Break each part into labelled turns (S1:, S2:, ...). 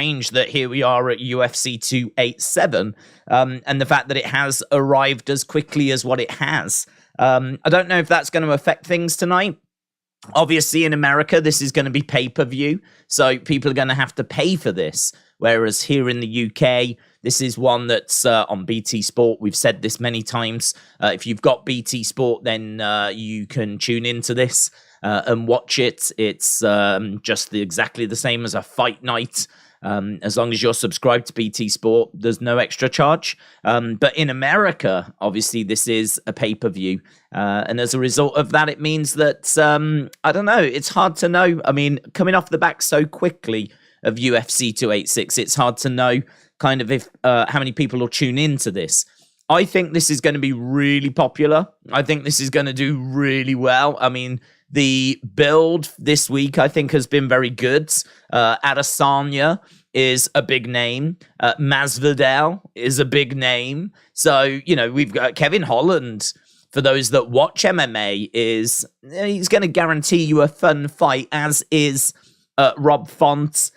S1: strange that here we are at UFC 287, and the fact that it has arrived as quickly as what it has. I don't know if that's going to affect things tonight. Obviously, in America, this is going to be pay-per-view, so people are going to have to pay for this. Whereas here in the UK, this is one that's on BT Sport. We've said this many times. If you've got BT Sport, then you can tune into this and watch it. It's just exactly the same as a fight night. As long as you're subscribed to BT Sport, there's no extra charge. But in America, obviously, this is a pay-per-view. And as a result of that, it means that, I don't know, it's hard to know. I mean, coming off the back so quickly of UFC 286, it's hard to know kind of if how many people will tune into this. I think this is going to be really popular. I think this is going to do really well. I mean, the build this week, I think, has been very good. Adesanya is a big name. Masvidal is a big name. So, you know, we've got Kevin Holland. For those that watch MMA, he's going to guarantee you a fun fight, as is Rob Font,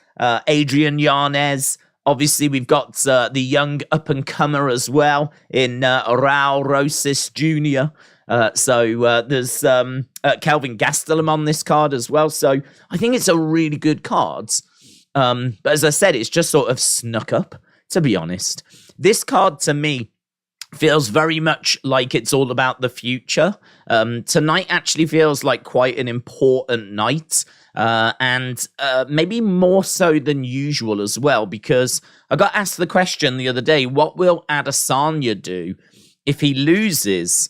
S1: Adrian Yanez. Obviously, we've got the young up-and-comer as well in Rosas Jr. So there's Kelvin Gastelum on this card as well. So I think it's a really good card. But as I said, it's just sort of snuck up, to be honest. This card, to me, feels very much like it's all about the future. Tonight actually feels like quite an important night. And maybe more so than usual as well, because I got asked the question the other day, what will Adesanya do if he loses?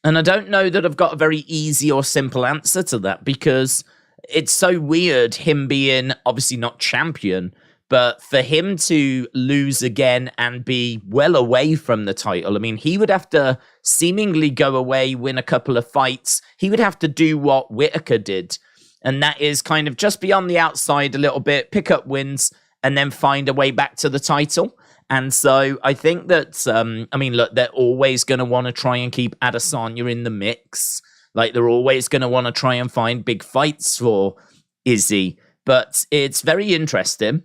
S1: And I don't know that I've got a very easy or simple answer to that, because it's so weird him being obviously not champion, but for him to lose again and be well away from the title, I mean, he would have to seemingly go away, win a couple of fights. He would have to do what Whittaker did. And that is kind of just be on the outside a little bit, pick up wins, and then find a way back to the title. And so I think that, I mean, look, they're always going to want to try and keep Adesanya in the mix. Like, they're always going to want to try and find big fights for Izzy. But it's very interesting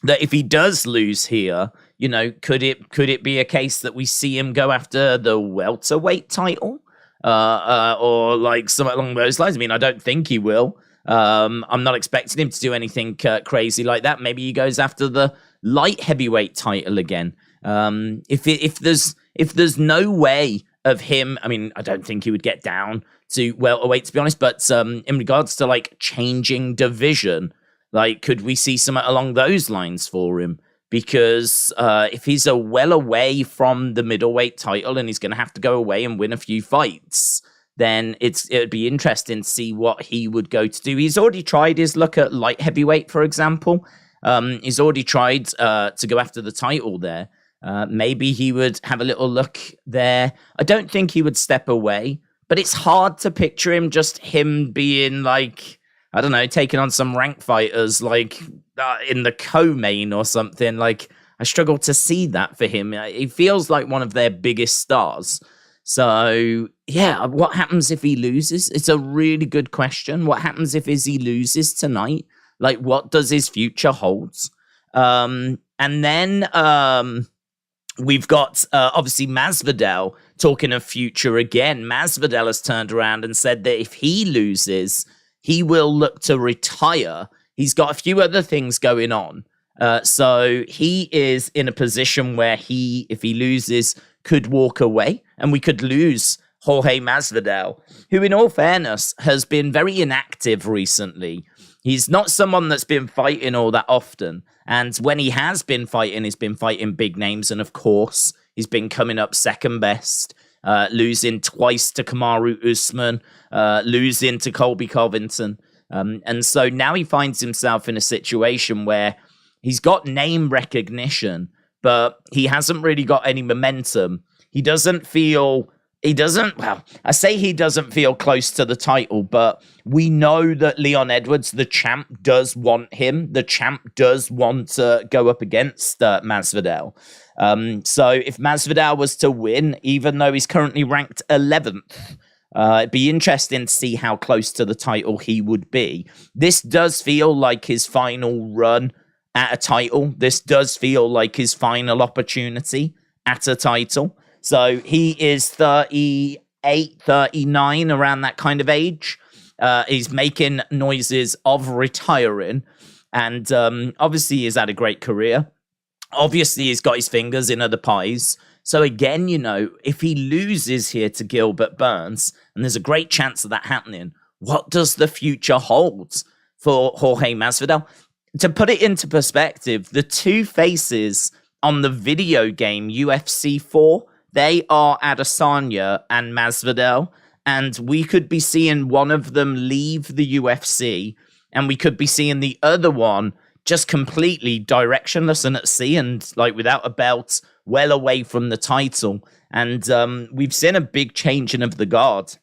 S1: that if he does lose here, you know, could it be a case that we see him go after the welterweight title? Or like something along those lines. I mean, I don't think he will. I'm not expecting him to do anything crazy like that. Maybe he goes after the light heavyweight title again. If there's no way of him, I mean, I don't think he would get down to welterweight, to be honest. But in regards to like changing division, like, could we see something along those lines for him? Because if he's well away from the middleweight title and he's going to have to go away and win a few fights, then it would be interesting to see what he would go to do. He's already tried his luck at light heavyweight, for example. He's already tried to go after the title there. Maybe he would have a little look there. I don't think he would step away, but it's hard to picture him being like, I don't know, taking on some rank fighters like in the co-main or something. Like, I struggle to see that for him. He feels like one of their biggest stars. So, yeah, what happens if he loses? It's a really good question. What happens if Izzy loses tonight? Like, what does his future hold? And then we've got, obviously, Masvidal talking of future again. Masvidal has turned around and said that if he loses, he will look to retire. He's got a few other things going on. So he is in a position where if he loses, could walk away. And we could lose Jorge Masvidal, who, in all fairness, has been very inactive recently. He's not someone that's been fighting all that often. And when he has been fighting, he's been fighting big names. And, of course, he's been coming up second best. Losing twice to Kamaru Usman, losing to Colby Covington. And so now he finds himself in a situation where he's got name recognition, but he hasn't really got any momentum. He doesn't feel close to the title, but we know that Leon Edwards, the champ, does want him. The champ does want to go up against Masvidal. So if Masvidal was to win, even though he's currently ranked 11th, it'd be interesting to see how close to the title he would be. This does feel like his final run at a title. This does feel like his final opportunity at a title. So he is 38, 39, around that kind of age. He's making noises of retiring. And obviously he's had a great career. Obviously he's got his fingers in other pies. So again, you know, if he loses here to Gilbert Burns, and there's a great chance of that happening, what does the future hold for Jorge Masvidal? To put it into perspective, the two faces on the video game UFC 4, they are Adesanya and Masvidal, and we could be seeing one of them leave the UFC, and we could be seeing the other one just completely directionless and at sea and like without a belt, well away from the title. And we've seen a big changing of the guard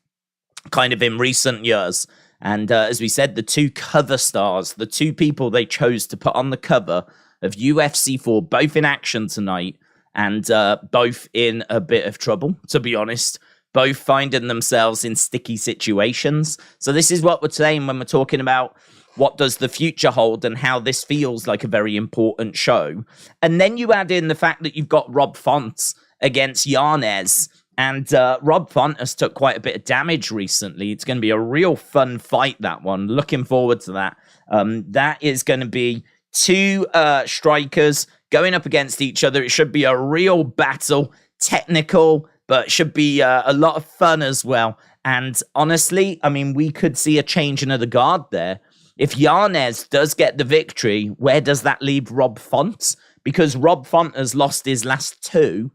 S1: kind of in recent years. And as we said, the two cover stars, the two people they chose to put on the cover of UFC 4, both in action tonight and both in a bit of trouble, to be honest. Both finding themselves in sticky situations. So this is what we're saying when we're talking about what does the future hold and how this feels like a very important show. And then you add in the fact that you've got Rob Font against Yanez. And Rob Font has took quite a bit of damage recently. It's going to be a real fun fight, that one. Looking forward to that. That is going to be two strikers going up against each other. It should be a real battle, technical, but should be a lot of fun as well. And honestly, I mean, we could see a changing of the guard there. If Yanez does get the victory, where does that leave Rob Font? Because Rob Font has lost his last two.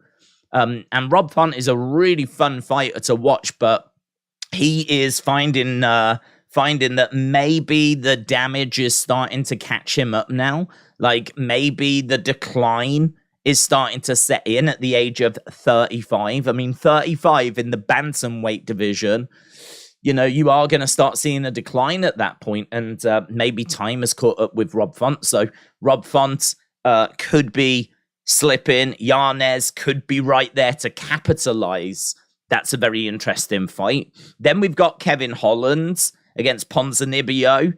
S1: And Rob Font is a really fun fighter to watch, but he is finding that maybe the damage is starting to catch him up now. Like maybe the decline is starting to set in at the age of 35. I mean, 35 in the bantamweight division, you know, you are going to start seeing a decline at that point, and maybe time has caught up with Rob Font. So Rob Font could be slipping. Yanez could be right there to capitalize. That's a very interesting fight. Then we've got Kevin Holland against Ponzinibbio.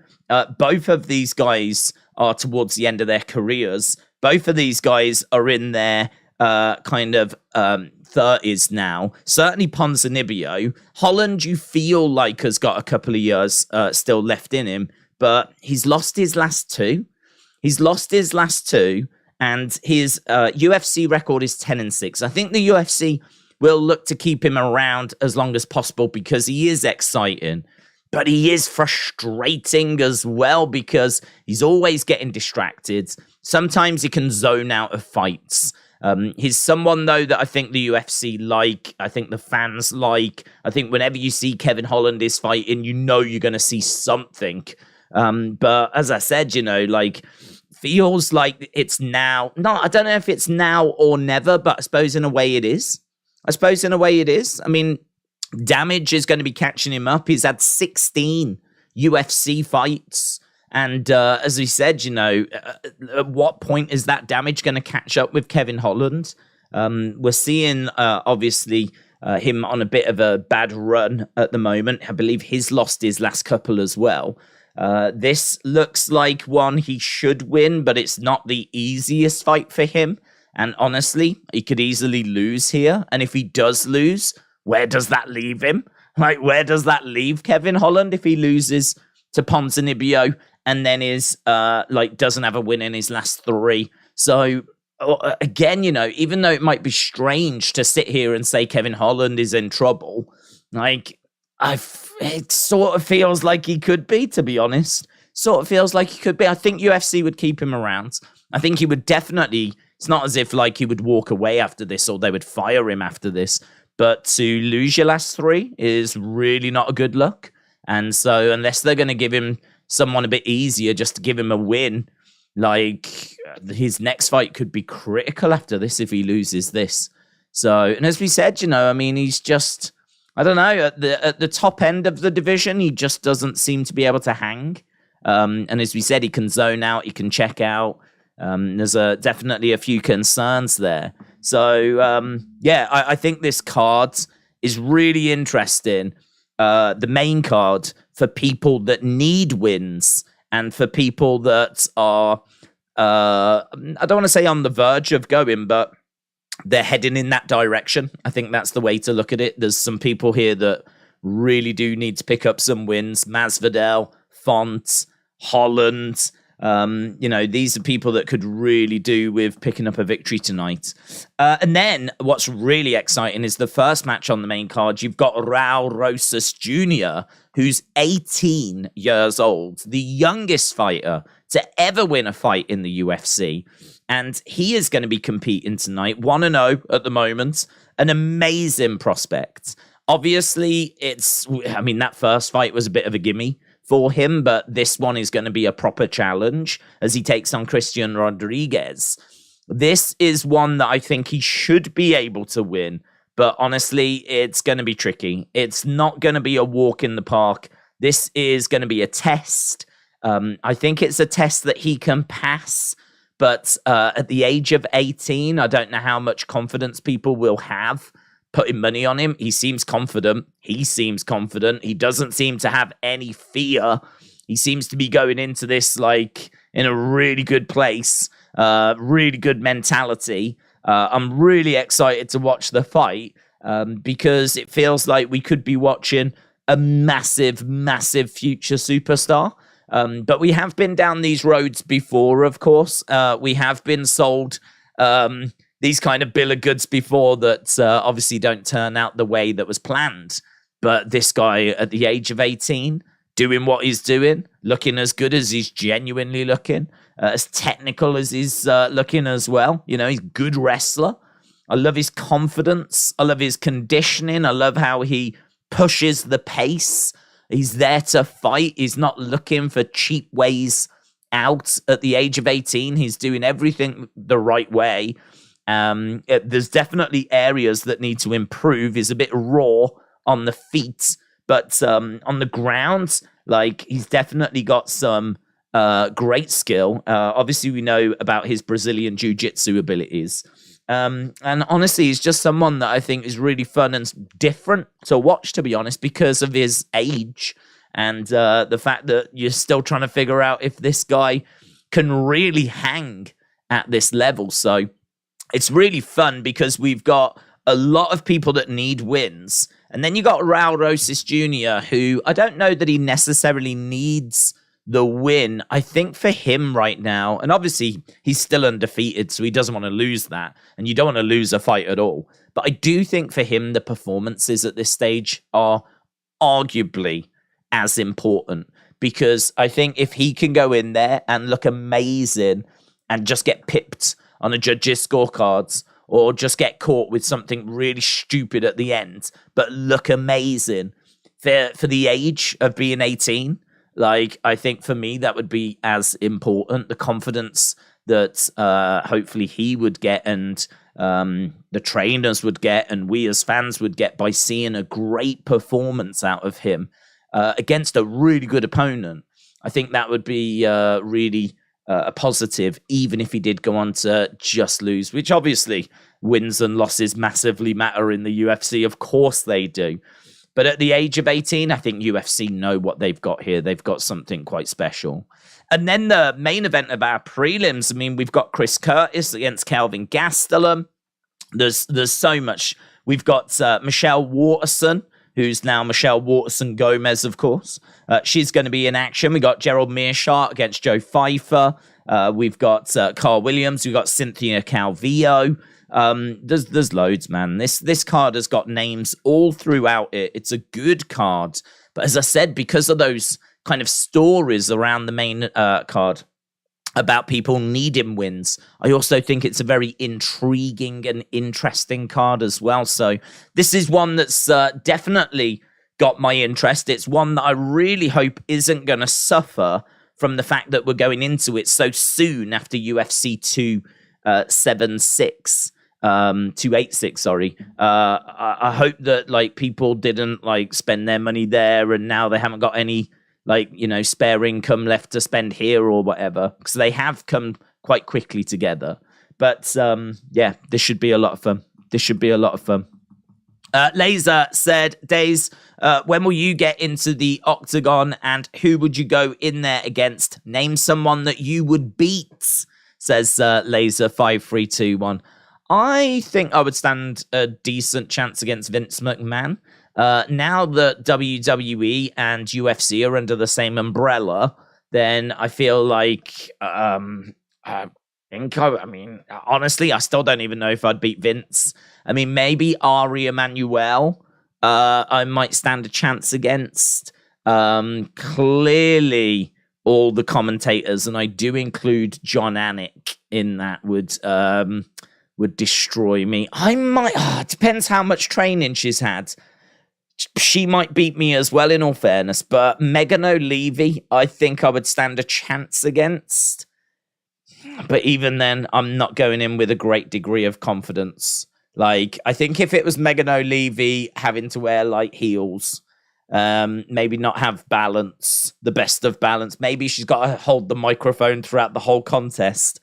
S1: Both of these guys are towards the end of their careers. Both of these guys are in their kind of 30s now. Certainly Ponzinibbio. Holland, you feel like has got a couple of years still left in him, but he's lost his last two. And his UFC record is 10-6. I think the UFC will look to keep him around as long as possible because he is exciting. But he is frustrating as well because he's always getting distracted. Sometimes he can zone out of fights. He's someone, though, that I think the UFC like. I think the fans like. I think whenever you see Kevin Holland is fighting, you know you're going to see something. But as I said, you know, like, feels like it's now. No, I don't know if it's now or never, but I suppose in a way it is. I mean, damage is going to be catching him up. He's had 16 UFC fights. And as we said, you know, at what point is that damage going to catch up with Kevin Holland? We're seeing, obviously, him on a bit of a bad run at the moment. I believe he's lost his last couple as well. This looks like one he should win, but it's not the easiest fight for him. And honestly, he could easily lose here. And if he does lose, where does that leave him? Like, where does that leave Kevin Holland if he loses to Ponzinibbio and then is doesn't have a win in his last three? So again, you know, even though it might be strange to sit here and say Kevin Holland is in trouble, like it sort of feels like he could be, to be honest. Sort of feels like he could be. I think UFC would keep him around. I think he would definitely. It's not as if like he would walk away after this or they would fire him after this. But to lose your last three is really not a good look. And so unless they're going to give him someone a bit easier just to give him a win, like his next fight could be critical after this if he loses this. So, and as we said, you know, I mean, he's just, I don't know, at the top end of the division, he just doesn't seem to be able to hang. And as we said, he can zone out, he can check out. There's definitely a few concerns there. So, I think this card is really interesting. The main card for people that need wins and for people that are I don't want to say on the verge of going, but they're heading in that direction. I think that's the way to look at it. There's some people here that really do need to pick up some wins. Masvidal, Font, Holland. These are people that could really do with picking up a victory tonight. And then what's really exciting is the first match on the main card. You've got Rosas Jr., who's 18 years old, the youngest fighter to ever win a fight in the UFC. And he is going to be competing tonight, 1-0 at the moment, an amazing prospect. Obviously, that first fight was a bit of a gimme for him, but this one is going to be a proper challenge as he takes on Christian Rodriguez. This is one that I think he should be able to win, but honestly, it's going to be tricky. It's not going to be a walk in the park. This is going to be a test. I think it's a test that he can pass, but at the age of 18, I don't know how much confidence people will have putting money on him. He seems confident. He doesn't seem to have any fear. He seems to be going into this in a really good place, really good mentality. I'm really excited to watch the fight because it feels like we could be watching a massive, massive future superstar. But we have been down these roads before, of course. We have been sold these kind of bill of goods before that obviously don't turn out the way that was planned. But this guy at the age of 18, doing what he's doing, looking as good as he's genuinely looking, as technical as he's looking as well. He's a good wrestler. I love his confidence. I love his conditioning. I love how he pushes the pace. He's there to fight. He's not looking for cheap ways out. At the age of 18, he's doing everything the right way. There's definitely areas that need to improve. He's a bit raw on the feet, but on the ground, he's definitely got some great skill. Obviously, we know about his Brazilian jiu-jitsu abilities. And honestly, he's just someone that I think is really fun and different to watch, to be honest, because of his age and the fact that you're still trying to figure out if this guy can really hang at this level. So it's really fun because we've got a lot of people that need wins. And then you got Raul Rosas Jr., who I don't know that he necessarily needs the win. I think for him right now, and obviously he's still undefeated, so he doesn't want to lose that. And you don't want to lose a fight at all. But I do think for him, the performances at this stage are arguably as important. Because I think if he can go in there and look amazing and just get pipped on a judge's scorecards, or just get caught with something really stupid at the end, but look amazing for the age of being 18, I think for me, that would be as important. The confidence that hopefully he would get and the trainers would get and we as fans would get by seeing a great performance out of him against a really good opponent. I think that would be really a positive, even if he did go on to just lose, which obviously wins and losses massively matter in the UFC. Of course they do. But at the age of 18, I think UFC know what they've got here. They've got something quite special. And then the main event of our prelims, we've got Chris Curtis against Kelvin Gastelum. There's so much. We've got Michelle Waterson, who's now Michelle Waterson Gomez, of course. She's going to be in action. We got Gerald Meerschaert against Joe Pfeiffer. We've got Carl Williams. We've got Cynthia Calvillo. There's loads, man. This card has got names all throughout it. It's a good card. But as I said, because of those kind of stories around the main card about people needing wins, I also think it's a very intriguing and interesting card as well. So this is one that's definitely got my interest. It's one that I really hope isn't going to suffer from the fact that we're going into it so soon after UFC 286. 286, sorry. I hope that people didn't spend their money there and now they haven't got any spare income left to spend here or whatever, because they have come quite quickly together. But yeah, this should be a lot of fun. Laser said, Days, when will you get into the octagon and who would you go in there against? Name someone that you would beat. says Laser 5321. I think I would stand a decent chance against Vince McMahon. Now that WWE and UFC are under the same umbrella, then I feel like honestly, I still don't even know if I'd beat Vince. I mean, maybe Ari Emanuel, I might stand a chance against. Clearly, all the commentators, and I do include John Anik in that, would destroy me. I might. It depends how much training she's had. She might beat me as well, in all fairness. But Megan O'Leary, I think I would stand a chance against. But even then, I'm not going in with a great degree of confidence. Like, I think if it was Megan O'Leary having to wear, like, heels, maybe not have balance, the best of balance, maybe she's got to hold the microphone throughout the whole contest,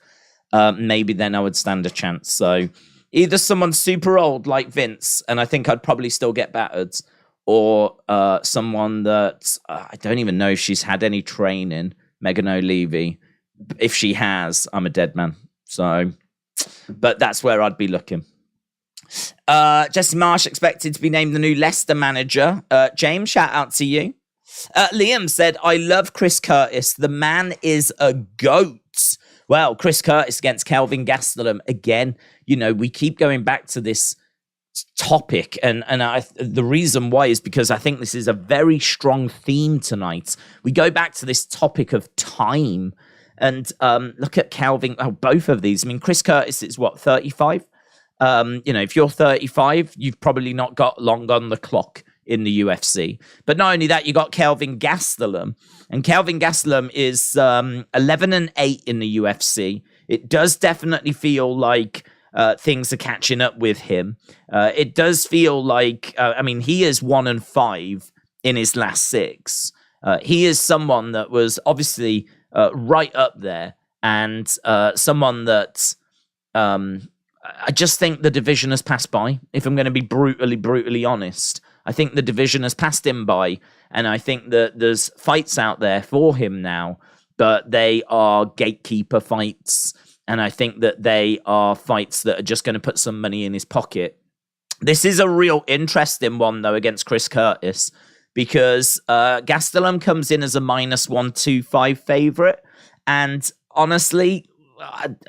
S1: maybe then I would stand a chance. So either someone super old like Vince, and I think I'd probably still get battered, or someone that I don't even know if she's had any training, Megan O'Leary. If she has, I'm a dead man. So, but that's where I'd be looking. Jesse Marsh expected to be named the new Leicester manager. James, shout out to you. Liam said, I love Chris Curtis. The man is a goat. Well, Chris Curtis against Kelvin Gastelum. Again, you know, we keep going back to this topic, and the reason why is because I think this is a very strong theme tonight. We go back to this topic of time. And look at Calvin. Oh, both of these. I mean, Chris Curtis is what, 35? If you're 35, you've probably not got long on the clock in the UFC. But not only that, you got Kelvin Gastelum. And Kelvin Gastelum is 11-8 in the UFC. It does definitely feel like things are catching up with him. It does feel like, he is 1-5 in his last 6. He is someone that was obviously right up there, and someone that I just think the division has passed by. If I'm going to be brutally honest, I think the division has passed him by, and I think that there's fights out there for him now, but they are gatekeeper fights, and I think that they are fights that are just going to put some money in his pocket. This is a real interesting one, though, against Chris Curtis, because Gastelum comes in as a -125 favorite, and honestly,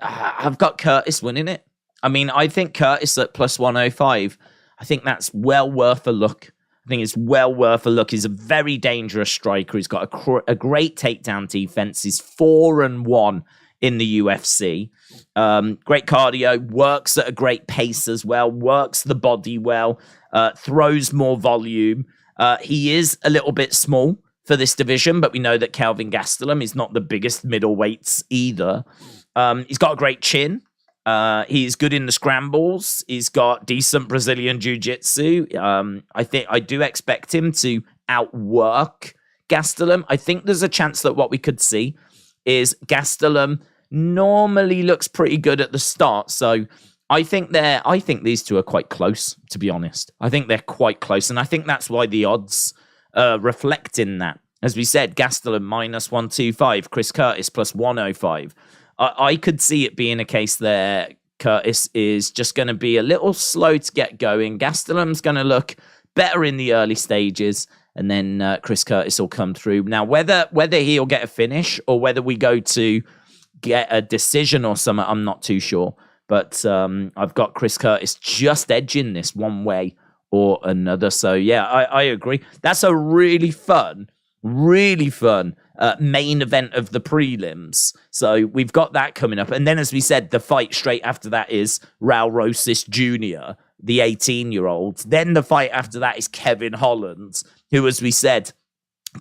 S1: I've got Curtis winning it. I mean, I think Curtis at +105, I think that's well worth a look. I think it's well worth a look. He's a very dangerous striker. He's got a great takedown defense. He's 4-1 in the UFC. Great cardio, works at a great pace as well, works the body well, throws more volume. He is a little bit small for this division, but we know that Kelvin Gastelum is not the biggest middleweights either. He's got a great chin. He's good in the scrambles. He's got decent Brazilian jiu-jitsu. I do expect him to outwork Gastelum. I think there's a chance that what we could see is Gastelum normally looks pretty good at the start. So I think these two are quite close, to be honest. I think they're quite close, and I think that's why the odds reflect in that. As we said, Gastelum -125, Chris Curtis +105. I could see it being a case there. Curtis is just going to be a little slow to get going. Gastelum's going to look better in the early stages, and then Chris Curtis will come through. Now, whether he'll get a finish or whether we go to get a decision or something, I'm not too sure. But I've got Chris Curtis just edging this one way or another. So, yeah, I agree. That's a really fun main event of the prelims. So we've got that coming up. And then, as we said, the fight straight after that is Raul Rosas Jr., the 18-year-old. Then the fight after that is Kevin Holland, who, as we said,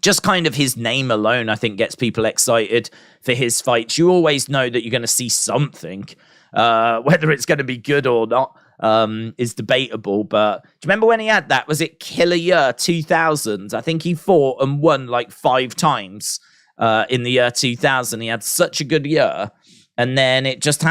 S1: just kind of his name alone, I think, gets people excited for his fights. You always know that you're going to see something. Whether it's going to be good or not is debatable. But do you remember when he had that? Was it Killer Year 2000? I think he fought and won like 5 times in the year 2000. He had such a good year. And then it just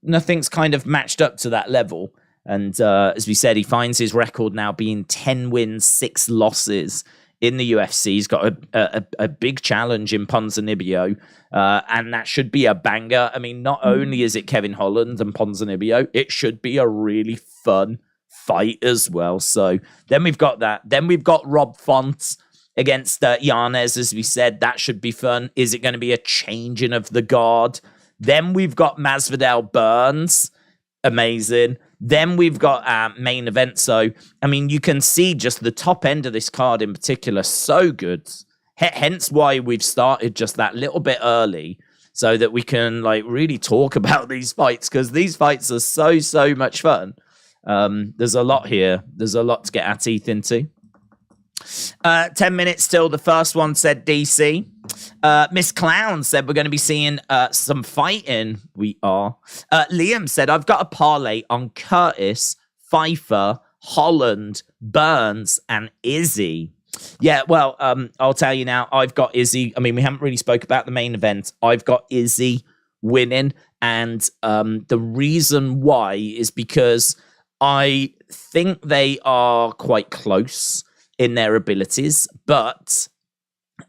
S1: nothing's kind of matched up to that level. And as we said, he finds his record now being 10 wins, 6 losses in the UFC. He's got a big challenge in Ponzinibbio, and that should be a banger. I mean, not only is it Kevin Holland and Ponzinibbio, it should be a really fun fight as well. So then we've got that. Then we've got Rob Font against Yanez, as we said. That should be fun. Is it going to be a changing of the guard? Then we've got Masvidal Burns. Amazing. Then we've got our main event. So, I mean, you can see just the top end of this card in particular, so good. Hence why we've started just that little bit early so that we can like really talk about these fights, because these fights are so much fun. There's a lot here. There's a lot to get our teeth into. 10 minutes till the first one, said DC. Miss Clown said we're going to be seeing some fighting. We are. Liam said, I've got a parlay on Curtis, Pfeiffer, Holland, Burns, and Izzy. Yeah, well, I'll tell you now, I've got Izzy. I mean, we haven't really spoke about the main event. I've got Izzy winning, and the reason why is because I think they are quite close in their abilities, but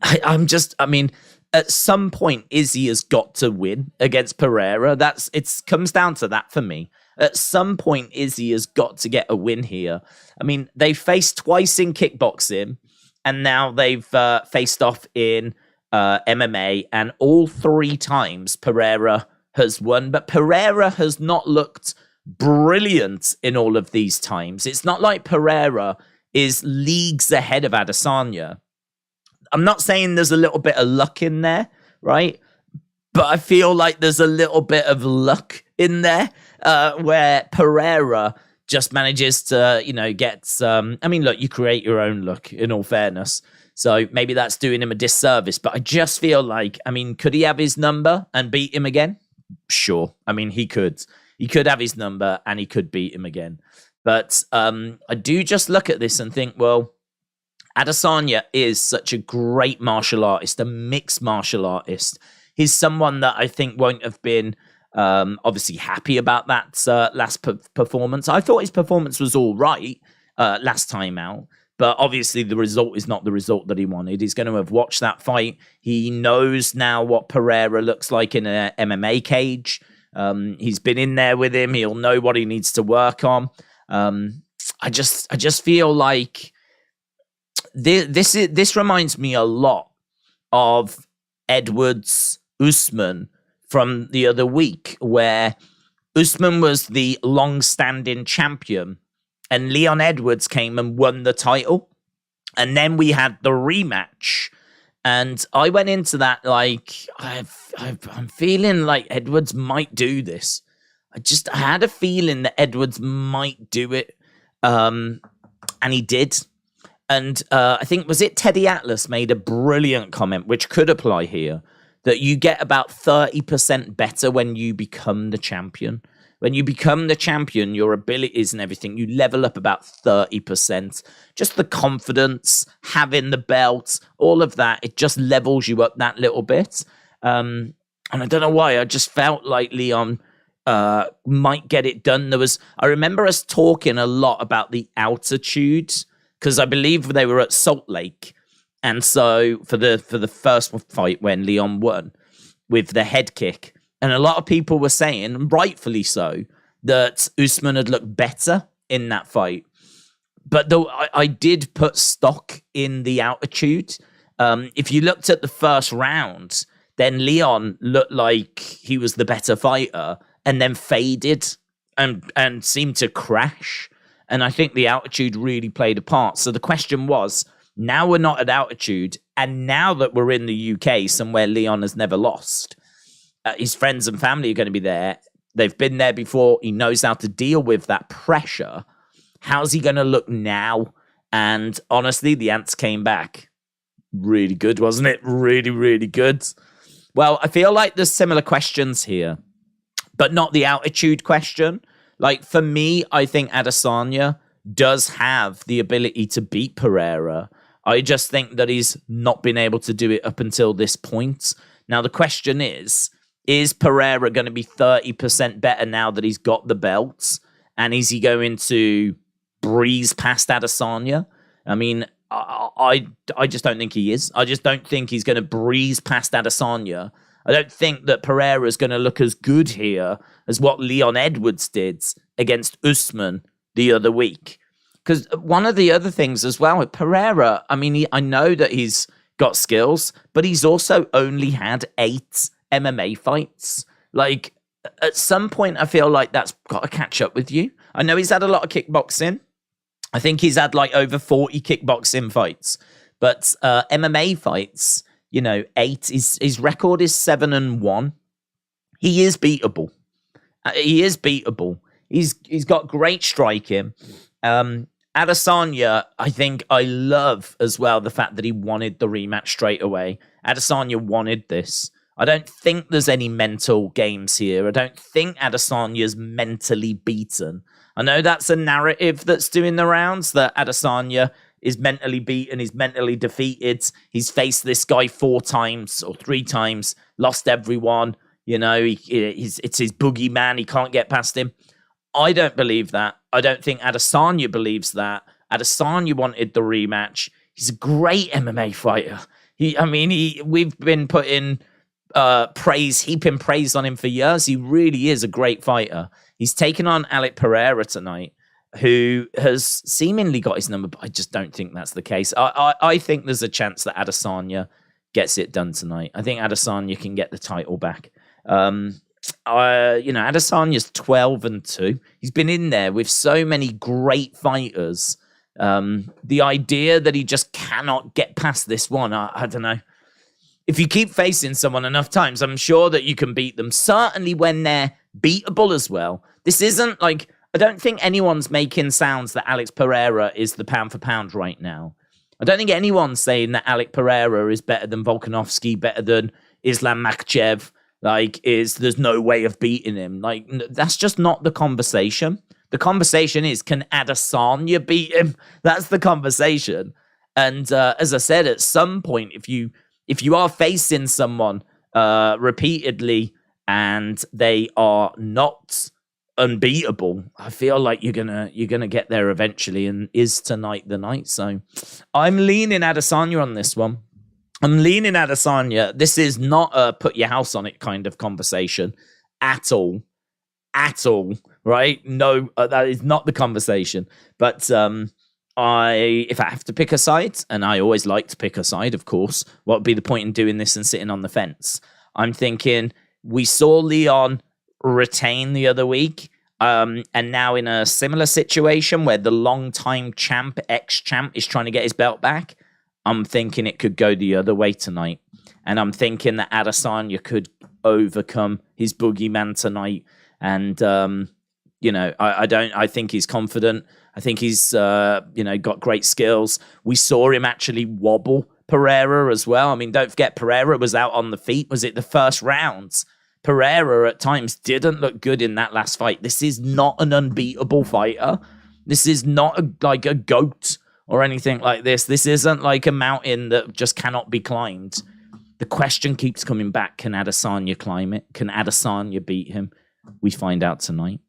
S1: I mean, at some point, Izzy has got to win against Pereira. It comes down to that for me. At some point, Izzy has got to get a win here. I mean, they faced twice in kickboxing, and now they've faced off in MMA, and all 3 times Pereira has won, but Pereira has not looked brilliant in all of these times. It's not like Pereira is leagues ahead of Adesanya. I'm not saying there's a little bit of luck in there, right? But I feel like there's a little bit of luck in there where Pereira just manages to, get... I mean, look, you create your own luck, in all fairness. So maybe that's doing him a disservice. But I just feel like, I mean, could he have his number and beat him again? Sure. I mean, he could. He could have his number and he could beat him again. But I do just look at this and think, well, Adesanya is such a great martial artist, a mixed martial artist. He's someone that I think won't have been obviously happy about that last performance. I thought his performance was all right last time out, but obviously the result is not the result that he wanted. He's going to have watched that fight. He knows now what Pereira looks like in an MMA cage. He's been in there with him. He'll know what he needs to work on. I just feel like this reminds me a lot of Edwards Usman from the other week, where Usman was the long-standing champion and Leon Edwards came and won the title, and then we had the rematch. And I went into that like, I'm feeling like Edwards might do this. I had a feeling that Edwards might do it, and he did. And I think, was it Teddy Atlas made a brilliant comment, which could apply here, that you get about 30% better when you become the champion. When you become the champion, your abilities and everything, you level up about 30%. Just the confidence, having the belt, all of that, it just levels you up that little bit. And I don't know why, I just felt like Leon might get it done. I remember us talking a lot about the altitude, because I believe they were at Salt Lake. And so for the first fight when Leon won with the head kick, and a lot of people were saying, rightfully so, that Usman had looked better in that fight. But though I did put stock in the altitude. If you looked at the first round, then Leon looked like he was the better fighter and then faded and seemed to crash. And I think the altitude really played a part. So the question was, now we're not at altitude, and now that we're in the UK, somewhere Leon has never lost, his friends and family are going to be there. They've been there before. He knows how to deal with that pressure. How's he going to look now? And honestly, the ants came back. Really good, wasn't it? Really, really good. Well, I feel like there's similar questions here, but not the altitude question. Like, for me, I think Adesanya does have the ability to beat Pereira. I just think that he's not been able to do it up until this point. Now, the question is Pereira going to be 30% better now that he's got the belts? And is he going to breeze past Adesanya? I mean, I just don't think he is. I just don't think he's going to breeze past Adesanya. I don't think that Pereira is going to look as good here as what Leon Edwards did against Usman the other week. Because one of the other things as well, Pereira, I mean, I know that he's got skills, but he's also only had 8 MMA fights. Like, at some point, I feel like that's got to catch up with you. I know he's had a lot of kickboxing. I think he's had like over 40 kickboxing fights. But MMA fights, 8. His record is 7-1. He is beatable. He's got great striking. Adesanya, I love as well the fact that he wanted the rematch straight away. Adesanya wanted this. I don't think there's any mental games here. I don't think Adesanya's mentally beaten. I know that's a narrative that's doing the rounds, that Adesanya is mentally beaten, he's mentally defeated. He's faced this guy 4 times or 3 times, lost everyone. It's his boogeyman. He can't get past him. I don't believe that. I don't think Adesanya believes that. Adesanya wanted the rematch. He's a great MMA fighter. We've been putting heaping praise on him for years. He really is a great fighter. He's taken on Alex Pereira tonight, who has seemingly got his number, but I just don't think that's the case. I think there's a chance that Adesanya gets it done tonight. I think Adesanya can get the title back. Adesanya's 12-2. He's been in there with so many great fighters. The idea that he just cannot get past this one, I don't know. If you keep facing someone enough times, I'm sure that you can beat them. Certainly when they're beatable as well. This isn't like, I don't think anyone's making sounds that Alex Pereira is the pound for pound right now. I don't think anyone's saying that Alex Pereira is better than Volkanovski, better than Islam Makhachev. There's no way of beating him. That's just not the conversation. The conversation is, can Adesanya beat him? That's the conversation. And as I said, at some point, if you are facing someone repeatedly and they are not unbeatable, I feel like you're gonna get there eventually. And is tonight the night? So I'm leaning Adesanya on this one. I'm leaning Adesanya. This is not a put your house on it kind of conversation at all, right? No, that is not the conversation. But if I have to pick a side, and I always like to pick a side, of course, what would be the point in doing this and sitting on the fence? I'm thinking we saw Leon retain the other week, and now in a similar situation where the long-time champ, ex-champ, is trying to get his belt back. I'm thinking it could go the other way tonight. And I'm thinking that Adesanya could overcome his boogeyman tonight. And, I think he's confident. I think he's, got great skills. We saw him actually wobble Pereira as well. I mean, don't forget, Pereira was out on the feet. Was it the first rounds? Pereira at times didn't look good in that last fight. This is not an unbeatable fighter. This is not like a goat or anything like this. This isn't like a mountain that just cannot be climbed. The question keeps coming back. Can Adesanya climb it? Can Adesanya beat him? We find out tonight.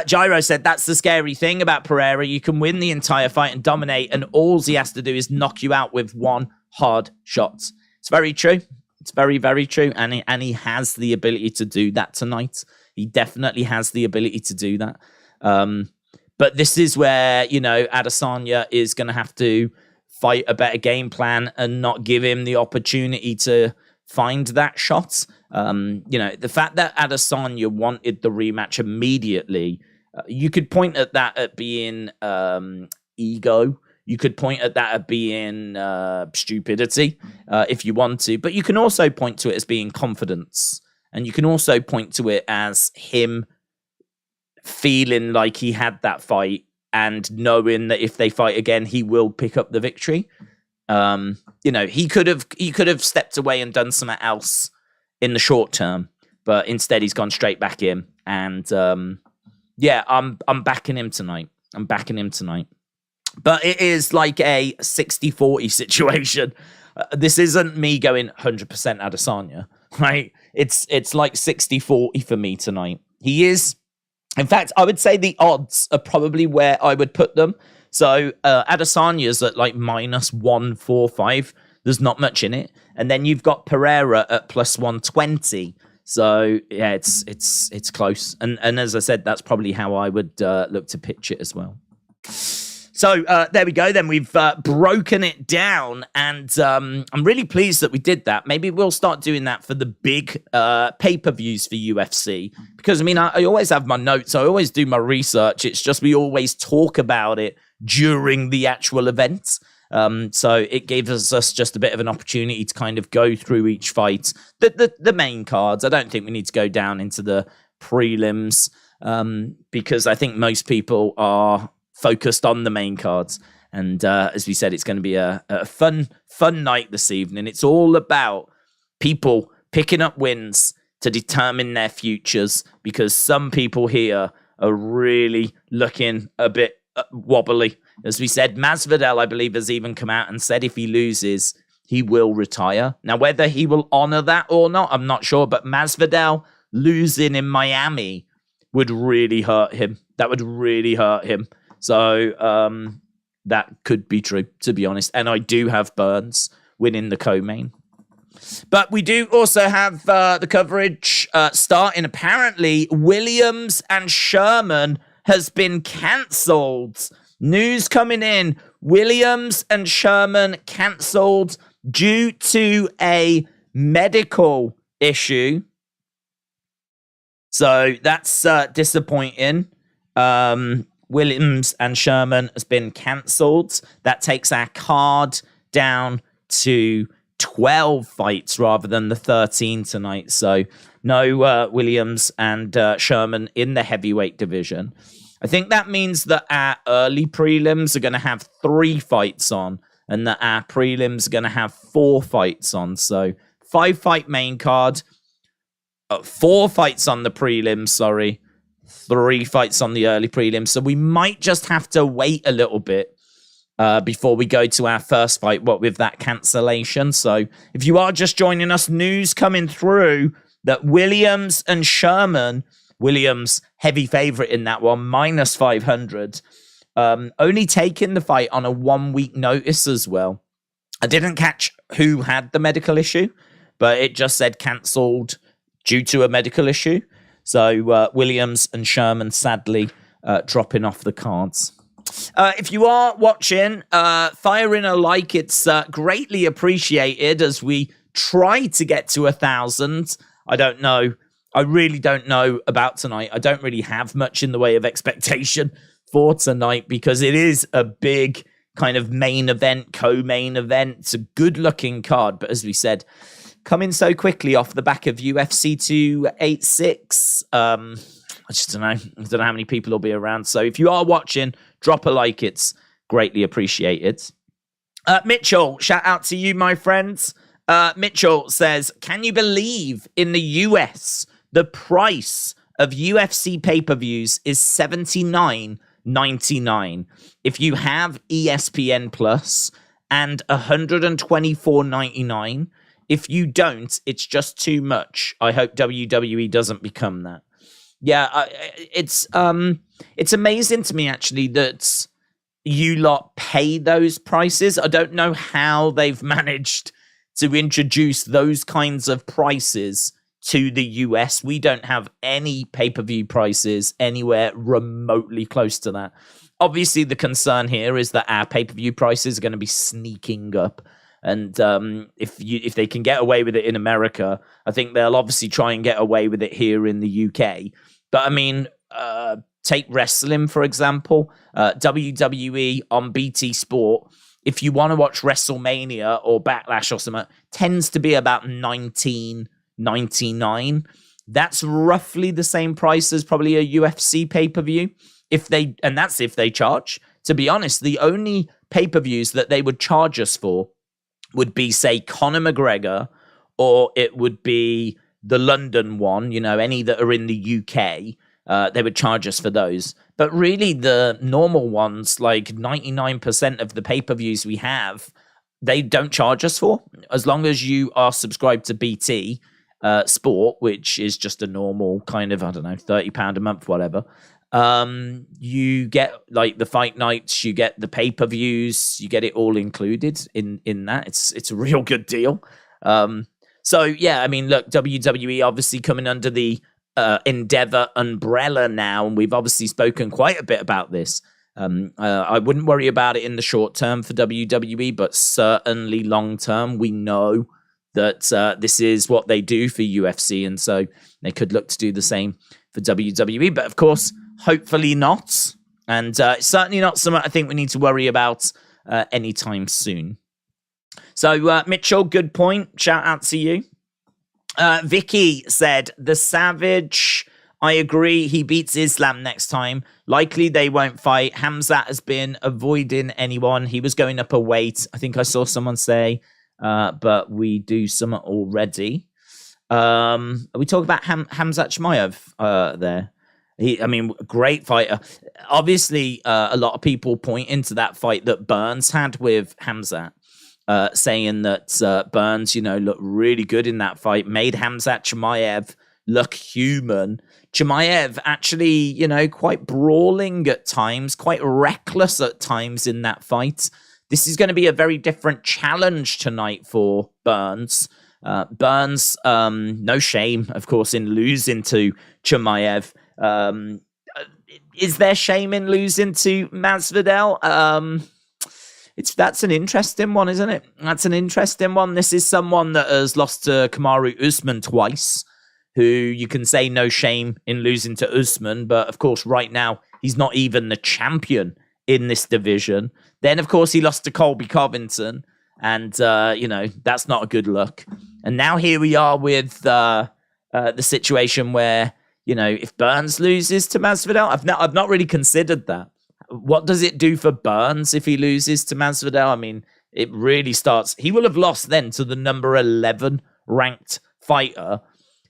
S1: Gyro said, that's the scary thing about Pereira. You can win the entire fight and dominate, and all he has to do is knock you out with one hard shot. It's very true. It's very, very true. And he has the ability to do that tonight. He definitely has the ability to do that. But this is where, Adesanya is going to have to fight a better game plan and not give him the opportunity to find that shot. The fact that Adesanya wanted the rematch immediately, you could point at that at being ego. You could point at that at being stupidity if you want to. But you can also point to it as being confidence. And you can also point to it as him feeling like he had that fight and knowing that if they fight again, he will pick up the victory. He could have stepped away and done something else in the short term, but instead he's gone straight back in. And I'm backing him tonight. But it is like a 60-40 situation. This isn't me going 100% Adesanya, right? It's like 60-40 for me tonight. He is. In fact, I would say the odds are probably where I would put them So Adesanya's at like minus 145. There's not much in it. And then you've got Pereira at plus 120. So yeah, it's close. And as I said, that's probably how I would look to pitch it as well. So there we go. Then we've broken it down, and I'm really pleased that we did that. Maybe we'll start doing that for the big pay-per-views for UFC, because I mean, I always have my notes. I always do my research. It's just we always talk about it during the actual events. So it gives us just a bit of an opportunity to kind of go through each fight, the main cards. I don't think we need to go down into the prelims, because I think most people are focused on the main cards. And as we said, it's going to be a fun night this evening. It's all about people picking up wins to determine their futures, because some people here are really looking a bit wobbly. As we said, Masvidal, I believe, has even come out and said if he loses, he will retire. Now, whether he will honor that or not, I'm not sure. But Masvidal losing in Miami would really hurt him. That would really hurt him. So that could be true, to be honest. And I do have Burns winning the co-main. But we do also have the coverage starting. Apparently, Williams and Sherman has been cancelled. News coming in. Williams and Sherman cancelled due to a medical issue. So that's disappointing. Williams and Sherman has been cancelled. That takes our card down to 12 fights rather than the 13 tonight. So no Williams and Sherman in the heavyweight division. I think that means that our early prelims are going to have 3 fights on, and that our prelims are going to have 4 fights on. So 5-fight main card, 4 fights on the prelims, 3 fights on the early prelims. So we might just have to wait a little bit before we go to our first fight, what with that cancellation. So if you are just joining us, news coming through that Williams and Sherman, Williams heavy favorite in that one, minus 500, only taking the fight on a 1-week notice as well. I didn't catch who had the medical issue, but it just said cancelled due to a medical issue. So Williams and Sherman sadly dropping off the cards. If you are watching, fire in a like. It's greatly appreciated as we try to get to 1,000. I don't know. I really don't know about tonight. I don't really have much in the way of expectation for tonight, because it is a big kind of main event, co-main event. It's a good-looking card, but as we said, coming so quickly off the back of UFC 286. I just don't know. I don't know how many people will be around. So if you are watching, drop a like. It's greatly appreciated. Mitchell, shout out to you, my friends. Mitchell says, can you believe in the US, the price of UFC pay-per-views is $79.99. If you have ESPN Plus, and $124.99. If you don't, it's just too much. I hope WWE doesn't become that. Yeah, it's amazing to me, actually, that you lot pay those prices. I don't know how they've managed to introduce those kinds of prices to the US. We don't have any pay-per-view prices anywhere remotely close to that. Obviously, the concern here is that our pay-per-view prices are going to be sneaking up. And if they can get away with it in America, I think they'll obviously try and get away with it here in the UK. But I mean, take wrestling, for example. WWE on BT Sport, if you want to watch WrestleMania or Backlash or something, tends to be about $19.99. That's roughly the same price as probably a UFC pay-per-view. And that's if they charge. To be honest, the only pay-per-views that they would charge us for would be, say, Conor McGregor, or it would be the London one, any that are in the UK. They would charge us for those. But really, the normal ones, like 99% of the pay-per-views we have, they don't charge us for. As long as you are subscribed to BT sport, which is just a normal kind of, I don't know, £30 a month, whatever. You get like the fight nights, you get the pay-per-views, you get it all included in that. It's a real good deal. So yeah, I mean, look, WWE obviously coming under the Endeavor umbrella now, and we've obviously spoken quite a bit about this. I wouldn't worry about it in the short term for WWE, but certainly long term, we know that this is what they do for UFC, and so they could look to do the same for WWE. But of course, hopefully not, and certainly not something I think we need to worry about anytime soon. So Mitchell, good point. Shout out to you. Vicky said, the Savage, I agree, he beats Islam next time. Likely they won't fight. Hamzat has been avoiding anyone. He was going up a weight. I think I saw someone say, but we do some already. Are we talking about Hamzat Chimaev there? Great fighter. Obviously, a lot of people point into that fight that Burns had with Hamzat. Saying that Burns, looked really good in that fight, made Hamzat Chimaev look human. Chimaev actually, quite brawling at times, quite reckless at times in that fight. This is going to be a very different challenge tonight for Burns. Burns, no shame, of course, in losing to Chimaev. Is there shame in losing to Masvidal? That's an interesting one, isn't it? That's an interesting one. This is someone that has lost to Kamaru Usman twice, who you can say no shame in losing to Usman, but of course right now he's not even the champion in this division. Then of course he lost to Colby Covington, and that's not a good look. And now here we are with the situation where if Burns loses to Masvidal, I've not really considered that. What does it do for Burns if he loses to Masvidal? I mean, it really starts. He will have lost then to the number 11 ranked fighter.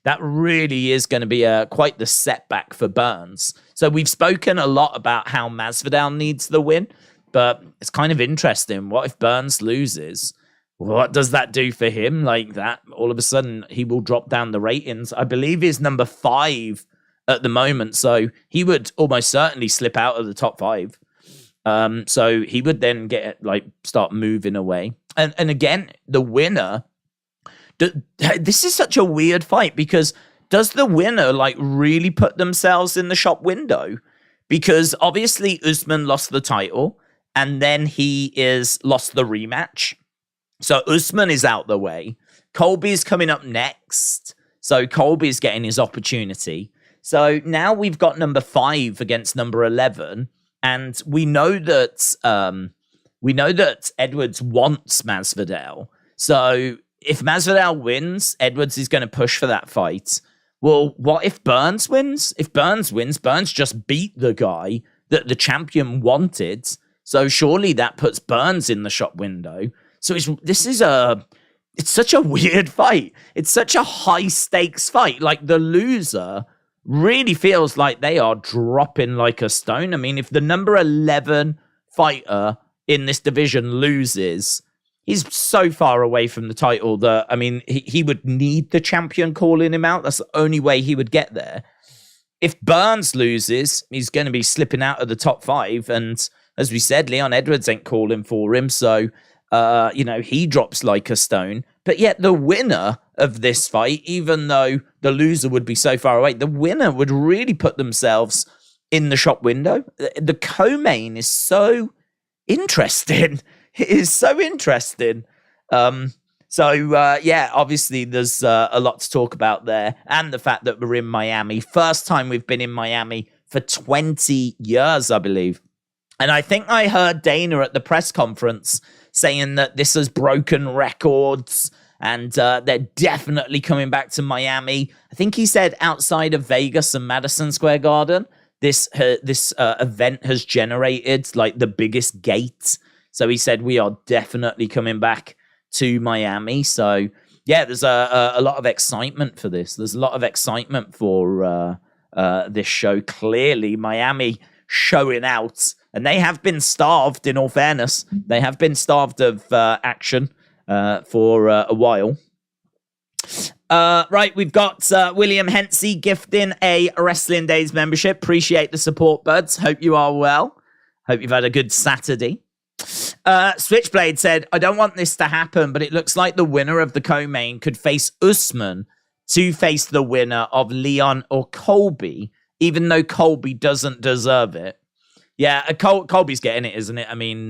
S1: That really is going to be quite the setback for Burns. So we've spoken a lot about how Masvidal needs the win, but it's kind of interesting. What if Burns loses? What does that do for him? Like that, all of a sudden, he will drop down the ratings. I believe he's number 5 at the moment, so he would almost certainly slip out of the top 5. So he would then start moving away. And again, the winner. This is such a weird fight because does the winner really put themselves in the shop window? Because obviously Usman lost the title, and then he is lost the rematch. So Usman is out the way. Colby's coming up next, so Colby's getting his opportunity. So now we've got number 5 against number 11, and we know that Edwards wants Masvidal. So if Masvidal wins, Edwards is going to push for that fight. Well, what if Burns wins? If Burns wins, Burns just beat the guy that the champion wanted. So surely that puts Burns in the shop window. So it's such a weird fight. It's such a high stakes fight. Like the loser really feels like they are dropping like a stone. I mean, if the number 11 fighter in this division loses, he's so far away from the title that, I mean, he would need the champion calling him out. That's the only way he would get there. If Burns loses, he's going to be slipping out of the top 5. And as we said, Leon Edwards ain't calling for him. So, he drops like a stone. But yet the winner of this fight, even though the loser would be so far away, the winner would really put themselves in the shop window. The co-main is so interesting. It is so interesting. Obviously there's a lot to talk about there. And the fact that we're in Miami. First time we've been in Miami for 20 years, I believe. And I think I heard Dana at the press conference saying that this has broken records and they're definitely coming back to Miami. I think he said outside of Vegas and Madison Square Garden, this event has generated the biggest gate. So he said we are definitely coming back to Miami. So yeah, there's a lot of excitement for this. There's a lot of excitement for this show. Clearly, Miami showing out. And they have been starved, in all fairness. They have been starved of action for a while. Right, we've got William Hensey gifting a Wrestling Days membership. Appreciate the support, buds. Hope you are well. Hope you've had a good Saturday. Switchblade said, I don't want this to happen, but it looks like the winner of the co-main could face Usman to face the winner of Leon or Colby, even though Colby doesn't deserve it. Yeah, Colby's getting it, isn't it? I mean,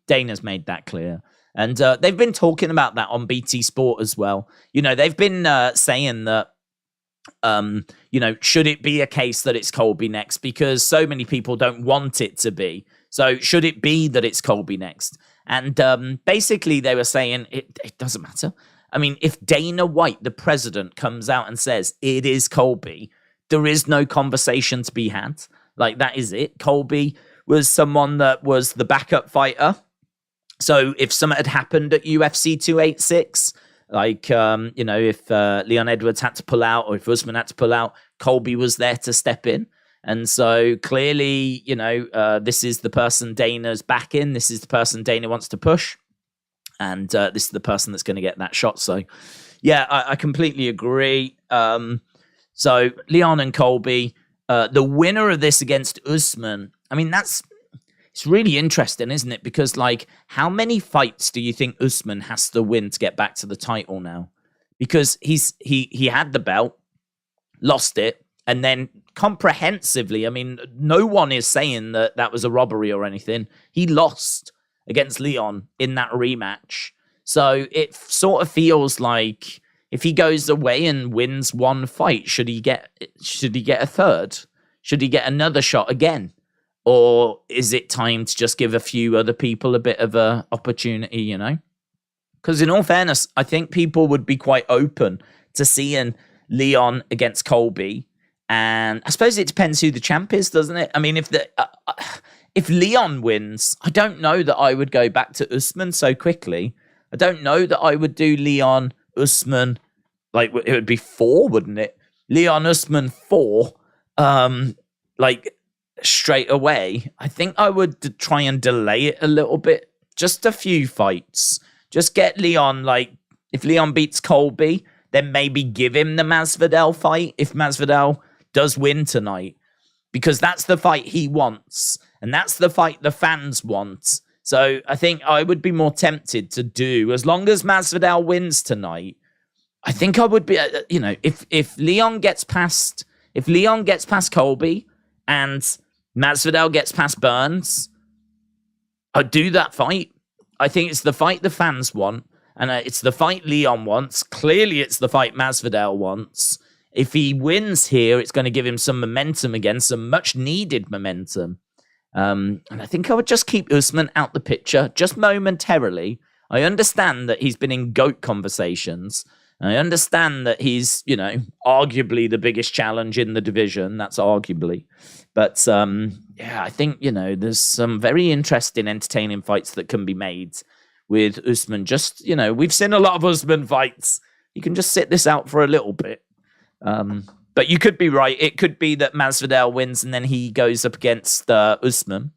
S1: Dana's made that clear. And they've been talking about that on BT Sport as well. You know, they've been saying that, you know, should it be a case that it's Colby next? Because so many people don't want it to be. So should it be that it's Colby next? And basically they were saying it doesn't matter. I mean, if Dana White, the president, comes out and says it is Colby, there is no conversation to be had. Like, that is it. Colby was someone that was the backup fighter. So if something had happened at UFC 286, like, you know, if Leon Edwards had to pull out or if Usman had to pull out, Colby was there to step in. And so clearly, you know, this is the person Dana's backing. This is the person Dana wants to push. And this is the person that's going to get that shot. So, yeah, I completely agree. So Leon and Colby, the winner of this against Usman, I mean, it's really interesting, isn't it? Because, like, how many fights do you think Usman has to win to get back to the title now? Because he had the belt, lost it, and then comprehensively, I mean, no one is saying that that was a robbery or anything. He lost against Leon in that rematch. So it sort of feels like if he goes away and wins one fight, should he get a third? Should he get another shot again? Or is it time to just give a few other people a bit of a opportunity, you know? Because in all fairness, I think people would be quite open to seeing Leon against Colby. And I suppose it depends who the champ is, doesn't it? I mean, if Leon wins, I don't know that I would go back to Usman so quickly. I don't know that I would do Leon, Usman, like, it would be 4, wouldn't it? Leon, Usman, 4, like, straight away. I think I would try and delay it a little bit. Just a few fights. Just get Leon, like, if Leon beats Colby, then maybe give him the Masvidal fight if Masvidal does win tonight. Because that's the fight he wants. And that's the fight the fans want. So I think I would be more tempted to do, as long as Masvidal wins tonight, I think I would be, you know, if Leon gets past Colby and Masvidal gets past Burns, I'd do that fight. I think it's the fight the fans want, and it's the fight Leon wants. Clearly, it's the fight Masvidal wants. If he wins here, it's going to give him some momentum again, some much-needed momentum. And I think I would just keep Usman out the picture, just momentarily. I understand that he's been in GOAT conversations. I understand that he's, you know, arguably the biggest challenge in the division. That's arguably. But, yeah, I think, you know, there's some very interesting, entertaining fights that can be made with Usman. Just, you know, we've seen a lot of Usman fights. You can just sit this out for a little bit. But you could be right. It could be that Masvidal wins and then he goes up against Usman.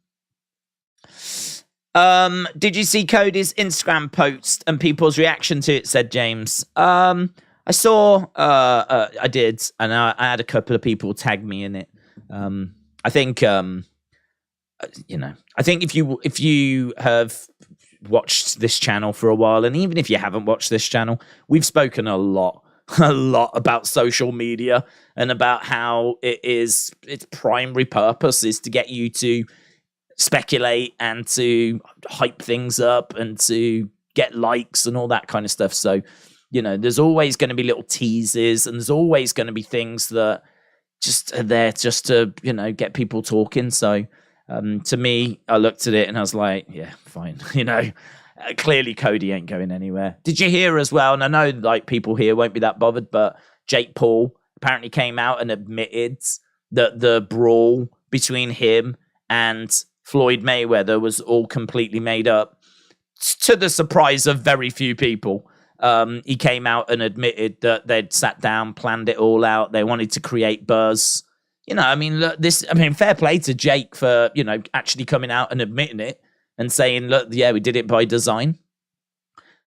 S1: Did you see Cody's Instagram post and people's reaction to it, said James? I saw, I did, and I had a couple of people tag me in it. I think, you know, I think if you have watched this channel for a while, and even if you haven't watched this channel, we've spoken a lot about social media and about how its primary purpose is to get you to speculate and to hype things up and to get likes and all that kind of stuff. So, you know, there's always going to be little teases and there's always going to be things that just are there just to, you know, get people talking. So, to me, I looked at it and I was like, yeah, fine. You know, clearly Cody ain't going anywhere. Did you hear as well? And I know like people here won't be that bothered, but Jake Paul apparently came out and admitted that the brawl between him and Floyd Mayweather was all completely made up, to the surprise of very few people. He came out and admitted that they'd sat down, planned it all out. They wanted to create buzz. You know, I mean, look, fair play to Jake for, you know, actually coming out and admitting it and saying, look, yeah, we did it by design.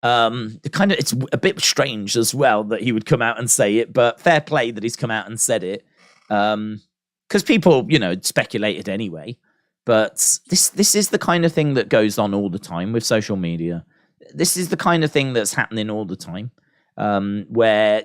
S1: It's a bit strange as well that he would come out and say it, but fair play that he's come out and said it. Because people, speculated anyway. But this is the kind of thing that goes on all the time with social media. This is the kind of thing that's happening all the time. Where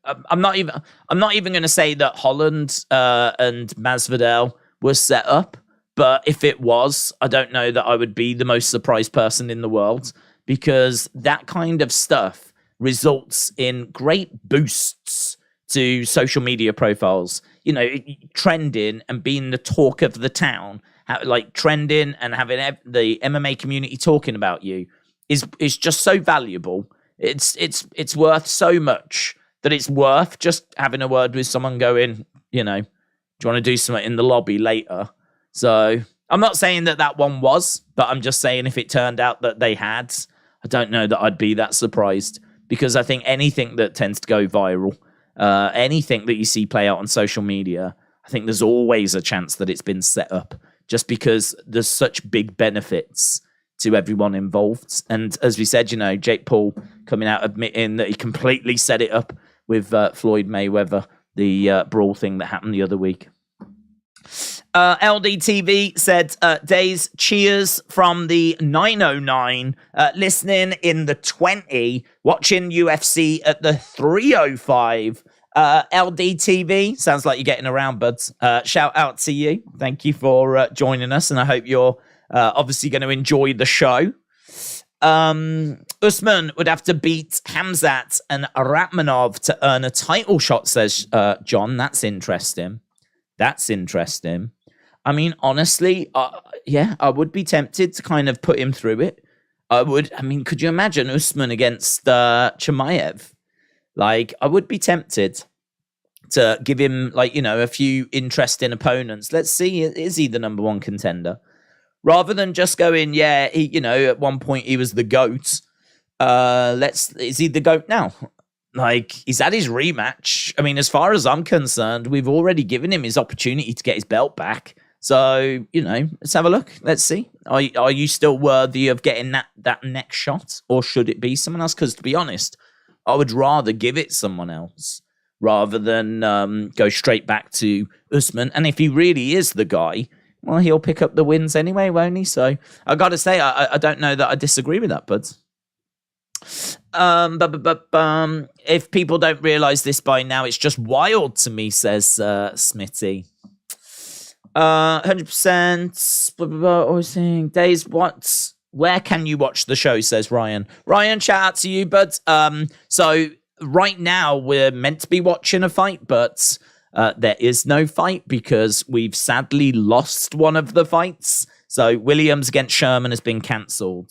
S1: I'm not even going to say that Holland and Masvidal was set up, but if it was, I don't know that I would be the most surprised person in the world, because that kind of stuff results in great boosts to social media profiles. Trending and being the talk of the town, like trending and having the MMA community talking about you is just so valuable. It's worth so much that it's worth just having a word with someone going, do you want to do something in the lobby later? So I'm not saying that one was, but I'm just saying if it turned out that they had, I don't know that I'd be that surprised, because I think anything that tends to go viral, anything that you see play out on social media, I think there's always a chance that it's been set up, just because there's such big benefits to everyone involved. And as we said, Jake Paul coming out admitting that he completely set it up with Floyd Mayweather, the brawl thing that happened the other week. LDTV said, Days, cheers from the 909, listening in the 20, watching UFC at the 305. LDTV, sounds like you're getting around, buds. Shout out to you. Thank you for joining us, and I hope you're obviously going to enjoy the show. Usman would have to beat Hamzat and Ratmanov to earn a title shot, says John. That's interesting. I mean, honestly, I would be tempted to kind of put him through it. Could you imagine Usman against Chimaev? Like, I would be tempted to give him, a few interesting opponents. Let's see, is he the number one contender? Rather than just going, at one point he was the GOAT. Is he the GOAT now? He's had his rematch. I mean, as far as I'm concerned, we've already given him his opportunity to get his belt back. So, let's have a look. Let's see. Are you still worthy of getting that next shot? Or should it be someone else? Because to be honest, I would rather give it someone else rather than go straight back to Usman. And if he really is the guy, well, he'll pick up the wins anyway, won't he? So I got to say, I don't know that I disagree with that, buds. If people don't realize this by now, it's just wild to me, says Smitty. 100%. Always saying, Days, where can you watch the show, says Ryan. Ryan, shout out to you, bud. So right now we're meant to be watching a fight, but there is no fight because we've sadly lost one of the fights. So Williams against Sherman has been cancelled.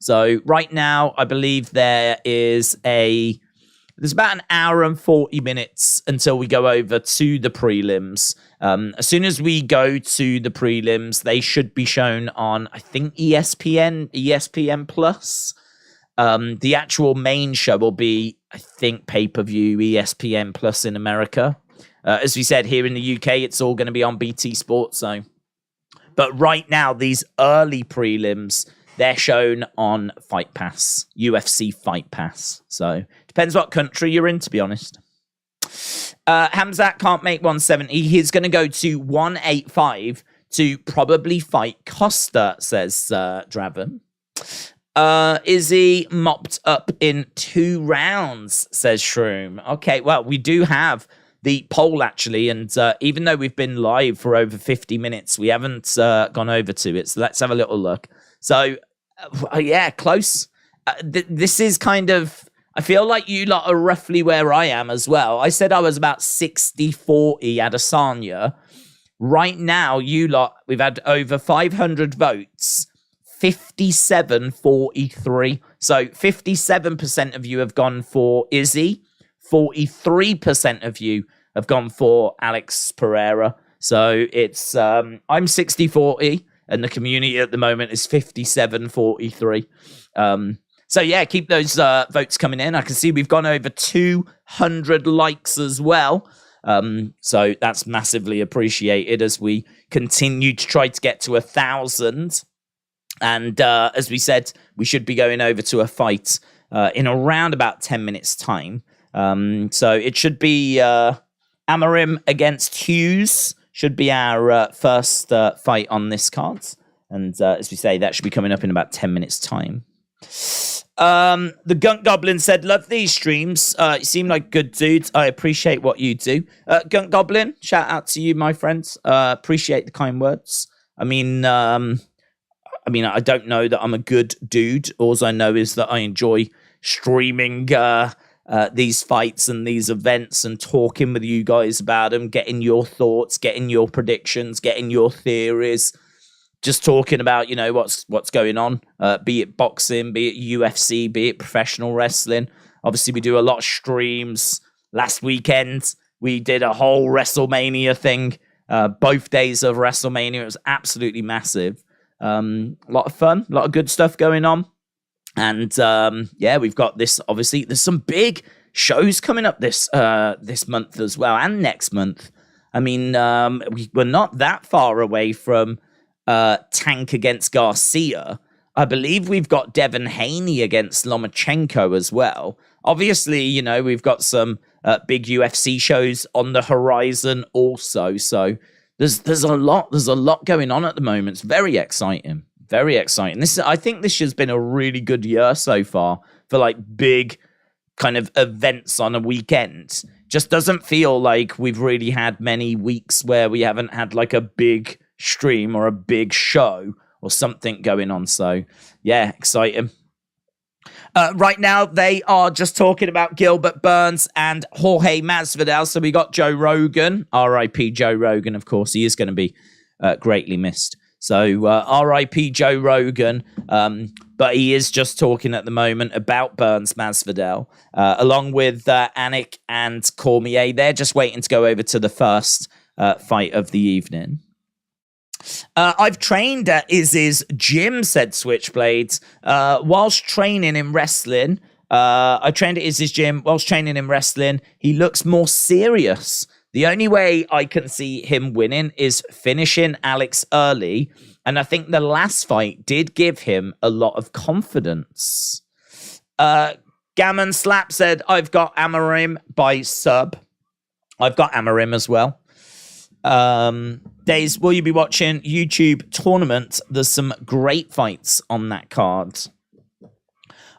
S1: So right now, I believe there's about an hour and 40 minutes until we go over to the prelims. As soon as we go to the prelims, they should be shown on, I think, ESPN Plus. The actual main show will be, I think, pay-per-view ESPN Plus in America. As we said, here in the UK, it's all going to be on BT Sport. But right now, these early prelims, they're shown on Fight Pass, UFC Fight Pass. So depends what country you're in, to be honest. Hamzat can't make 170. He's going to go to 185 to probably fight Costa, says Draven. Izzy mopped up in 2 rounds, says Shroom. Okay, well, we do have the poll, actually, and even though we've been live for over 50 minutes, we haven't gone over to it, so let's have a little look. So, close. This is kind of, I feel like you lot are roughly where I am as well. I said I was about 60-40 Adesanya. Right now, you lot, we've had over 500 votes, 57-43. So 57% of you have gone for Izzy. 43% of you have gone for Alex Pereira. So it's, I'm 60-40 and the community at the moment is 57-43. So yeah, keep those votes coming in. I can see we've gone over 200 likes as well. So that's massively appreciated as we continue to try to get to 1,000. And as we said, we should be going over to a fight in around about 10 minutes' time. So it should be Amorim against Hughes, should be our first fight on this card. And as we say, that should be coming up in about 10 minutes' time. The Gunk Goblin said, love these streams. You seem like good dudes. I appreciate what you do. Gunk Goblin, shout out to you, my friends. Appreciate the kind words. I mean, I don't know that I'm a good dude. All I know is that I enjoy streaming these fights and these events and talking with you guys about them, getting your thoughts, getting your predictions, getting your theories. Just talking about, what's going on, be it boxing, be it UFC, be it professional wrestling. Obviously, we do a lot of streams. Last weekend, we did a whole WrestleMania thing. Both days of WrestleMania. It was absolutely massive. A lot of fun, a lot of good stuff going on. And, we've got this, obviously, there's some big shows coming up this month as well, and next month. I mean, we're not that far away from Tank against Garcia. I believe we've got Devin Haney against Lomachenko as well. Obviously, we've got some big UFC shows on the horizon also. So there's a lot going on at the moment. It's very exciting. Very exciting. I think this has been a really good year so far for like big kind of events on a weekend. Just doesn't feel like we've really had many weeks where we haven't had like a big stream or a big show or something going on. So yeah, exciting. Right now they are just talking about Gilbert Burns and Jorge Masvidal. So we got Joe Rogan, RIP Joe Rogan, of course. He is going to be greatly missed. So RIP Joe Rogan, but he is just talking at the moment about Burns Masvidal, along with Anik and Cormier. They're just waiting to go over to the first fight of the evening. I've trained at Izzy's gym, said Switchblades. Whilst training in wrestling, I trained at Izzy's gym. Whilst training in wrestling, he looks more serious. The only way I can see him winning is finishing Alex early. And I think the last fight did give him a lot of confidence. Gammon Slap said, I've got Amorim by sub. I've got Amorim as well. Days, will you be watching YouTube tournament? There's some great fights on that card.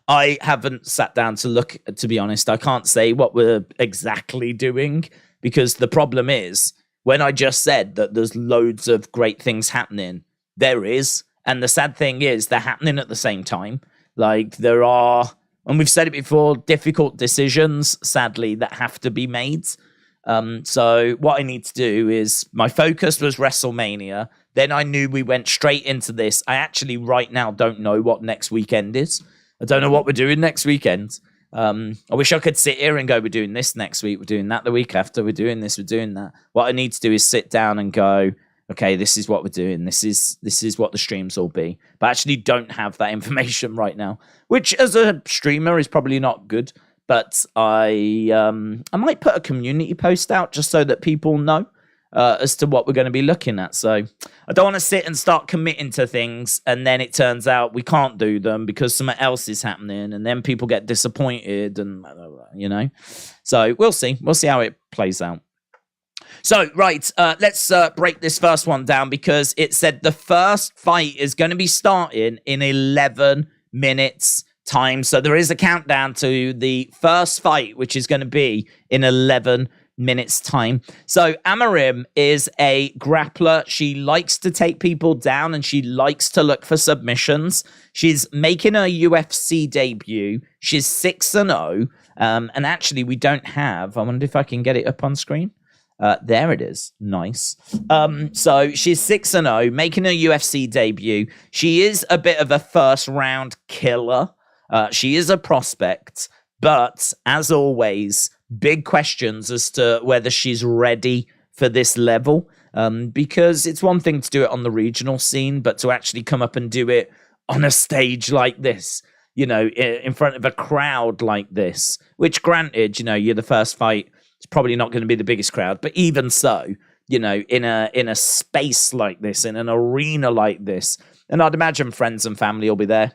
S1: I haven't sat down to look, to be honest. I can't say what we're exactly doing, because the problem is, when I just said that there's loads of great things happening, there is. And the sad thing is, they're happening at the same time. Like, there are, and we've said it before, difficult decisions, sadly, that have to be made. So what I need to do is, my focus was WrestleMania. Then I knew we went straight into this. I actually right now don't know what next weekend is. I don't know what we're doing next weekend. I wish I could sit here and go, we're doing this next week, we're doing that the week after, we're doing this, we're doing that. What I need to do is sit down and go, okay, this is what we're doing. This is what the streams will be. But I actually don't have that information right now, which as a streamer is probably not good. But I might put a community post out just so that people know as to what we're going to be looking at. So I don't want to sit and start committing to things and then it turns out we can't do them because something else is happening and then people get disappointed and, So we'll see. We'll see how it plays out. So, right, let's break this first one down because it said the first fight is going to be starting in 11 minutes time. So there is a countdown to the first fight, which is going to be in 11 minutes time. So Amorim is a grappler. She likes to take people down and she likes to look for submissions. She's making her UFC debut. She's 6-0. And actually we don't have, I wonder if I can get it up on screen. There it is. Nice. So she's 6-0, making her UFC debut. She is a bit of a first round killer. She is a prospect, but as always, big questions as to whether she's ready for this level. Because it's one thing to do it on the regional scene, but to actually come up and do it on a stage like this, in front of a crowd like this, which granted, you're the first fight. It's probably not going to be the biggest crowd, but even so, in a space like this, in an arena like this, and I'd imagine friends and family will be there.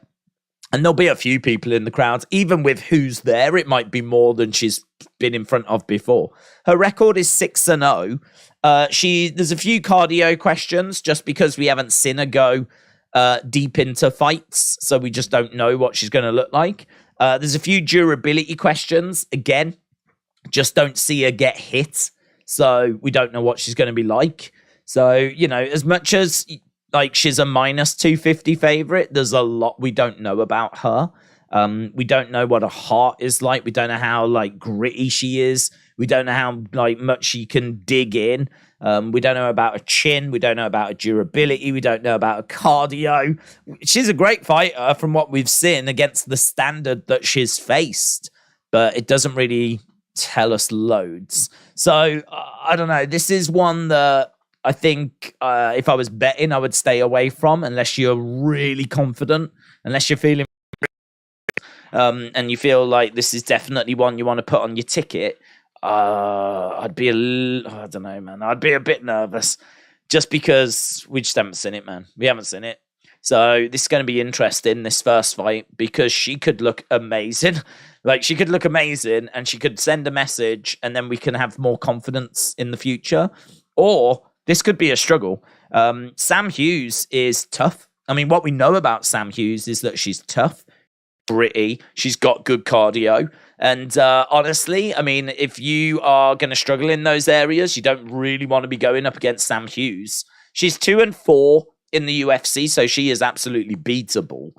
S1: And there'll be a few people in the crowd. Even with who's there, it might be more than she's been in front of before. Her record is 6-0. There's a few cardio questions just because we haven't seen her go deep into fights. So we just don't know what she's going to look like. There's a few durability questions. Again, just don't see her get hit. So we don't know what she's going to be like. So, as much as she's a minus 250 favorite, there's a lot we don't know about her. We don't know what her heart is like. We don't know how gritty she is. We don't know how much she can dig in. We don't know about her chin. We don't know about her durability. We don't know about her cardio. She's a great fighter from what we've seen against the standard that she's faced, but it doesn't really tell us loads. So I don't know. This is one that I think if I was betting, I would stay away from unless you're really confident, unless you're feeling and you feel like this is definitely one you want to put on your ticket. I don't know, man. I'd be a bit nervous just because we just haven't seen it, man. We haven't seen it. So this is going to be interesting, this first fight, because she could look amazing. She could look amazing and she could send a message and then we can have more confidence in the future. Or this could be a struggle. Sam Hughes is tough. I mean, what we know about Sam Hughes is that she's tough, gritty, she's got good cardio. And honestly, I mean, if you are going to struggle in those areas, you don't really want to be going up against Sam Hughes. She's 2-4 in the UFC, so she is absolutely beatable.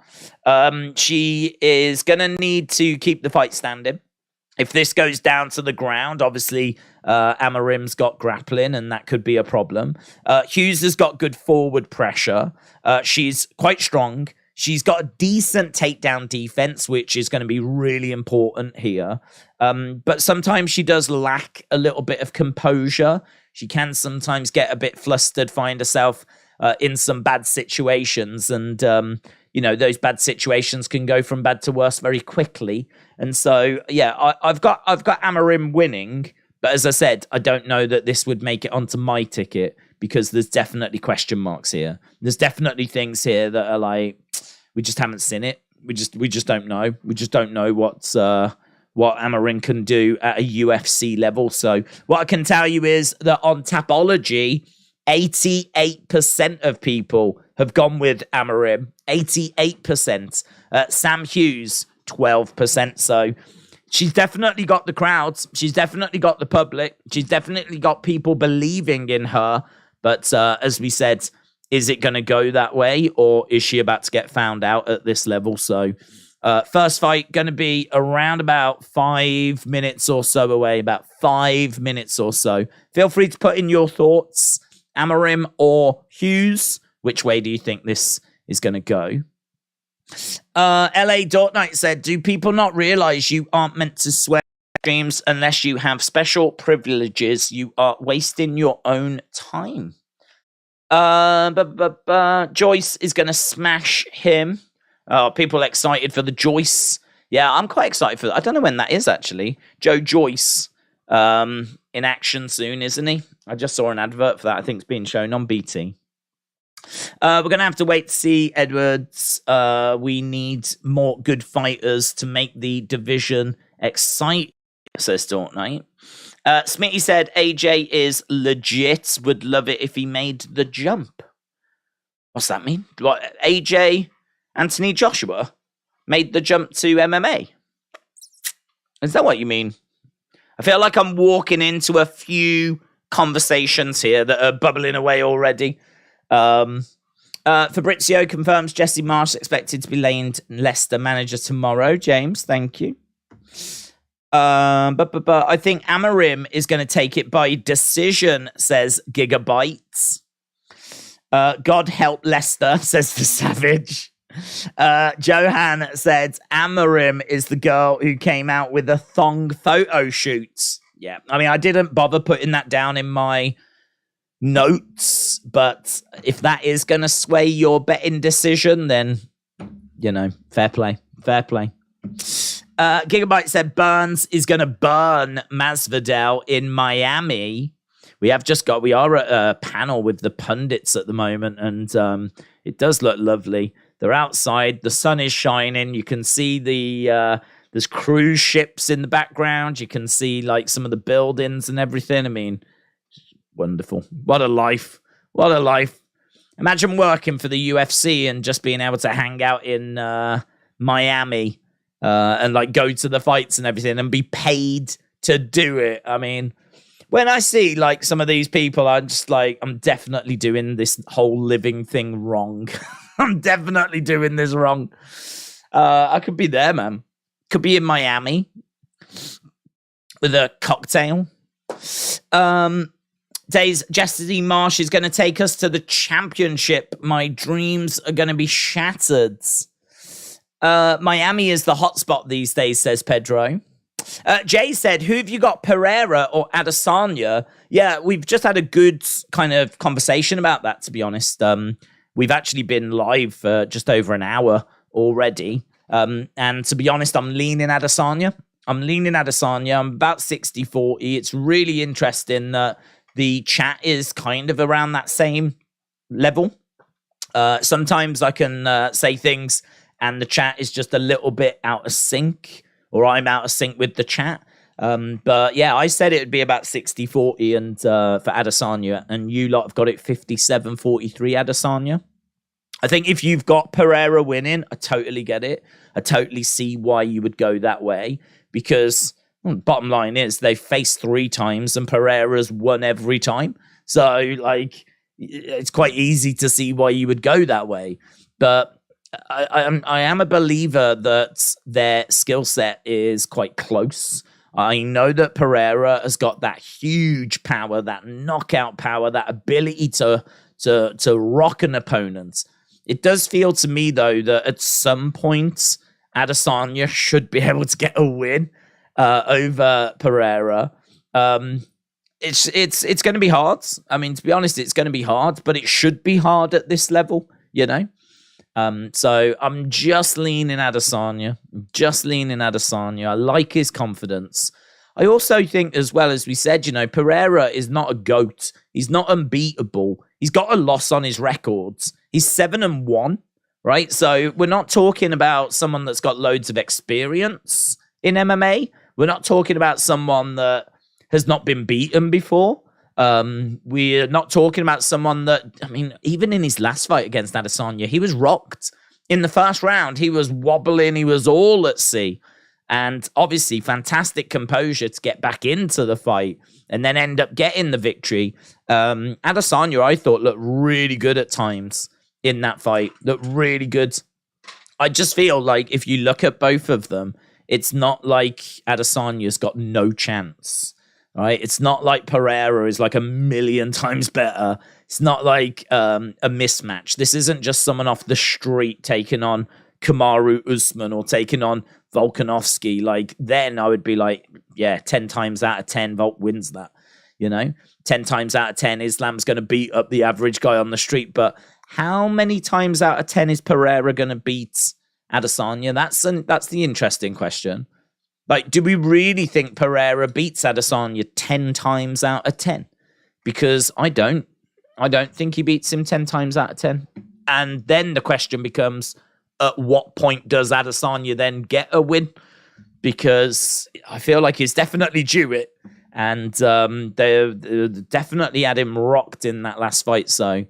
S1: She is going to need to keep the fight standing. If this goes down to the ground, obviously Amorim's got grappling, and that could be a problem. Hughes has got good forward pressure. She's quite strong. She's got a decent takedown defense, which is going to be really important here. But sometimes she does lack a little bit of composure. She can sometimes get a bit flustered, find herself in some bad situations. And, those bad situations can go from bad to worse very quickly. And so, yeah, I've got Amorim winning. But as I said, I don't know that this would make it onto my ticket because there's definitely question marks here. There's definitely things here that are we just haven't seen it. We just don't know. We just don't know what Amorim can do at a UFC level. So what I can tell you is that on Tapology, 88% of people have gone with Amorim. 88%. Sam Hughes, 12%. So she's definitely got the crowds. She's definitely got the public. She's definitely got people believing in her. But as we said, is it going to go that way, or is she about to get found out at this level? So first fight going to be around about 5 minutes or so away, about 5 minutes or so. Feel free to put in your thoughts, Amorim or Hughes. Which way do you think this is going to go? LA Dort Knight said, do people not realize you aren't meant to swear streams unless you have special privileges? You are wasting your own time. Joyce is going to smash him. People excited for the Joyce. Yeah, I'm quite excited for that. I don't know when that is, actually. Joe Joyce in action soon, isn't he? I just saw an advert for that. I think it's being shown on BT. We're going to have to wait to see Edwards. We need more good fighters to make the division exciting, says Dort Knight. Smitty said AJ is legit. Would love it if he made the jump. What's that mean? What, AJ Anthony Joshua made the jump to MMA? Is that what you mean? I feel like I'm walking into a few conversations here that are bubbling away already. Fabrizio confirms Jesse Marsh expected to be named Leicester manager tomorrow. James, thank you. But I think Amorim is going to take it by decision, says Gigabytes. God help Leicester, says the Savage. Johan said Amorim is the girl who came out with a thong photo shoot. Yeah, I mean, I didn't bother putting that down in my notes, but if that is going to sway your betting decision, then, fair play. Gigabyte said Burns is going to burn Masvidal in Miami. We are at a panel with the pundits at the moment, and it does look lovely. They're outside. The sun is shining. You can see there's cruise ships in the background. You can see like some of the buildings and everything. I mean, wonderful. What a life. What a life. Imagine working for the UFC and just being able to hang out in Miami and like go to the fights and everything and be paid to do it. I mean, when I see like some of these people, I'm just like, I'm definitely doing this whole living thing wrong. I'm definitely doing this wrong. I could be there, man. Could be in Miami with a cocktail. Days, Jesse Marsh is going to take us to the championship. My dreams are going to be shattered. Miami is the hotspot these days, says Pedro. Jay said, who have you got, Pereira or Adesanya? Yeah, we've just had a good kind of conversation about that, to be honest. We've actually been live for just over an hour already. And to be honest, I'm leaning Adesanya. I'm about 60-40. It's really interesting that the chat is kind of around that same level. Sometimes I can say things and the chat is just a little bit out of sync, or I'm out of sync with the chat. But yeah, I said it would be about 60-40 and for Adesanya, and you lot have got it 57-43 Adesanya. I think if you've got Pereira winning, I totally get it. I totally see why you would go that way, because bottom line is they've faced 3 times and Pereira's won every time. So like, it's quite easy to see why you would go that way. But I am a believer that their skill set is quite close. I know that Pereira has got that huge power, that knockout power, that ability to rock an opponent. It does feel to me, though, that at some point, Adesanya should be able to get a win over Pereira. It's going to be hard. I mean, to be honest, it's going to be hard, but it should be hard at this level, you know? So I'm just leaning Adesanya. I like his confidence. I also think, as well, as we said, you know, Pereira is not a GOAT. He's not unbeatable. He's got a loss on his records. He's 7-1, right? So we're not talking about someone that's got loads of experience in MMA. We're not talking about someone that has not been beaten before. We're not talking about someone that, I mean, even in his last fight against Adesanya, he was rocked. In the first round, he was wobbling. He was all at sea. And obviously, fantastic composure to get back into the fight and then end up getting the victory. Adesanya, I thought, looked really good at times in that fight. Looked really good. I just feel like if you look at both of them, it's not like Adesanya's got no chance. Right? It's not like Pereira is like a million times better. It's not like a mismatch. This isn't just someone off the street taking on Kamaru Usman or taking on Volkanovski. Like, then I would be like, yeah, 10 times out of 10, Volk wins that. You know, 10 times out of 10, Islam's going to beat up the average guy on the street. But how many times out of 10 is Pereira going to beat Adesanya? That's the interesting question. Like, do we really think Pereira beats Adesanya 10 times out of 10? Because I don't think he beats him 10 times out of 10. And then the question becomes, at what point does Adesanya then get a win? Because I feel like he's definitely due it. And they definitely had him rocked in that last fight. So,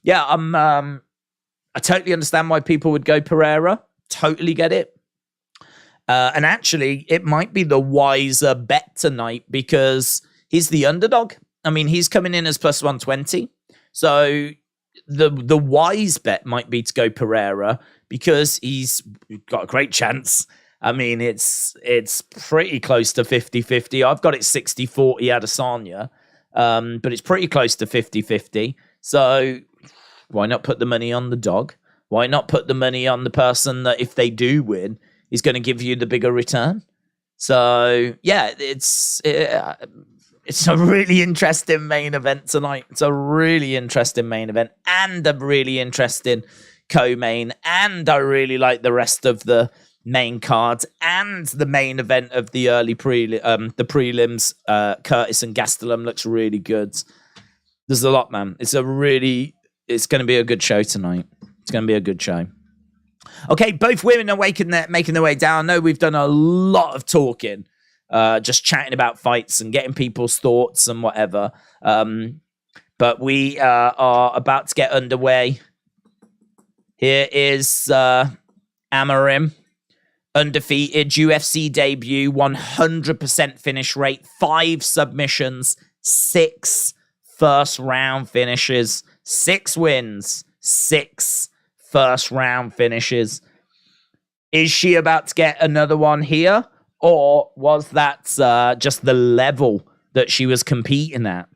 S1: yeah, I totally understand why people would go Pereira. Totally get it. And actually, it might be the wiser bet tonight because he's the underdog. I mean, he's coming in as plus 120. So the wise bet might be to go Pereira because he's got a great chance. I mean, it's pretty close to 50-50. I've got it 60-40 Adesanya, but it's pretty close to 50-50. So why not put the money on the dog? Why not put the money on the person that if they do win, is going to give you the bigger return? So, yeah, it's a really interesting main event tonight. It's a really interesting main event and a really interesting co-main. And I really like the rest of the main cards and the main event of the early the prelims. Curtis and Gastelum looks really good. There's a lot, man. It's going to be a good show tonight. It's going to be a good show. Okay, both women are making their way down. I know we've done a lot of talking, just chatting about fights and getting people's thoughts and whatever. But we are about to get underway. Here is Amorim, undefeated UFC debut, 100% finish rate, 5 submissions, 6 first round finishes, 6 wins, 6 first round finishes. Is she about to get another one here? Or was that just the level that she was competing at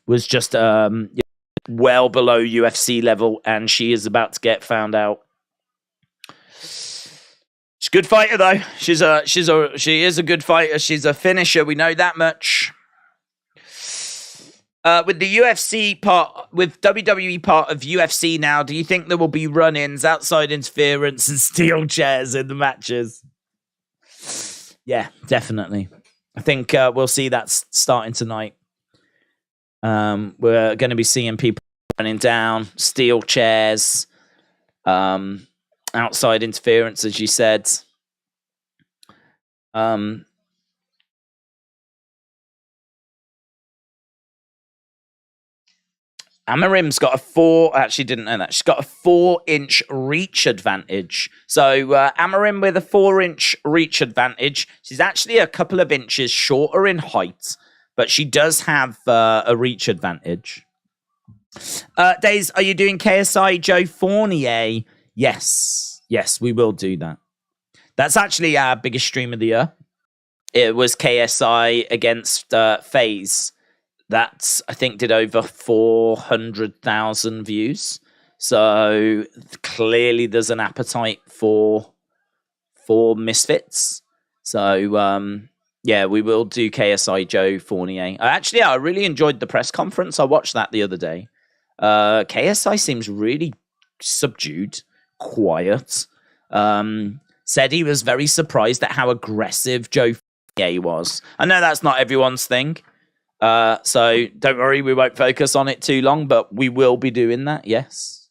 S1: was just well below UFC level, and she is about to get found out? She's a good fighter, though. She is a good fighter. She's a finisher. We know that much. With the UFC part, with WWE part of UFC now, do you think there will be run-ins, outside interference, and steel chairs in the matches? Yeah, definitely. I think we'll see that starting tonight. We're going to be seeing people running down, steel chairs, outside interference, as you said. Amorim's got actually didn't know that. She's got a 4-inch reach advantage. So Amorim with a 4-inch reach advantage. She's actually a couple of inches shorter in height, but she does have a reach advantage. Days, are you doing KSI Joe Fournier? Yes, we will do that. That's actually our biggest stream of the year. It was KSI against FaZe. That, I think, did over 400,000 views. So clearly there's an appetite for misfits. So, yeah, we will do KSI Joe Fournier. I really enjoyed the press conference. I watched that the other day. KSI seems really subdued, quiet. Said he was very surprised at how aggressive Joe Fournier was. I know that's not everyone's thing. So don't worry, we won't focus on it too long, but we will be doing that, yes.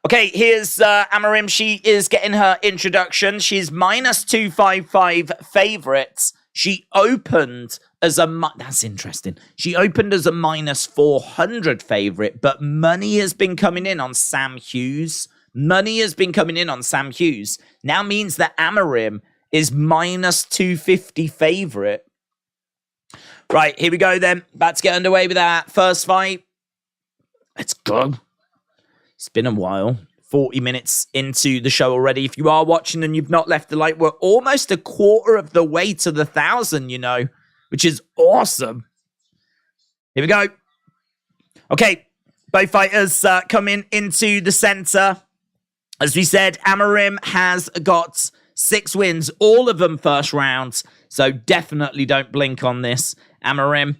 S1: Okay, here's Amorim. She is getting her introduction. She's minus 255 favorites. She opened as that's interesting. She opened as a minus 400 favorite, but money has been coming in on Sam Hughes. Now means that Amorim is minus 250 favorite. Right, here we go then. About to get underway with our first fight. Let's go. It's been a while. 40 minutes into the show already. If you are watching and you've not left a like, we're almost a quarter of the way to the 1,000, which is awesome. Here we go. Okay, both fighters coming into the center. As we said, Amorim has got 6 wins, all of them first rounds. So definitely don't blink on this. Amorim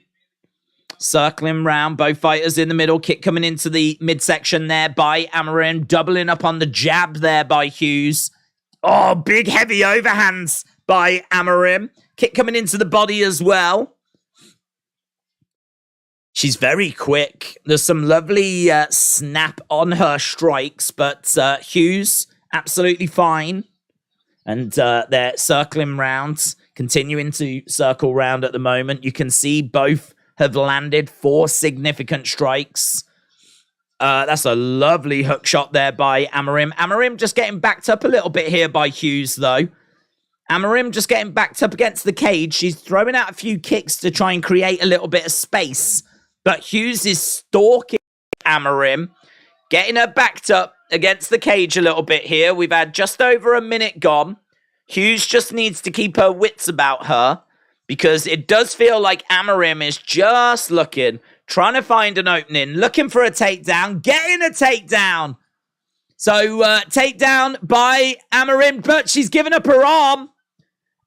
S1: circling round, both fighters in the middle. Kick coming into the midsection there by Amorim. Doubling up on the jab there by Hughes. Oh, big heavy overhands by Amorim. Kick coming into the body as well. She's very quick. There's some lovely snap on her strikes, but Hughes, absolutely fine. And they're circling round, continuing to circle round at the moment. You can see both have landed 4 significant strikes. That's a lovely hook shot there by Amorim. Amorim just getting backed up a little bit here by Hughes, though. Amorim just getting backed up against the cage. She's throwing out a few kicks to try and create a little bit of space. But Hughes is stalking Amorim, getting her backed up against the cage a little bit here. We've had just over a minute gone. Hughes just needs to keep her wits about her, because it does feel like Amorim is just looking, trying to find an opening, looking for a takedown, getting a takedown. So, takedown by Amorim, but she's given up her arm.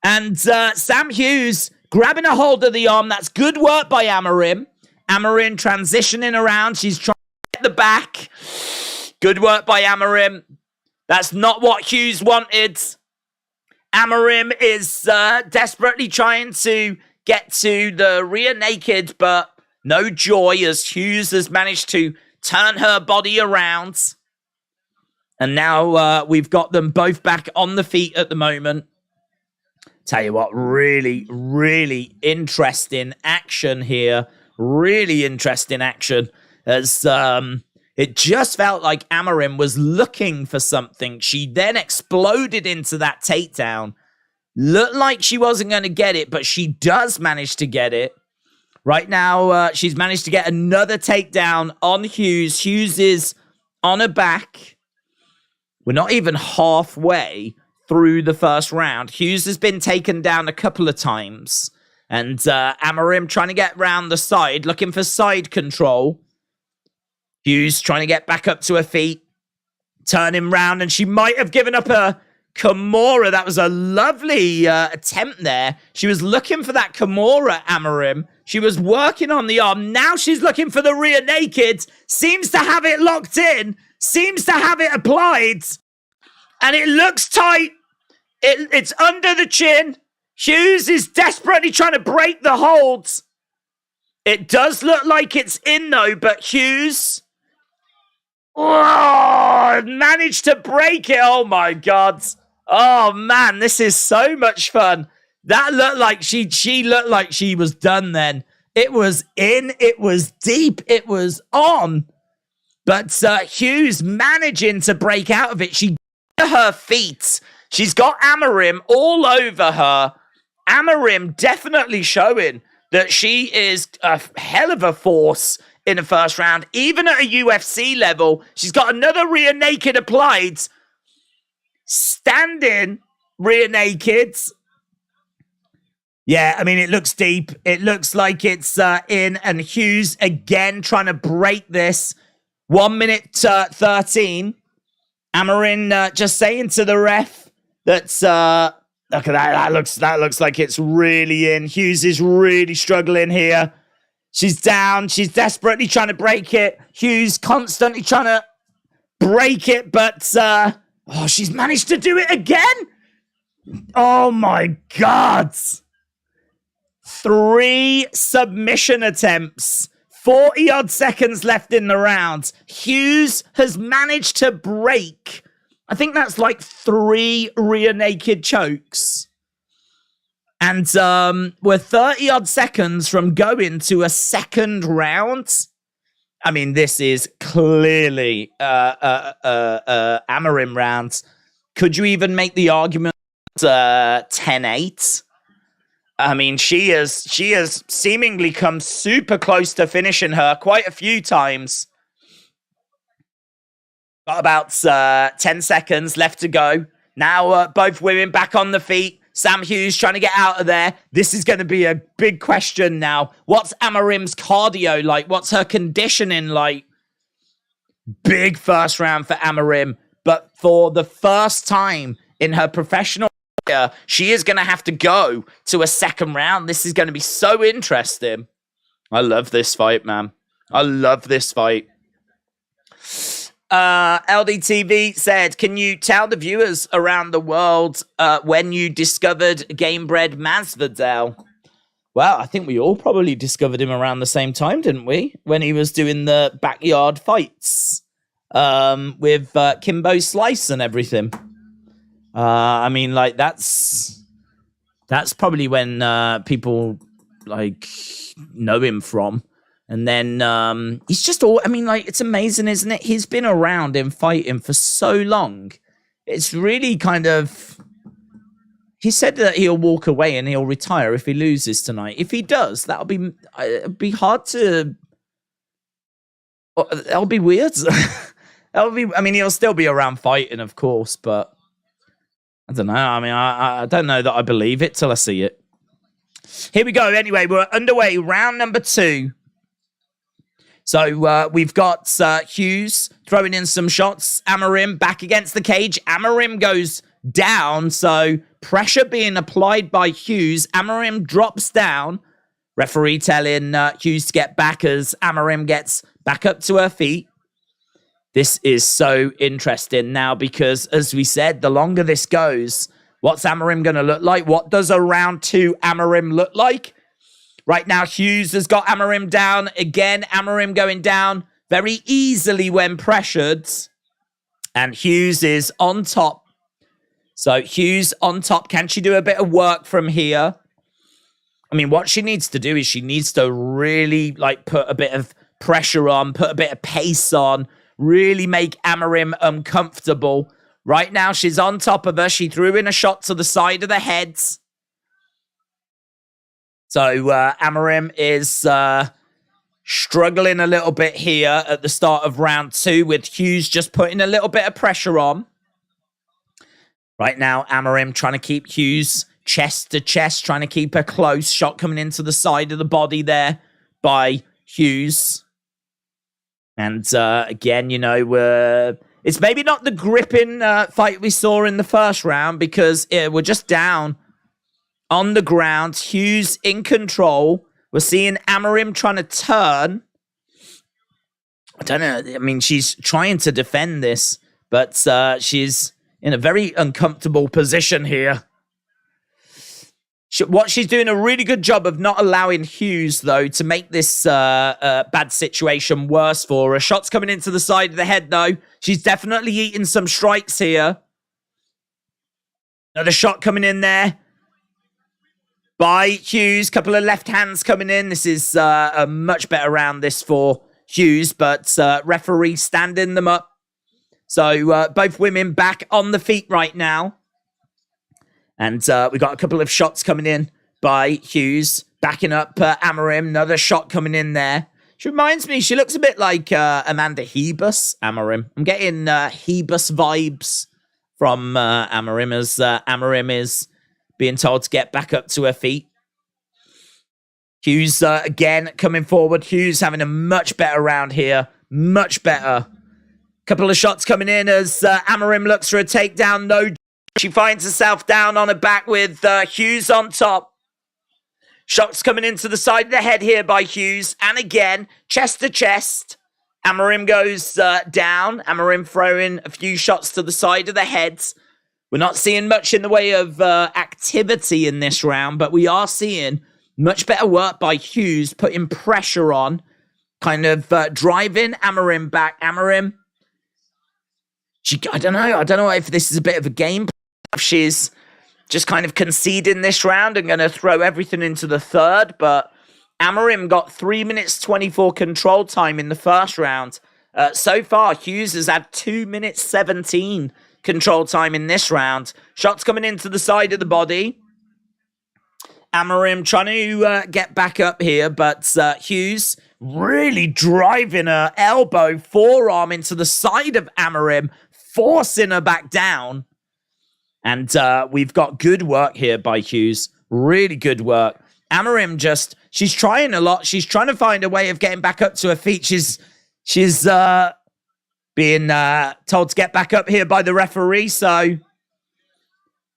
S1: And Sam Hughes grabbing a hold of the arm. That's good work by Amorim. Amorim transitioning around. She's trying to get the back. Good work by Amorim. That's not what Hughes wanted. Amorim is desperately trying to get to the rear naked, but no joy as Hughes has managed to turn her body around. And now we've got them both back on the feet at the moment. Tell you what, really, really interesting action here. Really interesting action. As it just felt like Amorim was looking for something. She then exploded into that takedown. Looked like she wasn't going to get it, but she does manage to get it. Right now, she's managed to get another takedown on Hughes. Hughes is on her back. We're not even halfway through the first round. Hughes has been taken down a couple of times. And Amorim trying to get round the side, looking for side control. Hughes trying to get back up to her feet. Turning round, and she might have given up a Kimura. That was a lovely attempt there. She was looking for that Kimura, Amorim. She was working on the arm. Now she's looking for the rear naked. Seems to have it locked in. Seems to have it applied. And it looks tight. It's under the chin. Hughes is desperately trying to break the holds. It does look like it's in, though, but Hughes managed to break it. Oh, my God. Oh, man, this is so much fun. That looked like she looked like she was done then. It was in, it was deep, it was on. But Hughes managing to break out of it. She got her feet. She's got Amorim all over her. Amorim definitely showing that she is a hell of a force in the first round. Even at a UFC level, she's got another rear naked applied. Standing rear nakeds. Yeah, I mean, it looks deep. It looks like it's in. And Hughes again trying to break this. 1 minute 13. Amorim just saying to the ref that's look at that. That looks like it's really in. Hughes is really struggling here. She's down. She's desperately trying to break it. Hughes constantly trying to break it, but she's managed to do it again. Oh my God. 3 submission attempts. 40-odd seconds left in the round. Hughes has managed to break, I think that's like 3 rear naked chokes. And we're 30-odd seconds from going to a second round. I mean, this is clearly Amorim round. Could you even make the argument 10-8? I mean, she has seemingly come super close to finishing her quite a few times. Got about 10 seconds left to go. Now both women back on the feet. Sam Hughes trying to get out of there. This is going to be a big question now. What's Amorim's cardio like? What's her conditioning like? Big first round for Amorim. But for the first time in her professional career, she is going to have to go to a second round. This is going to be so interesting. I love this fight, man. I love this fight. LDTV said, can you tell the viewers around the world when you discovered Gamebred Masvidal? Well, I think we all probably discovered him around the same time, didn't we? When he was doing the backyard fights with Kimbo Slice and everything. I mean, like, that's probably when people, like, know him from. And then he's just all, I mean, like, it's amazing, isn't it? He's been around in fighting for so long. It's really kind of, he said that he'll walk away and he'll retire if he loses tonight. If he does, that'll be hard to, that'll be weird. That'll be, I mean, he'll still be around fighting, of course, but I don't know. I mean, I don't know that I believe it till I see it. Here we go. Anyway, we're underway. Round number 2. So we've got Hughes throwing in some shots. Amorim back against the cage. Amorim goes down. So pressure being applied by Hughes. Amorim drops down. Referee telling Hughes to get back as Amorim gets back up to her feet. This is so interesting now because, as we said, the longer this goes, what's Amorim going to look like? What does a round 2 Amorim look like? Right now, Hughes has got Amorim down. Again, Amorim going down very easily when pressured. And Hughes is on top. So Hughes on top. Can she do a bit of work from here? I mean, what she needs to do is she needs to really like put a bit of pressure on, put a bit of pace on, really make Amorim uncomfortable. Right now, she's on top of her. She threw in a shot to the side of the heads. So Amorim is struggling a little bit here at the start of round 2 with Hughes just putting a little bit of pressure on. Right now, Amorim trying to keep Hughes chest to chest, trying to keep her close. Shot coming into the side of the body there by Hughes. And again, you know, it's maybe not the gripping fight we saw in the first round because we're just down on the ground. Hughes in control. We're seeing Amorim trying to turn. I don't know. I mean, she's trying to defend this, but she's in a very uncomfortable position here. What she's doing a really good job of not allowing Hughes, though, to make this bad situation worse for her. Shots coming into the side of the head, though. She's definitely eating some strikes here. Another shot coming in there by Hughes. Couple of left hands coming in. This is a much better round, this, for Hughes, but referee standing them up. So both women back on the feet right now. And we got a couple of shots coming in by Hughes, backing up Amorim. Another shot coming in there. She reminds me, she looks a bit like Amanda Hebus, Amorim. I'm getting Hebus vibes from Amorim as Amorim is being told to get back up to her feet. Hughes again coming forward. Hughes having a much better round here. Much better. Couple of shots coming in as Amorim looks for a takedown. No. She finds herself down on her back with Hughes on top. Shots coming into the side of the head here by Hughes. And again, chest to chest. Amorim goes down. Amorim throwing a few shots to the side of the heads. We're not seeing much in the way of activity in this round, but we are seeing much better work by Hughes, putting pressure on, kind of driving Amorim back. Amorim, I don't know if this is a bit of a game. She's just kind of conceding this round and going to throw everything into the third. But Amorim got 3 minutes 24 control time in the first round. So far, Hughes has had 2 minutes 17 control time in this round. Shots coming into the side of the body. Amorim trying to get back up here, but Hughes really driving her elbow, forearm into the side of Amorim, forcing her back down. And we've got good work here by Hughes. Really good work. Amorim she's trying a lot. She's trying to find a way of getting back up to her feet. She's being told to get back up here by the referee. So,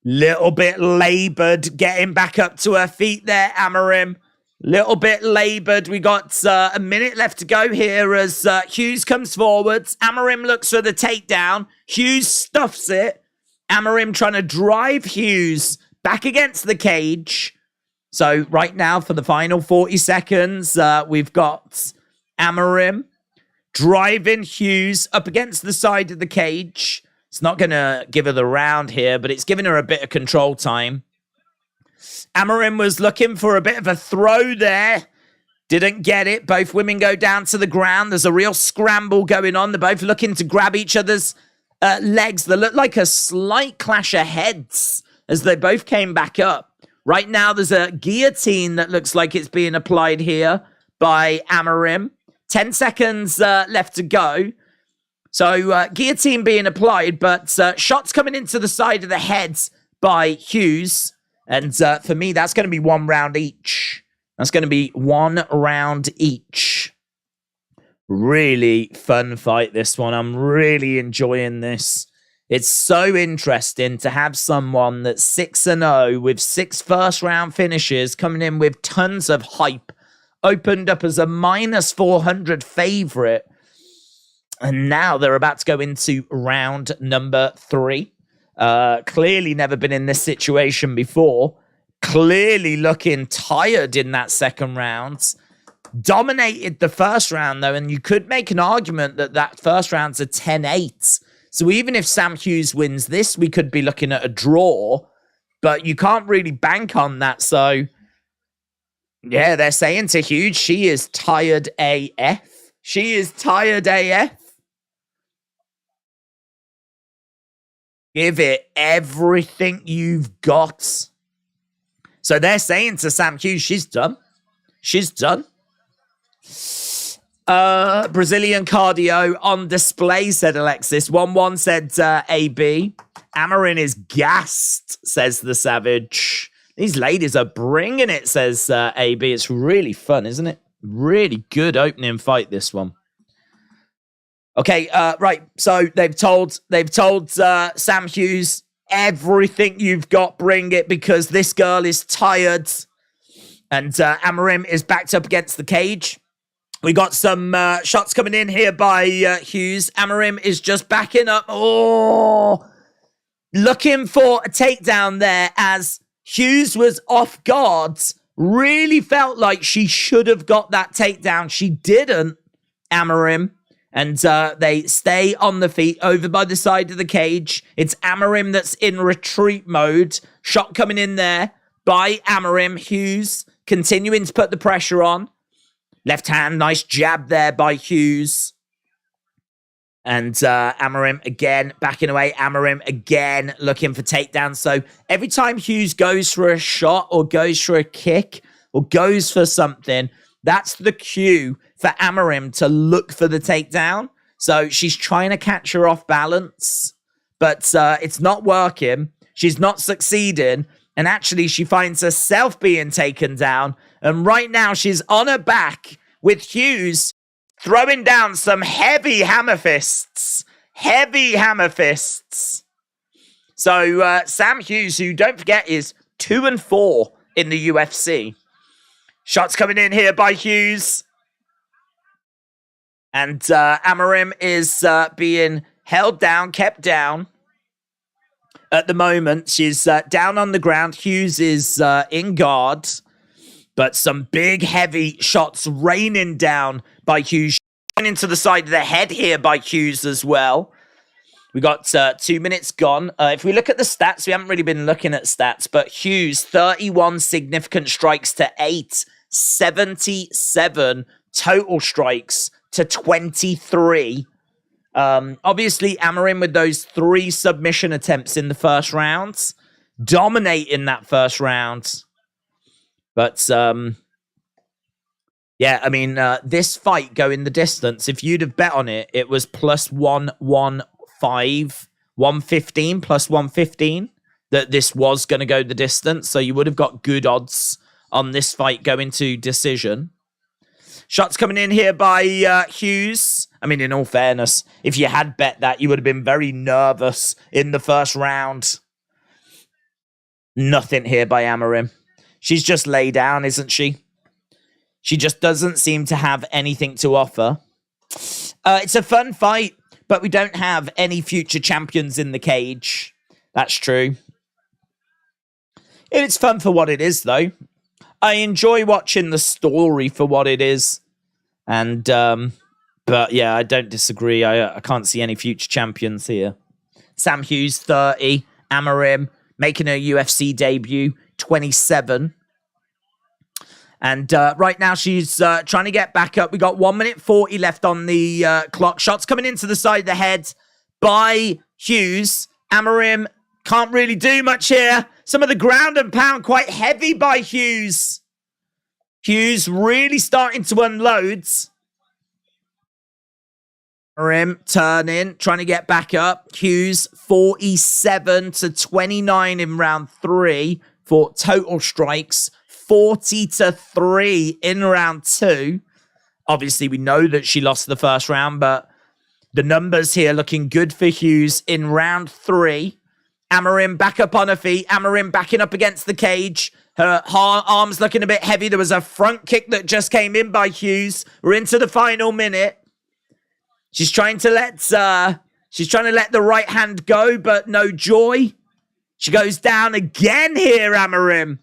S1: little bit labored getting back up to her feet there, Amorim. Little bit labored. We got a minute left to go here as Hughes comes forwards. Amorim looks for the takedown. Hughes stuffs it. Amorim trying to drive Hughes back against the cage. So right now for the final 40 seconds, we've got Amorim driving Hughes up against the side of the cage. It's not going to give her the round here, but it's giving her a bit of control time. Amorim was looking for a bit of a throw there. Didn't get it. Both women go down to the ground. There's a real scramble going on. They're both looking to grab each other's legs. They look like a slight clash of heads as they both came back up. Right now, there's a guillotine that looks like it's being applied here by Amorim. 10 seconds left to go. So, guillotine being applied, but shots coming into the side of the heads by Hughes. And for me, that's going to be 1 round each. That's going to be 1 round each. Really fun fight, this one. I'm really enjoying this. It's so interesting to have someone that's 6-0 with 6 first-round finishes coming in with tons of hype. Opened up as a -400 favorite. And now they're about to go into round number 3. Clearly never been in this situation before. Clearly looking tired in that second round. Dominated the first round, though, and you could make an argument that that first round's a 10-8. So even if Sam Hughes wins this, we could be looking at a draw, but you can't really bank on that. So yeah, they're saying to Hughes, she is tired AF. She is tired AF. Give it everything you've got. So they're saying to Sam Hughes, she's done. She's done. Brazilian cardio on display, said Alexis. 1-1 said AB. Amorim is gassed, says the Savage. These ladies are bringing it, says AB. It's really fun, isn't it? Really good opening fight, this one. Okay, right. So they've told Sam Hughes, everything you've got, bring it, because this girl is tired. And Amorim is backed up against the cage. We got some shots coming in here by Hughes. Amorim is just backing up. Oh, looking for a takedown there as Hughes was off guard. Really felt like she should have got that takedown. She didn't, Amorim. And they stay on the feet over by the side of the cage. It's Amorim that's in retreat mode. Shot coming in there by Amorim. Hughes continuing to put the pressure on. Left hand, nice jab there by Hughes. And Amorim again backing away. Amorim again looking for takedowns. So every time Hughes goes for a shot or goes for a kick or goes for something, that's the cue for Amorim to look for the takedown. So she's trying to catch her off balance, but it's not working. She's not succeeding. And actually, she finds herself being taken down. And right now, she's on her back with Hughes throwing down some heavy hammer fists. Heavy hammer fists. So Sam Hughes, who don't forget is 2-4 in the UFC. Shots coming in here by Hughes. And Amorim is being held down, kept down. At the moment, she's down on the ground. Hughes is in guard. But some big, heavy shots raining down by Hughes. Into the side of the head here by Hughes as well. We got 2 minutes gone. If we look at the stats, we haven't really been looking at stats. But Hughes, 31 significant strikes to 8. 77 total strikes to 23. Obviously, Amorim with those 3 submission attempts in the first round, dominating that first round. But, yeah, I mean, this fight going the distance, if you'd have bet on it, it was plus 115, 115, plus 115, that this was going to go the distance. So you would have got good odds on this fight going to decision. Shots coming in here by Hughes. I mean, in all fairness, if you had bet that, you would have been very nervous in the first round. Nothing here by Amorim. She's just lay down, isn't she? She just doesn't seem to have anything to offer. It's a fun fight, but we don't have any future champions in the cage. That's true. It's fun for what it is, though. I enjoy watching the story for what it is. And, but yeah, I don't disagree. I can't see any future champions here. Sam Hughes, 30. Amorim, making a UFC debut, 27. And right now she's trying to get back up. We got 1 minute 40 left on the clock. Shots coming into the side of the head by Hughes. Amorim can't really do much here. Some of the ground and pound quite heavy by Hughes. Hughes really starting to unload. Amorim turning, trying to get back up. Hughes 47 to 29 in round 3 for total strikes. 40 to 3 in round 2. Obviously, we know that she lost the first round, but the numbers here looking good for Hughes in round 3. Amorim back up on her feet. Amorim backing up against the cage. Her arms looking a bit heavy. There was a front kick that just came in by Hughes. We're into the final minute. She's trying to let the right hand go, but no joy. She goes down again here, Amorim.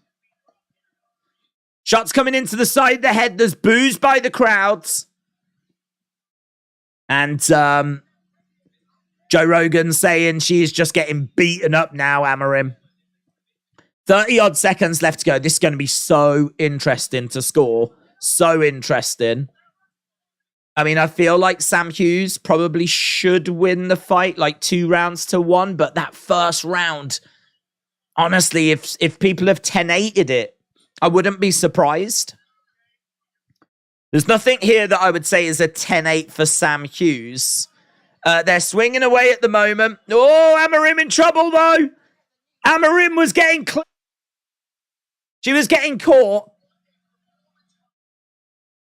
S1: Shots coming into the side of the head. There's boos by the crowds. And Joe Rogan saying she is just getting beaten up now, Amorim. 30-odd seconds left to go. This is going to be so interesting to score. So interesting. I mean, I feel like Sam Hughes probably should win the fight, like 2 rounds to 1. But that first round, honestly, if people have 10-8'd it, I wouldn't be surprised. There's nothing here that I would say is a 10-8 for Sam Hughes. They're swinging away at the moment. Oh, Amorim in trouble, though. Amorim was getting... She was getting caught.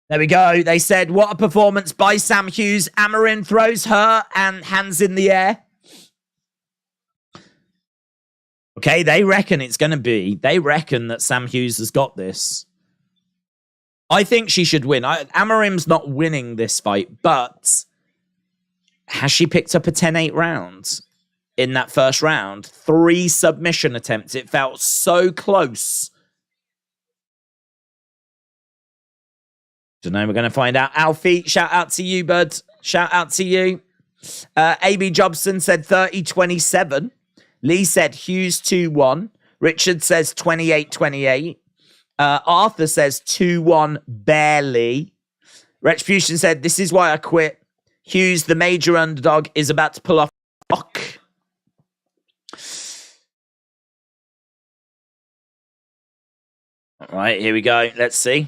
S1: There we go. They said, what a performance by Sam Hughes. Amorim throws her and hands in the air. Okay, they reckon it's going to be. They reckon that Sam Hughes has got this. I think she should win. Amorim's not winning this fight, but has she picked up a 10-8 round in that first round? 3 submission attempts. It felt so close. Don't know. We're going to find out. Alfie, shout out to you, bud. Shout out to you. AB Jobson said 30-27. Lee said Hughes 2-1. Richard says 28-28. Arthur says 2-1 barely. Retribution said, this is why I quit. Hughes, the major underdog, is about to pull off rock. All right, here we go. Let's see.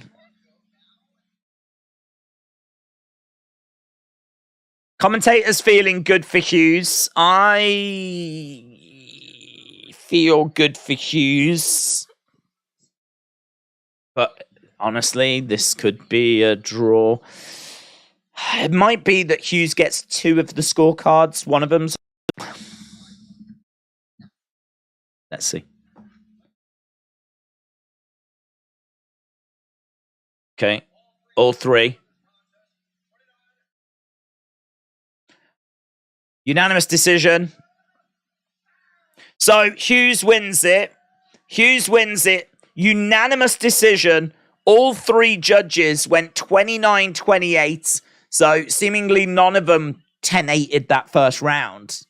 S1: Commentators feeling good for Hughes. I feel good for Hughes. But honestly, this could be a draw. It might be that Hughes gets 2 of the scorecards. One of them's... Let's see. Okay. All 3. Unanimous decision. So Hughes wins it. Hughes wins it. Unanimous decision. All 3 judges went 29-28. So seemingly none of them 10-8'd that first round.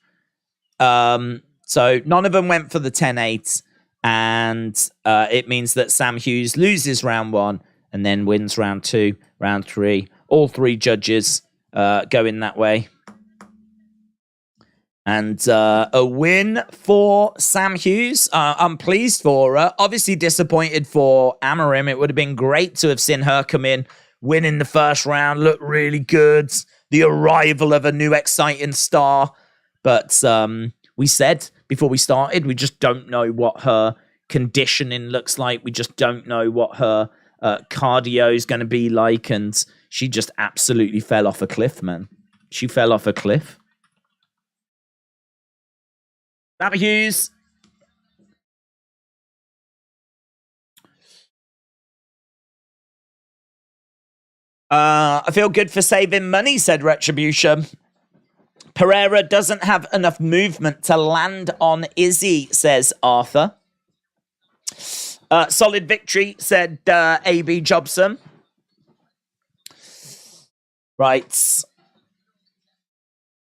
S1: So none of them went for the 10-8. And it means that Sam Hughes loses round 1 and then wins round 2, round 3. All 3 judges going that way. And a win for Sam Hughes. I'm pleased for her. Obviously disappointed for Amorim. It would have been great to have seen her come in, win in the first round, look really good. The arrival of a new exciting star. But we said before we started, we just don't know what her conditioning looks like. We just don't know what her cardio is going to be like. And she just absolutely fell off a cliff, man. She fell off a cliff. Sam Hughes. I feel good for saving money, said Retribution. Pereira doesn't have enough movement to land on Izzy, says Arthur. Solid victory, said AB Jobson. Right.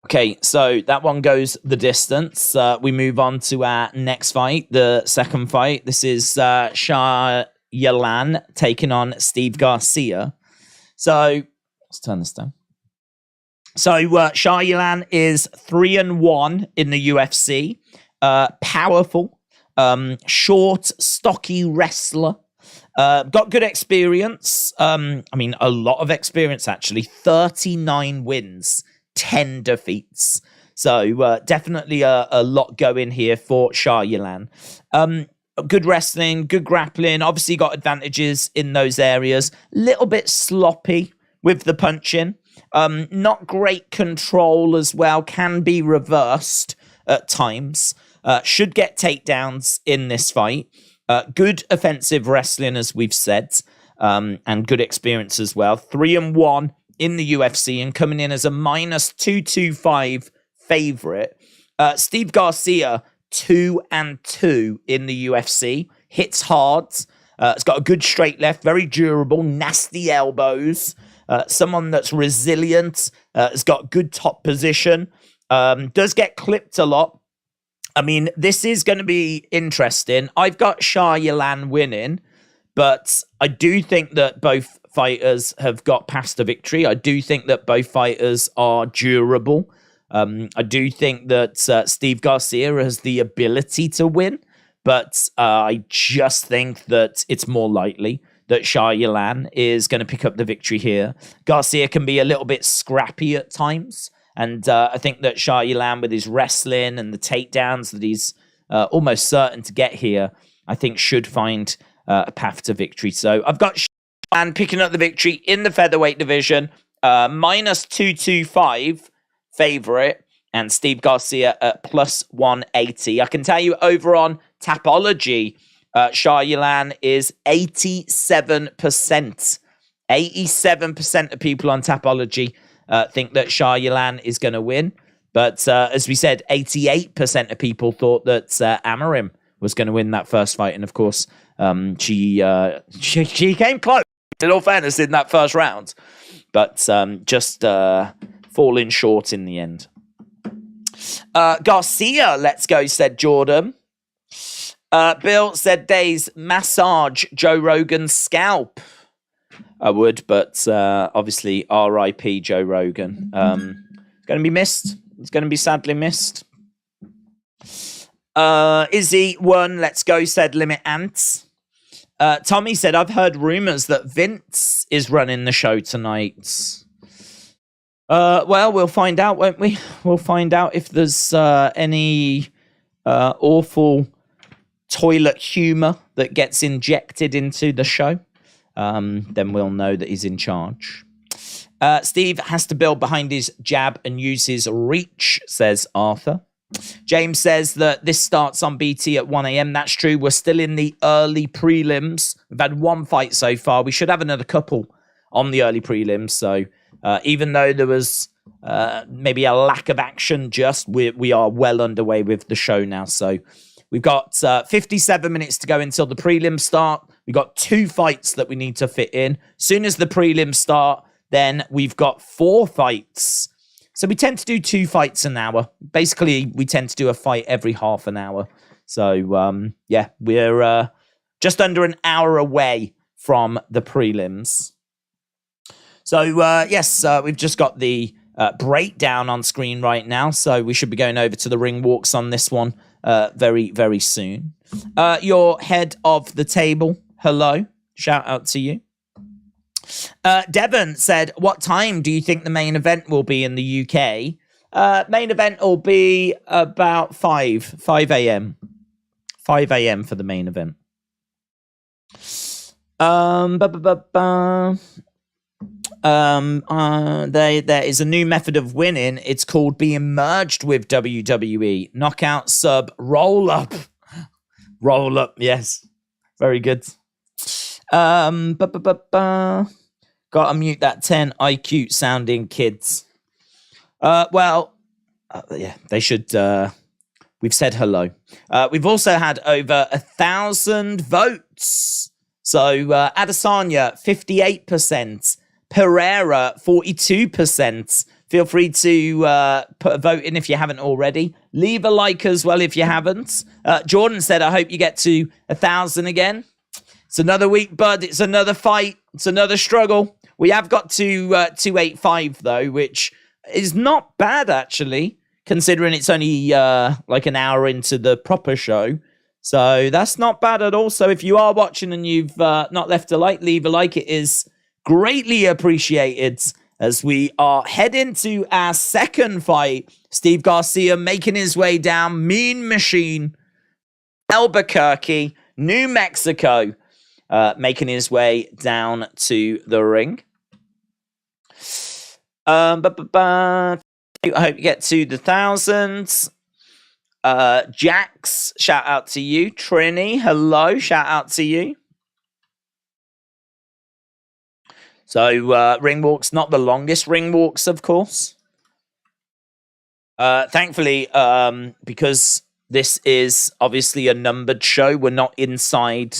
S1: Okay, so that one goes the distance. We move on to our next fight, the second fight. This is Shah Yilan taking on Steve Garcia. So, let's turn this down. So, Shah Yilan is 3-1 in the UFC. Powerful, short, stocky wrestler. Got good experience. I mean, a lot of experience, actually. 39 wins. 10 defeats. So definitely a lot going here for Shah Yilan. Good wrestling, good grappling. Obviously got advantages in those areas. Little bit sloppy with the punching. Not great control as well. Can be reversed at times. Should get takedowns in this fight. Good offensive wrestling, as we've said. And good experience as well. 3-1 in the UFC and coming in as a -225 favorite. Steve Garcia, 2-2 in the UFC. Hits hard. It's got a good straight left, very durable, nasty elbows. Someone that's resilient. Has got good top position. Does get clipped a lot. I mean, this is going to be interesting. I've got Shah Yilan winning, but I do think that both fighters have got past the victory. I do think that both fighters are durable. I do think that Steve Garcia has the ability to win, but I just think that it's more likely that Shah Yilan is going to pick up the victory here. Garcia can be a little bit scrappy at times, and I think that Shah Yilan, with his wrestling and the takedowns that he's almost certain to get here, I think should find a path to victory. So I've got Shah Yilan picking up the victory in the featherweight division, minus 225 favorite, and Steve Garcia at plus 180. I can tell you over on Tapology, Shah Yilan is 87%. 87% of people on Tapology think that Shah Yilan is going to win. But as we said, 88% of people thought that Amorim was going to win that first fight. And of course, she came close, in all fairness, in that first round. But just falling short in the end. Garcia, let's go, said Jordan. Bill said, Days, massage Joe Rogan's scalp. I would, but obviously R.I.P. Joe Rogan. It's going to be missed. It's going to be sadly missed. Izzy won, let's go, said Limit Ants. Tommy said, I've heard rumors that Vince is running the show tonight. Well, we'll find out, won't we? We'll find out if there's any awful toilet humor that gets injected into the show. Then we'll know that he's in charge. Steve has to build behind his jab and use his reach, says Arthur. James says that this starts on BT at 1 a.m. That's true. We're still in the early prelims. We've had one fight so far. We should have another couple on the early prelims. So even though there was maybe a lack of action, we are well underway with the show now. So we've got 57 minutes to go until the prelims start. We've got 2 fights that we need to fit in. Soon as the prelims start, then we've got 4 fights. So we tend to do 2 fights an hour. Basically, we tend to do a fight every half an hour. So, yeah, we're just under an hour away from the prelims. So, yes, we've just got the breakdown on screen right now. So we should be going over to the ring walks on this one very, very soon. Your head of the table, hello. Shout out to you. Devon said, what time do you think the main event will be in the UK? Main event will be about 5 a.m. 5 a.m. for the main event. There is a new method of winning. It's called being merged with WWE. Knockout, sub, roll up. Roll up, yes. Very good. Gotta mute that 10 IQ sounding kids. Yeah, they should. We've said hello. We've also had over 1,000 votes. So Adesanya 58%, Pereira 42%. Feel free to put a vote in if you haven't already. Leave a like as well if you haven't. Jordan said, I hope you get to 1,000 again. It's another week, bud. It's another fight. It's another struggle. We have got to 285, though, which is not bad, actually, considering it's only like an hour into the proper show. So that's not bad at all. So if you are watching and you've not left a like, leave a like. It is greatly appreciated as we are heading to our second fight. Steve Garcia making his way down Mean Machine, Albuquerque, New Mexico. Making his way down to the ring. I hope you get to the 1,000s. Jax, shout out to you. Trini, hello, shout out to you. So, ring walks, not the longest ring walks, of course. Thankfully, because this is obviously a numbered show, we're not inside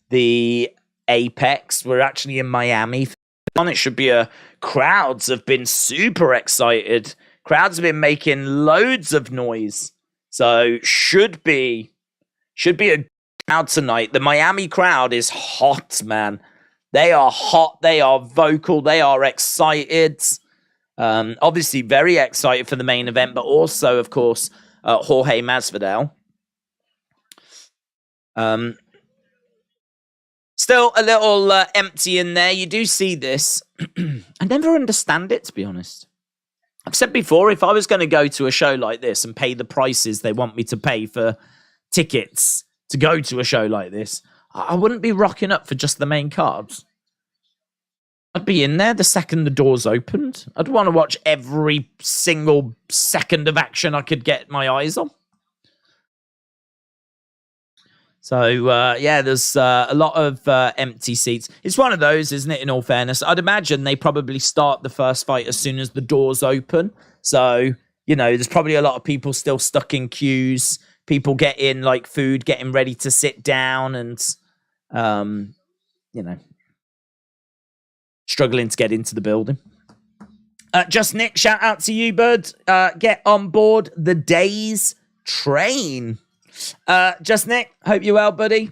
S1: the Apex. We're actually in Miami. It should be crowds have been super excited Crowds have been making loads of noise. So should be a crowd tonight. The Miami crowd is hot, man. They are hot. They are vocal. They are excited. Obviously very excited for the main event, but also, of course, Jorge Masvidal. Still a little empty in there. You do see this. I never understand it, to be honest. I've said before, if I was going to go to a show like this and pay the prices they want me to pay for tickets to go to a show like this, I wouldn't be rocking up for just the main cards. I'd be in there the second the doors opened. I'd want to watch every single second of action I could get my eyes on. So, yeah, there's a lot of empty seats. It's one of those, isn't it, in all fairness? I'd imagine they probably start the first fight as soon as the doors open. So, you know, there's probably a lot of people still stuck in queues. People getting, like, food, getting ready to sit down and, you know, struggling to get into the building. Just Nick, shout out to you, bud. Get on board the day's train. Just Nick, hope you're well, buddy.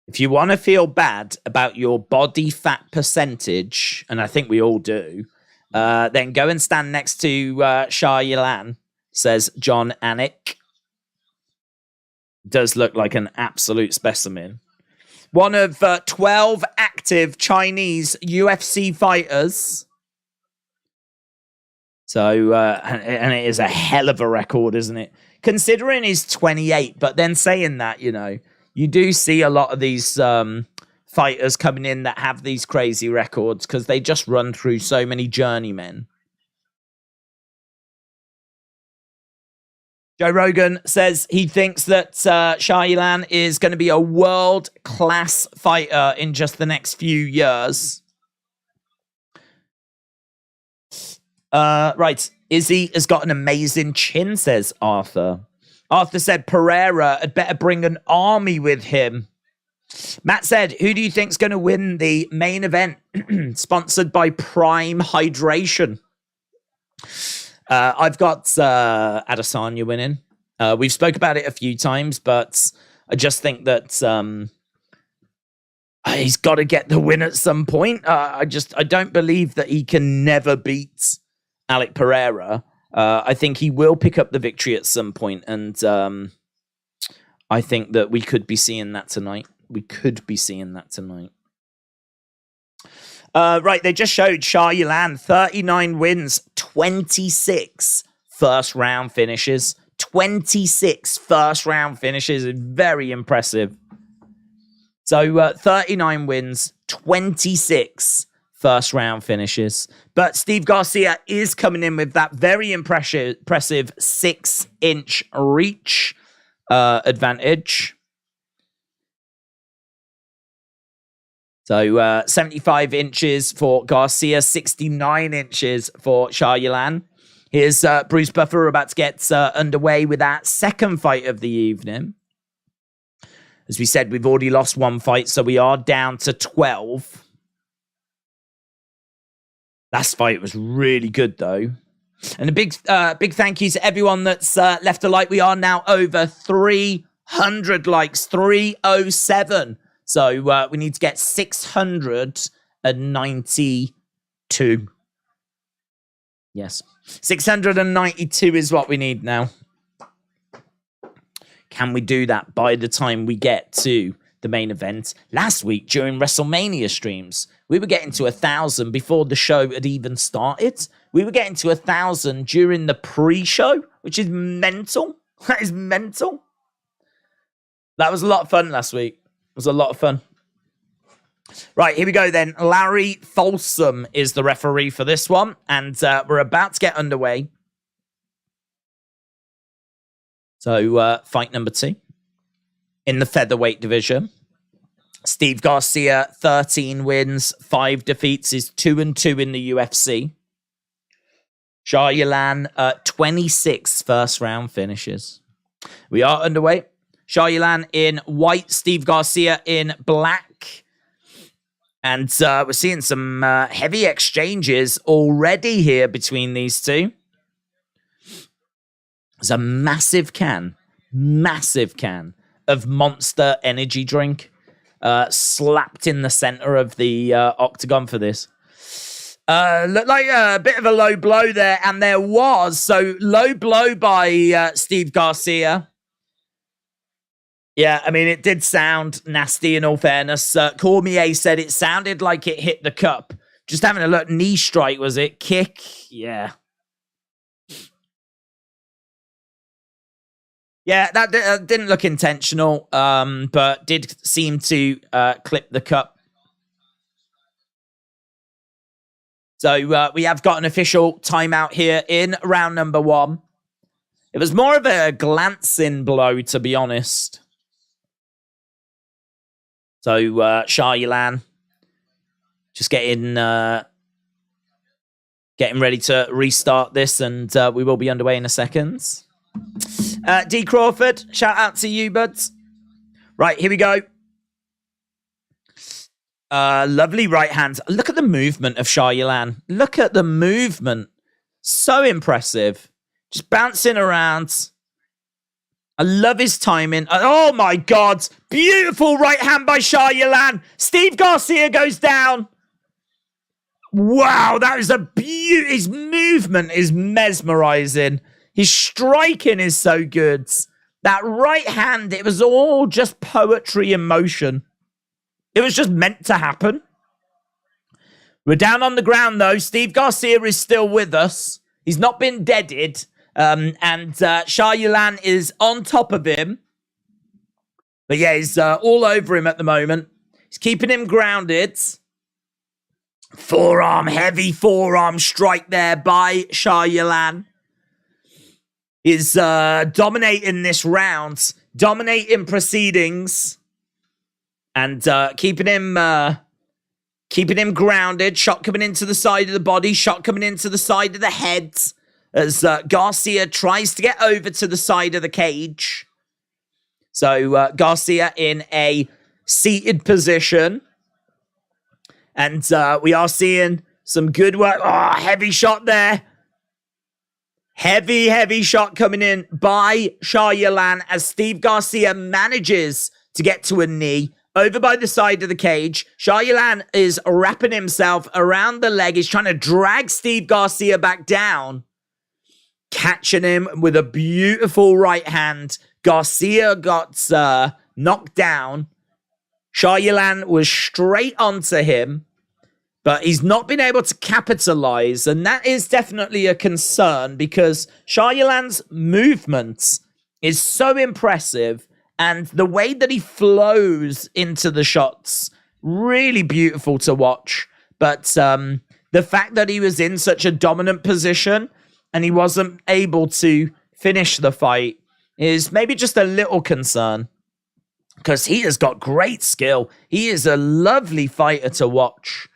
S1: If you want to feel bad about your body fat percentage, and I think we all do, then go and stand next to Shah Yilan, says John Anik. Does look like an absolute specimen. One of 12 active Chinese UFC fighters. So, and it is a hell of a record, isn't it? Considering he's 28, but then saying that, you know, you do see a lot of these fighters coming in that have these crazy records because they just run through so many journeymen. Joe Rogan says he thinks that Shah Yilan is going to be a world-class fighter in just the next few years. Right. Izzy has got an amazing chin, says Arthur. Arthur said Pereira had better bring an army with him. Matt said, who do you think's going to win the main event? Sponsored by Prime Hydration. I've got Adesanya winning. We've spoke about it a few times, but I just think that he's got to get the win at some point. I don't believe that he can never beat Alex Pereira. I think he will pick up the victory at some point, and I think that we could be seeing that tonight. Right, they just showed Shah Yilan, 39 wins, 26 first-round finishes. 26 first-round finishes is very impressive. So 39 wins, 26 first-round finishes. But Steve Garcia is coming in with that very impressive 6-inch reach advantage. So 75 inches for Garcia, 69 inches for Shah Yilan. Here's Bruce Buffer about to get underway with that second fight of the evening. As we said, we've already lost one fight, so we are down to 12. Last fight was really good, though. And a big thank you to everyone that's left a like. We are now over 300 likes, 307. So we need to get 692. Yes. 692 is what we need now. Can we do that by the time we get to the main event? Last week during WrestleMania streams, we were getting to 1,000 before the show had even started. We were getting to 1,000 during the pre-show, which is mental. That is mental. That was a lot of fun last week. It was a lot of fun. Right, here we go then. Larry Folsom is the referee for this one, and we're about to get underway. So, fight number 2 in the featherweight division. Steve Garcia, 13 wins, 5 defeats, is 2-2 in the UFC. Shah Yilan, 26 first-round finishes. We are underway. Shah Yilan in white, Steve Garcia in black. And we're seeing some heavy exchanges already here between these two. There's a massive can of Monster energy drink slapped in the center of the octagon for this. Looked like a bit of a low blow there, and there was. So, low blow by Steve Garcia. Yeah, I mean, it did sound nasty in all fairness. Cormier said it sounded like it hit the cup. Just having a look, knee strike, was it? Kick? Yeah. Yeah, that didn't look intentional, but did seem to clip the cup. So we have got an official timeout here in round number 1. It was more of a glancing blow, to be honest. So Shah Yilan just getting ready to restart this, and we will be underway in a second. D. Crawford, shout out to you, buds. Right, here we go. Lovely right hand. Look at the movement of Shah Yilan. Look at the movement. So impressive. Just bouncing around. I love his timing. Oh my God. Beautiful right hand by Shah Yilan. Steve Garcia goes down. Wow, that is a beauty. His movement is mesmerizing. His striking is so good. That right hand, it was all just poetry in motion. It was just meant to happen. We're down on the ground, though. Steve Garcia is still with us. He's not been deaded. And Shah Yilan is on top of him. But yeah, he's all over him at the moment. He's keeping him grounded. Forearm, heavy forearm strike there by Shah Yilan. Is dominating this round. Dominating proceedings. And keeping him grounded. Shot coming into the side of the body. Shot coming into the side of the head. As Garcia tries to get over to the side of the cage. So Garcia in a seated position. And we are seeing some good work. Oh, heavy shot there. Heavy shot coming in by Shah Yilan as Steve Garcia manages to get to a knee. Over by the side of the cage. Shah Yilan is wrapping himself around the leg. He's trying to drag Steve Garcia back down. Catching him with a beautiful right hand. Garcia got knocked down. Shah Yilan was straight onto him. But he's not been able to capitalize. And that is definitely a concern because Shah Yilan's movement is so impressive. And the way that he flows into the shots, really beautiful to watch. But the fact that he was in such a dominant position and he wasn't able to finish the fight is maybe just a little concern. Because he has got great skill. He is a lovely fighter to watch.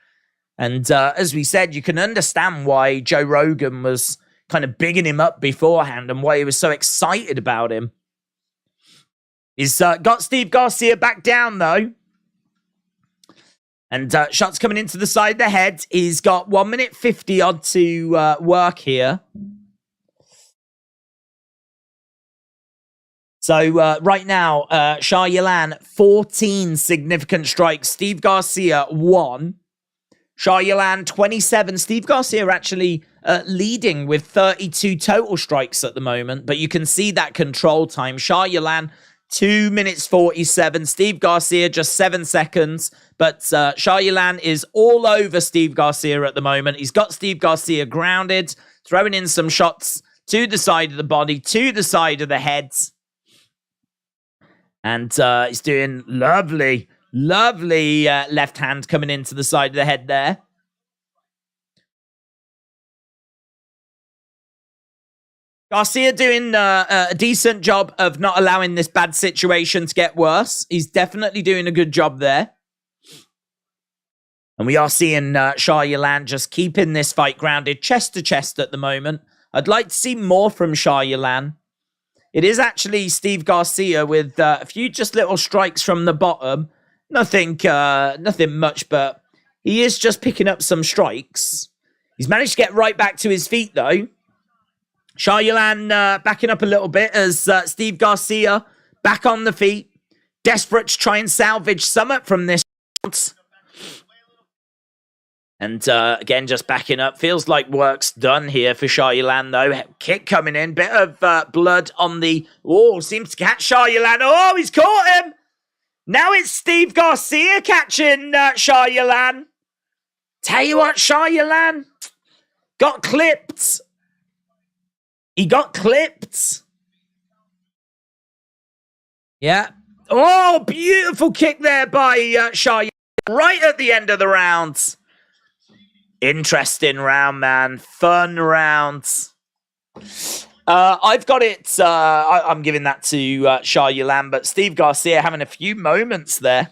S1: And as we said, you can understand why Joe Rogan was kind of bigging him up beforehand and why he was so excited about him. He's got Steve Garcia back down, though. And shots coming into the side of the head. He's got 1 minute 50 odd to work here. So right now, Shah Yilan, 14 significant strikes. Steve Garcia, 1. Shah Yilan, 27. Steve Garcia actually leading with 32 total strikes at the moment. But you can see that control time. Shah Yilan, 2 minutes 47. Steve Garcia, just 7 seconds. But Shah Yilan is all over Steve Garcia at the moment. He's got Steve Garcia grounded, throwing in some shots to the side of the body, to the side of the head. And he's doing lovely left hand coming into the side of the head there. Garcia doing a decent job of not allowing this bad situation to get worse. He's definitely doing a good job there. And we are seeing Shah Yilan just keeping this fight grounded chest to chest at the moment. I'd like to see more from Shah Yilan. It is actually Steve Garcia with a few just little strikes from the bottom. Nothing much, but He is just picking up some strikes. He's managed to get right back to his feet, though. Yilan backing up a little bit as Steve Garcia back on the feet. Desperate to try and salvage somewhat from this. And again, just backing up. Feels like work's done here for Yilan, though. Kick coming in. Bit of blood on the... Oh, seems to catch Yilan. Oh, he's caught him. Now it's Steve Garcia catching Yilan. Tell you what, Yilan got clipped. He got clipped. Yeah. Oh, beautiful kick there by Yilan right at the end of the round. Interesting round, man. Fun rounds. I've got it. I'm giving that to Yilan, but Steve Garcia having a few moments there.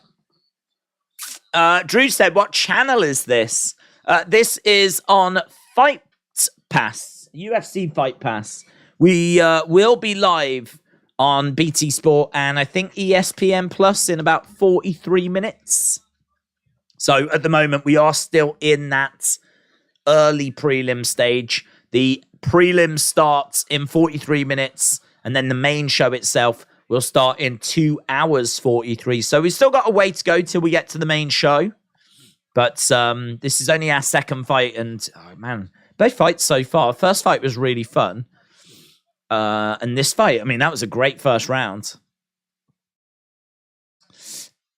S1: Drew said, what channel is this? This is on Fight Pass, UFC Fight Pass. We will be live on BT Sport and I think ESPN Plus in about 43 minutes. So at the moment, we are still in that early prelim stage. The prelim starts in 43 minutes, and then the main show itself will start in 2 hours 43. So we've still got a way to go till we get to the main show. But this is only our second fight, and oh man, both fights so far. First fight was really fun. And this fight, I mean, that was a great first round.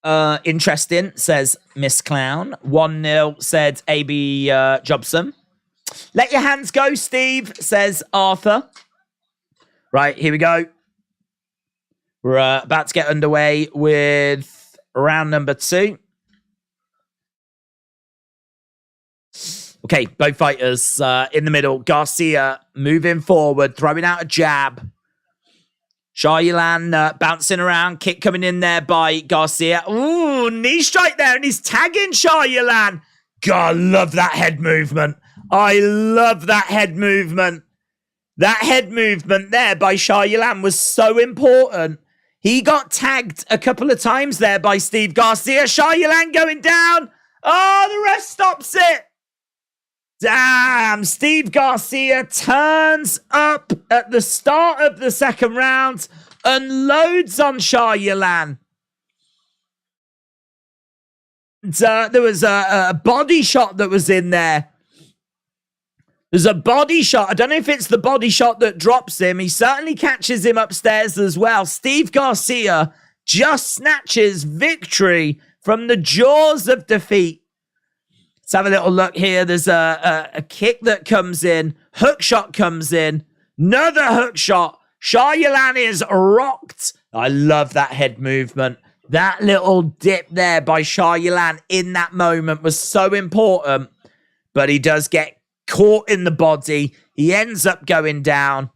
S1: Interesting, says Miss Clown. 1-0, said AB Jobson. Let your hands go, Steve, says Arthur. Right, here we go. We're about to get underway with round number 2. Okay, both fighters in the middle. Garcia moving forward, throwing out a jab. Yilan bouncing around, kick coming in there by Garcia. Ooh, knee strike there, and he's tagging Yilan. God, I love that head movement. I love that head movement. That head movement there by Yilan was so important. He got tagged a couple of times there by Steve Garcia. Yilan going down. Oh, the ref stops it. Damn, Steve Garcia turns up at the start of the second round, unloads on Yilan. There was a body shot that was in there. There's a body shot. I don't know if it's the body shot that drops him. He certainly catches him upstairs as well. Steve Garcia just snatches victory from the jaws of defeat. Let's have a little look here. There's a kick that comes in. Hook shot comes in. Another hook shot. Yilan is rocked. I love that head movement. That little dip there by Yilan in that moment was so important. But he does get caught in the body. He ends up going down.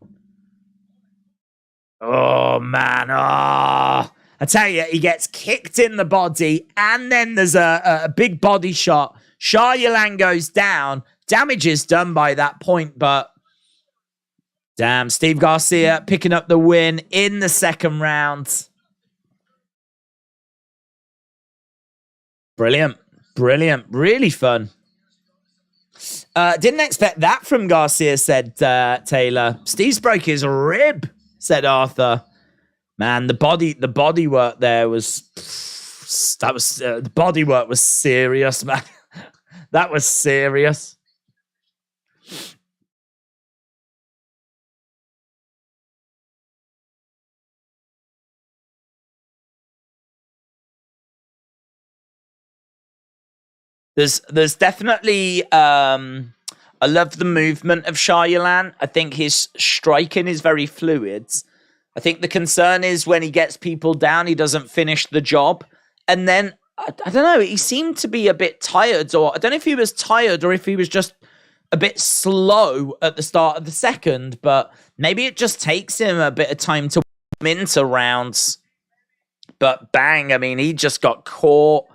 S1: Oh, man. I tell you, he gets kicked in the body. And then there's a big body shot. Yilan goes down. Damage is done by that point, but damn, Steve Garcia picking up the win in the second round. Brilliant. Brilliant. Really fun. Didn't expect that from Garcia, said Taylor. Steve's broke his rib, said Arthur. Man, the body work there was... the body work was serious, man. That was serious. There's definitely I love the movement of Yilan. I think his striking is very fluid. I think the concern is when he gets people down, he doesn't finish the job. And then I don't know, he seemed to be a bit tired, or I don't know if he was tired or if he was just a bit slow at the start of the second, but maybe it just takes him a bit of time to come into rounds. But bang, I mean, he just got caught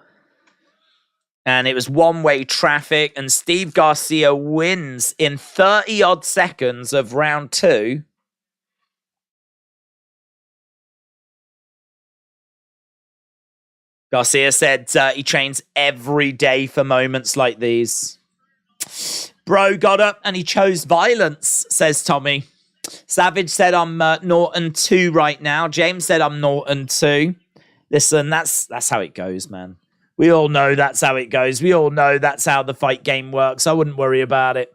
S1: and it was one-way traffic, and Steve Garcia wins in 30-odd seconds of round 2. Garcia said he trains every day for moments like these. Bro got up and he chose violence, says Tommy. Savage said I'm 0-2 right now. James said I'm 0-2. Listen, that's how it goes, man. We all know that's how it goes. We all know that's how the fight game works. I wouldn't worry about it.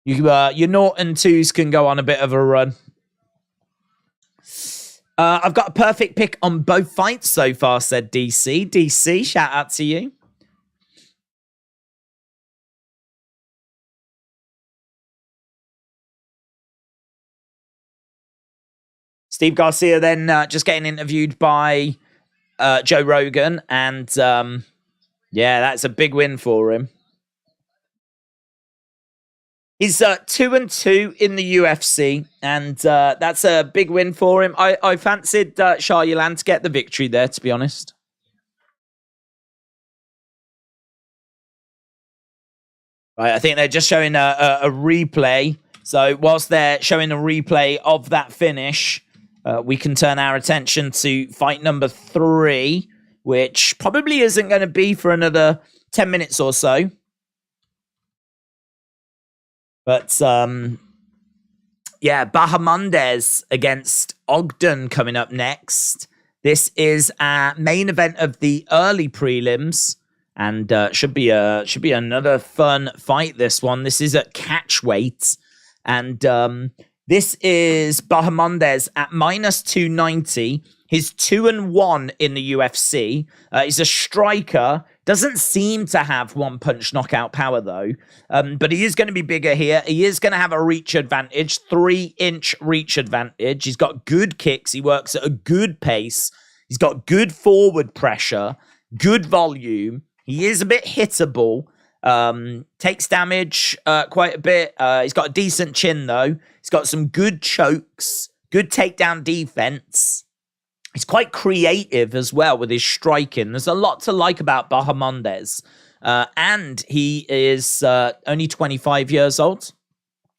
S1: Your 0-2s can go on a bit of a run. I've got a perfect pick on both fights so far, said DC. DC, shout out to you. Steve Garcia then just getting interviewed by Joe Rogan. And yeah, that's a big win for him. He's 2-2 in the UFC, and that's a big win for him. I fancied Shah Yilan to get the victory there, to be honest. Right, I think they're just showing a replay. So whilst they're showing a replay of that finish, we can turn our attention to fight number 3, which probably isn't going to be for another 10 minutes or so. But, yeah, Mandes against Ogden coming up next. This is our main event of the early prelims, and should be another fun fight, this one. This is at catch weight, and this is Mandes at -290. He's 2-1 in the UFC. He's a striker. Doesn't seem to have one-punch knockout power, though. But he is going to be bigger here. He is going to have a reach advantage, 3-inch reach advantage. He's got good kicks. He works at a good pace. He's got good forward pressure, good volume. He is a bit hittable. Takes damage quite a bit. He's got a decent chin, though. He's got some good chokes, good takedown defense. He's quite creative as well with his striking. There's a lot to like about Mandes. And he is only 25 years old.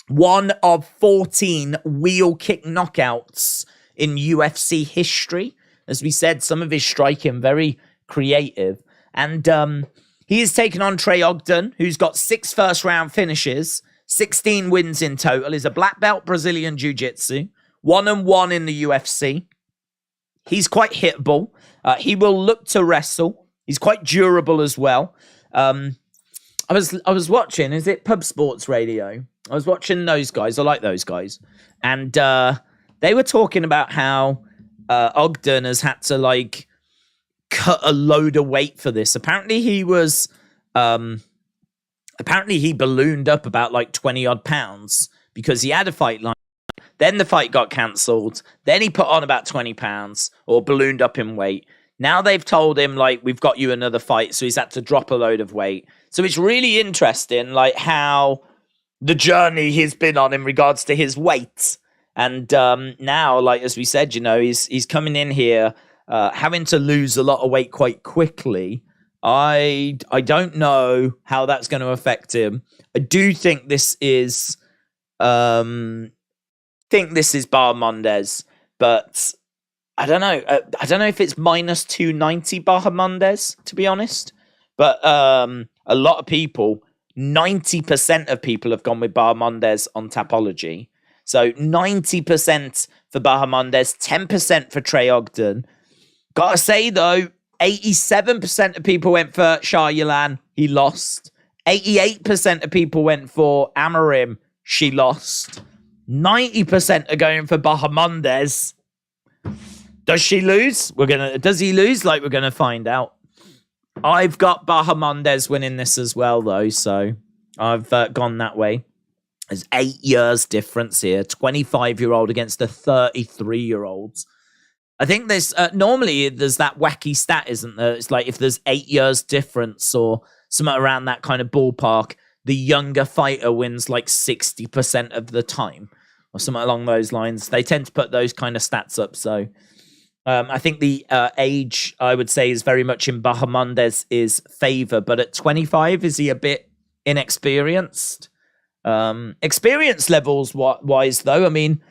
S1: One of 14 wheel kick knockouts in UFC history. As we said, some of his striking very creative. And he is taking on Trey Ogden, who's got 6 first-round finishes, 16 wins in total. He's a black belt Brazilian Jiu-Jitsu, 1-1 in the UFC. He's quite hittable. He will look to wrestle. He's quite durable as well. I was watching, is it Pub Sports Radio? I was watching those guys. I like those guys. And they were talking about how Ogden has had to, like, cut a load of weight for this. Apparently he was... apparently he ballooned up about, like, 20-odd pounds because he had a fight line. Then the fight got cancelled. Then he put on about 20 pounds or ballooned up in weight. Now they've told him, like, we've got you another fight. So he's had to drop a load of weight. So it's really interesting, like, how the journey he's been on in regards to his weight. And now, like, as we said, you know, he's coming in here having to lose a lot of weight quite quickly. I don't know how that's going to affect him. I do think this is... Mandes, but I don't know. I don't know if it's -290 Mandes, to be honest. But a lot of people, 90% of people have gone with Mandes on Tapology. So 90% for Mandes, 10% for Trey Ogden. Gotta say, though, 87% of people went for Shah Yilan. He lost. 88% of people went for Amorim. She lost. 90% are going for Mandes. Does she lose? Does he lose? Like, we're gonna find out. I've got Mandes winning this as well, though, so I've gone that way. There's 8 years difference here. 25-year-old against a 33-year-old. I think there's normally there's that wacky stat, isn't there? It's like if there's 8 years difference or something around that kind of ballpark, the younger fighter wins like 60% of the time or something along those lines. They tend to put those kind of stats up. So I think the age, I would say, is very much in Mandes' favor. But at 25, is he a bit inexperienced? Experience levels wise, though, I mean,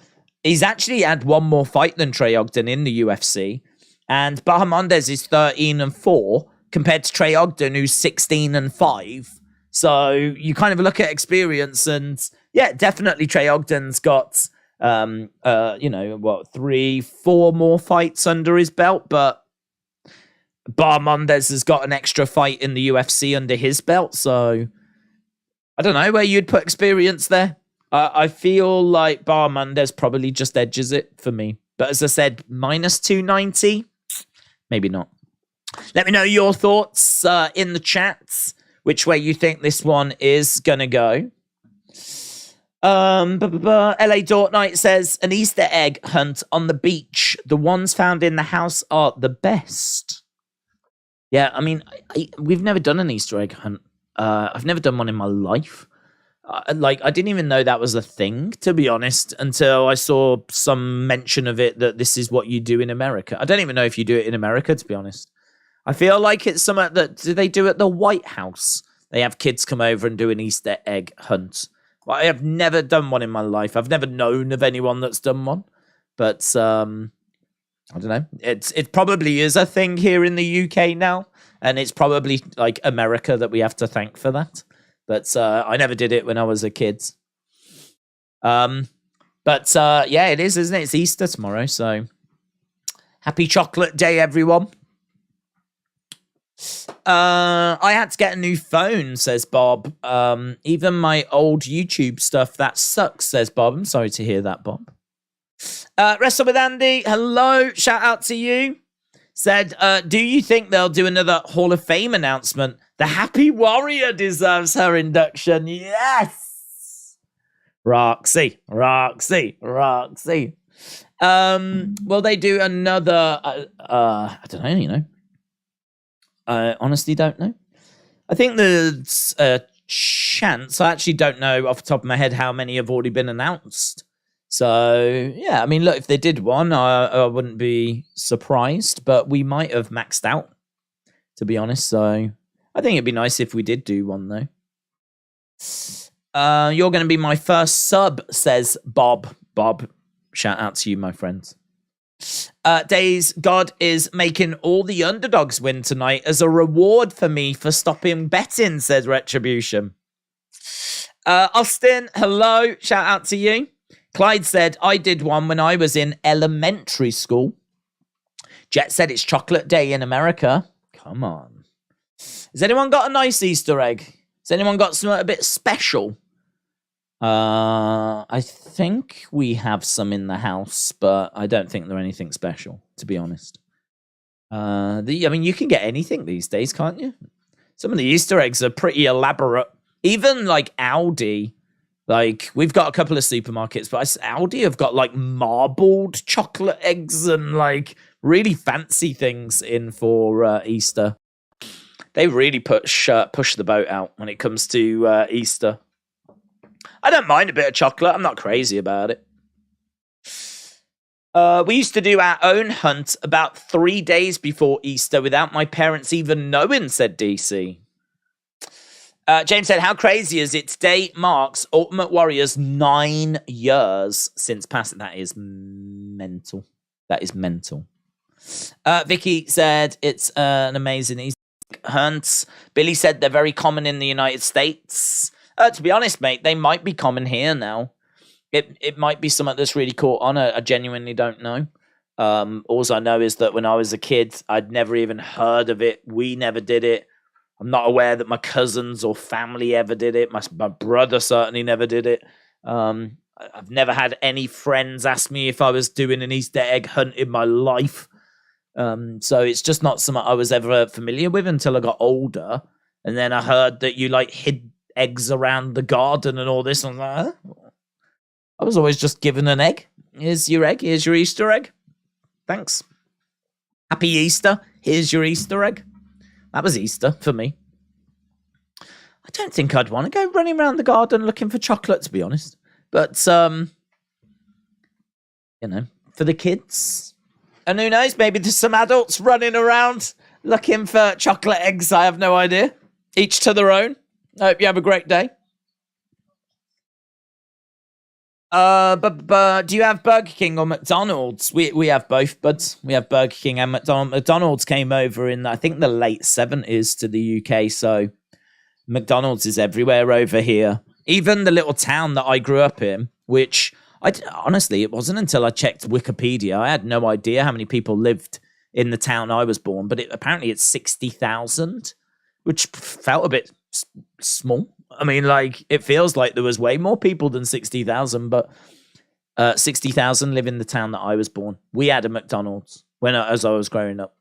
S1: he's actually had one more fight than Trey Ogden in the UFC. And Mandes is 13-4 compared to Trey Ogden, who's 16-5. So you kind of look at experience, and yeah, definitely Trey Ogden's got 3-4 more fights under his belt, but Mandes has got an extra fight in the UFC under his belt. So I don't know where you'd put experience there. I feel like Mandes probably just edges it for me. But as I said, minus 290, maybe not. Let me know your thoughts in the chats, which way you think this one is going to go. LA Dort Knight says, an Easter egg hunt on the beach. The ones found in the house are the best. Yeah, I mean, we've never done an Easter egg hunt. I've never done one in my life. I didn't even know that was a thing, to be honest, until I saw some mention of it, that this is what you do in America. I don't even know if you do it in America, to be honest. I feel like it's something that they do at the White House. They have kids come over and do an Easter egg hunt. Well, I have never done one in my life. I've never known of anyone that's done one. But I don't know. It probably is a thing here in the UK now, and it's probably like America that we have to thank for that. But I never did it when I was a kid. Yeah, it is, isn't it? It's Easter tomorrow, so happy chocolate day, everyone. I had to get a new phone, says Bob. Even my old YouTube stuff, that sucks, says Bob. I'm sorry to hear that, Bob. Wrestle with Andy, hello, shout out to you. Said, do you think they'll do another Hall of Fame announcement? The Happy Warrior deserves her induction. Yes! Roxy. Will they do another... I don't know, I honestly don't know. I think there's a chance. I actually don't know off the top of my head how many have already been announced. So, yeah, I mean, look, if they did one, I wouldn't be surprised, but we might have maxed out, to be honest. So, I think it'd be nice if we did do one, though. You're going to be my first sub, says Bob. Bob, shout out to you, my friends. Days, God is making all the underdogs win tonight as a reward for me for stopping betting, says Retribution. Austin, hello, shout out to you. Clyde said, I did one when I was in elementary school. Jet said it's chocolate day in America. Come on. Has anyone got a nice Easter egg? Has anyone got something a bit special? I think we have some in the house, but I don't think they're anything special, to be honest. I mean, you can get anything these days, can't you? Some of the Easter eggs are pretty elaborate. Even like Aldi, like we've got a couple of supermarkets, but Aldi have got like marbled chocolate eggs and like really fancy things in for Easter. They really push the boat out when it comes to Easter. I don't mind a bit of chocolate. I'm not crazy about it. We used to do our own hunt about 3 days before Easter without my parents even knowing, said DC. James said, how crazy is it? Today marks Ultimate Warrior's 9 years since passing. That is mental. That is mental. Vicky said, it's an amazing Easter hunt. Billy said they're very common in the United States. To be honest, mate, they might be common here now. It might be something that's really caught on. I genuinely don't know. All I know is that when I was a kid, I'd never even heard of it. We never did it. I'm not aware that my cousins or family ever did it. My brother certainly never did it. I've never had any friends ask me if I was doing an Easter egg hunt in my life. So it's just not something I was ever familiar with until I got older. And then I heard that you like hid eggs around the garden and all this. And I was always just given an egg. Here's your egg. Here's your Easter egg. Thanks. Happy Easter. Here's your Easter egg. That was Easter for me. I don't think I'd want to go running around the garden looking for chocolate, to be honest. But, for the kids. And who knows, maybe there's some adults running around looking for chocolate eggs. I have no idea. Each to their own. I hope you have a great day. But do you have Burger King or McDonald's? We have both, buds. We have Burger King and McDonald's. McDonald's came over in, I think, the late 70s to the UK, so McDonald's is everywhere over here. Even the little town that I grew up in, which, honestly, it wasn't until I checked Wikipedia. I had no idea how many people lived in the town I was born, but apparently it's 60,000, which felt a bit small. I mean, like, it feels like there was way more people than 60,000, but 60,000 live in the town that I was born. We had a McDonald's as I was growing up.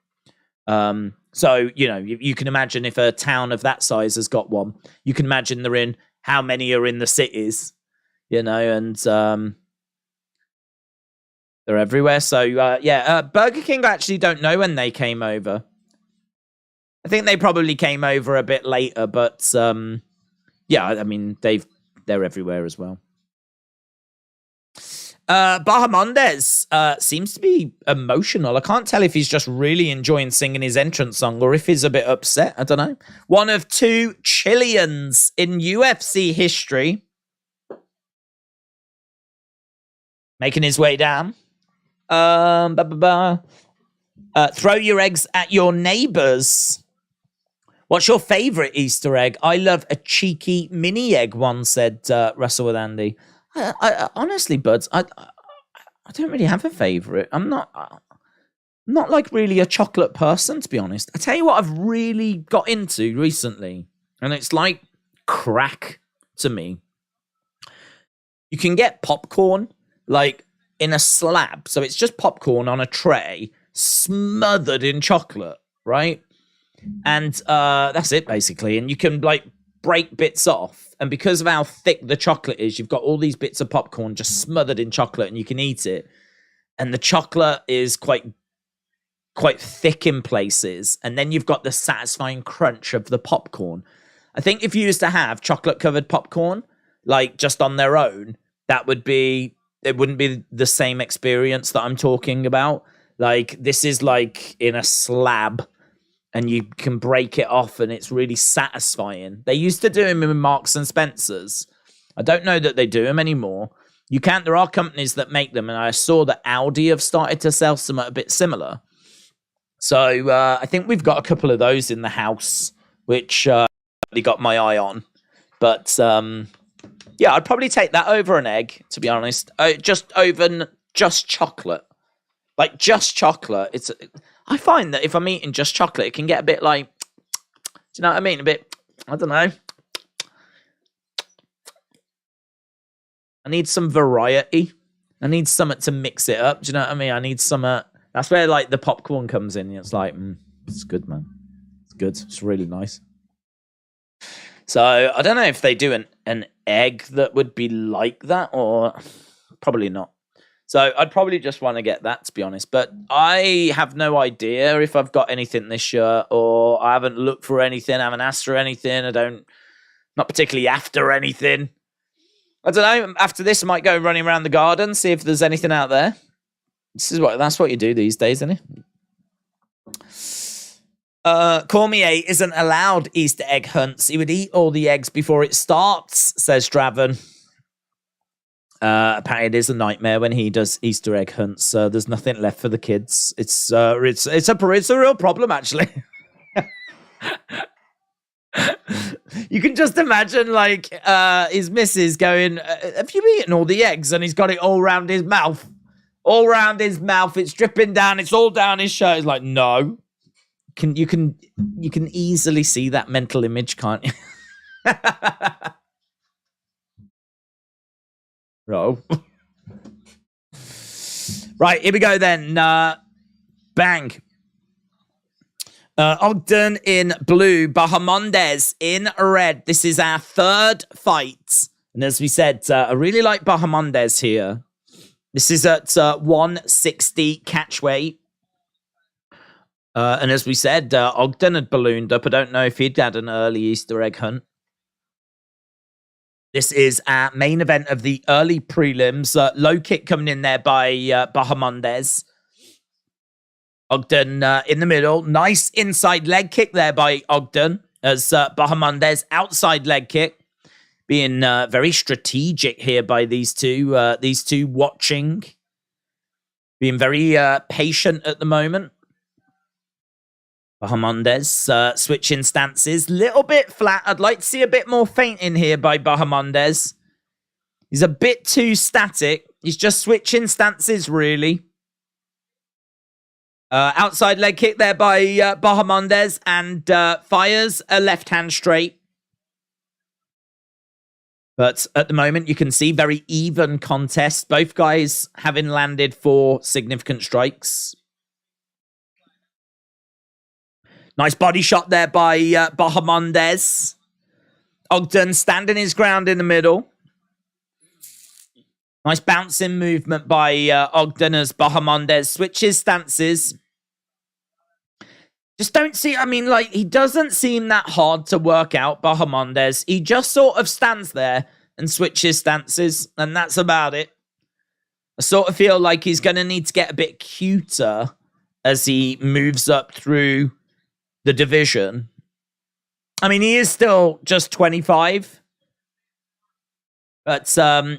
S1: So, you know, you can imagine if a town of that size has got one, you can imagine how many are in the cities, you know, and they're everywhere. So, Burger King, I actually don't know when they came over. I think they probably came over a bit later, but yeah, I mean, they're everywhere as well. Mandes seems to be emotional. I can't tell if he's just really enjoying singing his entrance song or if he's a bit upset. I don't know. One of 2 Chileans in UFC history making his way down. Throw your eggs at your neighbors. What's your favorite Easter egg? I love a cheeky mini egg, one said Russell with Andy. I honestly, buds, I don't really have a favorite. I'm not like really a chocolate person, to be honest. I tell you what I've really got into recently, and it's like crack to me. You can get popcorn like in a slab. So it's just popcorn on a tray smothered in chocolate, right? And that's it, basically. And you can, like, break bits off. And because of how thick the chocolate is, you've got all these bits of popcorn just smothered in chocolate, and you can eat it. And the chocolate is quite thick in places. And then you've got the satisfying crunch of the popcorn. I think if you used to have chocolate-covered popcorn, like, just on their own, it wouldn't be the same experience that I'm talking about. Like, this is, like, in a slab, and you can break it off, and it's really satisfying. They used to do them in Marks and Spencer's. I don't know that they do them anymore. There are companies that make them, and I saw that Audi have started to sell some a bit similar. So I think we've got a couple of those in the house, which I got my eye on. But yeah, I'd probably take that over an egg, to be honest. Just chocolate. Like, just chocolate. I find that if I'm eating just chocolate, it can get a bit like, do you know what I mean? A bit, I don't know. I need some variety. I need something to mix it up. Do you know what I mean? I need some, that's where, like, the popcorn comes in. It's like, it's good, man. It's good. It's really nice. So, I don't know if they do an egg that would be like that, or probably not. So I'd probably just want to get that, to be honest. But I have no idea if I've got anything this year, or I haven't looked for anything. I haven't asked for anything. Not particularly after anything. I don't know. After this, I might go running around the garden, see if there's anything out there. That's what you do these days, isn't it? Cormier isn't allowed Easter egg hunts. He would eat all the eggs before it starts, says Draven. Apparently it is a nightmare when he does Easter egg hunts. There's nothing left for the kids. It's a real problem, actually. You can just imagine, like, his missus going, have you eaten all the eggs? And he's got it all around his mouth. All around his mouth. It's dripping down. It's all down his shirt. He's like, no. You can easily see that mental image, can't you? Oh. Right, here we go then. Bang. Ogden in blue, Bahamondes in red. This is our third fight. And as we said, I really like Bahamondes here. This is at 160 catch weight. And as we said, Ogden had ballooned up. I don't know if he'd had an early Easter egg hunt. This is our main event of the early prelims. Low kick coming in there by Bahamondes. Ogden in the middle. Nice inside leg kick there by Ogden as Bahamondes outside leg kick. being very strategic here by these two watching. Being very patient at the moment. Bahamondes switching stances. Little bit flat. I'd like to see a bit more feinting here by Bahamondes. He's a bit too static. He's just switching stances, really. Outside leg kick there by Bahamondes, and fires a left hand straight. But at the moment, you can see very even contest. Both guys having landed 4 significant strikes. Nice body shot there by Bahamondes. Ogden standing his ground in the middle. Nice bouncing movement by Ogden as Bahamondes switches stances. Just don't see, I mean, like, he doesn't seem that hard to work out, Bahamondes. He just sort of stands there and switches stances, and that's about it. I sort of feel like he's going to need to get a bit cuter as he moves up through the division. I mean, he is still just 25. But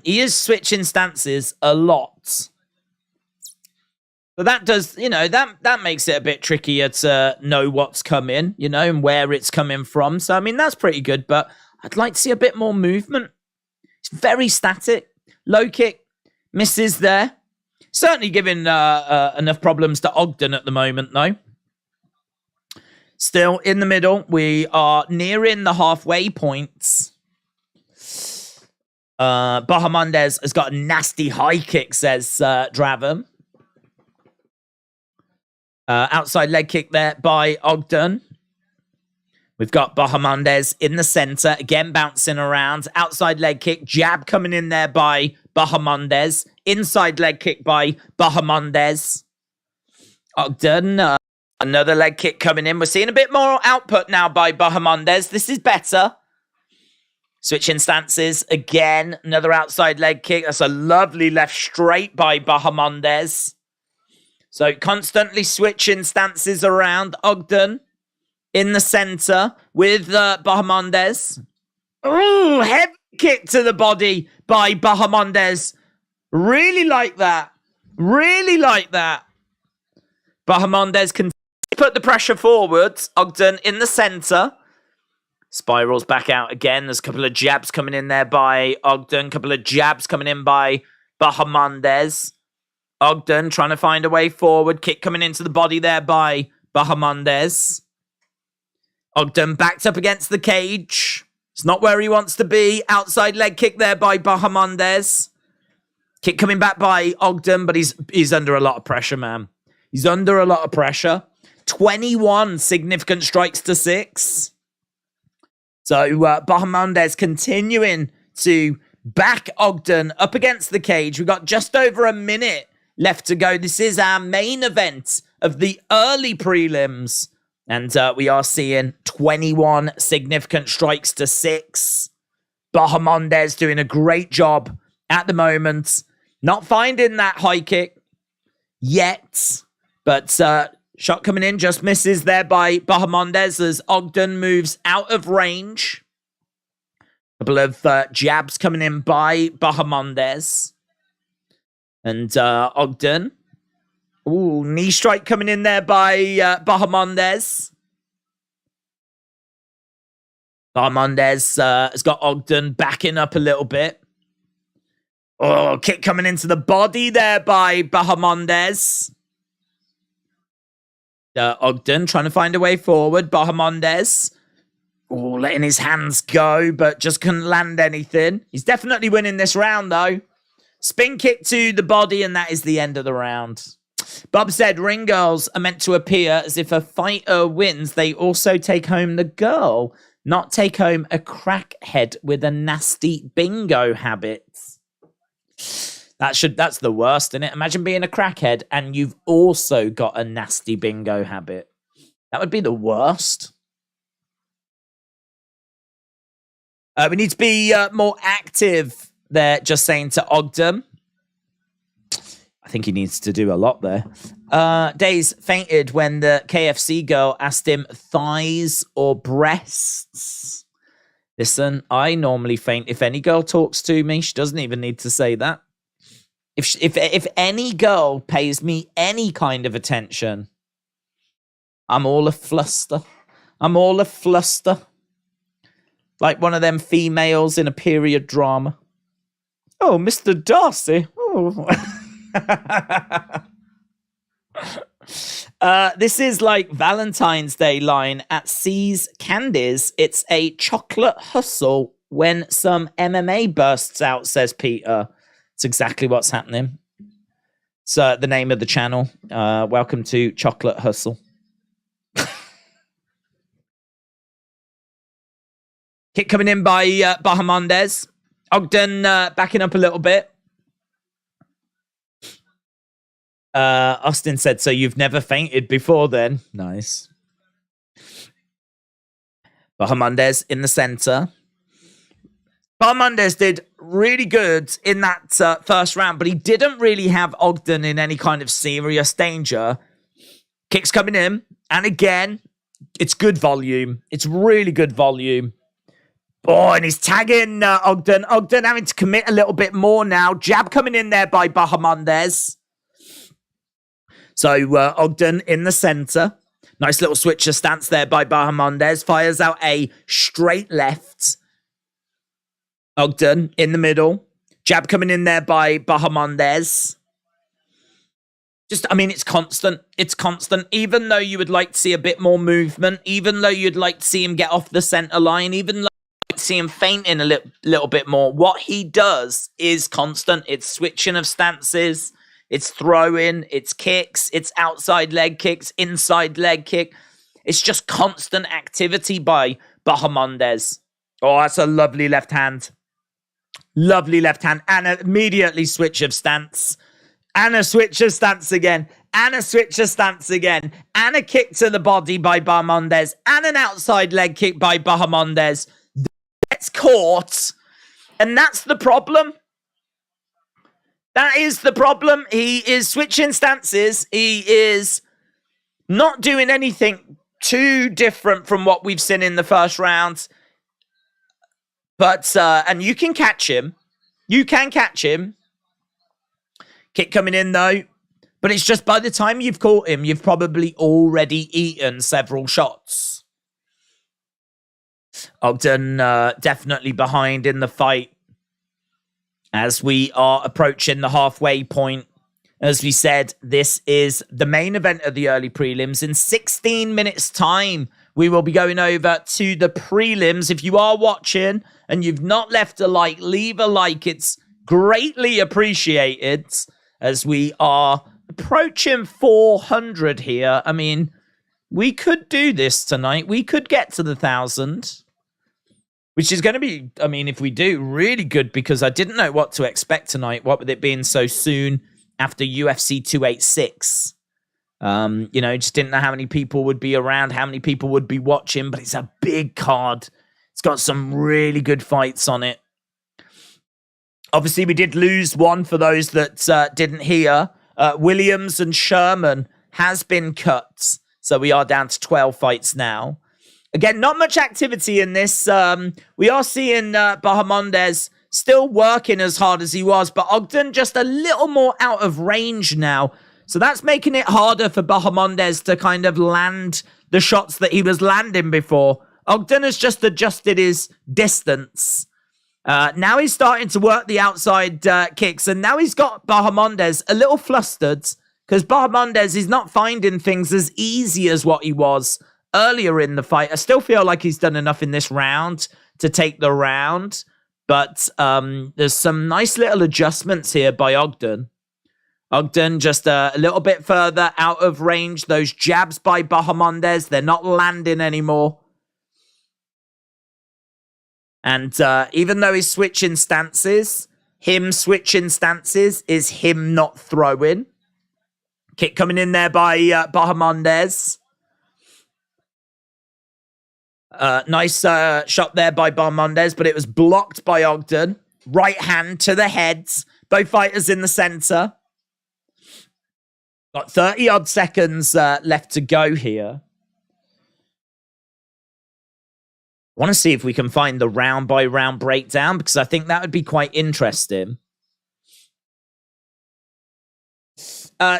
S1: he is switching stances a lot. But that does, you know, that makes it a bit trickier to know what's coming, you know, and where it's coming from. So, I mean, that's pretty good, but I'd like to see a bit more movement. It's very static. Low kick, misses there. Certainly giving enough problems to Ogden at the moment, though. Still in the middle. We are nearing the halfway points. Bahamondes has got a nasty high kick, says Draven. Outside leg kick there by Ogden. We've got Bahamondes in the center, again bouncing around. Outside leg kick, jab coming in there by Bahamondes. Inside leg kick by Bahamondes. Ogden, another leg kick coming in. We're seeing a bit more output now by Bahamondes. This is better. Switching stances again. Another outside leg kick. That's a lovely left straight by Bahamondes. So constantly switching stances around. Ogden in the center with Bahamondes. Ooh, heavy kick to the body by Bahamondes. Really like that. Really like that. Bahamondes can put the pressure forwards. Ogden in the center. Spirals back out again. There's a couple of jabs coming in there by Ogden. A couple of jabs coming in by Bahamondes. Ogden trying to find a way forward. Kick coming into the body there by Bahamondes. Ogden backed up against the cage. It's not where he wants to be. Outside leg kick there by Bahamondes. Kick coming back by Ogden, but he's under a lot of pressure, man. He's under a lot of pressure. 21 significant strikes to 6. So Bahamondes continuing to back Ogden up against the cage. We've got just over a minute left to go. This is our main event of the early prelims. And we are seeing 21 significant strikes to 6. Bahamondes doing a great job at the moment. Not finding that high kick yet. But shot coming in, just misses there by Bahamondes as Ogden moves out of range. A couple of jabs coming in by Bahamondes. And Ogden. Ooh, knee strike coming in there by Bahamondes. Bahamondes has got Ogden backing up a little bit. Oh, kick coming into the body there by Bahamondes. Ogden trying to find a way forward. Bahamondes. Oh, letting his hands go, but just couldn't land anything. He's definitely winning this round, though. Spin kick to the body, and that is the end of the round. Bob said, ring girls are meant to appear as if a fighter wins. They also take home the girl, not take home a crackhead with a nasty bingo habit. That's the worst, isn't it? Imagine being a crackhead and you've also got a nasty bingo habit. That would be the worst. We need to be more active there, just saying to Ogden. I think he needs to do a lot there. Days fainted when the KFC girl asked him thighs or breasts. Listen, I normally faint if any girl talks to me. She doesn't even need to say that. If any girl pays me any kind of attention, I'm all a fluster. I'm all a fluster. Like one of them females in a period drama. Oh, Mr. Darcy. Oh. This is like Valentine's Day line at C's Candies. It's a chocolate hustle when some MMA bursts out, says Peter. It's exactly what's happening. So the name of the channel. Welcome to Chocolate Hustle. Kick coming in by Mandes. Ogden backing up a little bit. Austin said, so you've never fainted before then? Nice. Mandes in the center. Mandes did really good in that first round, but he didn't really have Ogden in any kind of serious danger. Kicks coming in. And again, it's good volume. It's really good volume. Oh, and he's tagging Ogden. Ogden having to commit a little bit more now. Jab coming in there by Mandes. So Ogden in the center. Nice little switcher stance there by Mandes. Fires out a straight left. Ogden in the middle. Jab coming in there by Mandes. Just, I mean, it's constant. It's constant. Even though you would like to see a bit more movement, even though you'd like to see him get off the center line, even though you'd like to see him fainting a little bit more, what he does is constant. It's switching of stances. It's throwing. It's kicks. It's outside leg kicks, inside leg kick. It's just constant activity by Mandes. Oh, that's a lovely left hand. Lovely left hand. And immediately switch of stance. And a switch of stance again. And a switch of stance again. And a kick to the body by Mandes. And an outside leg kick by Mandes. Gets caught. And that's the problem. That is the problem. He is switching stances. He is not doing anything too different from what we've seen in the first round. But, and you can catch him. You can catch him. Kick coming in, though. But it's just by the time you've caught him, you've probably already eaten several shots. Ogden definitely behind in the fight as we are approaching the halfway point. As we said, this is the main event of the early prelims. In 16 minutes' time, we will be going over to the prelims. If you are watching and you've not left a like, leave a like. It's greatly appreciated as we are approaching 400 here. I mean, we could do this tonight. We could get to the 1,000, which is going to be, I mean, if we do, really good, because I didn't know what to expect tonight, what with it being so soon after UFC 286. You know, just didn't know how many people would be around, how many people would be watching, but it's a big card. It's got some really good fights on it. Obviously, we did lose one for those that didn't hear. Williams and Sherman has been cut, so we are down to 12 fights now. Again, not much activity in this. We are seeing Mandes still working as hard as he was, but Ogden just a little more out of range now. So that's making it harder for Mandes to kind of land the shots that he was landing before. Ogden has just adjusted his distance. Now he's starting to work the outside kicks, and now he's got Mandes a little flustered because Mandes is not finding things as easy as what he was earlier in the fight. I still feel like he's done enough in this round to take the round, but there's some nice little adjustments here by Ogden. Ogden just a little bit further out of range. Those jabs by Mandes, they're not landing anymore. And even though he's switching stances, him switching stances is him not throwing. Kick coming in there by Mandes. Nice shot there by Mandes, but it was blocked by Ogden. Right hand to the heads. Both fighters in the center. Got 30-odd seconds left to go here. want to see if we can find the round-by-round breakdown, because I think that would be quite interesting.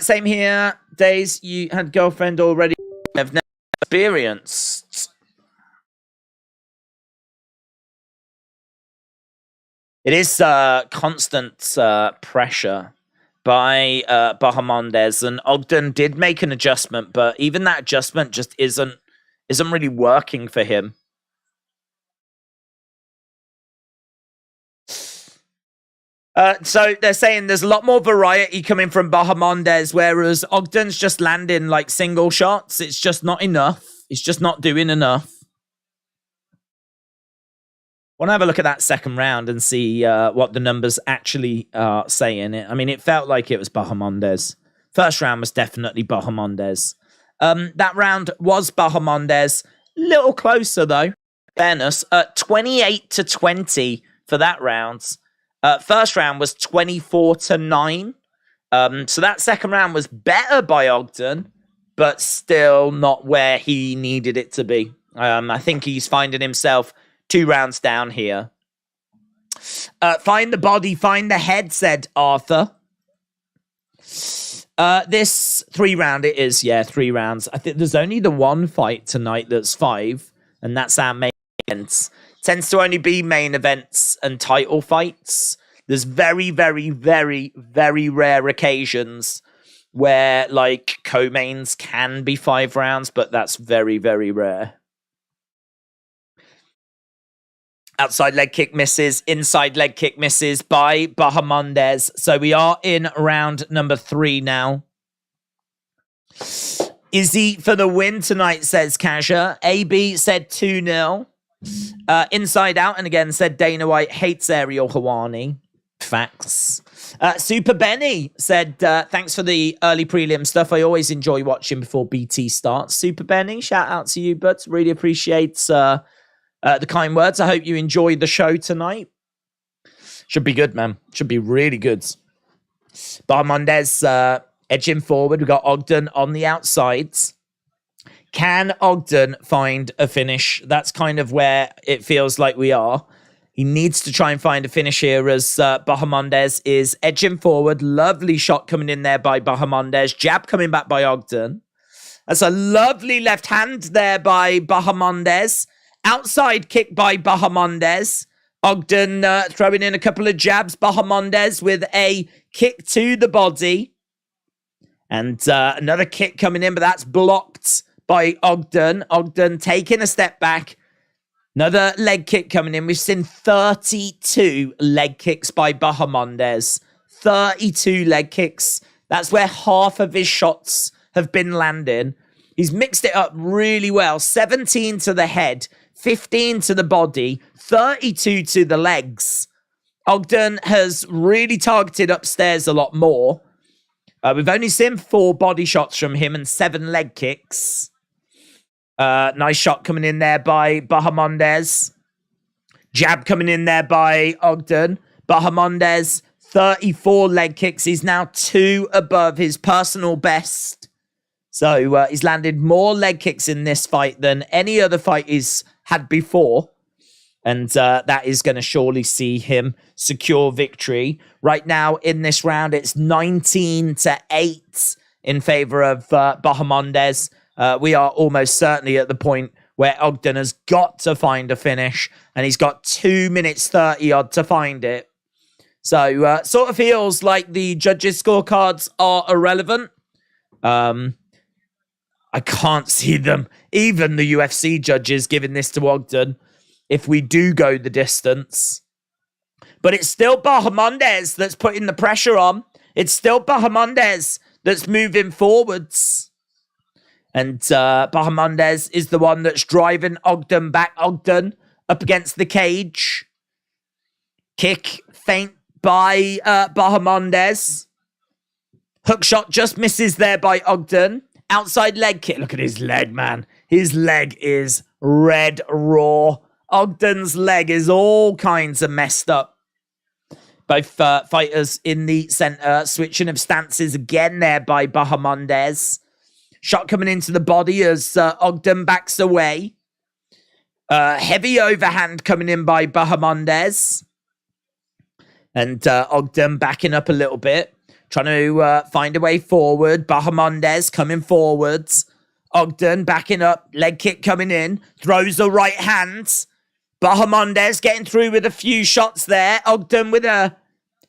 S1: Same here. Days, you had girlfriend already. I've never experienced. It is constant pressure by Bahamondes, and Ogden did make an adjustment, but even that adjustment just isn't really working for him. So they're saying there's a lot more variety coming from Bahamondes, whereas Ogden's just landing like single shots. It's just not enough. It's just not doing enough. Want to have a look at that second round and see what the numbers actually are saying. I mean, it felt like it was Bahamondes. First round was definitely Bahamondes. That round was Bahamondes. Little closer, though. Fairness. 28-20 for that round. First round was 24-9. So that second round was better by Ogden, but still not where he needed it to be. I think he's finding himself 2 rounds down here. Find the body, find the head, said Arthur. This 3 round it is, yeah, 3 rounds. I think there's only the one fight tonight that's 5, and that's our main events. Tends to only be main events and title fights. There's very, very, very, very rare occasions where, like, co-mains can be 5 rounds, but that's very, very rare. Outside leg kick misses, inside leg kick misses by Bahamondes. So we are in round number 3 now. Izzy for the win tonight, says Kaja. AB said 2-0. Inside out, and again said Dana White hates Ariel Hawani. Facts. Super Benny said, thanks for the early prelim stuff. I always enjoy watching before BT starts. Super Benny, shout out to you, but really appreciate the kind words. I hope you enjoyed the show tonight. Should be good, man. Should be really good. Bahamondes edging forward. We've got Ogden on the outsides. Can Ogden find a finish? That's kind of where it feels like we are. He needs to try and find a finish here as Bahamondes is edging forward. Lovely shot coming in there by Bahamondes. Jab coming back by Ogden. That's a lovely left hand there by Bahamondes. Outside kick by Bahamondes. Ogden throwing in a couple of jabs. Bahamondes with a kick to the body. And another kick coming in, but that's blocked by Ogden. Ogden taking a step back. Another leg kick coming in. We've seen 32 leg kicks by Bahamondes. 32 leg kicks. That's where half of his shots have been landing. He's mixed it up really well. 17 to the head. 15 to the body, 32 to the legs. Ogden has really targeted upstairs a lot more. We've only seen 4 body shots from him and 7 leg kicks. Nice shot coming in there by Bahamondes. Jab coming in there by Ogden. Bahamondes, 34 leg kicks. He's now 2 above his personal best. So he's landed more leg kicks in this fight than any other fight he's had before. And that is going to surely see him secure victory. Right now in this round, it's 19-8 in favor of Bahamondes. We are almost certainly at the point where Ogden has got to find a finish. And he's got 2 minutes 30 odd to find it. So sort of feels like the judges' scorecards are irrelevant. I can't see them, even the UFC judges, giving this to Ogden if we do go the distance. But it's still Bahamondes that's putting the pressure on. It's still Bahamondes that's moving forwards. And Bahamondes is the one that's driving Ogden back. Ogden up against the cage. Kick feint by Bahamondes. Hook shot just misses there by Ogden. Outside leg kick. Look at his leg, man. His leg is red raw. Ogden's leg is all kinds of messed up. Both fighters in the center. Switching of stances again there by Bahamondes. Shot coming into the body as Ogden backs away. Heavy overhand coming in by Bahamondes. And Ogden backing up a little bit, trying to find a way forward. Bahamondes coming forwards. Ogden backing up, leg kick coming in, throws the right hand. Bahamondes getting through with a few shots there. Ogden with a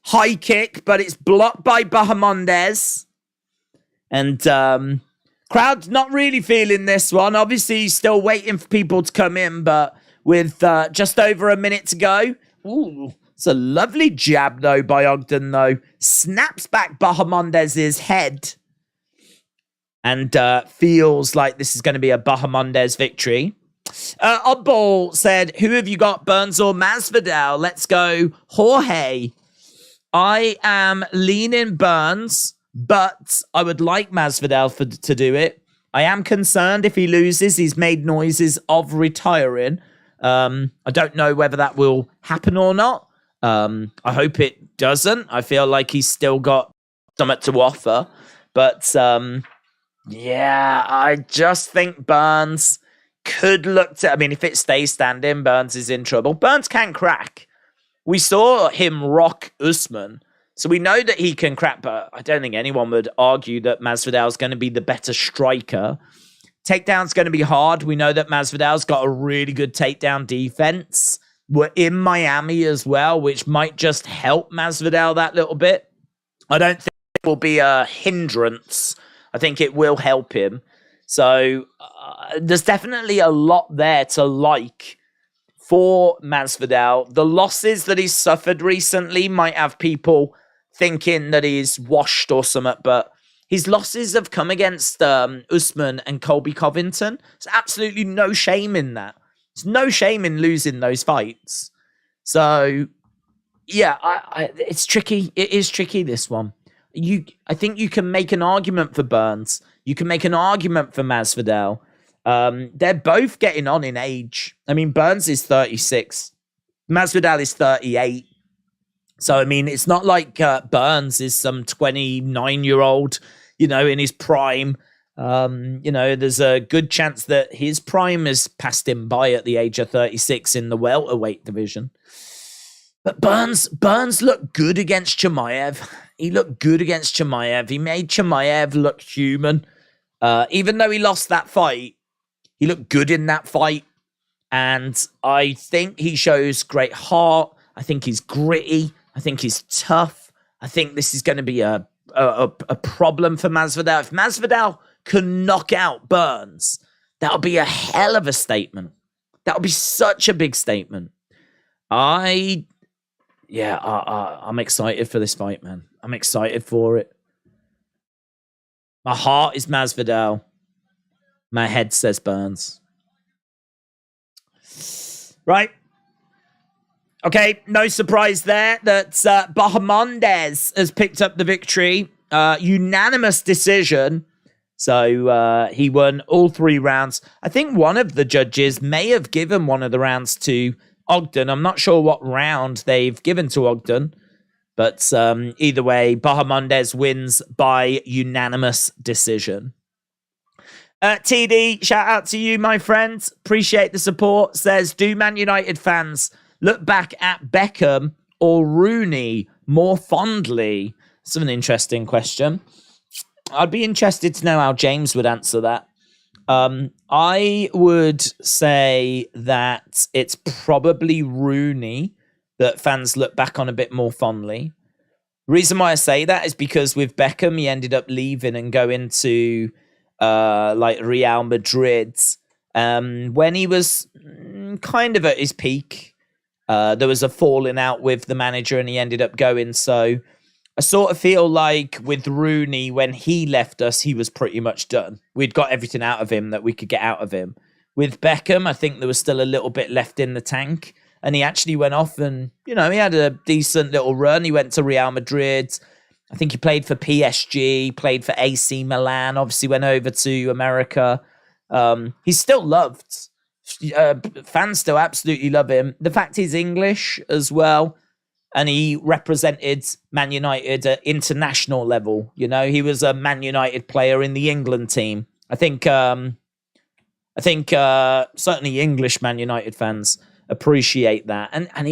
S1: high kick, but it's blocked by Bahamondes. And crowd's not really feeling this one. Obviously, he's still waiting for people to come in, but with just over a minute to go. Ooh, it's a lovely jab, though, by Ogden, though. Snaps back Bahamondes' head. And feels like this is going to be a Bahamondes victory. Oddball said, who have you got, Burns or Masvidal? Let's go Jorge. I am leaning Burns, but I would like Masvidal to do it. I am concerned if he loses. He's made noises of retiring. I don't know whether that will happen or not. I hope it doesn't. I feel like he's still got something to offer. But yeah, I just think Burns could look to... I mean, if it stays standing, Burns is in trouble. Burns can crack. We saw him rock Usman. So we know that he can crack, but I don't think anyone would argue that Masvidal's going to be the better striker. Takedown's going to be hard. We know that Masvidal's got a really good takedown defense. We're in Miami as well, which might just help Masvidal that little bit. I don't think it will be a hindrance. I think it will help him. So there's definitely a lot there to like for Masvidal. The losses that he's suffered recently might have people thinking that he's washed or something, but his losses have come against Usman and Colby Covington. There's absolutely no shame in that. There's no shame in losing those fights. So, yeah, it's tricky. It is tricky, this one. I think you can make an argument for Burns. You can make an argument for Masvidal. They're both getting on in age. I mean, Burns is 36. Masvidal is 38. So, I mean, it's not like Burns is some 29-year-old, in his prime. There's a good chance that his prime has passed him by at the age of 36 in the welterweight division. But Burns looked good against Chimaev. He looked good against Chimaev. He made Chimaev look human. Even though he lost that fight, he looked good in that fight. And I think he shows great heart. I think he's gritty. I think he's tough. I think this is going to be a problem for Masvidal. If Masvidal can knock out Burns, that'll be a hell of a statement. That'll be such a big statement. I'm excited for this fight, man. I'm excited for it. My heart is Masvidal. My head says Burns. Right. Okay, no surprise there that Bahamondes has picked up the victory. Unanimous decision. So he won all 3 rounds. I think one of the judges may have given one of the rounds to Ogden. I'm not sure what round they've given to Ogden. But either way, Bahamondes wins by unanimous decision. TD, shout out to you, my friends. Appreciate the support. Says, do Man United fans look back at Beckham or Rooney more fondly? It's an interesting question. I'd be interested to know how James would answer that. I would say that it's probably Rooney that fans look back on a bit more fondly. Reason why I say that is because with Beckham, he ended up leaving and going to Real Madrid. When he was kind of at his peak, there was a falling out with the manager and he ended up going. So I sort of feel like with Rooney, when he left us, he was pretty much done. We'd got everything out of him that we could get out of him. With Beckham, I think there was still a little bit left in the tank. And he actually went off and, he had a decent little run. He went to Real Madrid. I think he played for PSG, played for AC Milan, obviously went over to America. He's still loved. Fans still absolutely love him. The fact he's English as well. And he represented Man United at international level. He was a Man United player in the England team. I think I think certainly English Man United fans appreciate that. And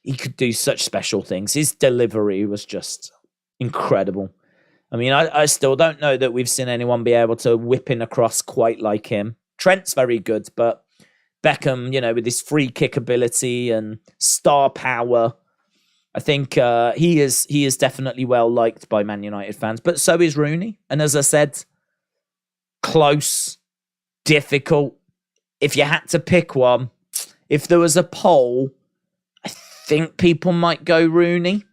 S1: he could do such special things. His delivery was just incredible. I mean, I still don't know that we've seen anyone be able to whip in across quite like him. Trent's very good, but Beckham, with his free kick ability and star power, I think he is definitely well liked by Man United fans. But so is Rooney. And as I said, close, difficult. If you had to pick one, if there was a poll, I think people might go Rooney.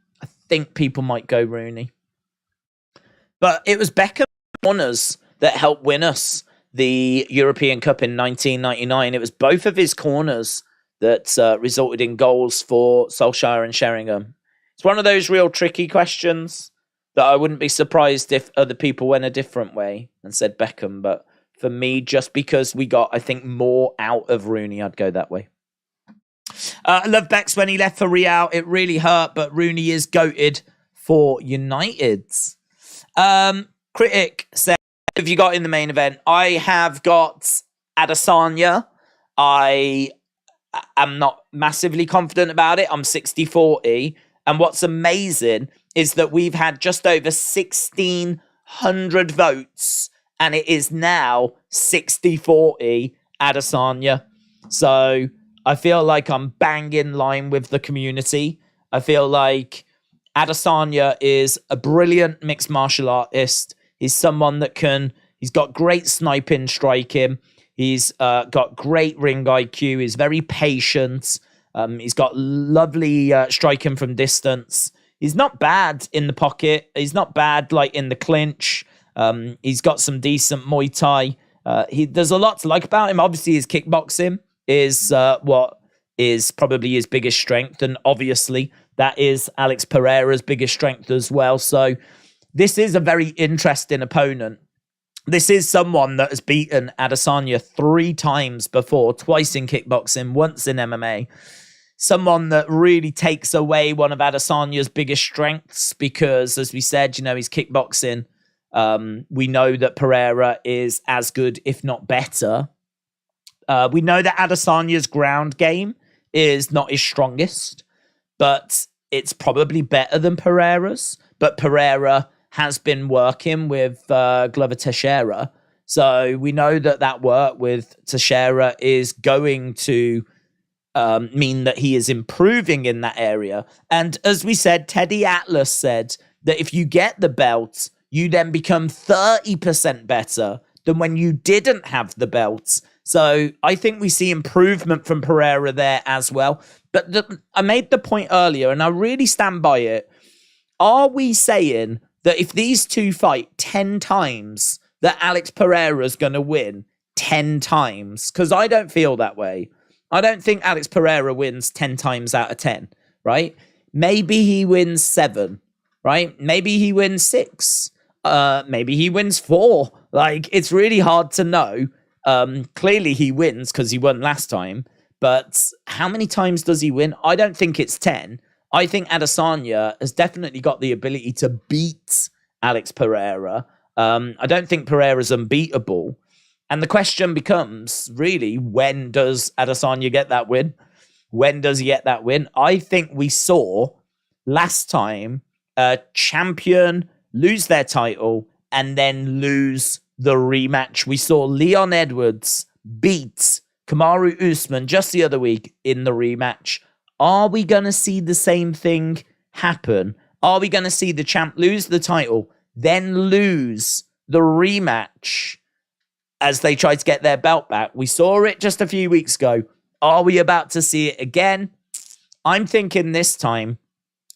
S1: But it was Beckham corners that helped win us the European Cup in 1999. It was both of his corners that resulted in goals for Solskjaer and Sheringham. It's one of those real tricky questions that I wouldn't be surprised if other people went a different way and said Beckham. But for me, just because we got, I think, more out of Rooney, I'd go that way. I love Bex when he left for Real. It really hurt, but Rooney is goated for United. Critic said, "What have you got in the main event?" I have got Adesanya. I am not massively confident about it. I'm 60-40. And what's amazing is that we've had just over 1,600 votes, and it is now 60-40 Adesanya. So I feel like I'm bang in line with the community. I feel like Adesanya is a brilliant mixed martial artist. He's someone that he's got great sniping, striking. He's got great ring IQ. He's very patient. He's got lovely striking from distance. He's not bad in the pocket. He's not bad in the clinch. He's got some decent Muay Thai. There's a lot to like about him. Obviously, his kickboxing is what is probably his biggest strength. And obviously, that is Alex Pereira's biggest strength as well. So this is a very interesting opponent. This is someone that has beaten Adesanya 3 times before, twice in kickboxing, once in MMA. Someone that really takes away one of Adesanya's biggest strengths because, as we said, his kickboxing, we know that Pereira is as good, if not better. We know that Adesanya's ground game is not his strongest, but it's probably better than Pereira's. But Pereira has been working with Glover Teixeira. So we know that work with Teixeira is going to mean that he is improving in that area. And as we said, Teddy Atlas said that if you get the belt, you then become 30% better than when you didn't have the belt. So I think we see improvement from Pereira there as well. But I made the point earlier, and I really stand by it. Are we saying that if these two fight 10 times, that Alex Pereira is going to win 10 times? Because I don't feel that way. I don't think Alex Pereira wins 10 times out of 10, right? Maybe he wins 7, right? Maybe he wins 6. Maybe he wins 4. It's really hard to know. Clearly he wins because he won last time. But how many times does he win? I don't think it's 10. I think Adesanya has definitely got the ability to beat Alex Pereira. I don't think Pereira's unbeatable. And the question becomes, really, when does Adesanya get that win? When does he get that win? I think we saw last time a champion lose their title and then lose the rematch. We saw Leon Edwards beat Kamaru Usman just the other week in the rematch. Are we going to see the same thing happen? Are we going to see the champ lose the title, then lose the rematch as they try to get their belt back? We saw it just a few weeks ago. Are we about to see it again? I'm thinking this time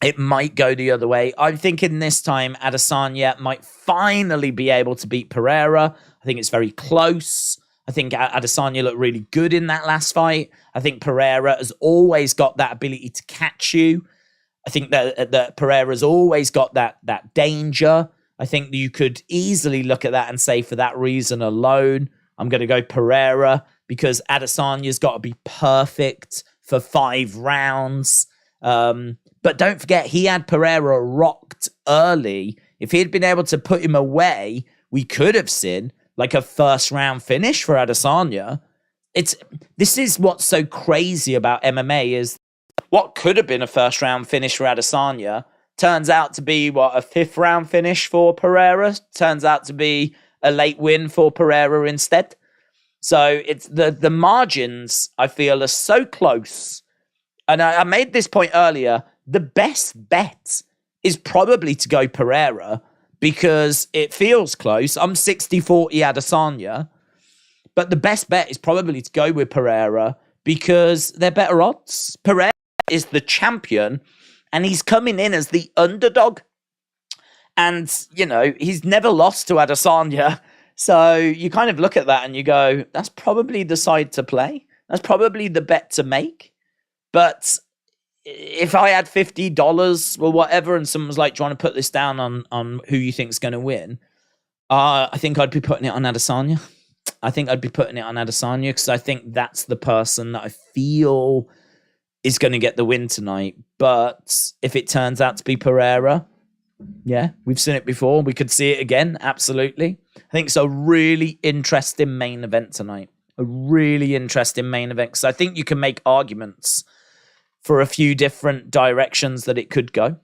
S1: it might go the other way. I'm thinking this time Adesanya might finally be able to beat Pereira. I think it's very close. I think Adesanya looked really good in that last fight. I think Pereira has always got that ability to catch you. I think that Pereira's always got that danger. I think you could easily look at that and say, for that reason alone, I'm going to go Pereira, because Adesanya's got to be perfect for 5 rounds. But don't forget, he had Pereira rocked early. If he had been able to put him away, we could have seen like a first round finish for Adesanya. This is what's so crazy about MMA is what could have been a first round finish for Adesanya turns out to be a fifth round finish for Pereira. Turns out to be a late win for Pereira instead. So it's the margins I feel are so close. And I made this point earlier. The best bet is probably to go Pereira because it feels close. I'm 60-40 Adesanya. But the best bet is probably to go with Pereira because they're better odds. Pereira is the champion and he's coming in as the underdog. And, he's never lost to Adesanya. So you kind of look at that and you go, that's probably the side to play. That's probably the bet to make. But if I had $50 or whatever and someone was like trying to put this down on who you think is going to win, I think I'd be putting it on Adesanya. Because I think that's the person that I feel is going to get the win tonight. But if it turns out to be Pereira, yeah, we've seen it before. We could see it again. Absolutely. I think it's a really interesting main event tonight. Because I think you can make arguments for a few different directions that it could go.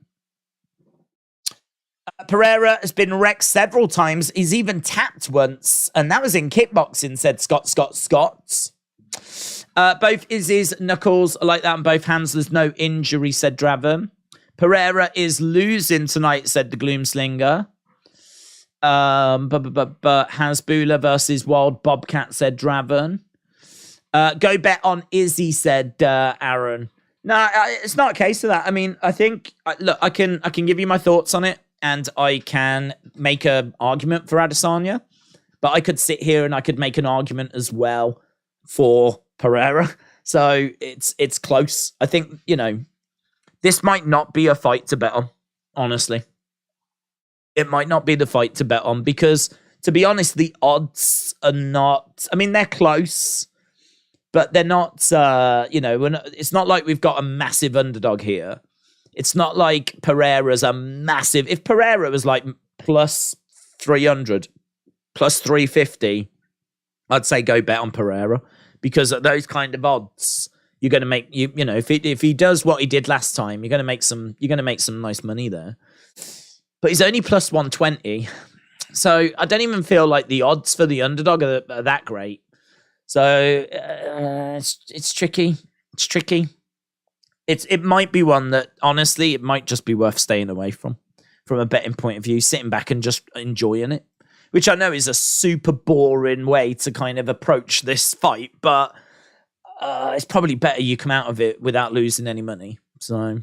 S1: Pereira has been wrecked several times. He's even tapped once, and that was in kickboxing, said Scott. Both Izzy's knuckles are like that on both hands. There's no injury, said Draven. Pereira is losing tonight, said the Gloomslinger. But Hasbula versus Wild Bobcat, said Draven. Go bet on Izzy, said Aaron. No, it's not a case of that. I mean, I think, look, I can give you my thoughts on it, and I can make an argument for Adesanya, but I could sit here and I could make an argument as well for Pereira. So it's close. I think, this might not be a fight to bet on, honestly. It might not be the fight to bet on because, to be honest, the odds are not... I mean, they're close, but they're not, it's not like we've got a massive underdog here. It's not like Pereira's a massive... If Pereira was like plus 300, plus 350, I'd say go bet on Pereira because at those kind of odds, you're going to make if he does what he did last time, you're going to make some nice money there. But he's only plus 120, so I don't even feel like the odds for the underdog are that great. So it's tricky. It's tricky. It might be one that, honestly, it might just be worth staying away from a betting point of view, sitting back and just enjoying it, which I know is a super boring way to kind of approach this fight, but it's probably better you come out of it without losing any money. So,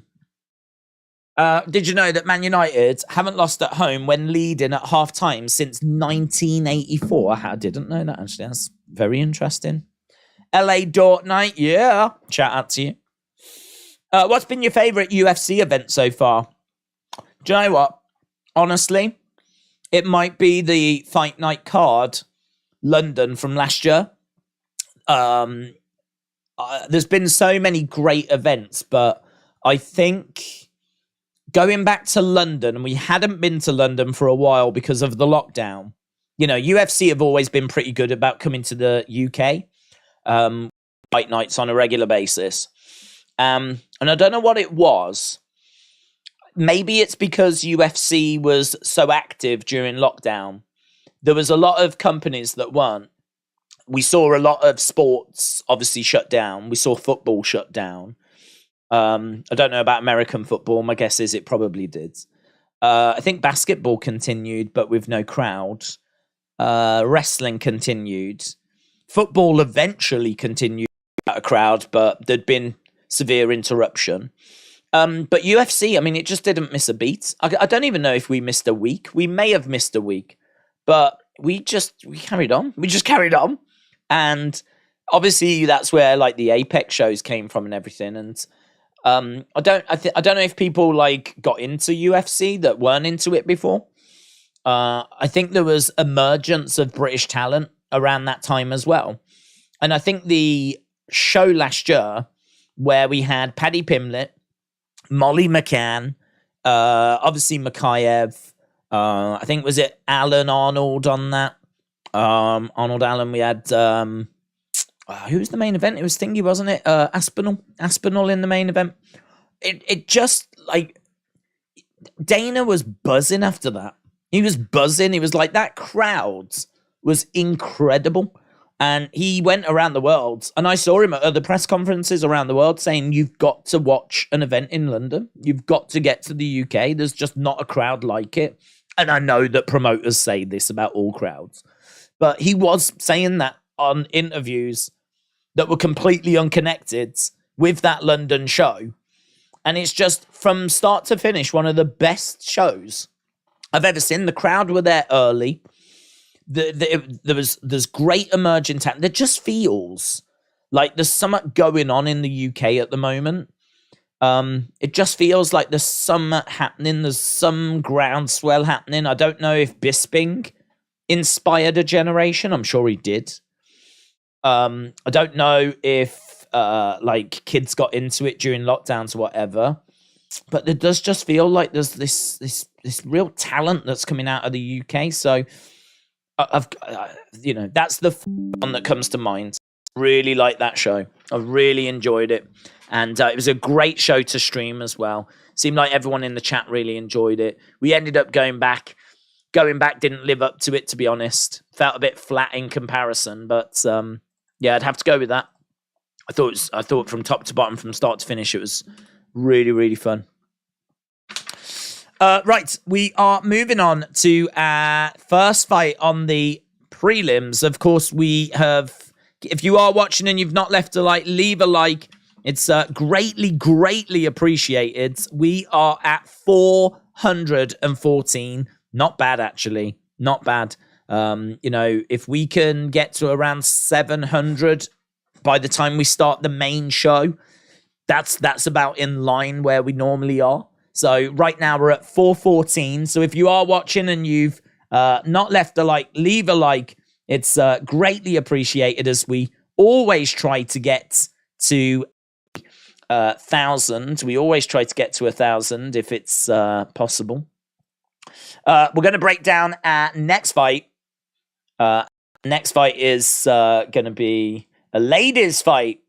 S1: did you know that Man United haven't lost at home when leading at half-time since 1984? I didn't know that, actually. That's very interesting. LA Dort Night, yeah. Shout out to you. What's been your favourite UFC event so far? Do you know what? Honestly, it might be the Fight Night card, London, from last year. There's been so many great events, but I think going back to London, and we hadn't been to London for a while because of the lockdown. UFC have always been pretty good about coming to the UK fight nights on a regular basis. And I don't know what it was. Maybe it's because UFC was so active during lockdown. There was a lot of companies that weren't. We saw a lot of sports obviously shut down. We saw football shut down. I don't know about American football. My guess is it probably did. I think basketball continued, but with no crowd. Wrestling continued. Football eventually continued without a crowd, but there'd been severe interruption. But UFC, I mean, it just didn't miss a beat. I don't even know if we missed a week. We may have missed a week, but we carried on. We just carried on. And obviously that's where like the Apex shows came from and everything. And I don't know if people like got into UFC that weren't into it before. I think there was emergence of British talent around that time as well. And I think the show last year where we had Paddy Pimblett, Molly McCann, obviously Makayev, I think was it Alan Arnold on that? Arnold Allen. We had who was the main event? It was Thingy, wasn't it? Aspinall in the main event. It just like Dana was buzzing after that. He was buzzing. He was like, that crowd was incredible. And he went around the world, and I saw him at other press conferences around the world saying, you've got to watch an event in London. You've got to get to the UK. There's just not a crowd like it. And I know that promoters say this about all crowds. But he was saying that on interviews that were completely unconnected with that London show. And it's just, from start to finish, one of the best shows I've ever seen. The crowd were there early. There's great emerging talent. There just feels like there's something going on in the UK at the moment. It just feels like there's something happening. There's some groundswell happening. I don't know if Bisping inspired a generation. I'm sure he did. I don't know if like kids got into it during lockdowns or whatever. But it does just feel like there's this real talent that's coming out of the UK. So that's the one that comes to mind. Really like that show. I really enjoyed it. And it was a great show to stream as well. Seemed like everyone in the chat really enjoyed it. We ended up going back. Going back didn't live up to it, to be honest. Felt a bit flat in comparison. But yeah, I'd have to go with that. I thought from top to bottom, from start to finish, it was really, really fun. Right, we are moving on to our first fight on the prelims. Of course, we have, if you are watching and you've not left a like, leave a like. It's greatly, greatly appreciated. We are at 414. Not bad, actually. Not bad. If we can get to around 700 by the time we start the main show, that's about in line where we normally are. So right now we're at 414. So if you are watching and you've not left a like, leave a like. It's greatly appreciated, as we always try to get to 1,000. We always try to get to 1,000 if it's possible. We're going to break down our next fight. Next fight is going to be a ladies' fight.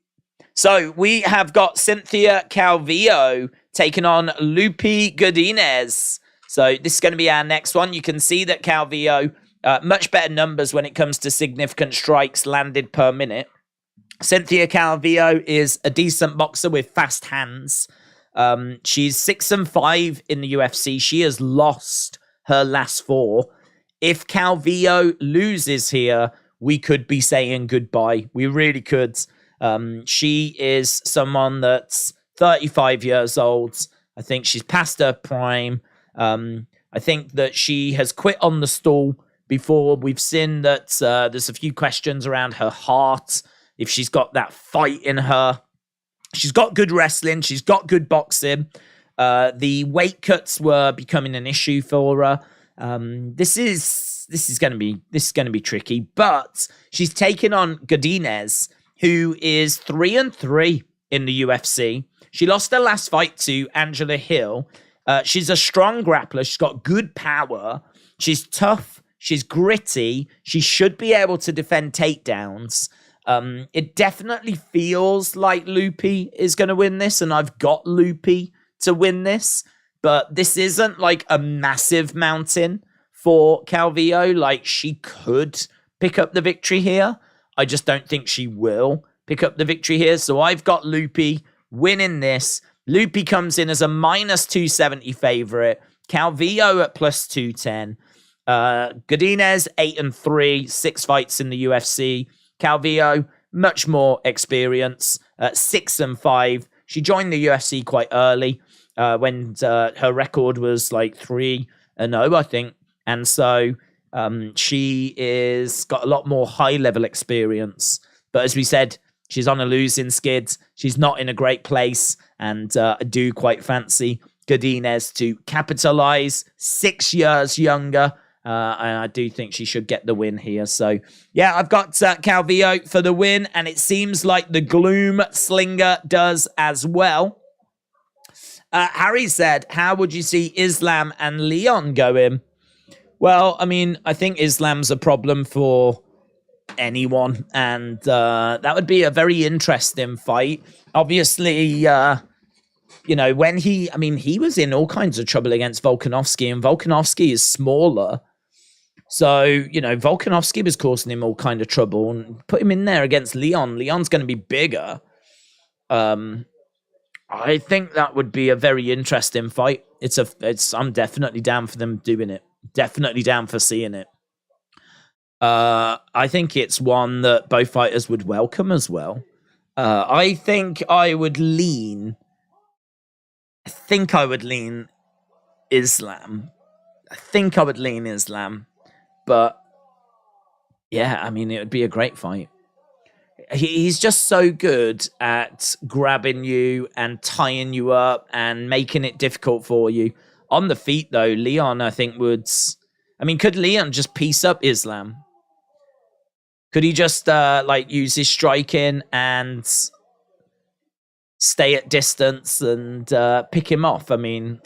S1: So we have got Cynthia Calvillo taking on Lupi Godinez. So this is going to be our next one. You can see that Calvillo, much better numbers when it comes to significant strikes landed per minute. Cynthia Calvillo is a decent boxer with fast hands. She's 6-5 in the UFC. She has lost her last 4. If Calvillo loses here, we could be saying goodbye. We really could. She is someone that's 35 years old. I think she's past her prime. I think that she has quit on the stool before. We've seen that there's a few questions around her heart, if she's got that fight in her. She's got good wrestling. She's got good boxing. The weight cuts were becoming an issue for her. This is going to be tricky, but she's taken on Godinez, who is 3-3 in the UFC. She lost her last fight to Angela Hill. She's a strong grappler. She's got good power. She's tough. She's gritty. She should be able to defend takedowns. It definitely feels like Lupi is going to win this, and I've got Lupi to win this, but this isn't like a massive mountain for Calvillo. Like, she could pick up the victory here. I just don't think she will pick up the victory here. So I've got Lupi winning this. Lupi comes in as a -270 favorite. Calvillo at +210. Godinez 8-3, 6 fights in the UFC. Calvillo, much more experience, 6-5. She joined the UFC quite early when her record was like 3-0, I think. And so she is got a lot more high-level experience. But as we said, she's on a losing skid. She's not in a great place. And I do quite fancy Godinez to capitalize. 6 years younger. And I do think she should get the win here. So, yeah, I've got Calvillo for the win. And it seems like the Gloom Slinger does as well. Harry said, how would you see Islam and Leon going? Well, I mean, I think Islam's a problem for anyone, and that would be a very interesting fight. Obviously, when he was in all kinds of trouble against Volkanovski, and Volkanovski is smaller. So, Volkanovski was causing him all kind of trouble, and put him in there against Leon. Leon's going to be bigger. I think that would be a very interesting fight. I'm definitely down for them doing it. Definitely down for seeing it. I think it's one that both fighters would welcome as well. I think I would lean Islam. But yeah, I mean, it would be a great fight. He's just so good at grabbing you and tying you up and making it difficult for you. On the feet, though, Leon, I think, could Leon just piece up Islam? Could he just, use his striking and stay at distance and pick him off? I mean,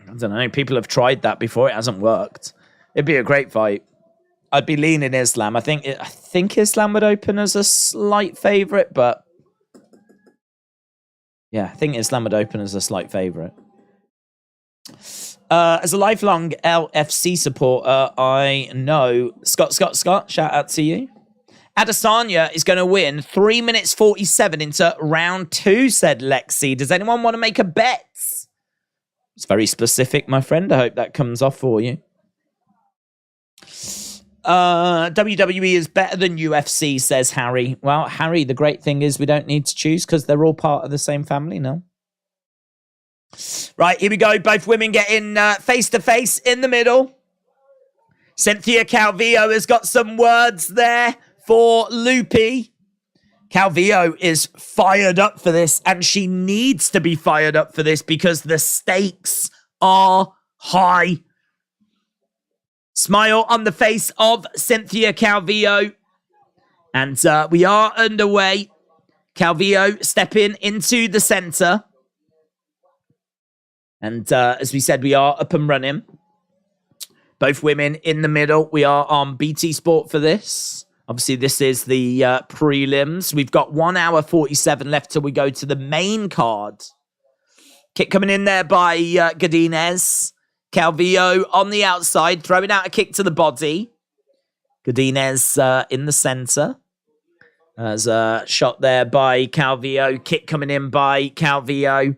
S1: I don't know. People have tried that before. It hasn't worked. It'd be a great fight. I'd be leaning Islam. I think Islam would open as a slight favorite, but yeah, I think Islam would open as a slight favorite. As a lifelong LFC supporter, I know Scott, shout out to you. Adesanya is going to win 3 minutes 47 into round 2, said Lexi. Does anyone want to make a bet? It's very specific, my friend. I hope that comes off for you. WWE is better than UFC, says Harry. Well, Harry, the great thing is we don't need to choose because they're all part of the same family now. Right, here we go. Both women getting face-to-face in the middle. Cynthia Calvillo has got some words there for Loopy. Calvillo is fired up for this, and she needs to be fired up for this because the stakes are high. Smile on the face of Cynthia Calvillo. And we are underway. Calvillo stepping into the center. And as we said, we are up and running. Both women in the middle. We are on BT Sport for this. Obviously, this is the prelims. We've got 1 hour 47 left till we go to the main card. Kick coming in there by Godinez. Calvillo on the outside, throwing out a kick to the body. Godinez in the center. There's a shot there by Calvillo. Kick coming in by Calvillo.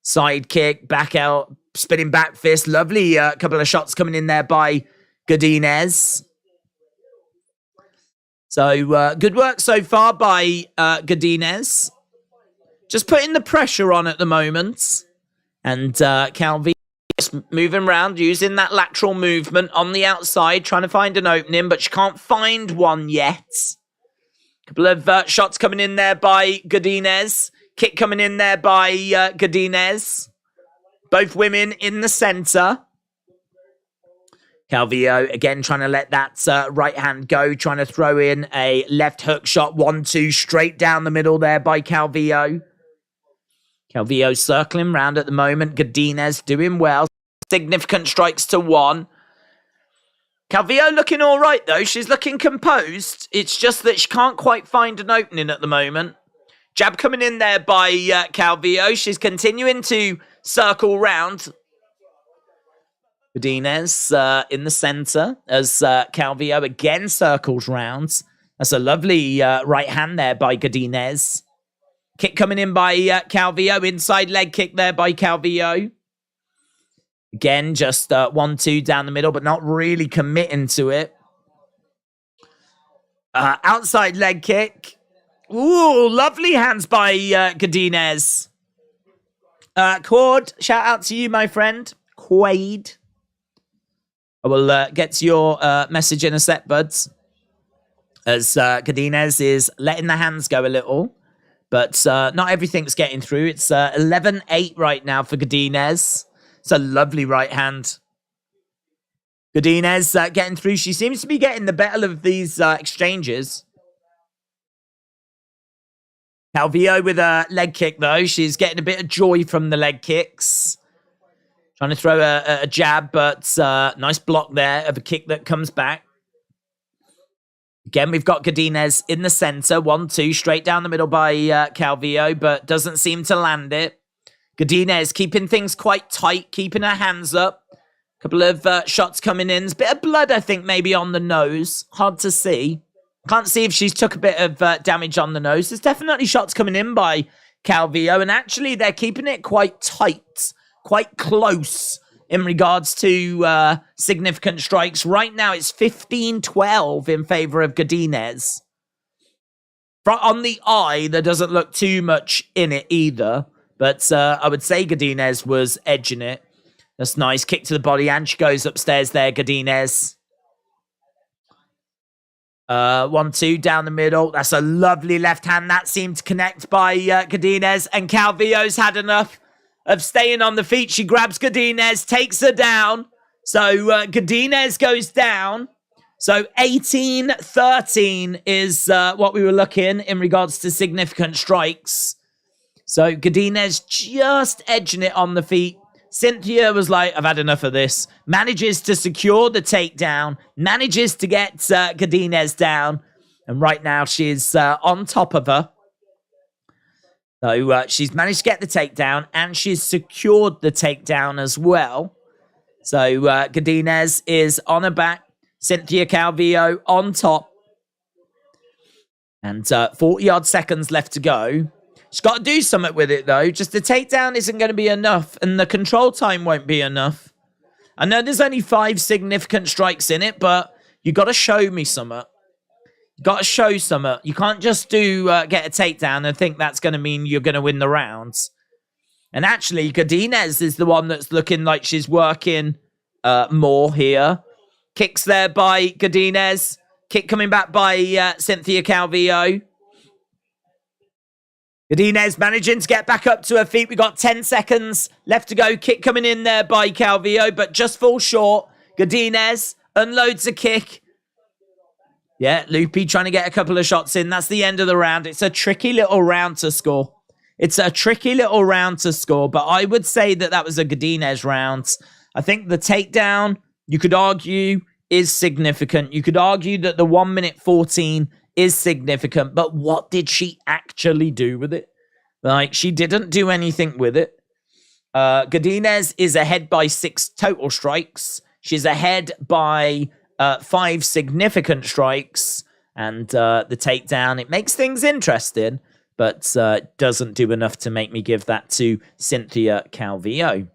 S1: Side kick, back out, spinning back fist. Lovely couple of shots coming in there by Godinez. So good work so far by Godinez. Just putting the pressure on at the moment. And Calvillo moving around, using that lateral movement on the outside, trying to find an opening, but she can't find one yet. Couple of shots coming in there by Godinez. Kick coming in there by Godinez. Both women in the center. Calvillo again trying to let that right hand go, trying to throw in a left hook shot. 1-2 straight down the middle there by Calvillo. Calvillo circling round at the moment. Godinez doing well. Significant strikes to 1. Calvillo looking all right, though. She's looking composed. It's just that she can't quite find an opening at the moment. Jab coming in there by Calvillo. She's continuing to circle round. Godinez in the center as Calvillo again circles round. That's a lovely right hand there by Godinez. Kick coming in by Calvillo. Inside leg kick there by Calvillo. Again, just 1-2 down the middle, but not really committing to it. Outside leg kick. Ooh, lovely hands by Godinez. Cord, shout out to you, my friend. Quaid. I will get to your message in a sec, buds. As Godinez is letting the hands go a little. But not everything's getting through. It's 11-8 right now for Godinez. It's a lovely right hand. Godinez getting through. She seems to be getting the better of these exchanges. Calvillo with a leg kick, though. She's getting a bit of joy from the leg kicks. Trying to throw a jab, but nice block there of a kick that comes back. Again, we've got Godinez in the center. 1-2, straight down the middle by Calvillo, but doesn't seem to land it. Godinez keeping things quite tight, keeping her hands up. A couple of shots coming in. There's a bit of blood, I think, maybe on the nose. Hard to see. Can't see if she's took a bit of damage on the nose. There's definitely shots coming in by Calvillo, and actually they're keeping it quite tight, quite close in regards to significant strikes. Right now, it's 15-12 in favor of Godinez. On the eye, there doesn't look too much in it either, but I would say Godinez was edging it. That's nice. Kick to the body, and she goes upstairs there, Godinez. 1-2 down the middle. That's a lovely left hand. That seemed to connect by Godinez, and Calvillo's had enough of staying on the feet. She grabs Godinez, takes her down. So Godinez goes down. So 18-13 is what we were looking in regards to significant strikes. So Godinez just edging it on the feet. Cynthia was like, I've had enough of this. Manages to secure the takedown. Manages to get Godinez down. And right now she's on top of her. So she's managed to get the takedown, and she's secured the takedown as well. So Godinez is on her back. Cynthia Calvillo on top. And 40-odd seconds left to go. She's got to do something with it, though. Just the takedown isn't going to be enough, and the control time won't be enough. I know there's only 5 significant strikes in it, but you got to show me something. Got to show something. You can't just do get a takedown and think that's going to mean you're going to win the rounds. And actually, Godinez is the one that's looking like she's working more here. Kicks there by Godinez. Kick coming back by Cynthia Calvillo. Godinez managing to get back up to her feet. We got 10 seconds left to go. Kick coming in there by Calvillo, but just falls short. Godinez unloads a kick. Yeah, Loopy trying to get a couple of shots in. That's the end of the round. It's a tricky little round to score. It's a tricky little round to score, but I would say that that was a Godinez round. I think the takedown, you could argue, is significant. You could argue that the 1 minute 14 is significant, but what did she actually do with it? Like, she didn't do anything with it. Godinez is ahead by 6 total strikes. She's ahead by 5 significant strikes, and the takedown. It makes things interesting, but doesn't do enough to make me give that to Cynthia Calvillo.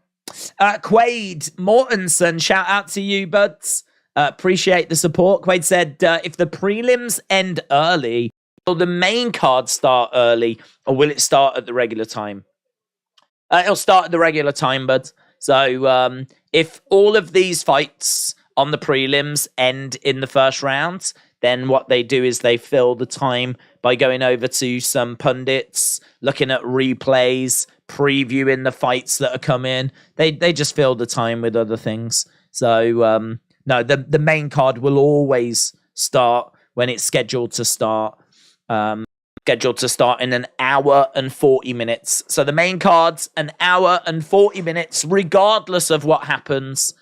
S1: Quaid Mortensen, shout out to you, buds. Appreciate the support. Quaid said, if the prelims end early, will the main card start early, or will it start at the regular time? It'll start at the regular time, bud. So if all of these fights on the prelims end in the first round, then what they do is they fill the time by going over to some pundits, looking at replays, previewing the fights that are coming. They just fill the time with other things. So no, the main card will always start when it's scheduled to start. Scheduled to start in an hour and 40 minutes. So the main card's an hour and 40 minutes, regardless of what happens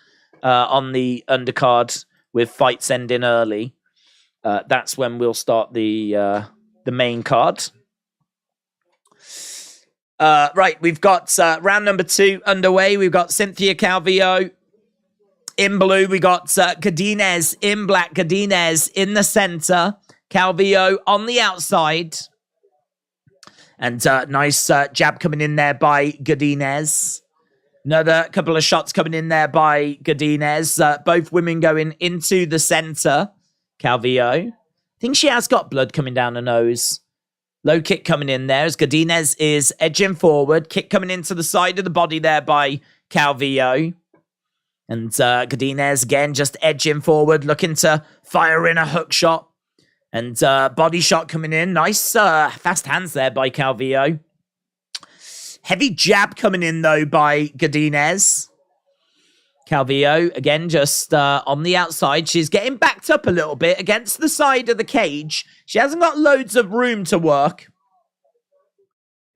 S1: on the undercard with fights ending early. That's when we'll start the main card. Right, we've got round number 2 underway. We've got Cynthia Calvillo in blue. We got Godinez in black. Godinez in the center. Calvillo on the outside. And nice jab coming in there by Godinez. Another couple of shots coming in there by Godinez. Both women going into the center. Calvillo. I think she has got blood coming down her nose. Low kick coming in there as Godinez is edging forward. Kick coming into the side of the body there by Calvillo. And Godinez again just edging forward, looking to fire in a hook shot. And body shot coming in. Nice fast hands there by Calvillo. Heavy jab coming in, though, by Godinez. Calvillo, again, just on the outside. She's getting backed up a little bit against the side of the cage. She hasn't got loads of room to work.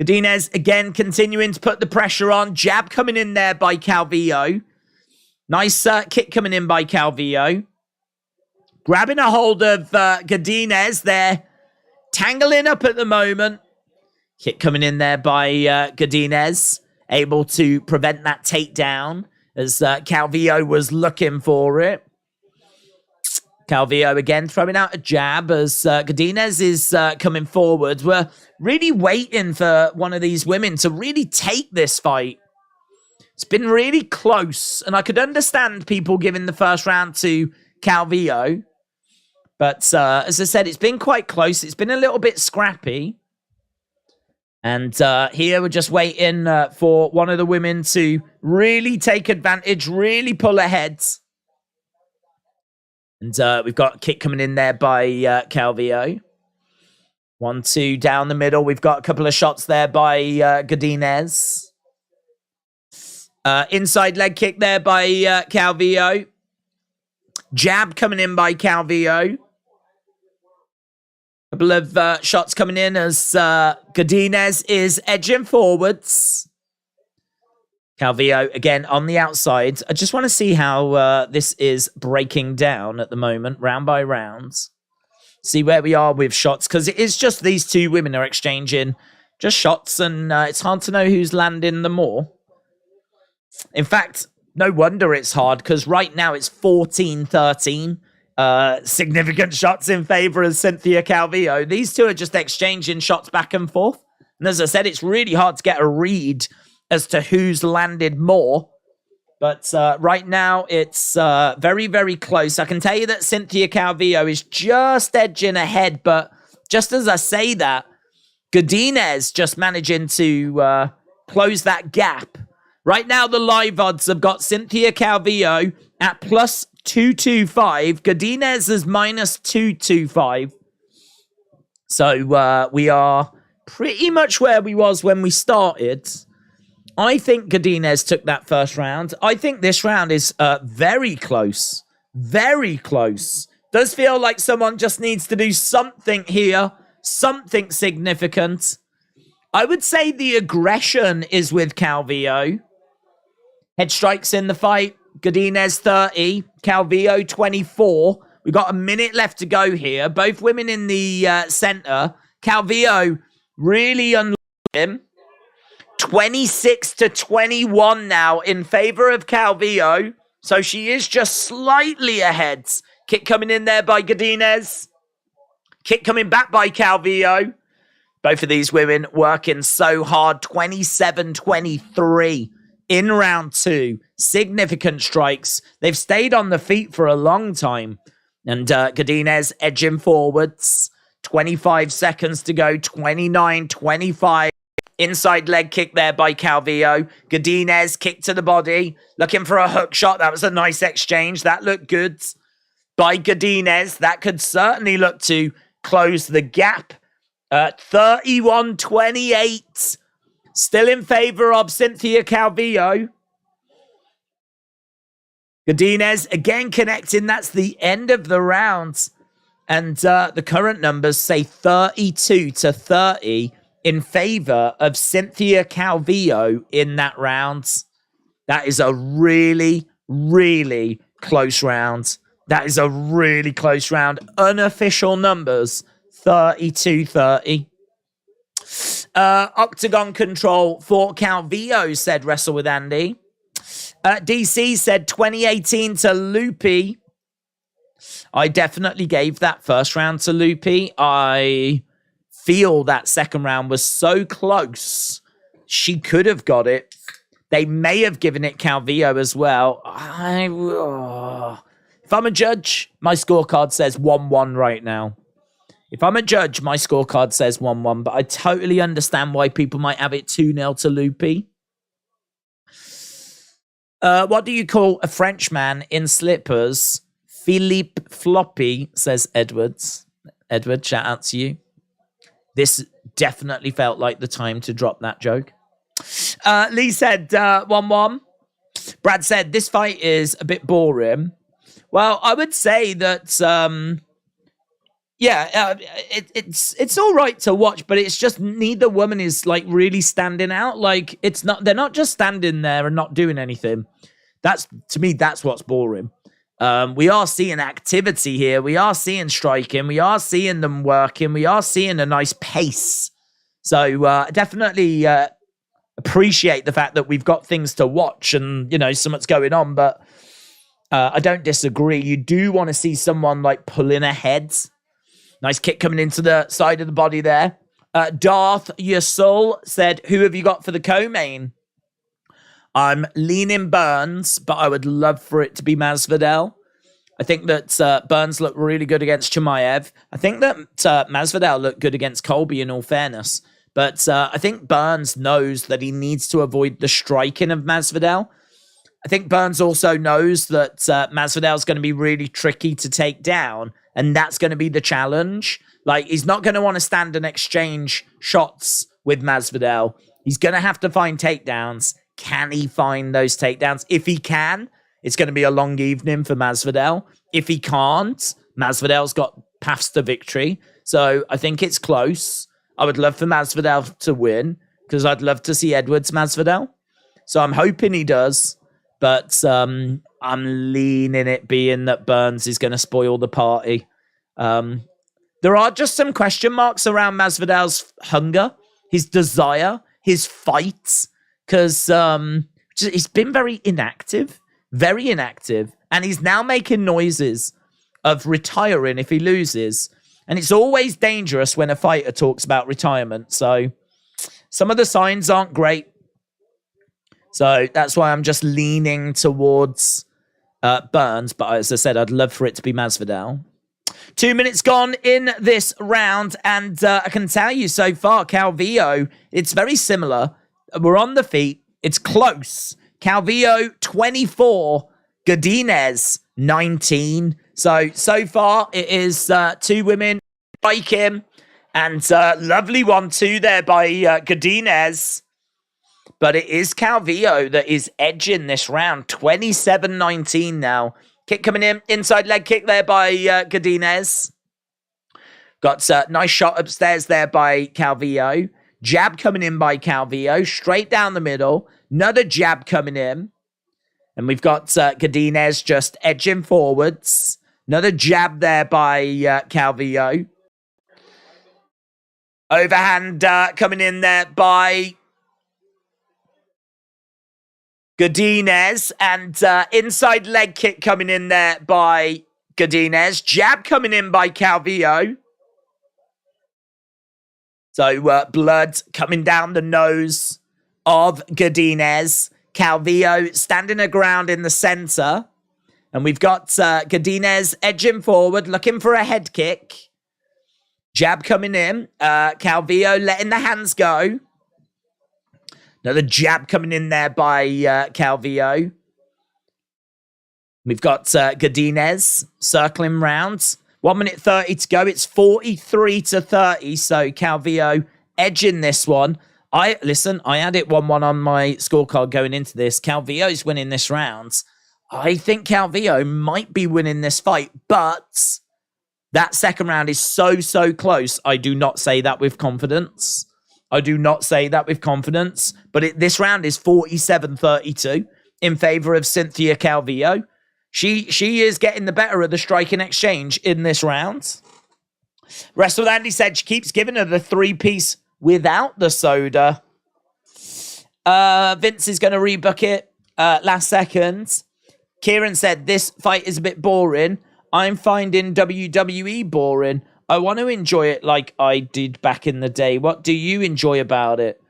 S1: Godinez again continuing to put the pressure on. Jab coming in there by Calvillo. Nice kick coming in by Calvillo. Grabbing a hold of Godinez there. Tangling up at the moment. Kick coming in there by Godinez. Able to prevent that takedown as Calvillo was looking for it. Calvillo again throwing out a jab as Godinez is coming forward. We're really waiting for one of these women to really take this fight. It's been really close, and I could understand people giving the first round to Calvillo. But as I said, it's been quite close. It's been a little bit scrappy. And here we're just waiting for one of the women to really take advantage, really pull ahead. And we've got a kick coming in there by Calvillo. 1-2 down the middle. We've got a couple of shots there by Godinez. Inside leg kick there by Calvillo. Jab coming in by Calvillo. Couple of shots coming in as Godinez is edging forwards. Calvillo again on the outside. I just want to see how this is breaking down at the moment, round by round. See where we are with shots, because it is just these two women are exchanging just shots, and it's hard to know who's landing the more. In fact, no wonder it's hard, because right now it's 14-13. Significant shots in favor of Cynthia Calvillo. These two are just exchanging shots back and forth. And as I said, it's really hard to get a read as to who's landed more. But right now, it's very, very close. I can tell you that Cynthia Calvillo is just edging ahead. But just as I say that, Godinez just managing to close that gap. Right now, the live odds have got Cynthia Calvillo at plus 225. Godinez is minus 225. So we are pretty much where we was when we started. I think Godinez took that first round. I think this round is very close. Very close. Does feel like someone just needs to do something here. Something significant. I would say the aggression is with Calvillo. Head strikes in the fight. Godinez 30. Calvillo 24. We've got a minute left to go here. Both women in the center. Calvillo really unlocked him. 26-21 now in favor of Calvillo. So she is just slightly ahead. Kick coming in there by Godinez. Kick coming back by Calvillo. Both of these women working so hard. 27-23 in round two. Significant strikes. They've stayed on the feet for a long time. And Godinez edging forwards. 25 seconds to go. 29-25. Inside leg kick there by Calvillo. Godinez kick to the body. Looking for a hook shot. That was a nice exchange. That looked good by Godinez. That could certainly look to close the gap. 31-28. Still in favor of Cynthia Calvillo. Godinez again connecting. That's the end of the round. And the current numbers say 32-30 in favor of Cynthia Calvillo in that round. That is a really, really close round. That is a really close round. Unofficial numbers, 32-30. Octagon control for Calvillo, said Wrestle with Andy. DC said 2018 to Loopy. I definitely gave that first round to Loopy. I feel that second round was so close. She could have got it. They may have given it Calvillo as well. If I'm a judge, my scorecard says 1-1 right now. If I'm a judge, my scorecard says 1-1, but I totally understand why people might have it 2-0 to Loopy. What do you call a Frenchman in slippers? Philippe Floppy, says Edwards. Edward, shout out to you. This definitely felt like the time to drop that joke. Lee said 1-1. Brad said, this fight is a bit boring. Well, I would say that Yeah, it's all right to watch, but it's just neither woman is like really standing out. Like they're not just standing there and not doing anything. That's, to me, that's what's boring. We are seeing activity here. We are seeing striking. We are seeing them working. We are seeing a nice pace. So definitely appreciate the fact that we've got things to watch and, something's going on. But I don't disagree. You do want to see someone like pulling ahead. Nice kick coming into the side of the body there. Darth Yasul said, who have you got for the co-main? I'm leaning Burns, but I would love for it to be Masvidal. I think that Burns looked really good against Chimaev. I think that Masvidal looked good against Colby, in all fairness. But I think Burns knows that he needs to avoid the striking of Masvidal. I think Burns also knows that Masvidal is going to be really tricky to take down, and that's going to be the challenge. Like, he's not going to want to stand and exchange shots with Masvidal. He's going to have to find takedowns. Can he find those takedowns? If he can, it's going to be a long evening for Masvidal. If he can't, Masvidal's got paths to victory. So I think it's close. I would love for Masvidal to win because I'd love to see Edwards Masvidal. So I'm hoping he does. But I'm leaning it being that Burns is going to spoil the party. There are just some question marks around Masvidal's hunger, his desire, his fights, because he's been very inactive, and he's now making noises of retiring if he loses. And it's always dangerous when a fighter talks about retirement. So some of the signs aren't great. So that's why I'm just leaning towards Burns. But as I said, I'd love for it to be Masvidal. 2 minutes gone in this round. And I can tell you so far, Calvillo, it's very similar. We're on the feet. It's close. Calvillo, 24. Godinez, 19. So far, it is two women striking. And lovely 1-2 there by Godinez. But it is Calvillo that is edging this round. 27-19 now. Kick coming in. Inside leg kick there by Godinez. Got a nice shot upstairs there by Calvillo. Jab coming in by Calvillo. Straight down the middle. Another jab coming in. And we've got Godinez just edging forwards. Another jab there by Calvillo. Overhand coming in there by Godinez, and inside leg kick coming in there by Godinez. Jab coming in by Calvillo. So blood coming down the nose of Godinez. Calvillo standing her ground in the center. And we've got Godinez edging forward, looking for a head kick. Jab coming in. Calvillo letting the hands go. Another jab coming in there by Calvillo. We've got Godinez circling round. 1 minute 30 to go. It's 43-30. So Calvillo edging this one. I had it 1-1 on my scorecard going into this. Calvillo's winning this round. I think Calvillo might be winning this fight, but that second round is so close. I do not say that with confidence. But this round is 47-32 in favor of Cynthia Calvillo. She is getting the better of the striking exchange in this round. Wrestle Andy said she keeps giving her the 3-piece without the soda. Vince is going to rebook it last second. Kieran said this fight is a bit boring. I'm finding WWE boring. I want to enjoy it like I did back in the day. What do you enjoy about it?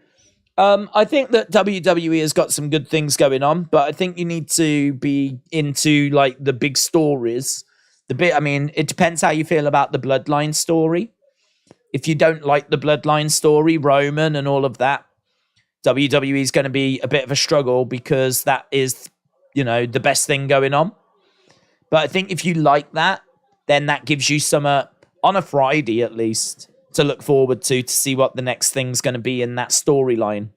S1: I think that WWE has got some good things going on, but I think you need to be into like the big stories. It depends how you feel about the Bloodline story. If you don't like the Bloodline story, Roman and all of that, WWE is going to be a bit of a struggle because that is, the best thing going on. But I think if you like that, then that gives you some, on a Friday at least, to look forward to see what the next thing's going to be in that storyline.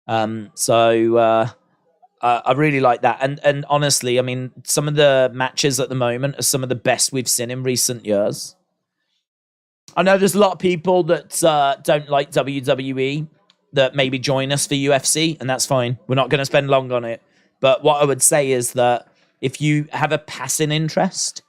S1: I really like that. And honestly, some of the matches at the moment are some of the best we've seen in recent years. I know there's a lot of people that don't like WWE that maybe join us for UFC, and that's fine. We're not going to spend long on it. But what I would say is that if you have a passing interest,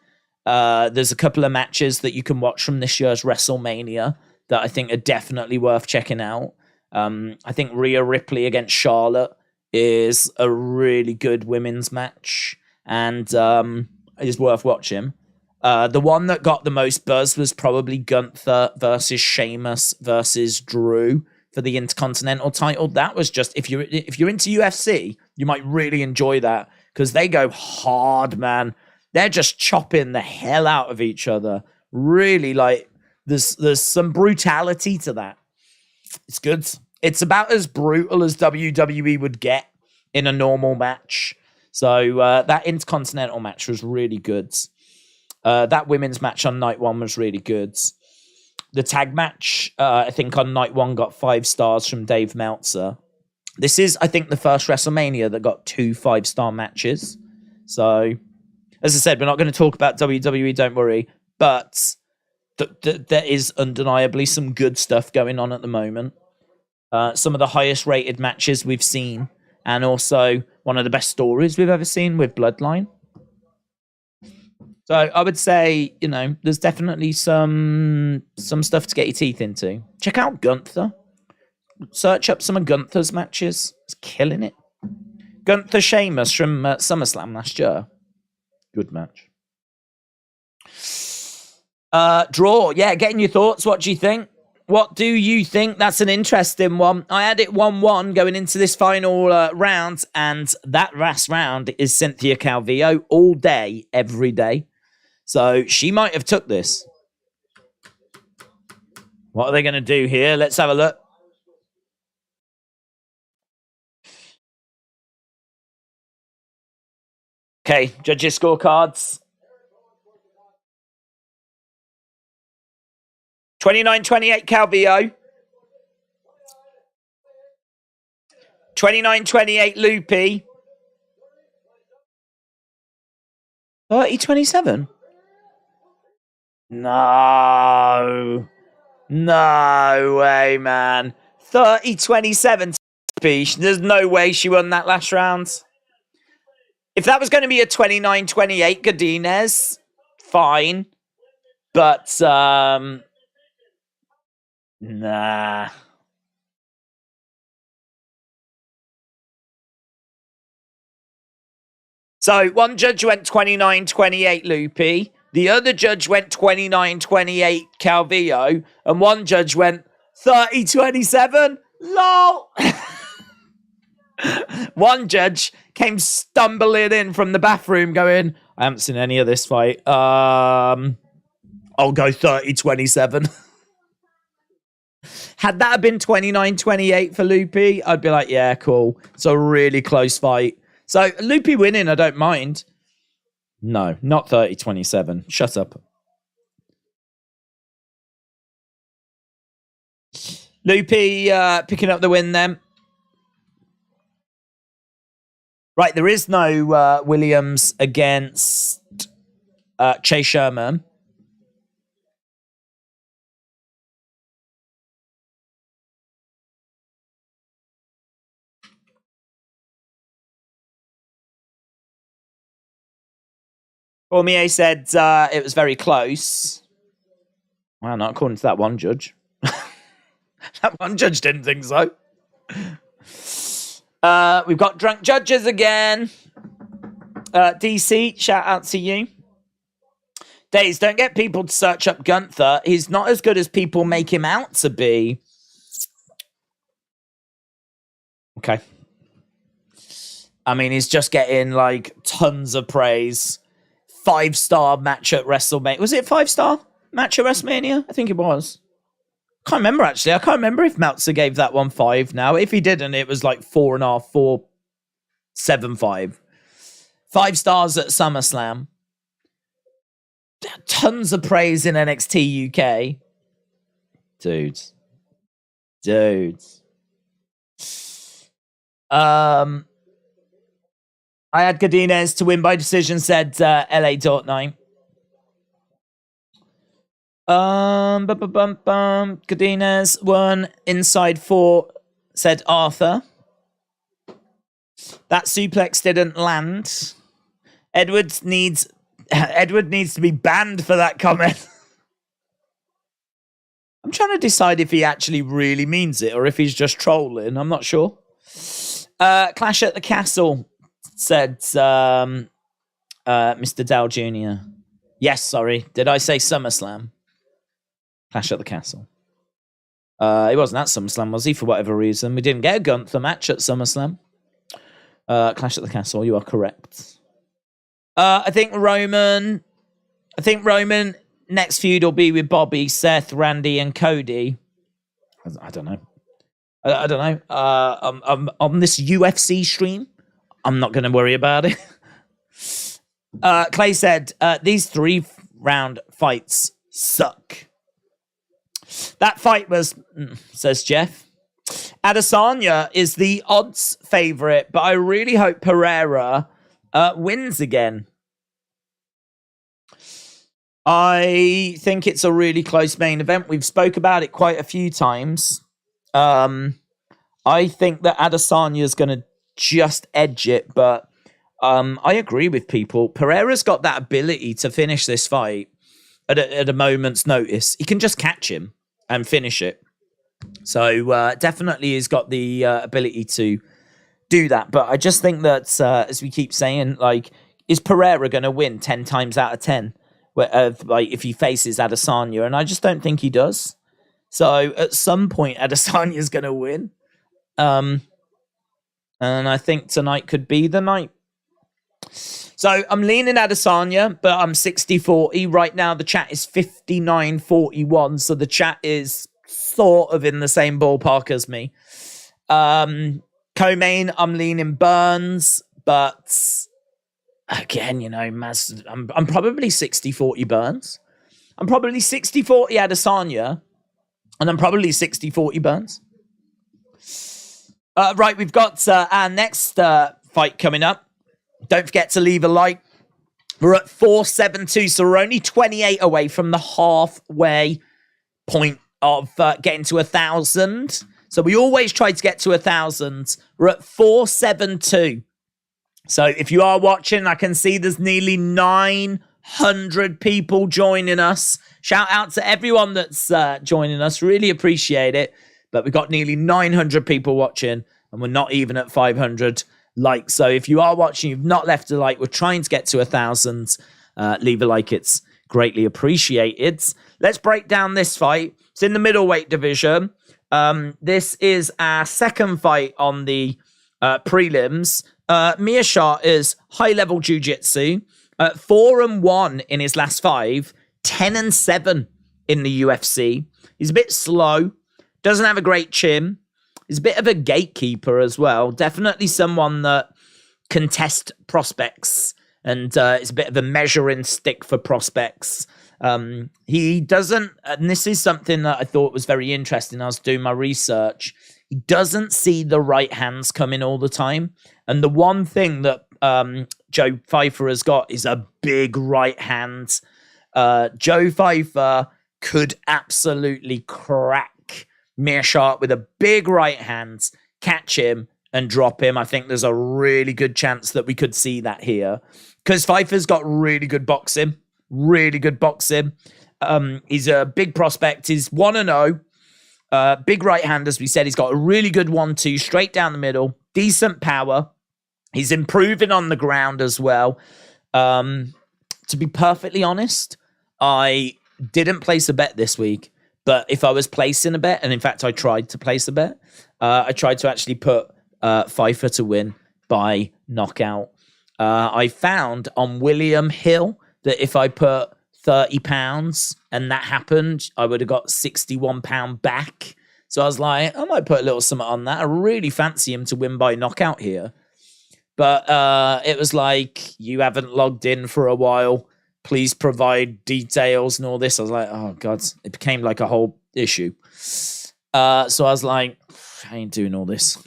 S1: there's a couple of matches that you can watch from this year's WrestleMania that I think are definitely worth checking out. I think Rhea Ripley against Charlotte is a really good women's match and is worth watching. The one that got the most buzz was probably Gunther versus Sheamus versus Drew for the Intercontinental title. That was just, if you're into UFC, you might really enjoy that because they go hard, man. They're just chopping the hell out of each other. Really, like, there's some brutality to that. It's good. It's about as brutal as WWE would get in a normal match. So that Intercontinental match was really good. That women's match on night one was really good. The tag match, I think on night one got 5 stars from Dave Meltzer. This is, I think, the first WrestleMania that got 2 5-star matches. So, as I said, we're not going to talk about WWE, don't worry. But there is undeniably some good stuff going on at the moment. Some of the highest rated matches we've seen. And also one of the best stories we've ever seen with Bloodline. So I would say, you know, there's definitely some stuff to get your teeth into. Check out Gunther. Search up some of Gunther's matches. He's killing it. Gunther Sheamus from SummerSlam last year. Good match. Draw. Yeah, getting your thoughts. What do you think? What do you think? That's an interesting one. I had it 1-1 going into this final round, and that last round is Cynthia Calvillo all day, every day. So she might have took this. What are they going to do here? Let's have a look. Okay, judges' scorecards. 29-28 Calvillo. 29-28 Loopy. 30-27? No. No way, man. 30-27 Loopy. There's no way she won that last round. If that was going to be a 29-28 Godinez, fine. But, nah. So one judge went 29-28 Loopy. The other judge went 29-28 Calvillo. And one judge went 30-27. LOL. One judge came stumbling in from the bathroom going, I haven't seen any of this fight. I'll go 30-27. Had that been 29-28 for Loopy, I'd be like, yeah, cool. It's a really close fight. So, Loopy winning, I don't mind. No, not 30-27. Shut up. Loopy picking up the win then. Right, there is no Williams against Chase Sherman. Cormier said it was very close. Well, not according to that one judge. That one judge didn't think so. We've got drunk judges again. DC, shout out to you. Days, don't get people to search up Gunther. He's not as good as people make him out to be. Okay. I mean, he's just getting, like, tons of praise. 5-star match at WrestleMania. Was it 5-star match at WrestleMania? I think it was. Can't remember, actually. I can't remember if Meltzer gave that one 5 now. If he didn't, it was like 4.5, 4, 7, 5. 5 stars at SummerSlam. Tons of praise in NXT UK. Dudes. I had Godinez to win by decision, said LA.9. Godinez won inside 4, said Arthur. That suplex didn't land. Edward needs to be banned for that comment. I'm trying to decide if he actually really means it or if he's just trolling. I'm not sure. Clash at the Castle, said Mr. Dow Jr. Yes, sorry. Did I say SummerSlam? Clash at the Castle. He wasn't at SummerSlam, was he, for whatever reason? We didn't get a Gunther match at SummerSlam. Clash at the Castle, you are correct. I think Roman next feud will be with Bobby, Seth, Randy, and Cody. I don't know. I don't know. On this UFC stream, I'm not going to worry about it. Clay said, these 3-round fights suck. That fight was, says Jeff. Adesanya is the odds favourite, but I really hope Pereira wins again. I think it's a really close main event. We've spoke about it quite a few times. I think that Adesanya is going to just edge it, but I agree with people. Pereira's got that ability to finish this fight at a moment's notice. He can just catch him and finish it. So definitely he's got the ability to do that. But I just think that, as we keep saying, like, is Pereira going to win 10 times out of 10? Like, if he faces Adesanya? And I just don't think he does. So at some point, Adesanya is going to win. And I think tonight could be the night. So I'm leaning Adesanya, but I'm 60-40. Right now, the chat is 59-41. So the chat is sort of in the same ballpark as me. Co-main, I'm leaning Burns, but again, you know, I'm probably 60-40 Burns. I'm probably 60-40 Adesanya, and I'm probably 60-40 Burns. Right, we've got our next fight coming up. Don't forget to leave a like. We're at 472, so we're only 28 away from the halfway point of getting to 1,000. So we always try to get to 1,000. We're at 472. So if you are watching, I can see there's nearly 900 people joining us. Shout out to everyone that's joining us. Really appreciate it. But we've got nearly 900 people watching, and we're not even at 500 likes. So if you are watching, you've not left a like, we're trying to get to 1,000. Leave a like. It's greatly appreciated. Let's break down this fight. It's in the middleweight division. This is our second fight on the prelims. Meerschaert is high-level jiu-jitsu. 4-1 in his last 5. 10-7 in the UFC. He's a bit slow. Doesn't have a great chin. He's a bit of a gatekeeper as well. Definitely someone that can test prospects. And is a bit of a measuring stick for prospects. He doesn't, and this is something that I thought was very interesting. I was doing my research. He doesn't see the right hands coming all the time. And the one thing that Joe Pfeiffer has got is a big right hand. Joe Pfeiffer could absolutely crack Meerschaert with a big right hand, catch him and drop him. I think there's a really good chance that we could see that here. Because Pfeiffer's got really good boxing. Really good boxing. He's a big prospect. He's 1-0. Big right hand, as we said. He's got a really good 1-2 straight down the middle. Decent power. He's improving on the ground as well. To be perfectly honest, I didn't place a bet this week. But if I was placing a bet, and in fact I tried to place a bet, I tried to actually put Pfeiffer to win by knockout. I found on William Hill that if I put £30 and that happened, I would have got £61 back. So I was like, I might put a little something on that. I really fancy him to win by knockout here. But it was like, you haven't logged in for a while. Please provide details and all this. I was like, oh, God. It became like a whole issue. So I was like, I ain't doing all this.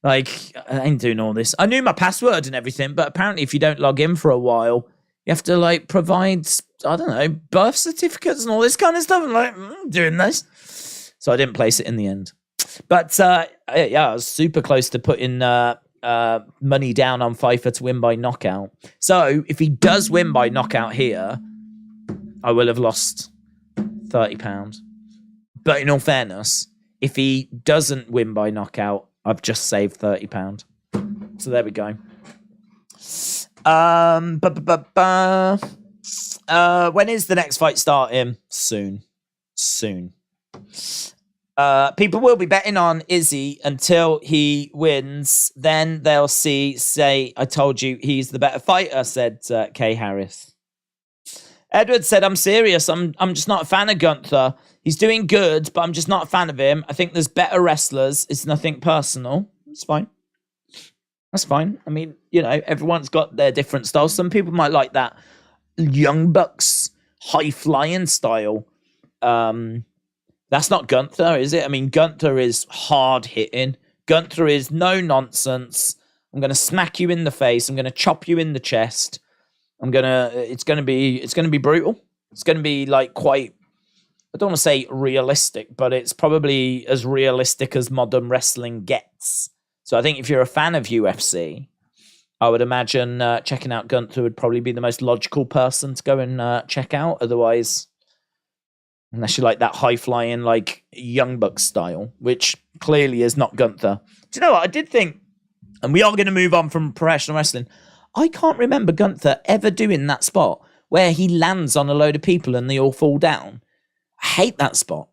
S1: I ain't doing all this. I knew my password and everything, but apparently if you don't log in for a while, You have to like provide, I don't know, birth certificates and all this kind of stuff. I'm like, doing this. So I didn't place it in the end. But yeah, I was super close to putting money down on Pfeiffer to win by knockout. So if he does win by knockout here, I will have lost £30. But in all fairness, if he doesn't win by knockout, I've just saved £30. So there we go. When is the next fight starting? Soon. People will be betting on Izzy until he wins. Then they'll say, I told you he's the better fighter, said Kay Harris. Edward said, I'm serious. I'm just not a fan of Gunther. He's doing good, but I'm just not a fan of him. I think there's better wrestlers. It's nothing personal. It's fine. That's fine. I mean, you know, everyone's got their different styles. Some people might like that Young Bucks high-flying style. That's not Gunther, is it? I mean, Gunther is hard-hitting. Gunther is no nonsense. I'm going to smack you in the face. I'm going to chop you in the chest. It's going to be brutal. It's going to be like quite, I don't want to say realistic, but it's probably as realistic as modern wrestling gets. So I think if you're a fan of UFC, I would imagine checking out Gunther would probably be the most logical person to go and check out. Otherwise, unless you like that high-flying, like, Young Bucks style, which clearly is not Gunther. Do you know what? I did think, and we are going to move on from professional wrestling, I can't remember Gunther ever doing that spot where he lands on a load of people and they all fall down. I hate that spot.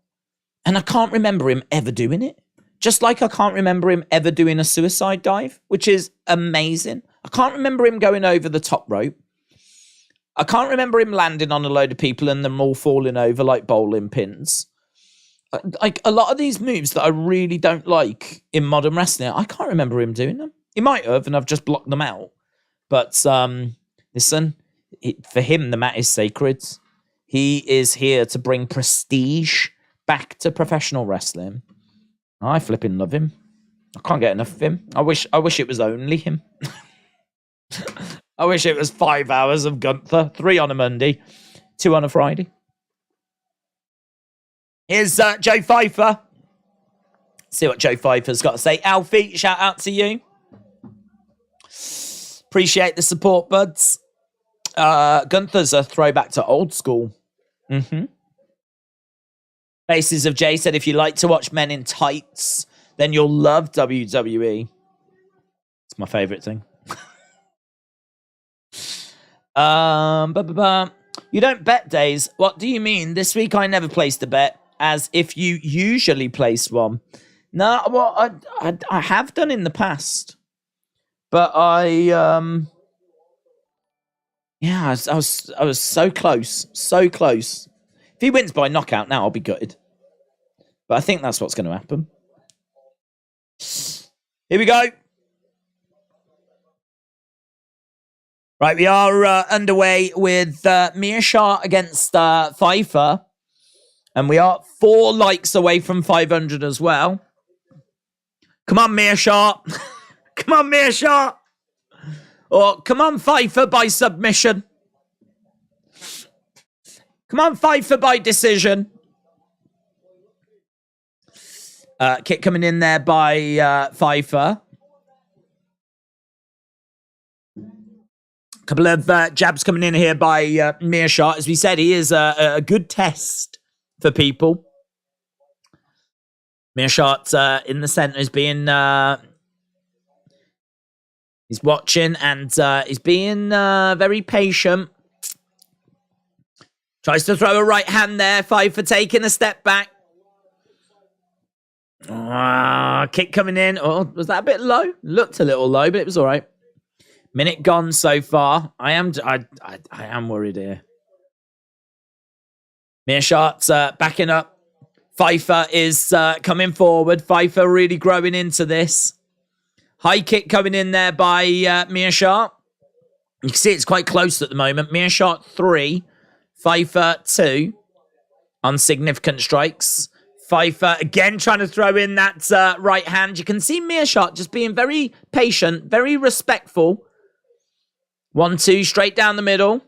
S1: And I can't remember him ever doing it. Just like I can't remember him ever doing a suicide dive, which is amazing. I can't remember him going over the top rope. I can't remember him landing on a load of people and them all falling over like bowling pins. Like a lot of these moves that I really don't like in modern wrestling, I can't remember him doing them. He might have, and I've just blocked them out. But listen, for him, the mat is sacred. He is here to bring prestige back to professional wrestling. I flipping love him. I can't get enough of him. I wish it was only him. I wish it was 5 hours of Gunther. 3 on a Monday, 2 on a Friday. Here's Joe Pfeiffer. See what Joe Pfeiffer's got to say. Alfie, shout out to you. Appreciate the support, buds. Gunther's a throwback to old school. Faces of Jay said, if you like to watch men in tights, then you'll love WWE. It's my favorite thing. You don't bet days. What do you mean? This week I never placed a bet, as if you usually place one. No, well, I have done in the past, but I was so close, so close. If he wins by knockout now, I'll be gutted. But I think that's what's going to happen. Here we go. Right, we are underway with Meerschaert against Pfeiffer. And we are 4 likes away from 500 as well. Come on, Meerschaert. Come on, Meerschaert. Or come on, Pfeiffer by submission. Come on, Pfeiffer by decision. Kick coming in there by Pfeiffer. Couple of jabs coming in here by Meerschaert. As we said, he is a good test for people. Meerschaert in the center is being... he's watching and he's being very patient. Tries to throw a right hand there. Pfeiffer taking a step back. Kick coming in. Oh, was that a bit low? Looked a little low, but it was all right. Minute gone so far. I am worried here. Meerschaert backing up. Pfeiffer is coming forward. Pfeiffer really growing into this. High kick coming in there by Meerschaert. You can see it's quite close at the moment. Meerschaert 3, Pfeiffer 2 on significant strikes. Pfeiffer again trying to throw in that right hand. You can see Meerschaert just being very patient, very respectful. 1-2 straight down the middle.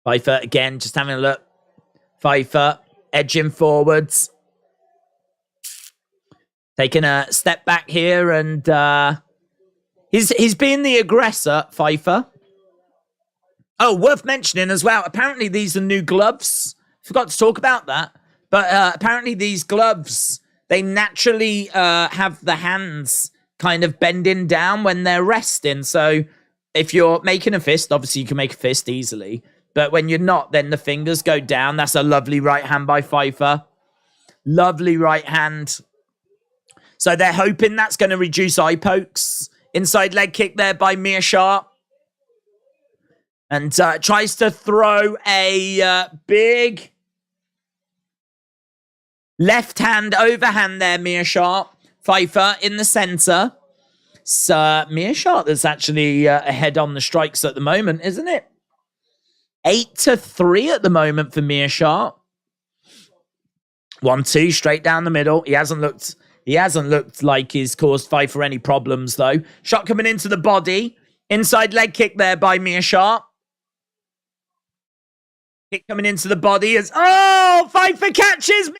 S1: Pfeiffer, again, just having a look. Pfeiffer, edging forwards. Taking a step back here, and he's being the aggressor, Pfeiffer. Oh, worth mentioning as well, apparently these are new gloves. Forgot to talk about that. But apparently these gloves, they naturally have the hands kind of bending down when they're resting. So if you're making a fist, obviously you can make a fist easily. But when you're not, then the fingers go down. That's a lovely right hand by Pfeiffer. Lovely right hand. So they're hoping that's going to reduce eye pokes. Inside leg kick there by Meerschaert. And tries to throw a big left hand overhand there, Meerschaert. Pfeiffer in the center. So Meerschaert that's actually ahead on the strikes at the moment, isn't it? 8-3 at the moment for Meerschaert. 1-2 straight down the middle. He hasn't looked like he's caused Pfeiffer any problems though. Shot coming into the body. Inside leg kick there by Meerschaert. Kick coming into the body as Pfeiffer catches.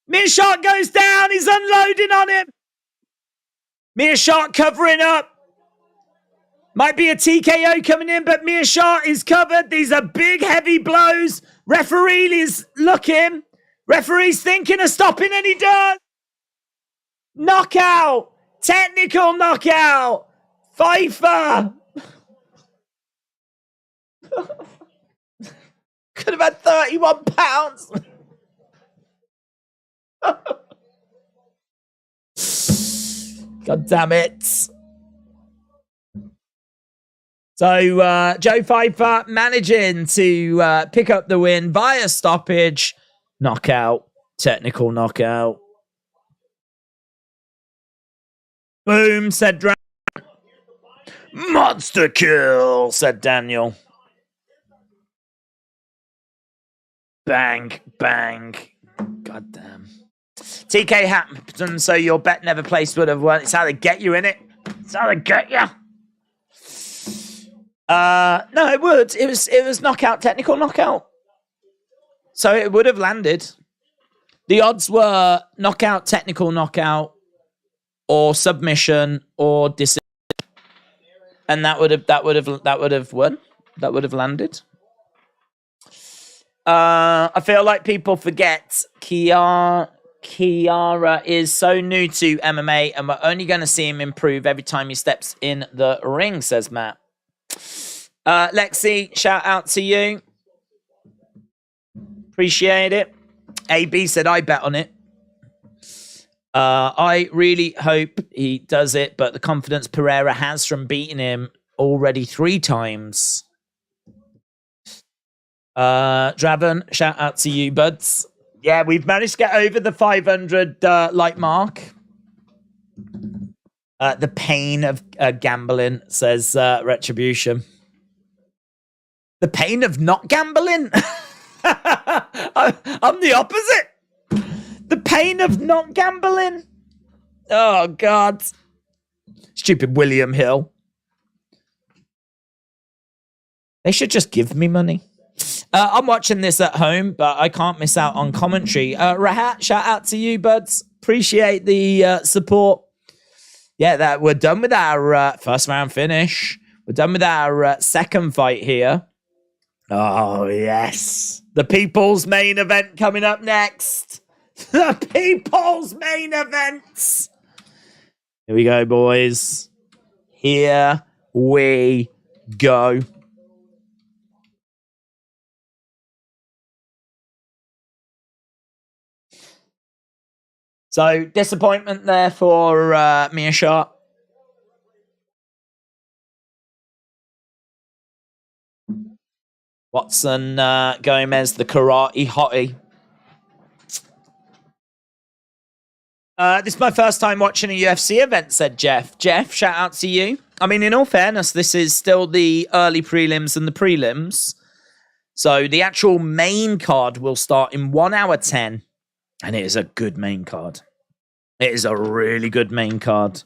S1: Meerschaert goes down. He's unloading on him. Meerschaert covering up. Might be a TKO coming in, but Meerschaert is covered. These are big, heavy blows. Referee is looking. Referee's thinking of stopping, and he does. Knockout. Technical knockout. Pfeiffer. Could have had 31 pounds. God damn it. So, Joe Pfeiffer managing to pick up the win via stoppage. Knockout. Technical knockout. Boom, said Dra. Monster kill, said Daniel. Bang, bang. God damn. TK happened, so your bet never placed would have won. It's how they get you, innit? It's how they get you. No, it would. It was knockout, technical knockout. So it would have landed. The odds were knockout, technical knockout, or submission, or decision, and that would have won. That would have landed. I feel like people forget Kiara is so new to MMA, and we're only going to see him improve every time he steps in the ring, says Matt. Lexi, shout out to you. Appreciate it. AB said, I bet on it. I really hope he does it, but the confidence Pereira has from beating him already 3 times. Draven, shout out to you, buds. Yeah, we've managed to get over the 500 like mark. The pain of gambling, says Retribution. The pain of not gambling? I'm the opposite. The pain of not gambling? Oh, God. Stupid William Hill. They should just give me money. I'm watching this at home, but I can't miss out on commentary. Rahat, shout out to you, buds. Appreciate the support. Yeah, we're done with our first round finish. We're done with our second fight here. Oh, yes. The people's main event coming up next. The people's main events. Here we go, boys. Here we go. So, disappointment there for Meerschaert. Watson, Gomez, the karate hottie. This is my first time watching a UFC event, said Jeff. Jeff, shout out to you. I mean, in all fairness, this is still the early prelims and the prelims. So the actual main card will start in 1 hour 10. And it is a good main card. It is a really good main card.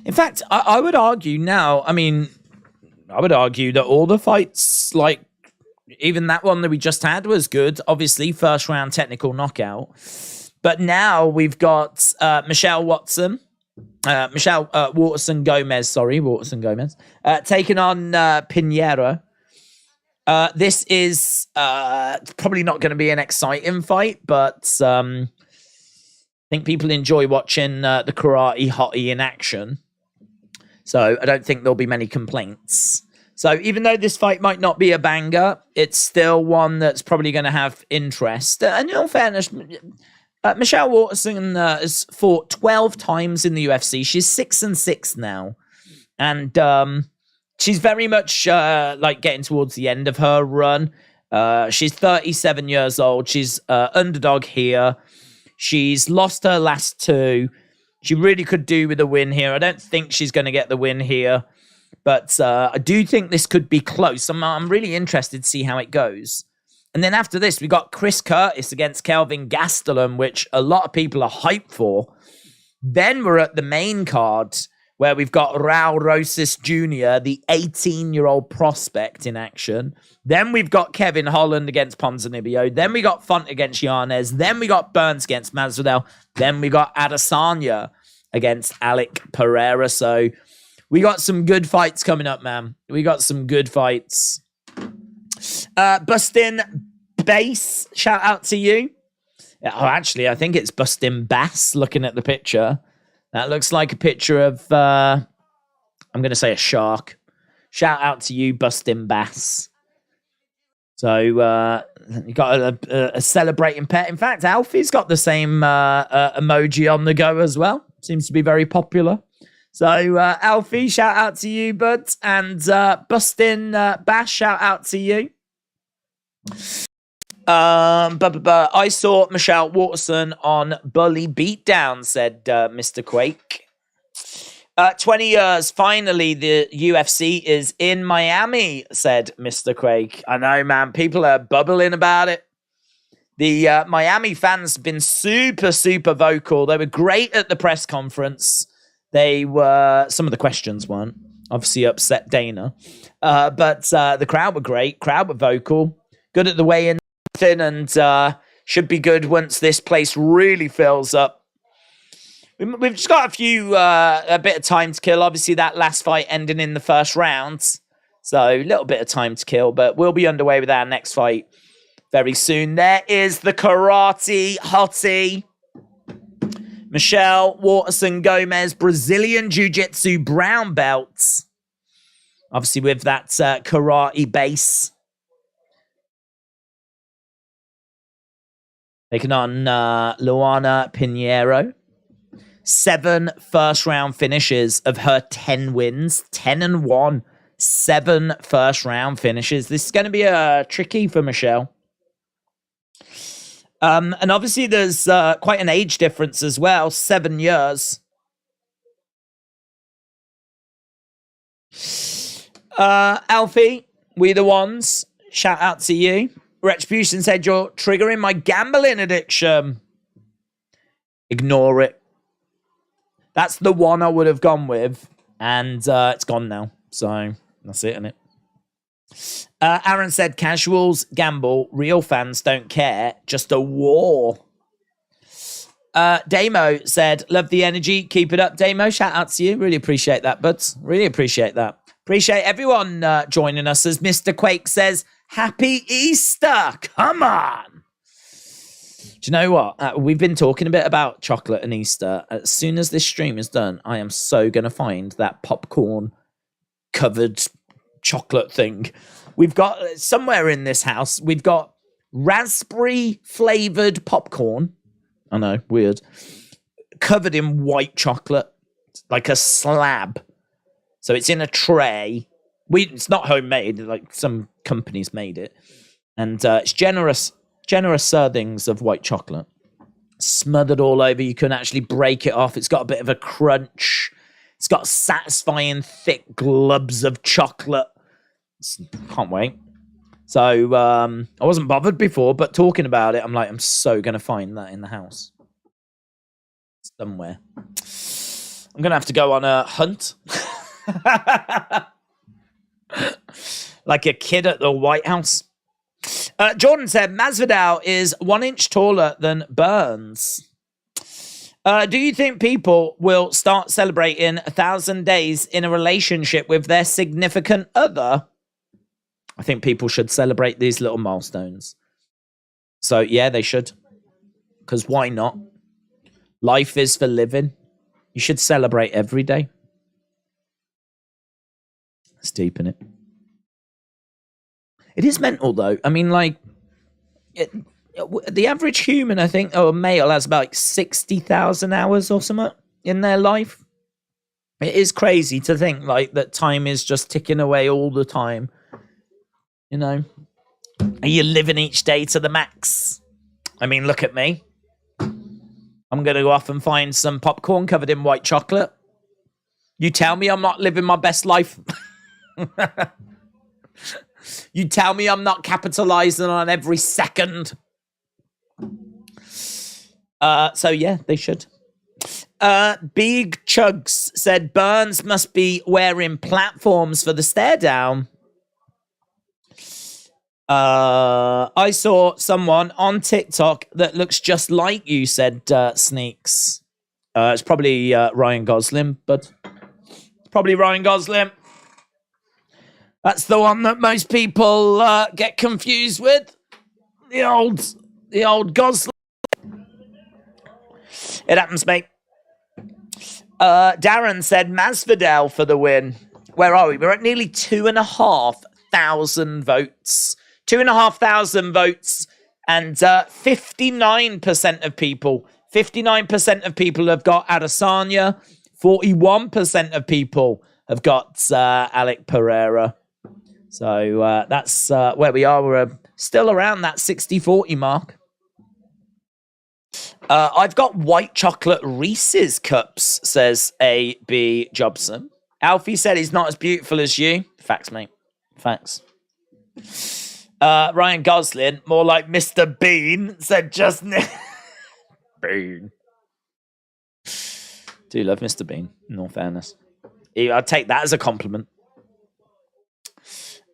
S1: In fact, I would argue now, I would argue that all the fights, like, even that one that we just had was good. Obviously, first round technical knockout. But now we've got Waterson Gomez, taking on Pinheiro. This is probably not going to be an exciting fight, but I think people enjoy watching the karate hottie in action. So I don't think there'll be many complaints. So even though this fight might not be a banger, it's still one that's probably going to have interest. And in all fairness, Michelle Waterson has fought 12 times in the UFC. She's 6-6 now. And she's very much like getting towards the end of her run. She's 37 years old. She's underdog here. She's lost her last 2. She really could do with a win here. I don't think she's going to get the win here. But I do think this could be close. I'm really interested to see how it goes. And then after this, we got Chris Curtis against Kelvin Gastelum, which a lot of people are hyped for. Then we're at the main card, where we've got Rosas Jr., the 18-year-old prospect in action. Then we've got Kevin Holland against Ponzinibbio. Then we got Font against Yanez. Then we got Burns against Masvidal. Then we got Adesanya against Alexa Pereira. So we got some good fights coming up, man. We got some good fights. Bustin Bass, shout out to you. Oh, actually, I think it's Bustin Bass looking at the picture. That looks like a picture of, I'm going to say a shark. Shout out to you, Bustin Bass. So, you got a celebrating pet. In fact, Alfie's got the same emoji on the go as well. Seems to be very popular. So, Alfie, shout out to you, bud. And Bustin Bass, shout out to you. I saw Michelle Waterson on Bully Beatdown, said Mr. Quake. 20 years, finally, the UFC is in Miami, said Mr. Quake. I know, man. People are bubbling about it. The Miami fans have been super, super vocal. They were great at the press conference. They were... Some of the questions weren't. Obviously upset Dana. But the crowd were great. Crowd were vocal. Good at the weigh-in. And should be good once this place really fills up. We've just got a bit of time to kill. Obviously, that last fight ending in the first round. So, a little bit of time to kill. But we'll be underway with our next fight very soon. There is the karate hottie. Michelle Waterson Gomez, Brazilian Jiu-Jitsu brown belts. Obviously, with that karate base. Taking on Luana Pinheiro. 7 first-round finishes of her 10 wins. 10-1. 7 first-round finishes. This is going to be tricky for Michelle. And obviously, there's quite an age difference as well. 7 years. Alfie, we the ones. Shout out to you. Retribution said, you're triggering my gambling addiction. Ignore it. That's the one I would have gone with. And it's gone now. So, that's it, innit? Aaron said, casuals gamble. Real fans don't care. Just a war. Damo said, love the energy. Keep it up, Damo. Shout out to you. Really appreciate that, buds. Really appreciate that. Appreciate everyone joining us. As Mr. Quake says, Happy Easter! Come on! Do you know what? We've been talking a bit about chocolate and Easter. As soon as this stream is done, I am so going to find that popcorn-covered chocolate thing. We've got, somewhere in this house, we've got raspberry-flavoured popcorn. I know, weird. Covered in white chocolate. Like a slab. So it's in a tray. It's not homemade, like some companies made it. And it's generous servings of white chocolate. Smothered all over. You can actually break it off. It's got a bit of a crunch. It's got satisfying thick globs of chocolate. Can't wait. So I wasn't bothered before, but talking about it, I'm so going to find that in the house. Somewhere. I'm going to have to go on a hunt. Like a kid at the White House. Jordan said, Masvidal is 1 inch taller than Burns. Do you think people will start celebrating 1,000 days in a relationship with their significant other? I think people should celebrate these little milestones. So, yeah, they should. Because why not? Life is for living. You should celebrate every day. It's deep, innit? It is mental, though. I mean, like, the average human, I think, or male, has about 60,000 hours or something in their life. It is crazy to think, like, that time is just ticking away all the time. You know? Are you living each day to the max? I mean, look at me. I'm going to go off and find some popcorn covered in white chocolate. You tell me I'm not living my best life. You tell me I'm not capitalizing on every second. So, yeah, they should. Big Chugs said Burns must be wearing platforms for the stare down. I saw someone on TikTok that looks just like you, said Sneaks. It's probably Ryan Gosling, but it's probably Ryan Gosling. That's the one that most people get confused with. The old Gosling. It happens, mate. Darren said Masvidal for the win. Where are we? We're at nearly 2,500 votes. 2,500 votes, and 59% of people. 59% of people have got Adesanya. 41% of people have got Alexa Pereira. So that's where we are. We're still around that 60-40 mark. I've got white chocolate Reese's cups, says A.B. Jobson. Alfie said he's not as beautiful as you. Facts, mate. Facts. Ryan Gosling, more like Mr. Bean, said just Bean. Do love Mr. Bean, in all fairness. I'd take that as a compliment.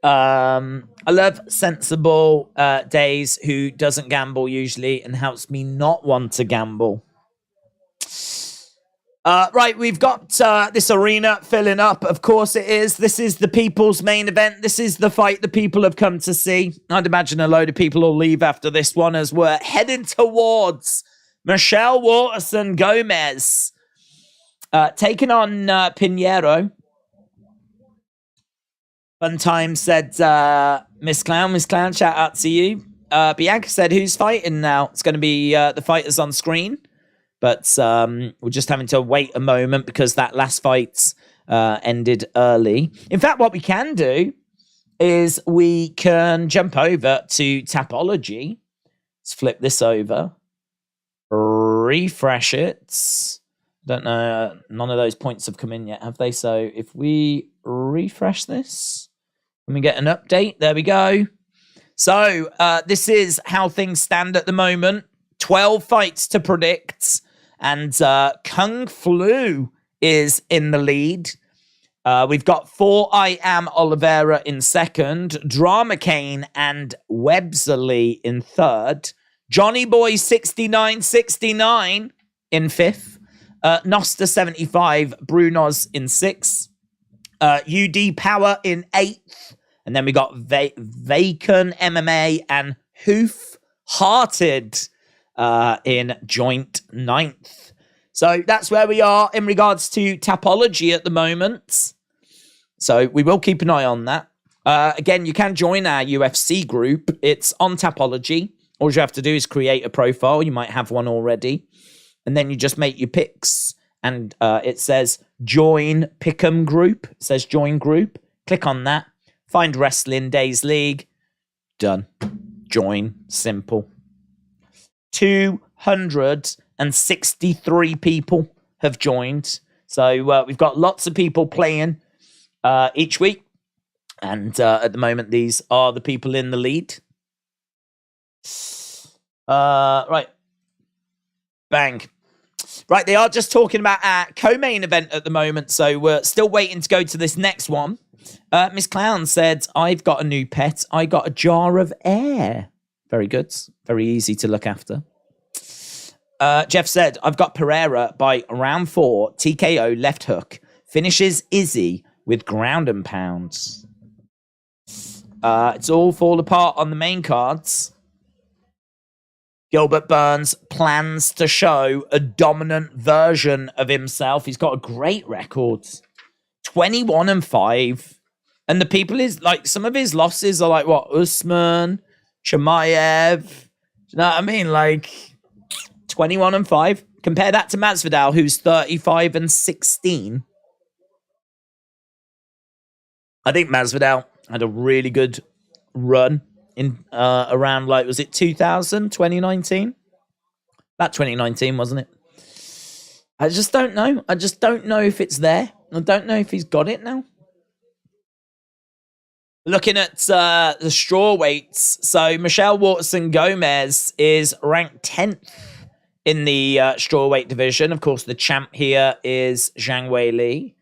S1: I love sensible Days who doesn't gamble usually and helps me not want to gamble. Right, we've got this arena filling up. Of course it is. This is the people's main event. This is the fight the people have come to see. I'd imagine a load of people will leave after this one as we're heading towards Michelle Waterson Gomez taking on Pinheiro. Fun time, said Miss Clown, shout out to you. Bianca said, who's fighting now? It's going to be the fighters on screen. But we're just having to wait a moment because that last fight ended early. In fact, what we can do is we can jump over to Tapology. Let's flip this over. Refresh it. Don't know. None of those points have come in yet, have they? So if we refresh this, can we get an update? There we go. So this is how things stand at the moment. 12 fights to predict. And Kung Flu is in the lead. We've got 4 I Am Oliveira in second. Drama Kane and Websley in third. Johnny Boy 69 in fifth. Nosta 75. Brunos in sixth. UD Power in eighth. And then we got Vacon MMA and Hoof Hearted in joint ninth. So that's where we are in regards to Tapology at the moment. So we will keep an eye on that. Again, you can join our UFC group. It's on Tapology. All you have to do is create a profile. You might have one already. And then you just make your picks. And it says join Pick'em group. It says join group. Click on that. Find Wrestling Days League. Done. Join. Simple. 263 people have joined. So we've got lots of people playing each week. And at the moment, these are the people in the lead. Right. Bang. Right, they are just talking about our co-main event at the moment. So we're still waiting to go to this next one. Miss Clown said, I've got a new pet. I got a jar of air. Very good. Very easy to look after. Jeff said, I've got Pereira by round 4, TKO left hook. Finishes Izzy with ground and pounds. It's all fall apart on the main cards. Gilbert Burns plans to show a dominant version of himself. He's got a great record. 21-5. And the people is like, some of his losses are like, what, Usman, Chimaev. Do you know what I mean? Like 21-5. Compare that to Masvidal, who's 35-16. I think Masvidal had a really good run in around, like, was it 2019? About 2019, wasn't it? I just don't know. I just don't know if it's there. I don't know if he's got it now. Looking at the straw weights, so Michelle Waterson Gomez is ranked 10th in the straw weight division. Of course, the champ here is Zhang Weili.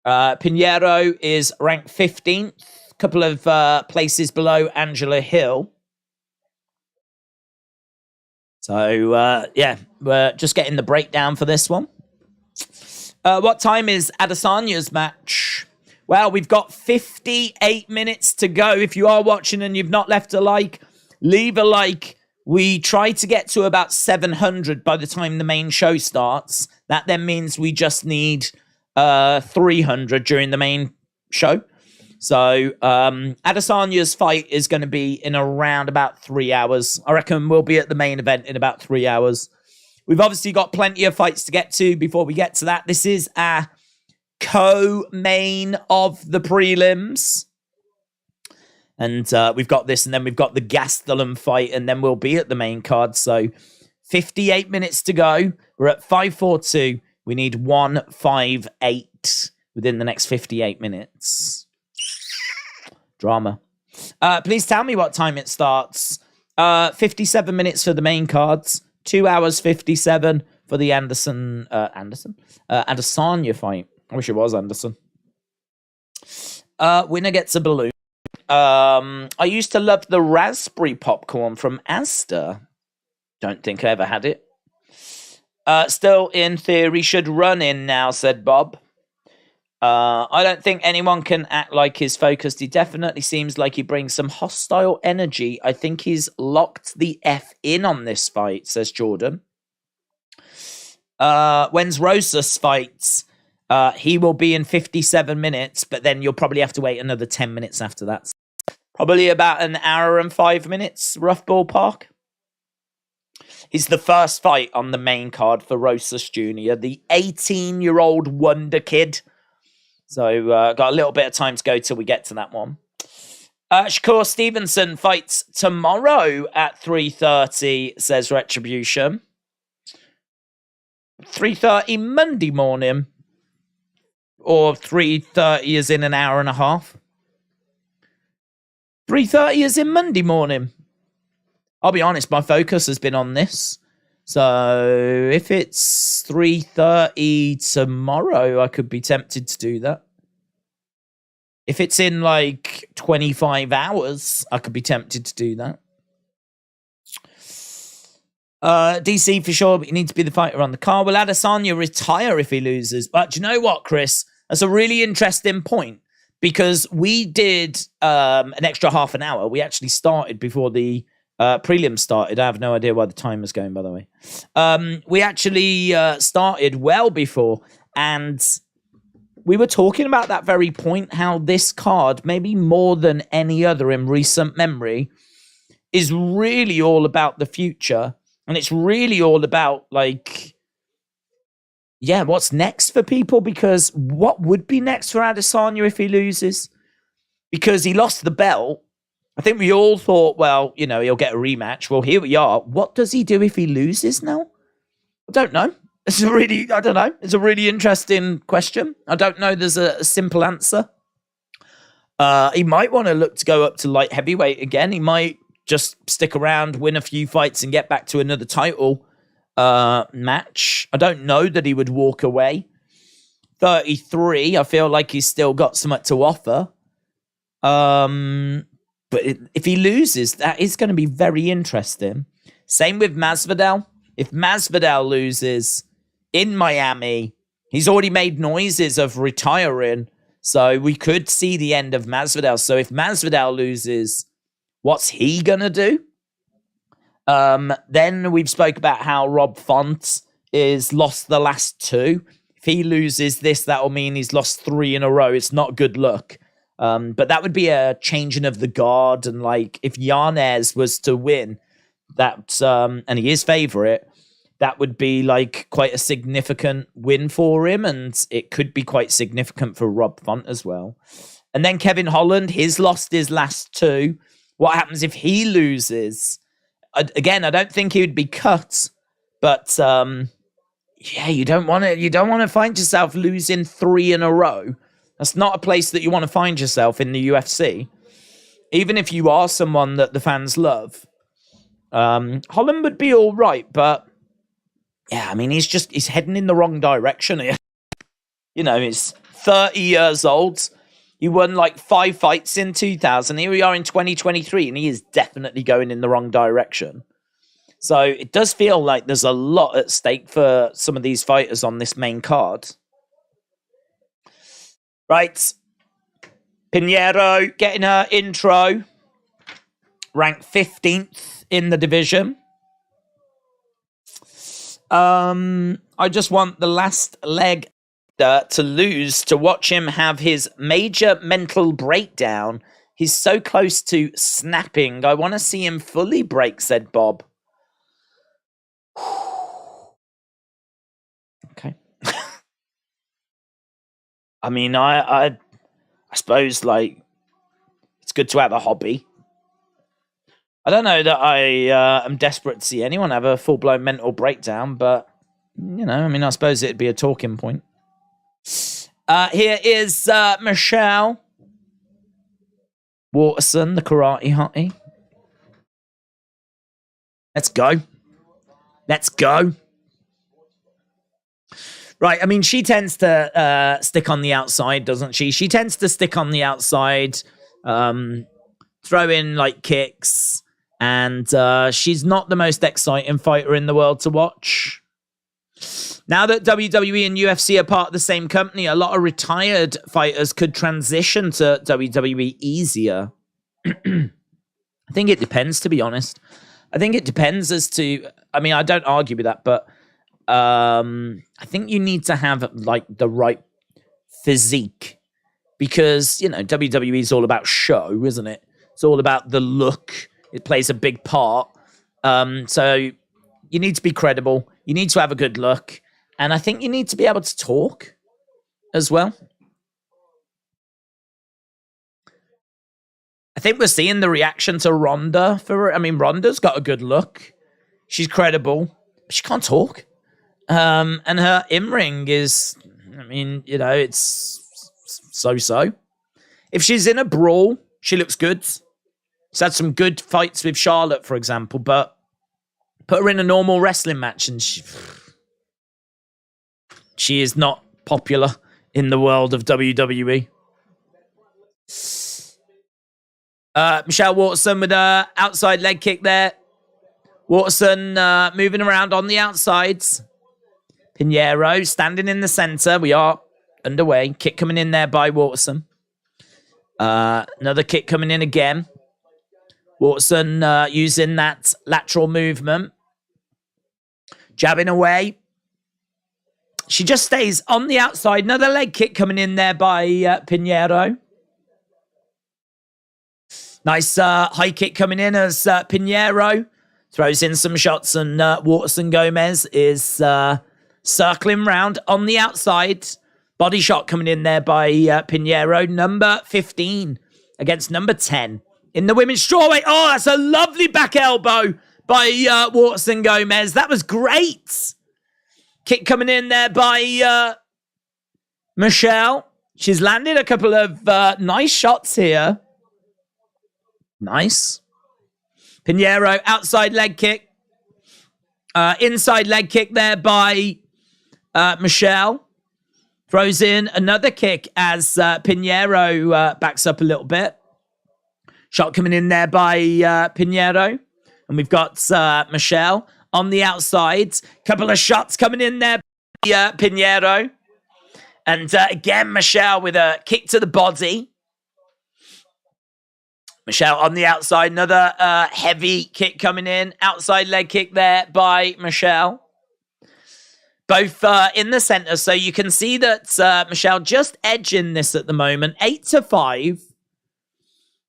S1: Pinheiro is ranked 15th, a couple of places below Angela Hill. So, yeah, we're just getting the breakdown for this one. What time is Adesanya's match? Well, we've got 58 minutes to go. If you are watching and you've not left a like, leave a like. We try to get to about 700 by the time the main show starts. That then means we just need 300 during the main show. So Adesanya's fight is going to be in around about 3 hours. I reckon we'll be at the main event in about 3 hours. We've obviously got plenty of fights to get to before we get to that. This is our co-main of the prelims. And we've got this, and then we've got the Gastelum fight, and then we'll be at the main card. So 58 minutes to go. We're at 5:42. We need 1:58 within the next 58 minutes. Drama. Please tell me what time it starts. 57 minutes for the main cards. 2 hours 57 for the Adesanya fight. I wish it was Anderson. Winner gets a balloon. I used to love the raspberry popcorn from Asda. Don't think I ever had it. Still, in theory, should run in now, said Bob. I don't think anyone can act like he's focused. He definitely seems like he brings some hostile energy. I think he's locked the F in on this fight, says Jordan. When's Rosas fights? He will be in 57 minutes, but then you'll probably have to wait another 10 minutes after that. Probably about an hour and 5 minutes, rough ballpark. He's the first fight on the main card for Rosas Jr., the 18-year-old wonder kid. So, got a little bit of time to go till we get to that one. Shakur Stevenson fights tomorrow at 3:30, says Retribution. 3:30 Monday morning. Or 3:30 is in an hour and a half. 3:30 is in Monday morning. I'll be honest, my focus has been on this. So if it's 3:30 tomorrow, I could be tempted to do that. If it's in like 25 hours, I could be tempted to do that. DC for sure, but you need to be the fighter on the card. Will Adesanya retire if he loses? But do you know what, Chris? That's a really interesting point, because we did an extra half an hour. We actually started before the prelim started. I have no idea why the time is going, by the way. We actually started well before, and we were talking about that very point, how this card, maybe more than any other in recent memory, is really all about the future. And it's really all about, like, yeah, what's next for people? Because what would be next for Adesanya if he loses? Because he lost the belt. I think we all thought, well, you know, he'll get a rematch. Well, here we are. What does he do if he loses now? I don't know. It's a really, I don't know. It's a really interesting question. I don't know there's a simple answer. He might want to look to go up to light heavyweight again. He might just stick around, win a few fights, and get back to another title match. I don't know that he would walk away. 33, I feel like he's still got something to offer. But if he loses, that is going to be very interesting. Same with Masvidal. If Masvidal loses in Miami, he's already made noises of retiring. So we could see the end of Masvidal. So if Masvidal loses, what's he going to do? Then we've spoke about how Rob Font is lost the last 2. If he loses this, that will mean he's lost 3 in a row. It's not good luck. But that would be a changing of the guard. And like if Yanez was to win that, and he is favorite, that would be like quite a significant win for him. And it could be quite significant for Rob Font as well. And then Kevin Holland, he's lost his last 2. What happens if he loses? Again, I don't think he would be cut, but yeah, you don't want to find yourself losing 3 in a row. That's not a place that you want to find yourself in the UFC. Even if you are someone that the fans love. Holland would be all right, but yeah, I mean, he's heading in the wrong direction here. You know, he's 30 years old. He won like 5 fights in 2000. Here we are in 2023, and he is definitely going in the wrong direction. So it does feel like there's a lot at stake for some of these fighters on this main card. Right. Pinheiro getting her intro. Ranked 15th in the division. I just want the last leg to lose to watch him have his major mental breakdown. He's so close to snapping. I want to see him fully break, said Bob. Okay. I mean, I suppose, like, it's good to have a hobby. I don't know that I am desperate to see anyone have a full-blown mental breakdown, but, you know, I mean, I suppose it'd be a talking point. Here is Michelle Waterson, the karate hottie. Let's go. Let's go. Right, I mean, she tends to stick on the outside, doesn't she? She tends to stick on the outside, throw in, like, kicks, and she's not the most exciting fighter in the world to watch. Now that WWE and UFC are part of the same company, a lot of retired fighters could transition to WWE easier. I think it depends, to be honest. I think it depends as to... I mean, I don't argue with that, but I think you need to have, like, the right physique. Because, you know, WWE is all about show, isn't it? It's all about the look. It plays a big part. So you need to be credible. You need to have a good look. And I think you need to be able to talk as well. I think we're seeing the reaction to Ronda for it. I mean, Ronda's got a good look. She's credible, but she can't talk. And her in-ring is, I mean, you know, it's so-so. If she's in a brawl, she looks good. She's had some good fights with Charlotte, for example, but put her in a normal wrestling match and she is not popular in the world of WWE. Michelle Waterson with a outside leg kick there. Waterson moving around on the outsides. Pinheiro standing in the center. We are underway. Kick coming in there by Waterson. Another kick coming in again. Waterson using that lateral movement. Jabbing away. She just stays on the outside. Another leg kick coming in there by Pinheiro. Nice high kick coming in as Pinheiro throws in some shots, and Waterson Gomez is circling round on the outside. Body shot coming in there by Pinheiro. Number 15 against number 10 in the women's strawweight. Oh, that's a lovely back elbow by Waterson Gomez. That was great. Kick coming in there by Michelle. She's landed a couple of nice shots here. Nice. Pinheiro, outside leg kick. Inside leg kick there by Michelle. Throws in another kick as Pinheiro backs up a little bit. Shot coming in there by Pinheiro. And we've got Michelle on the outside. Couple of shots coming in there by Pinheiro. And again, Michelle with a kick to the body. Michelle on the outside. Another heavy kick coming in. Outside leg kick there by Michelle. Both in the center. So you can see that Michelle just edging this at the moment. 8-5.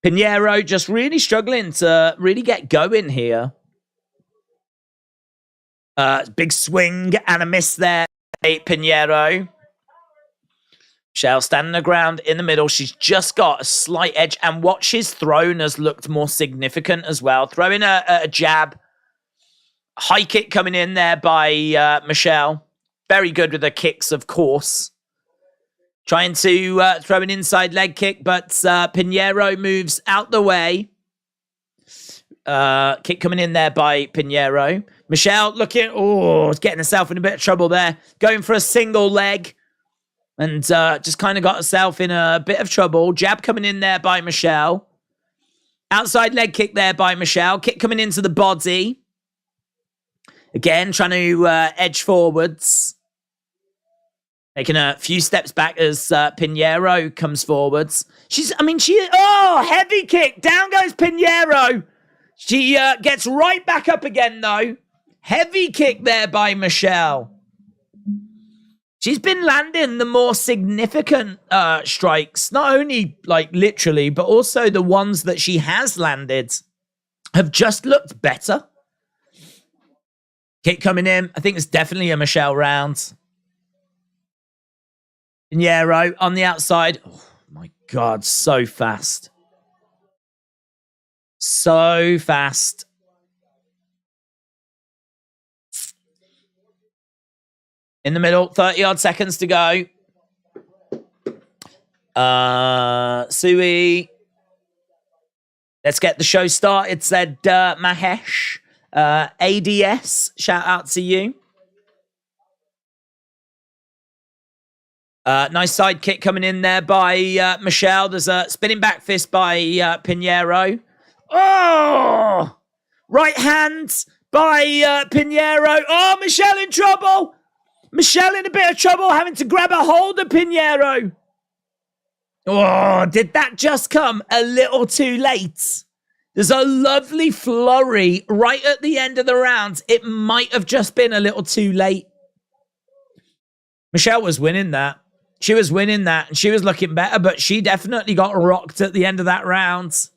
S1: Pinheiro just really struggling to really get going here. Big swing and a miss there. Pinheiro. Michelle standing the ground in the middle. She's just got a slight edge. And what she's thrown has looked more significant as well. Throwing a jab. High kick coming in there by Michelle. Very good with the kicks, of course. Trying to throw an inside leg kick, but Pinheiro moves out the way. Kick coming in there by Pinheiro. Michelle looking, getting herself in a bit of trouble there. Going for a single leg. And just kind of got herself in a bit of trouble. Jab coming in there by Michelle. Outside leg kick there by Michelle. Kick coming into the body. Again, trying to edge forwards. Taking a few steps back as Pinheiro comes forwards. Heavy kick. Down goes Pinheiro. She gets right back up again, though. Heavy kick there by Michelle. She's been landing the more significant strikes, not only like literally, but also the ones that she has landed have just looked better. Kick coming in. I think it's definitely a Michelle round. Pinheiro on the outside. Oh my God, so fast. So fast. In the middle, 30-odd seconds to go. Sui. Let's get the show started, said Mahesh. ADS, shout out to you. Nice side kick coming in there by Michelle. There's a spinning back fist by Pinheiro. Oh! Right hand by Pinheiro. Oh, Michelle in trouble. Michelle in a bit of trouble, having to grab a hold of Pinheiro. Oh, did that just come a little too late? There's a lovely flurry right at the end of the round. It might have just been a little too late. Michelle was winning that. She was winning that, and she was looking better, but she definitely got rocked at the end of that round.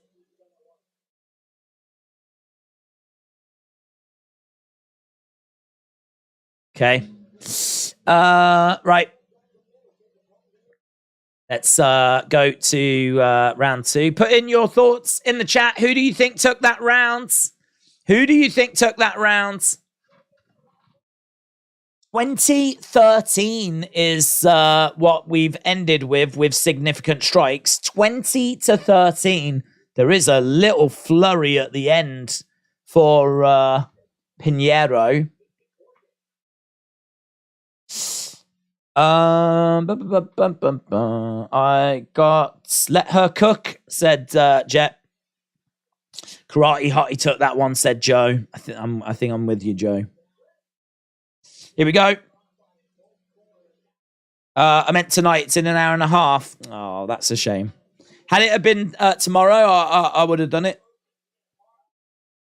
S1: Okay. Right. Let's go to round two. Put in your thoughts in the chat. Who do you think took that round? Who do you think took that round? 20-13 is what we've ended with significant strikes. 20-13. There is a little flurry at the end for Pinheiro. I got let her cook, said Jet. Karate Hottie took that one, said Joe. I think I'm with you, Joe. Here we go. I meant tonight. It's in an hour and a half. Oh, that's a shame. Had it have been tomorrow, I would have done it.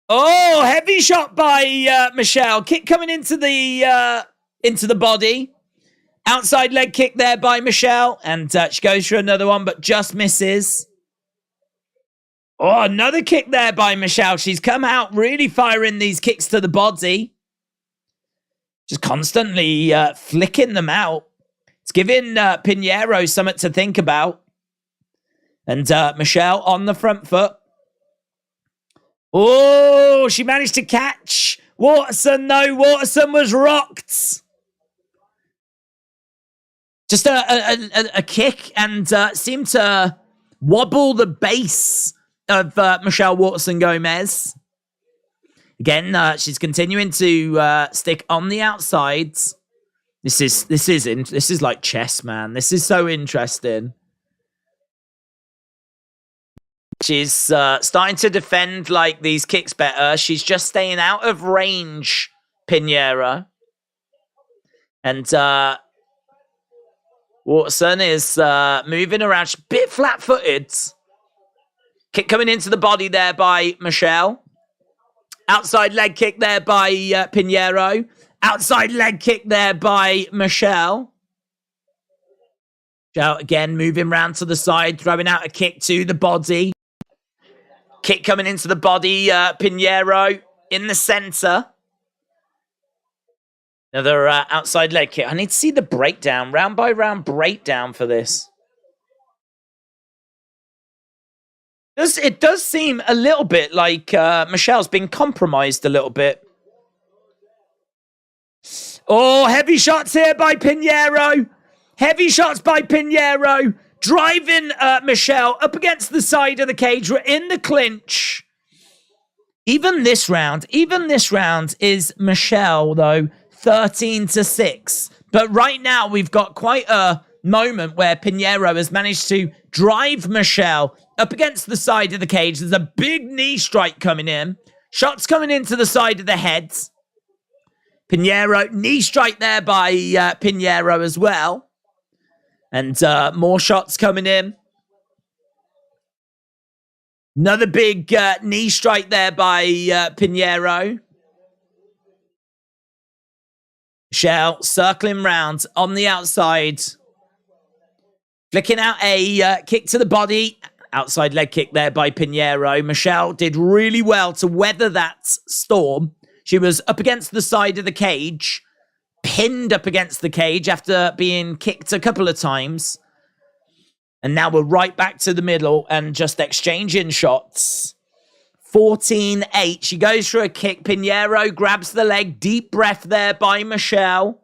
S1: Oh, heavy shot by Michelle. Kick coming into the body. Outside leg kick there by Michelle. And she goes for another one, but just misses. Oh, another kick there by Michelle. She's come out really firing these kicks to the body. Just constantly flicking them out. It's giving Pinheiro something to think about. And Michelle on the front foot. Oh, she managed to catch Waterson, though. Waterson was rocked. Just a kick and seemed to wobble the base of Michelle Waterson Gomez. Again, she's continuing to stick on the outsides. This is like chess, man. This is so interesting. She's starting to defend like these kicks better. She's just staying out of range, Pinheiro. And Waterson is moving around. She's a bit flat-footed. Kick coming into the body there by Michelle. Outside leg kick there by Pinheiro. Outside leg kick there by Michelle. Michelle again moving round to the side, throwing out a kick to the body. Kick coming into the body, Pinheiro in the center. Another outside leg kick. I need to see the breakdown, round by round breakdown for this. It does seem a little bit like Michelle's been compromised a little bit. Oh, heavy shots here by Pinheiro. Heavy shots by Pinheiro. Driving Michelle up against the side of the cage. We're in the clinch. Even this round is Michelle, though, 13-6. But right now, we've got quite a moment where Pinheiro has managed to drive Michelle up against the side of the cage. There's a big knee strike coming in. Shots coming into the side of the head. Pinheiro, knee strike there by Pinheiro as well. And more shots coming in. Another big knee strike there by Pinheiro. Michelle circling round on the outside. Flicking out a kick to the body. Outside leg kick there by Pinheiro. Michelle did really well to weather that storm. She was up against the side of the cage. Pinned up against the cage after being kicked a couple of times. And now we're right back to the middle and just exchanging shots. 14-8. She goes for a kick. Pinheiro grabs the leg. Deep breath there by Michelle.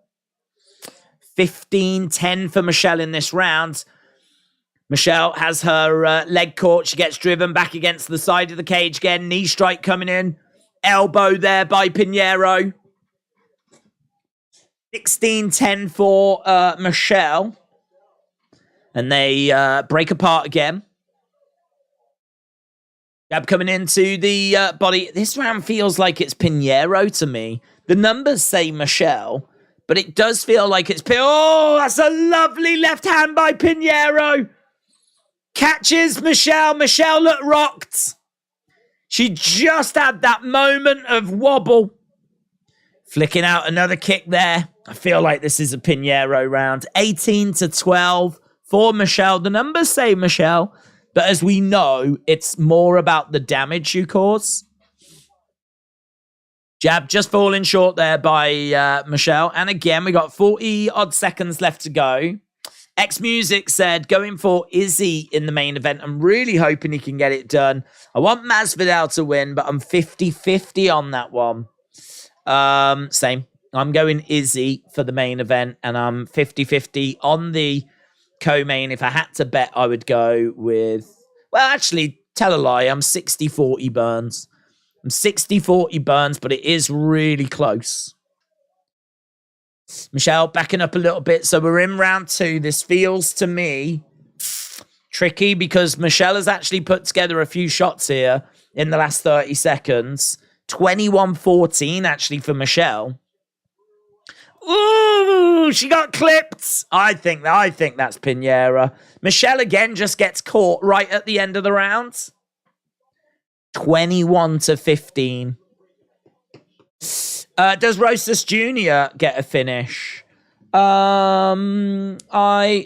S1: 15-10 for Michelle in this round. Michelle has her leg caught. She gets driven back against the side of the cage again. Knee strike coming in. Elbow there by Pinheiro. 16-10 for Michelle. And they break apart again. Jab coming into the body. This round feels like it's Pinheiro to me. The numbers say Michelle, but it does feel like it's... Oh, that's a lovely left hand by Pinheiro. Catches Michelle. Michelle looked rocked. She just had that moment of wobble. Flicking out another kick there. I feel like this is a Pinheiro round. 18-12 for Michelle. The numbers say Michelle, but as we know, it's more about the damage you cause. Jab just falling short there by Michelle. And again, we got 40-odd seconds left to go. X-Music said, going for Izzy in the main event. I'm really hoping he can get it done. I want Masvidal to win, but I'm 50-50 on that one. Same. I'm going Izzy for the main event, and I'm 50-50 on the co-main. If I had to bet, I would go with... Well, actually, tell a lie. I'm 60-40 Burns. I'm 60-40 Burns, but it is really close. Michelle backing up a little bit. So we're in round two. This feels to me tricky because Michelle has actually put together a few shots here in the last 30 seconds. 21-14 actually for Michelle. Ooh, she got clipped. I think that's Pinheiro. Michelle again just gets caught right at the end of the round. 21-15. Does Rosas Jr. get a finish? I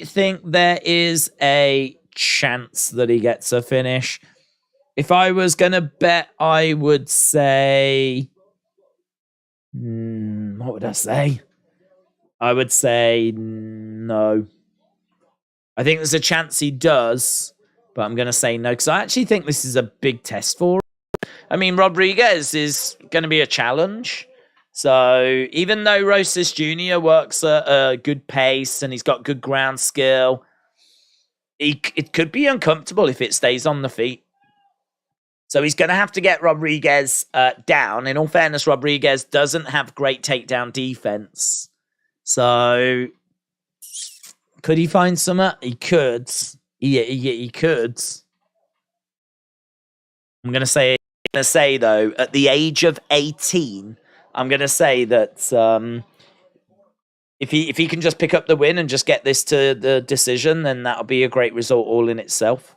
S1: think there is a chance that he gets a finish. If I was going to bet, I would say... what would I say? I would say no. I think there's a chance he does, but I'm going to say no, because I actually think this is a big test for him. I mean, Rodriguez is going to be a challenge. So even though Rosas Jr. works at a good pace and he's got good ground skill, it could be uncomfortable if it stays on the feet. So he's going to have to get Rodriguez down. In all fairness, Rodriguez doesn't have great takedown defense. So could he find some? He could. He could. I'm going to say though, at the age of 18, I'm going to say that if he can just pick up the win and just get this to the decision, then that'll be a great result all in itself.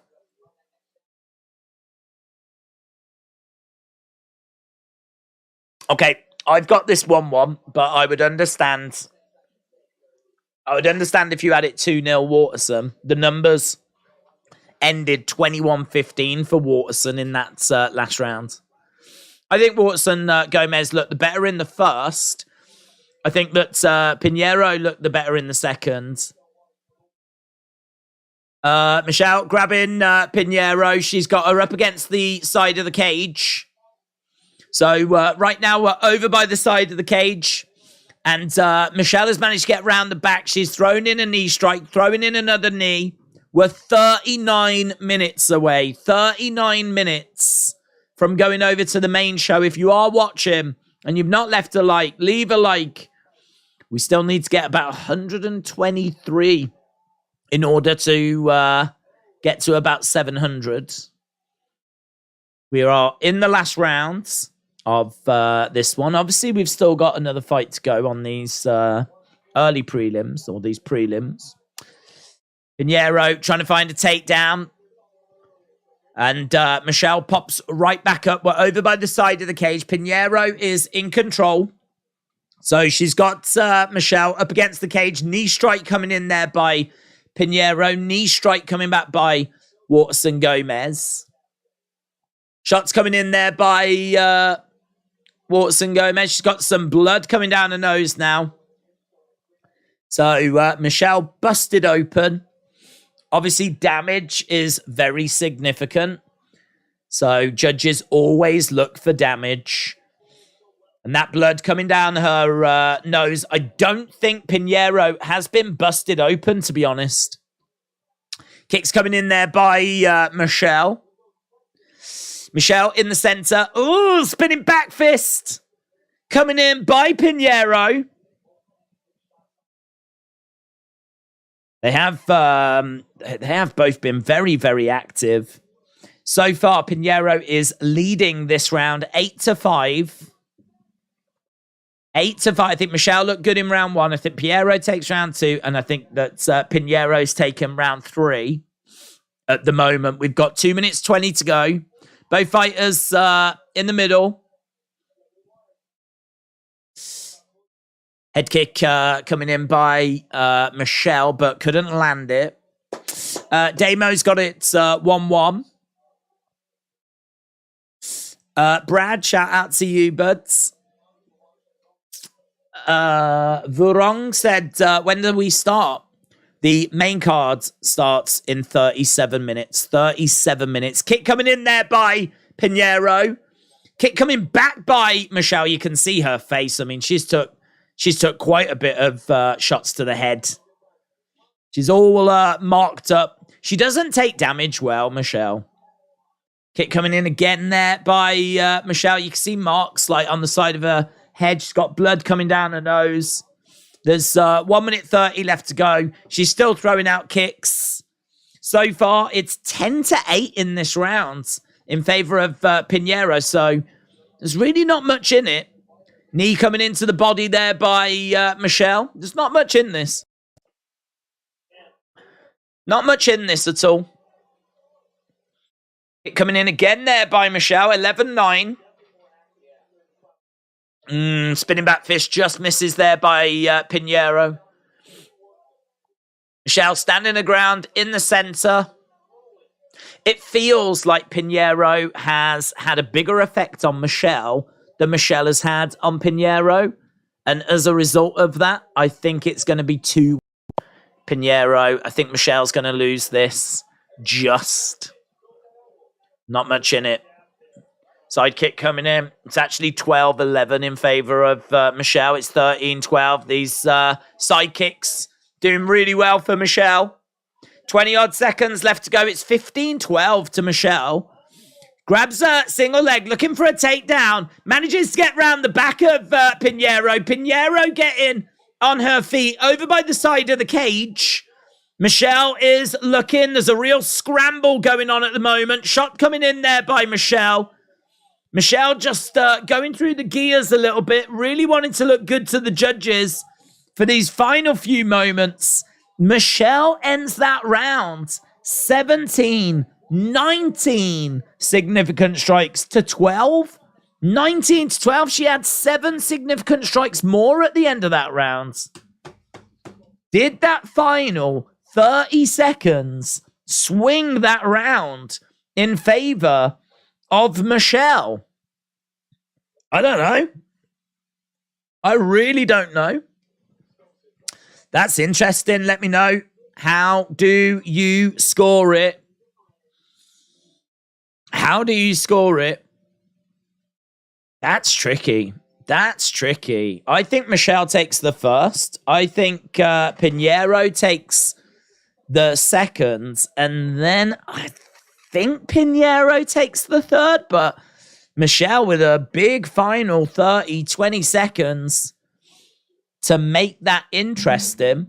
S1: Okay, I've got this 1-1, but I would understand if you had it 2-0 Waterson. The numbers ended 21-15 for Waterson in that last round. I think Waterson Gomez looked the better in the first. I think that Pinheiro looked the better in the second. Michelle grabbing Pinheiro. She's got her up against the side of the cage. So right now we're over by the side of the cage. And Michelle has managed to get around the back. She's thrown in a knee strike, throwing in another knee. We're 39 minutes away. 39 minutes from going over to the main show. If you are watching and you've not left a like, leave a like. We still need to get about 123 in order to get to about 700. We are in the last rounds of this one. Obviously, we've still got another fight to go on these early prelims, or these prelims. Pinheiro trying to find a takedown. And Michelle pops right back up. We're over by the side of the cage. Pinheiro is in control. So she's got Michelle up against the cage. Knee strike coming in there by Pinheiro. Knee strike coming back by Waterson Gomez. Shots coming in there by Waterson Gomez. She's got some blood coming down her nose now. So Michelle busted open. Obviously, damage is very significant. So judges always look for damage. And that blood coming down her nose. I don't think Pinheiro has been busted open, to be honest. Kicks coming in there by Michelle. Michelle in the center. Ooh, spinning back fist. Coming in by Pinheiro. They have both been very, very active. So far, Pinheiro is leading this round 8-5. 8-5. I think Michelle looked good in round 1. I think Pinheiro takes round 2. And I think that Pinheiro's taken round 3 at the moment. We've got 2 minutes 20 to go. Both fighters in the middle. Head kick coming in by Michelle, but couldn't land it. Damo's got it 1-1. Brad, shout out to you, buds. Vurong said, when do we start? The main card starts in 37 minutes. 37 minutes. Kick coming in there by Pinheiro. Kick coming back by Michelle. You can see her face. I mean, she's took quite a bit of shots to the head. She's all marked up. She doesn't take damage well, Michelle. Kick coming in again there by Michelle. You can see marks like on the side of her head. She's got blood coming down her nose. There's 1 minute 30 left to go. She's still throwing out kicks. So far, it's 10-8 in this round in favor of Pinheiro. So there's really not much in it. Knee coming into the body there by Michelle. There's not much in this. Not much in this at all. It coming in again there by Michelle. 11-9. Spinning back fist just misses there by Pinheiro. Michelle standing the ground in the center. It feels like Pinheiro has had a bigger effect on Michelle than Michelle has had on Pinheiro. And as a result of that, I think it's going to be 2 Pinheiro. I think Michelle's going to lose this. Just. Not much in it. Side kick coming in. It's actually 12-11 in favor of Michelle. It's 13-12. These side kicks doing really well for Michelle. 20-odd seconds left to go. It's 15-12 to Michelle. Grabs a single leg, looking for a takedown. Manages to get round the back of Pinheiro. Pinheiro getting on her feet over by the side of the cage. Michelle is looking. There's a real scramble going on at the moment. Shot coming in there by Michelle. Michelle just going through the gears a little bit. Really wanting to look good to the judges for these final few moments. Michelle ends that round 17-19 significant strikes to 12. 19 to 12. She had 7 significant strikes more at the end of that round. Did that final 30 seconds swing that round in favor of Michelle? I don't know. I really don't know. That's interesting. Let me know. How do you score it? How do you score it? That's tricky. That's tricky. I think Michelle takes the first. I think Pinheiro takes the second. And then I think Pinheiro takes the third. But Michelle with a big final 30, 20 seconds to make that interesting.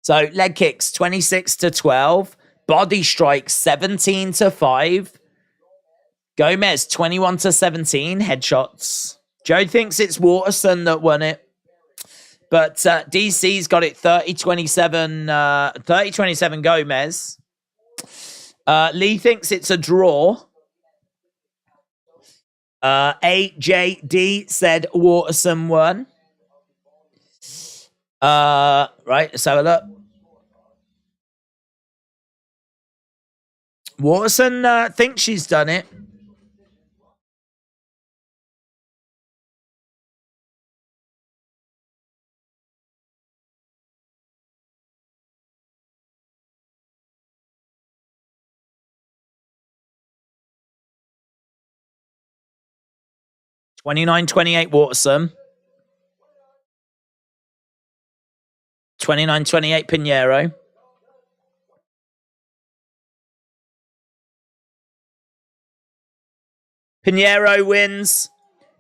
S1: So leg kicks 26 to 12. Body strikes 17 to 5. Gomez 21 to 17. Headshots. Joe thinks it's Waterson that won it. But DC's got it 30-27 30-27 Gomez. Lee thinks it's a draw. AJD said Waterson won. Right, let's have a look. Waterson thinks she's done it. $29-28 Waterson. 29-28 Pinheiro. Pinheiro wins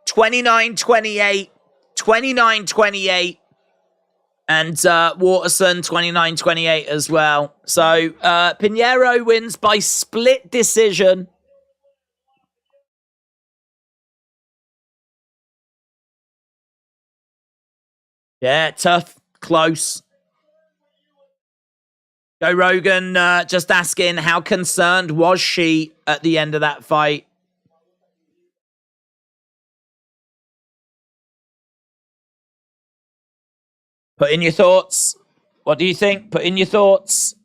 S1: 29-28, 29-28, and Waterson 29-28 as well. So Pinheiro wins by split decision. Yeah, tough, close. Joe Rogan just asking, how concerned was she at the end of that fight? Put in your thoughts. What do you think? Put in your thoughts.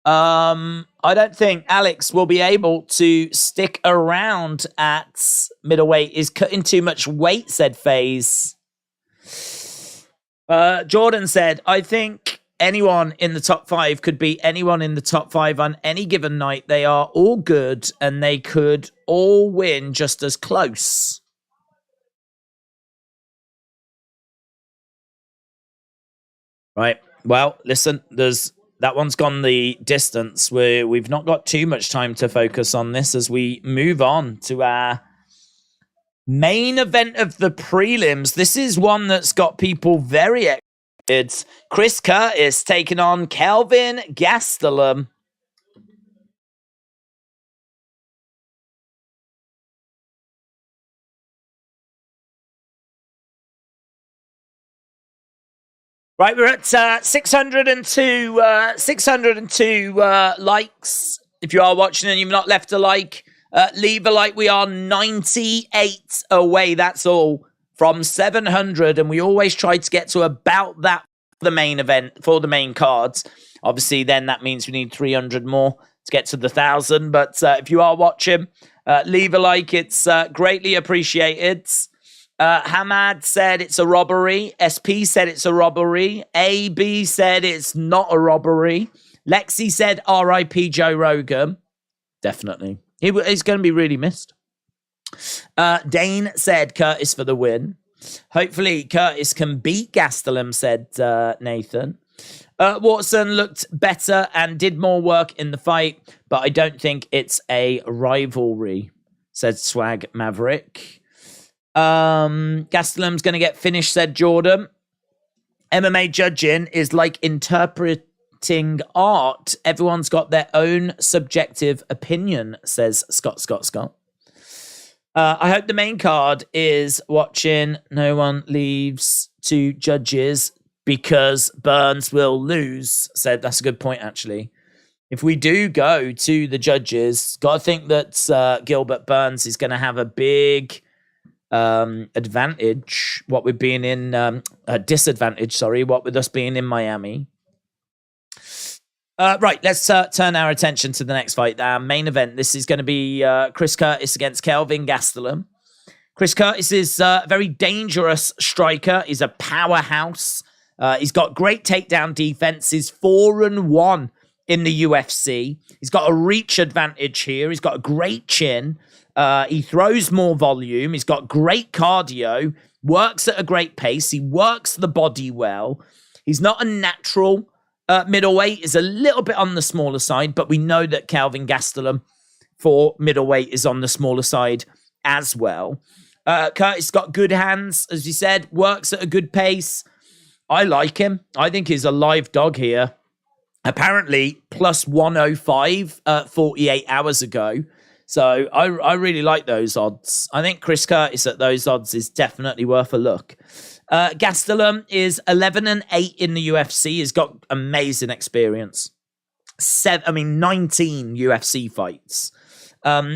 S1: I don't think Alex will be able to stick around at middleweight. Is cutting too much weight, said FaZe. Jordan said, I think anyone in the top 5 could beat anyone in the top 5 on any given night. They are all good and they could all win just as close. Right. Well, listen, that one's gone the distance. We've not got too much time to focus on this as we move on to our main event of the prelims. This is one that's got people very excited. It's Chris Curtis taking on Kelvin Gastelum. Right, we're at 602 likes. If you are watching and you've not left a like, leave a like. We are 98 away, that's all, from 700. And we always try to get to about that for the main event, for the main cards. Obviously, then that means we need 300 more to get to the 1,000. But if you are watching, leave a like. It's greatly appreciated. Hamad said it's a robbery. SP said it's a robbery. AB said it's not a robbery. Lexi said RIP Joe Rogan. Definitely. He's going to be really missed. Dane said Curtis for the win. Hopefully Curtis can beat Gastelum, said Nathan. Waterson looked better and did more work in the fight, but I don't think it's a rivalry, said Swag Maverick. Gastelum's going to get finished, said Jordan. MMA judging is like interpreting art. Everyone's got their own subjective opinion, says Scott. I hope the main card is watching. No one leaves to judges because Burns will lose, said. That's a good point, actually. If we do go to the judges, got to think that Gilbert Burns is going to have a big advantage, what with being in disadvantage, what with us being in Miami. Right, let's turn our attention to the next fight. Main event. This is going to be Chris Curtis against Kelvin Gastelum. Chris Curtis is a very dangerous striker. He's a powerhouse. He's got great takedown defense. He's 4-1 in the UFC. He's got a reach advantage here. He's got a great chin. He throws more volume. He's got great cardio. Works at a great pace. He works the body well. He's not a natural middleweight. Is a little bit on the smaller side, but we know that Kelvin Gastelum for middleweight is on the smaller side as well. Curtis got good hands, as you said. Works at a good pace. I like him. I think he's a live dog here. Apparently, plus 105 48 hours ago. So I really like those odds. I think Chris Curtis at those odds is definitely worth a look. Gastelum is 11-8 in the UFC. He's got amazing experience. 19 UFC fights.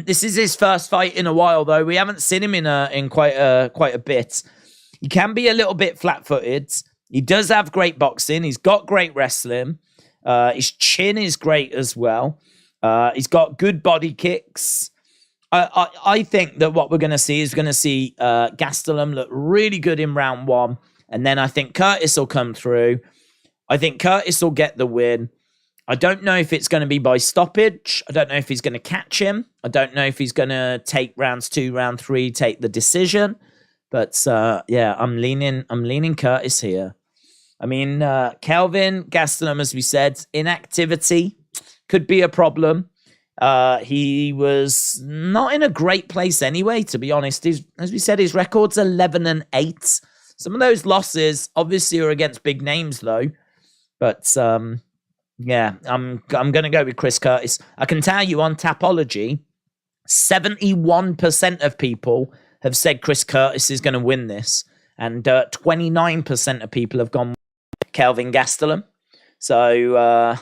S1: This is his first fight in a while, though. We haven't seen him in quite a bit. He can be a little bit flat-footed. He does have great boxing. He's got great wrestling. His chin is great as well. He's got good body kicks. I think that what we're going to see is Gastelum look really good in round one. And then I think Curtis will come through. I think Curtis will get the win. I don't know if it's going to be by stoppage. I don't know if he's going to catch him. I don't know if he's going to take rounds 2, round 3, take the decision. But yeah, I'm leaning Curtis here. I mean, Kelvin Gastelum, as we said, inactivity could be a problem. He was not in a great place anyway, to be honest. As we said, his record's 11-8. Some of those losses obviously are against big names, though. But yeah, I'm going to go with Chris Curtis. I can tell you on Tapology, 71% of people have said Chris Curtis is going to win this, and 29% of people have gone Kelvin Gastelum. So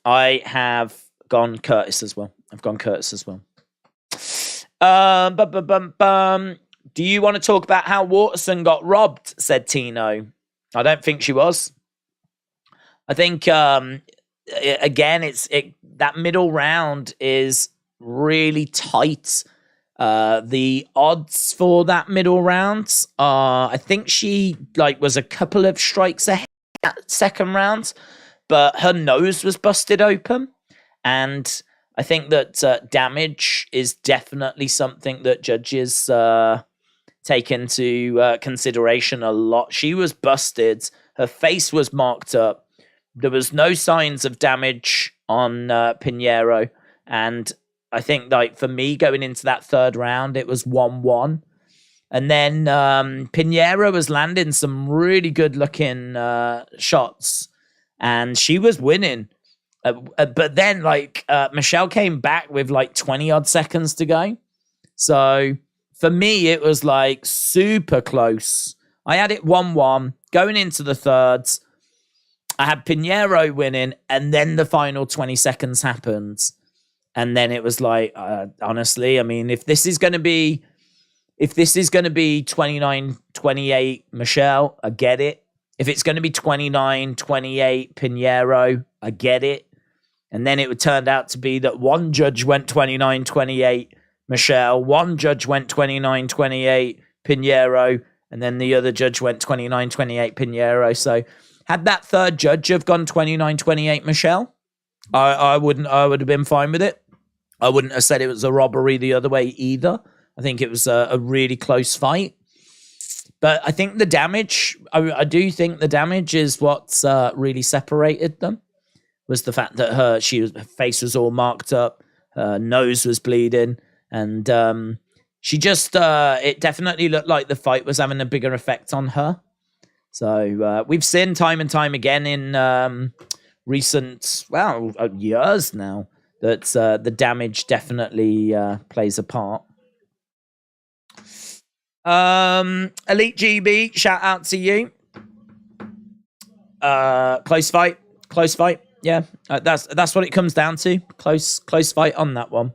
S1: I have gone Curtis as well. Do you want to talk about how Waterson got robbed, said Tino. I don't think she was. I think, again, that middle round is really tight. The odds for that middle round, I think she was a couple of strikes ahead at second round, but her nose was busted open. And I think that damage is definitely something that judges take into consideration a lot. She was busted. Her face was marked up. There was no signs of damage on Pinheiro. And I think, for me, going into that third round, it was 1-1. And then Pinheiro was landing some really good-looking shots. And she was winning. But then, Michelle came back with 20-odd seconds to go. So, for me, it was, super close. I had it 1-1. Going into the thirds, I had Pinheiro winning, and then the final 20 seconds happened. And then it was honestly, I mean, if this is going to be 29-28 Michelle, I get it. If it's going to be 29-28 Pinheiro, I get it. And then it turned out to be that one judge went 29-28 Michelle, one judge went 29-28 Pinheiro, and then the other judge went 29-28 Pinheiro. So had that third judge have gone 29-28 Michelle, I would have been fine with it. I wouldn't have said it was a robbery the other way either. I think it was a really close fight. But I think the damage, I do think the damage is what's really separated them, was the fact that her face was all marked up, her nose was bleeding, and She just, it definitely looked like the fight was having a bigger effect on her. So we've seen time and time again in recent, years now, that the damage definitely plays a part. Elite GB, shout out to you. Close fight. Yeah, that's what it comes down to. Close fight on that one.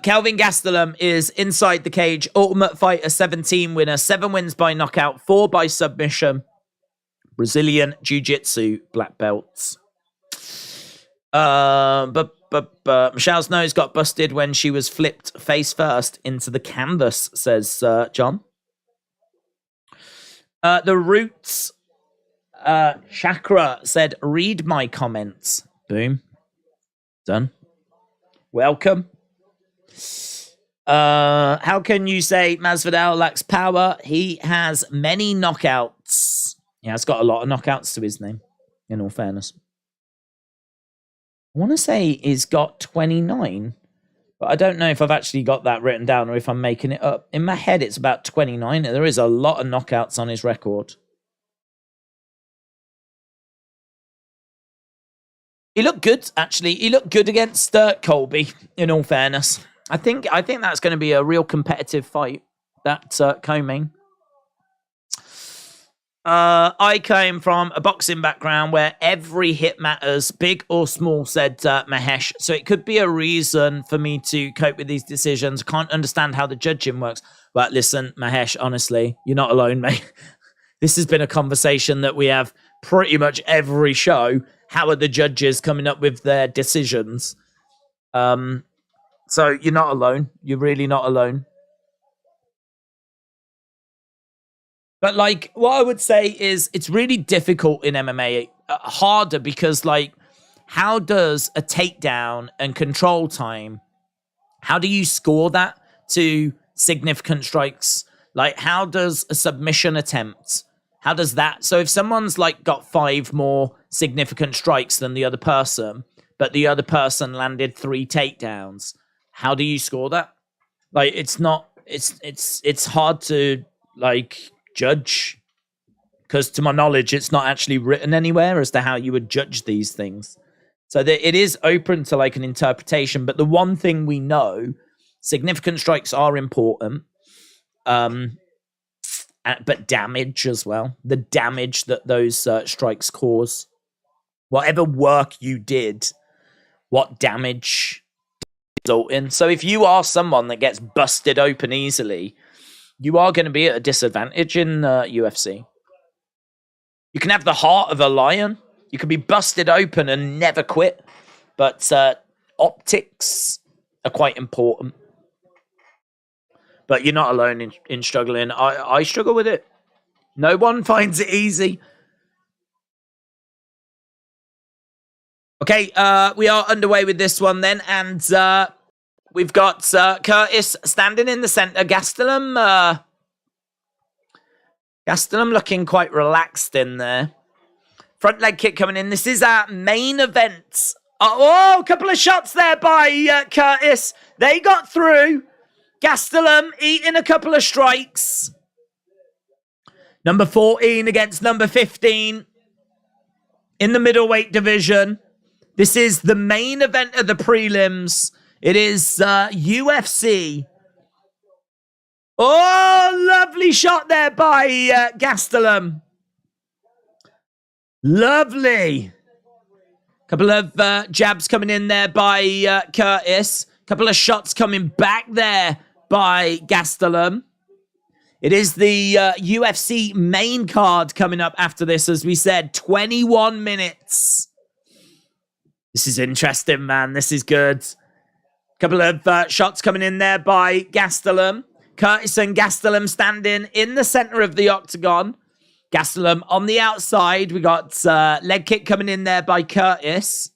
S1: Kelvin Gastelum is inside the cage. Ultimate Fighter 17 winner. 7 wins by knockout, 4 by submission. Brazilian Jiu-Jitsu black belts. But Michelle's nose got busted when she was flipped face first into the canvas, says John. The Roots Chakra said, read my comments. Boom. Done. Welcome. How can you say Masvidal lacks power? He has many knockouts. He has got a lot of knockouts to his name, in all fairness. I want to say he's got 29, but I don't know if I've actually got that written down or if I'm making it up. In my head, it's about 29. There is a lot of knockouts on his record. He looked good, actually. He looked good against Colby, in all fairness. I think that's going to be a real competitive fight, that co-main. I came from a boxing background where every hit matters, big or small, said Mahesh. So it could be a reason for me to cope with these decisions. I can't understand how the judging works. But listen, Mahesh, honestly, you're not alone, mate. This has been a conversation that we have pretty much every show. How are the judges coming up with their decisions? So you're not alone. You're really not alone. But, like, what I would say is it's really difficult in MMA, harder because, like, how does a takedown and control time, how do you score that to significant strikes? Like, how does a submission attempt, how does that? So if someone's, like, got 5 more significant strikes than the other person, but the other person landed 3 takedowns, how do you score that? Like, it's not, it's hard to, like, judge, because to my knowledge it's not actually written anywhere as to how you would judge these things, so that it is open to like an interpretation. But the one thing we know, significant strikes are important, but damage as well, the damage that those strikes cause, whatever work you did, what damage result in. So if you are someone that gets busted open easily, you are going to be at a disadvantage in UFC. You can have the heart of a lion. You can be busted open and never quit. But optics are quite important. But you're not alone in struggling. I struggle with it. No one finds it easy. Okay, we are underway with this one then. And we've got Curtis standing in the center. Gastelum looking quite relaxed in there. Front leg kick coming in. This is our main event. Oh, a couple of shots there by Curtis. They got through. Gastelum eating a couple of strikes. Number 14 against number 15 in the middleweight division. This is the main event of the prelims. It is UFC. Oh, lovely shot there by Gastelum. Lovely. Couple of jabs coming in there by Curtis. Couple of shots coming back there by Gastelum. It is the UFC main card coming up after this, as we said, 21 minutes. This is interesting, man. This is good. Couple of shots coming in there by Gastelum. Curtis and Gastelum standing in the center of the octagon. Gastelum on the outside. We got leg kick coming in there by Curtis.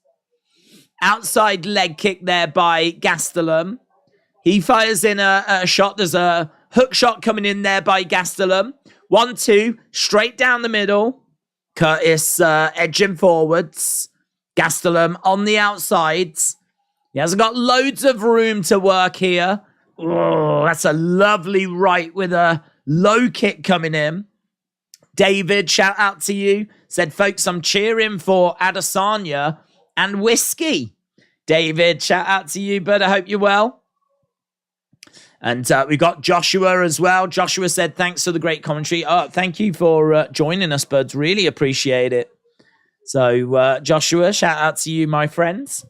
S1: Outside leg kick there by Gastelum. He fires in a shot. There's a hook shot coming in there by Gastelum. 1-2, straight down the middle. Curtis edging forwards. Gastelum on the outsides. He hasn't got loads of room to work here. Oh, that's a lovely right with a low kick coming in. David, shout out to you. Said, folks, I'm cheering for Adesanya and whiskey. David, shout out to you, bud. I hope you're well. And we got Joshua as well. Joshua said, thanks for the great commentary. Oh, thank you for joining us, buds. Really appreciate it. So, Joshua, shout out to you, my friends.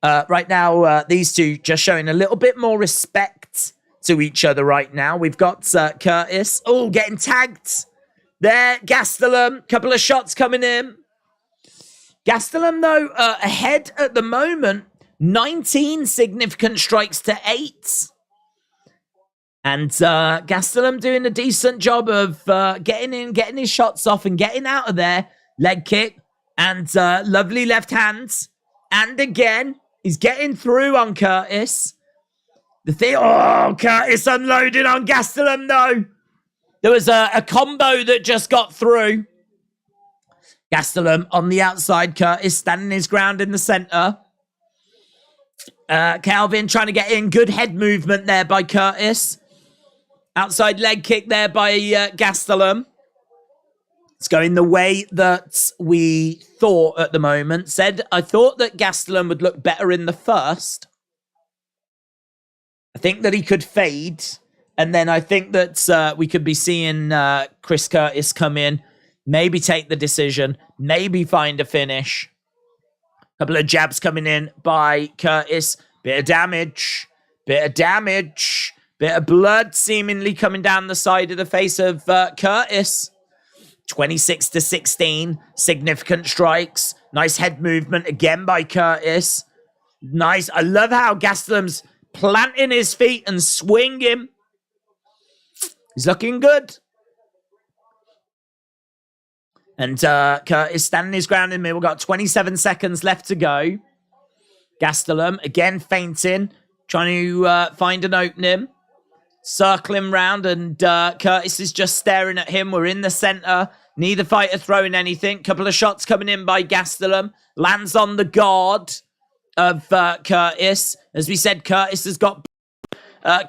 S1: Right now, these two just showing a little bit more respect to each other right now. We've got Curtis. Oh, getting tagged there. Gastelum, couple of shots coming in. Gastelum, though, ahead at the moment. 19 significant strikes to 8. And Gastelum doing a decent job of getting in, getting his shots off and getting out of there. Leg kick and lovely left hands. And again, he's getting through on Curtis. Curtis unloading on Gastelum, though. There was a combo that just got through. Gastelum on the outside. Curtis standing his ground in the center. Calvin trying to get in. Good head movement there by Curtis. Outside leg kick there by Gastelum. It's going the way that we thought at the moment. Said, I thought that Gastelum would look better in the first. I think that he could fade. And then I think that we could be seeing Chris Curtis come in. Maybe take the decision. Maybe find a finish. Couple of jabs coming in by Curtis. Bit of damage. Bit of damage. Bit of blood seemingly coming down the side of the face of Curtis. 26-16. Significant strikes. Nice head movement again by Curtis. Nice. I love how Gastelum's planting his feet and swinging. He's looking good. And Curtis standing his ground in the middle. We've got 27 seconds left to go. Gastelum again feinting. Trying to find an opening. Circling round. And Curtis is just staring at him. We're in the center. Neither fighter throwing anything. Couple of shots coming in by Gastelum. Lands on the guard of Curtis. As we said, Curtis has got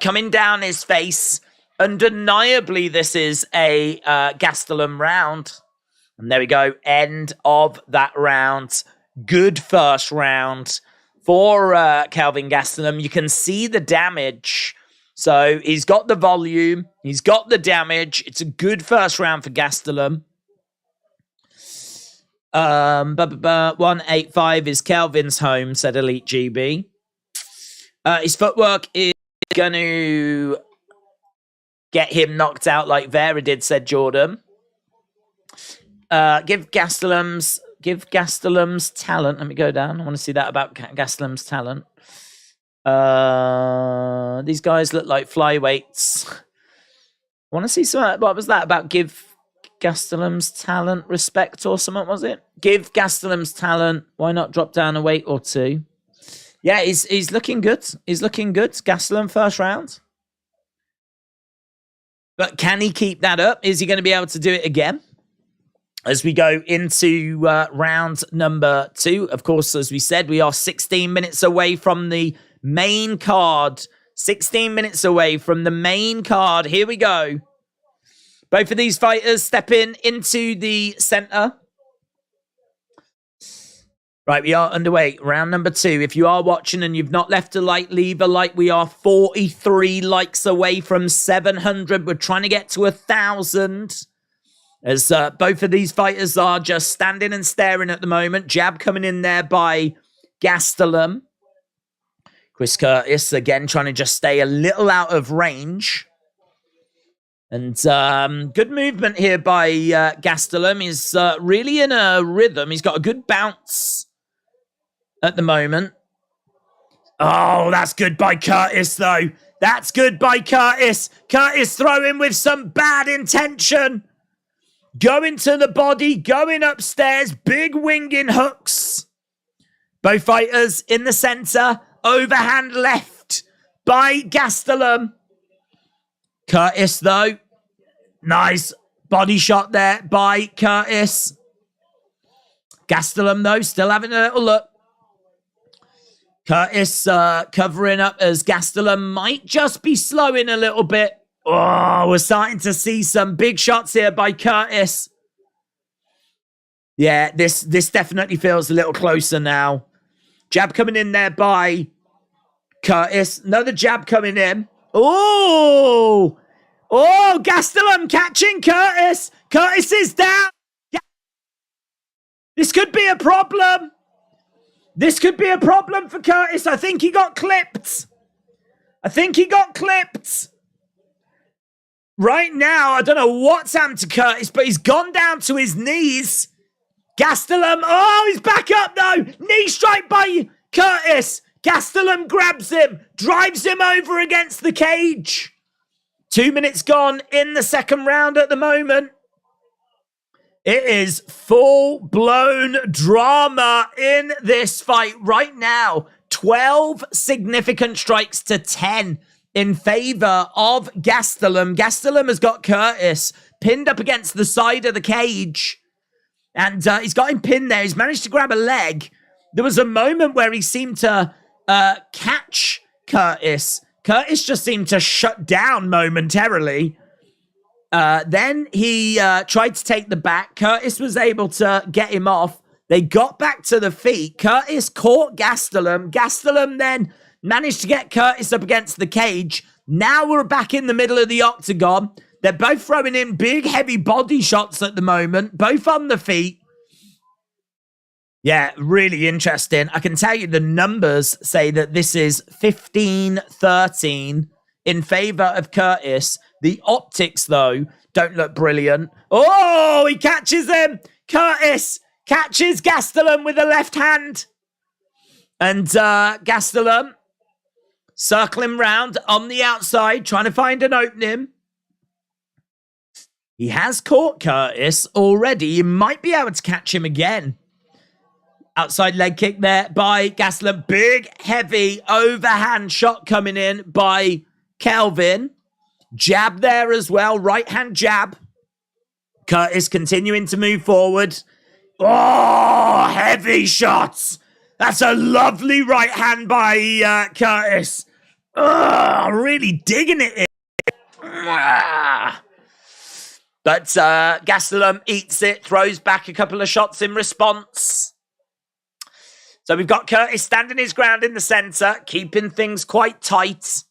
S1: coming down his face. Undeniably, this is a Gastelum round. And there we go. End of that round. Good first round for Kelvin Gastelum. You can see the damage. So he's got the volume. He's got the damage. It's a good first round for Gastelum. 185 is Kelvin's home, said Elite GB. His footwork is going to get him knocked out like Vera did, said Jordan. Give Gastelum's talent. Let me go down. I want to see that about Gastelum's talent. These guys look like flyweights. I want to see some. What was that about? Give Gastelum's talent respect or something, was it? Give Gastelum's talent. Why not drop down a weight or two? Yeah, he's looking good. He's looking good. Gastelum first round. But can he keep that up? Is he going to be able to do it again? As we go into round number 2, of course, as we said, we are 16 minutes away from the main card. 16 minutes away from the main card. Here we go. Both of these fighters stepping into the center. Right, we are underway. Round number 2. If you are watching and you've not left a like, leave a like. We are 43 likes away from 700. We're trying to get to 1,000. As both of these fighters are just standing and staring at the moment. Jab coming in there by Gastelum. Chris Curtis, again, trying to just stay a little out of range. And good movement here by Gastelum. He's really in a rhythm. He's got a good bounce at the moment. Oh, that's good by Curtis, though. That's good by Curtis. Curtis throwing with some bad intention. Going to the body, going upstairs, big winging hooks. Both fighters in the center. Overhand left by Gastelum. Curtis, though. Nice body shot there by Curtis. Gastelum, though, still having a little look. Curtis covering up as Gastelum might just be slowing a little bit. Oh, we're starting to see some big shots here by Curtis. Yeah, this definitely feels a little closer now. Jab coming in there by Curtis. Another jab coming in. Oh! Oh, Gastelum catching Curtis. Curtis is down. This could be a problem. This could be a problem for Curtis. I think he got clipped. Right now, I don't know what's happened to Curtis, but he's gone down to his knees. Gastelum, oh, he's back up though. Knee strike by Curtis. Gastelum grabs him, drives him over against the cage. 2 minutes gone in the second round at the moment. It is full-blown drama in this fight right now. 12 significant strikes to 10 in favor of Gastelum. Gastelum has got Curtis pinned up against the side of the cage. And he's got him pinned there. He's managed to grab a leg. There was a moment where he seemed to catch Curtis. Curtis just seemed to shut down momentarily. Then he tried to take the back. Curtis was able to get him off. They got back to the feet. Curtis caught Gastelum. Gastelum then managed to get Curtis up against the cage. Now we're back in the middle of the octagon. They're both throwing in big, heavy body shots at the moment, both on the feet. Yeah, really interesting. I can tell you the numbers say that this is 15-13 in favor of Curtis. The optics, though, don't look brilliant. Oh, he catches him. Curtis catches Gastelum with the left hand. And Gastelum circling round on the outside, trying to find an opening. He has caught Curtis already. He might be able to catch him again. Outside leg kick there by Gastelum. Big, heavy overhand shot coming in by Kelvin. Jab there as well. Right hand jab. Curtis continuing to move forward. Oh, heavy shots. That's a lovely right hand by Curtis. Oh, really digging it in. But Gastelum eats it, throws back a couple of shots in response. So we've got Curtis standing his ground in the center, keeping things quite tight.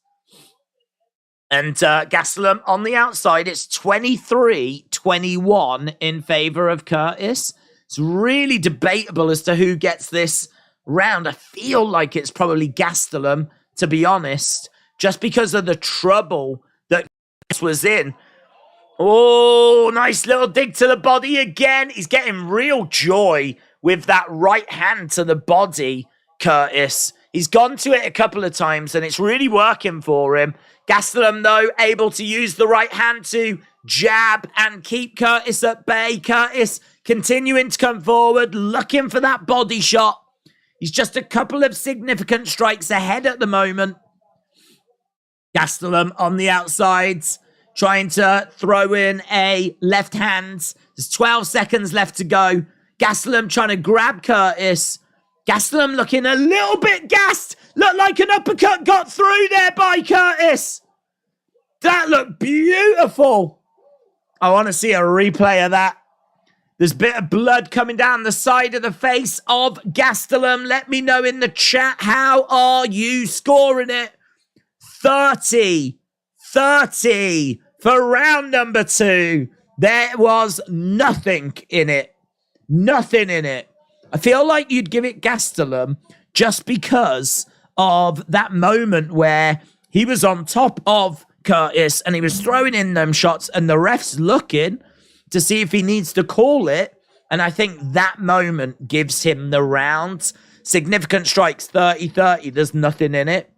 S1: And Gastelum on the outside, it's 23-21 in favor of Curtis. It's really debatable as to who gets this round. I feel like it's probably Gastelum, to be honest, just because of the trouble that Curtis was in. Oh, nice little dig to the body again. He's getting real joy with that right hand to the body, Curtis. He's gone to it a couple of times, and it's really working for him. Gastelum, though, able to use the right hand to jab and keep Curtis at bay. Curtis continuing to come forward, looking for that body shot. He's just a couple of significant strikes ahead at the moment. Gastelum on the outsides, trying to throw in a left hand. There's 12 seconds left to go. Gastelum trying to grab Curtis. Gastelum looking a little bit gassed. Looked like an uppercut got through there by Curtis. That looked beautiful. I want to see a replay of that. There's a bit of blood coming down the side of the face of Gastelum. Let me know in the chat, how are you scoring it? 30 for round number 2. There was nothing in it. Nothing in it. I feel like you'd give it Gastelum just because of that moment where he was on top of Curtis and he was throwing in them shots and the ref's looking to see if he needs to call it. And I think that moment gives him the round. Significant strikes, 30-30. There's nothing in it.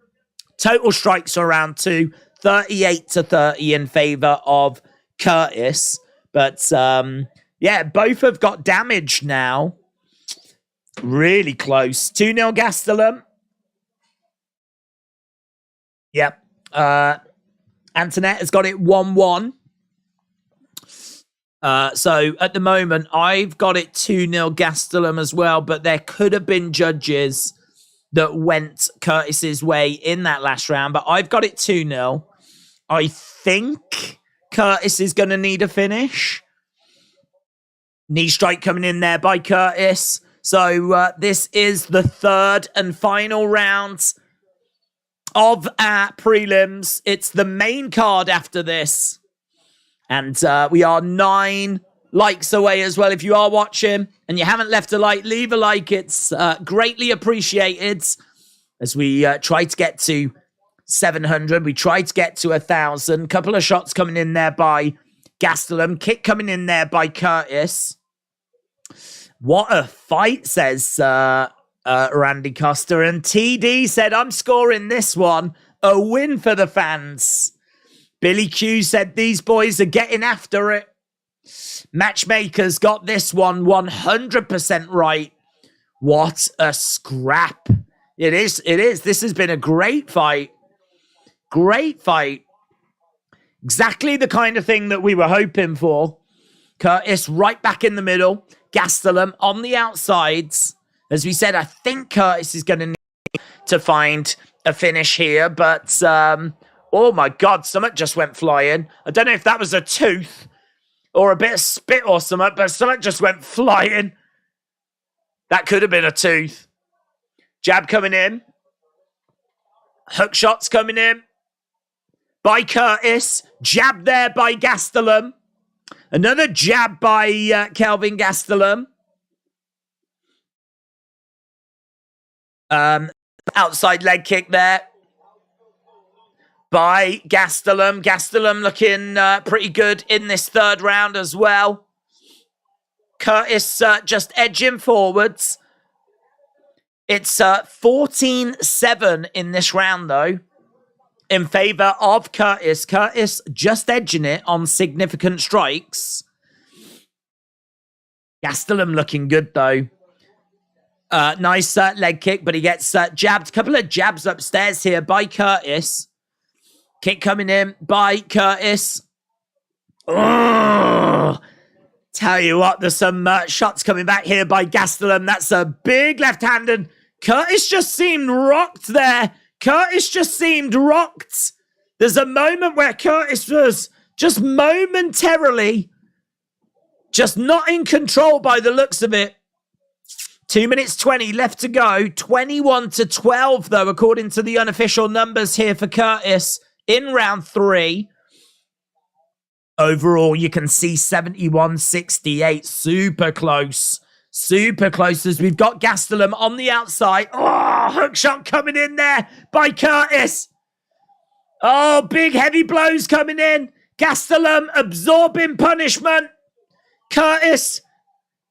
S1: Total strikes around 2, 38-30 in favor of Curtis. But yeah, both have got damage now. Really close. 2-0 Gastelum. Yep. Antoinette has got it 1-1. So at the moment, I've got it 2-0 Gastelum as well, but there could have been judges that went Curtis's way in that last round, but I've got it 2-0. I think Curtis is going to need a finish. Knee strike coming in there by Curtis. So this is the third and final round of our prelims. It's the main card after this. And we are 9 likes away as well. If you are watching and you haven't left a like, leave a like. It's greatly appreciated as we try to get to 700. We tried to get to 1,000. Couple of shots coming in there by Gastelum. Kick coming in there by Curtis. What a fight, says Randy Costa. And TD said, I'm scoring this one. A win for the fans. Billy Q said, these boys are getting after it. Matchmakers got this one 100% right. What a scrap. It is. This has been a great fight. Great fight. Exactly the kind of thing that we were hoping for. Curtis right back in the middle. Gastelum on the outsides. As we said, I think Curtis is going to need to find a finish here. But, oh my God, something just went flying. I don't know if that was a tooth or a bit of spit or something, but something just went flying. That could have been a tooth. Jab coming in. Hook shots coming in by Curtis. Jab there by Gastelum. Another jab by Kelvin Gastelum. Outside leg kick there by Gastelum. Gastelum looking pretty good in this third round as well. Curtis just edging forwards. It's 14-7 in this round, though, in favor of Curtis. Curtis just edging it on significant strikes. Gastelum looking good, though. Nice leg kick, but he gets jabbed. Couple of jabs upstairs here by Curtis. Kick coming in by Curtis. Oh, tell you what, there's some shots coming back here by Gastelum. That's a big left-hand, and Curtis just seemed rocked there. Curtis just seemed rocked. There's a moment where Curtis was just momentarily just not in control by the looks of it. 2 minutes 20 left to go. 21-12, though, according to the unofficial numbers here for Curtis in round 3. Overall, you can see 71-68. Super close. Super close as we've got Gastelum on the outside. Oh, hook shot coming in there by Curtis. Oh, big heavy blows coming in. Gastelum absorbing punishment. Curtis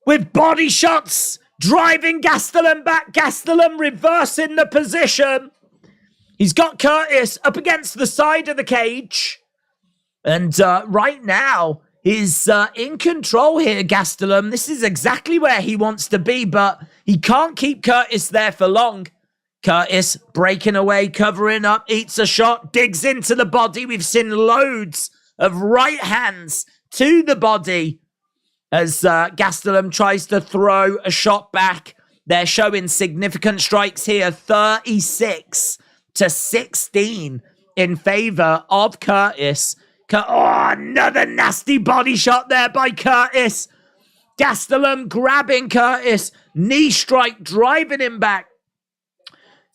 S1: with body shots driving Gastelum back. Gastelum reversing the position. He's got Curtis up against the side of the cage. And right now, he's in control here, Gastelum. This is exactly where he wants to be, but he can't keep Curtis there for long. Curtis breaking away, covering up, eats a shot, digs into the body. We've seen loads of right hands to the body as Gastelum tries to throw a shot back. They're showing significant strikes here, 36-16 in favor of Curtis. Oh, another nasty body shot there by Curtis. Gastelum grabbing Curtis. Knee strike, driving him back.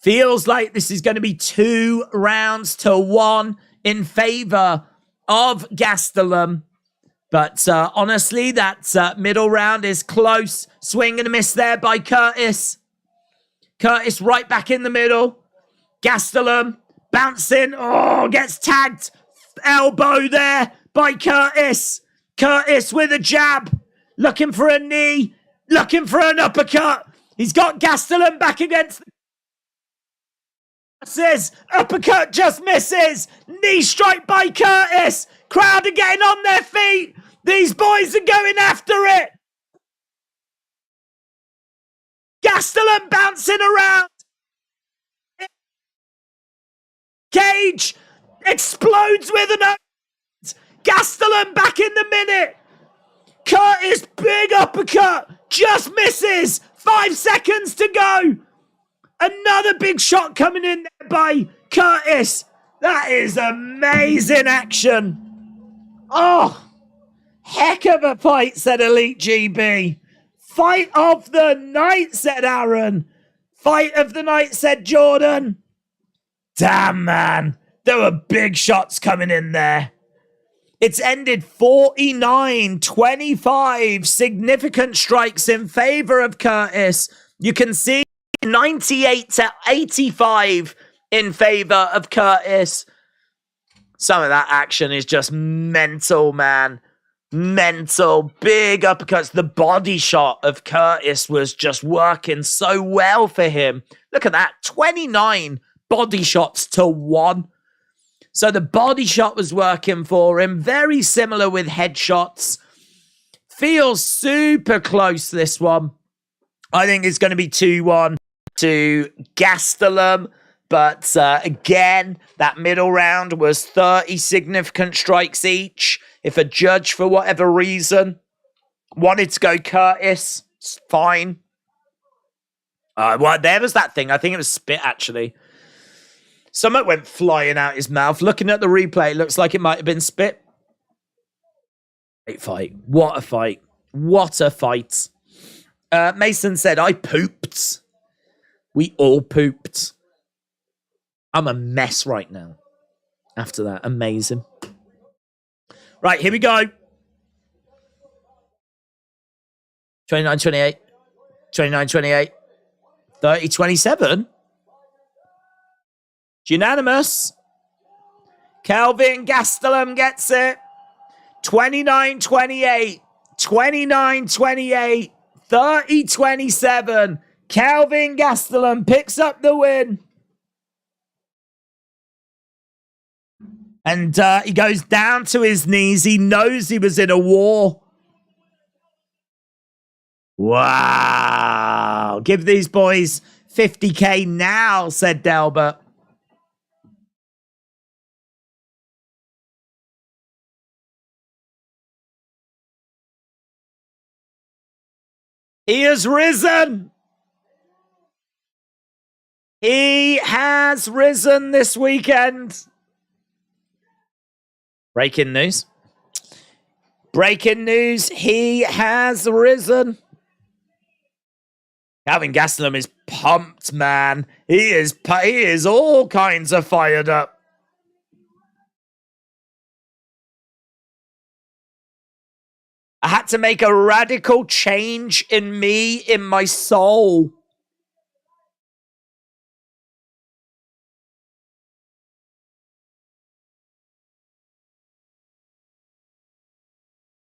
S1: Feels like this is going to be 2-1 in favor of Gastelum. But honestly, that middle round is close. Swing and a miss there by Curtis. Curtis right back in the middle. Gastelum bouncing. Oh, gets tagged. Elbow there by Curtis. Curtis with a jab. Looking for a knee. Looking for an uppercut. He's got Gastelum back against. Says uppercut just misses. Knee strike by Curtis. Crowd are getting on their feet. These boys are going after it. Gastelum bouncing around. Cage explodes with an Gastelum back in the minute. Curtis, big uppercut. Just misses. 5 seconds to go. Another big shot coming in there by Curtis. That is amazing action. Oh, heck of a fight, said Elite GB. Fight of the night, said Aaron. Fight of the night, said Jordan. Damn, man. There were big shots coming in there. It's ended 49-25. Significant strikes in favor of Curtis. You can see 98-85 in favor of Curtis. Some of that action is just mental, man. Mental. Big uppercuts. The body shot of Curtis was just working so well for him. Look at that. 29 body shots to 1. So the body shot was working for him. Very similar with headshots. Feels super close, this one. I think it's going to be 2-1 to Gastelum. But again, that middle round was 30 significant strikes each. If a judge, for whatever reason, wanted to go Curtis, it's fine. Well, there was that thing. I think it was spit, actually. Something went flying out his mouth. Looking at the replay, it looks like it might have been spit. Great fight. What a fight. What a fight. Mason said, I pooped. We all pooped. I'm a mess right now. After that. Amazing. Right, here we go. 29-28. 29-28. 30-27. Unanimous. Kelvin Gastelum gets it. 29-28. 29-28. 30-27. Kelvin Gastelum picks up the win. And he goes down to his knees. He knows he was in a war. Wow. Give these boys 50K now, said Delbert. He has risen. He has risen this weekend. Breaking news. Breaking news. He has risen. Kelvin Gastelum is pumped, man. He is all kinds of fired up. I had to make a radical change in me, in my soul.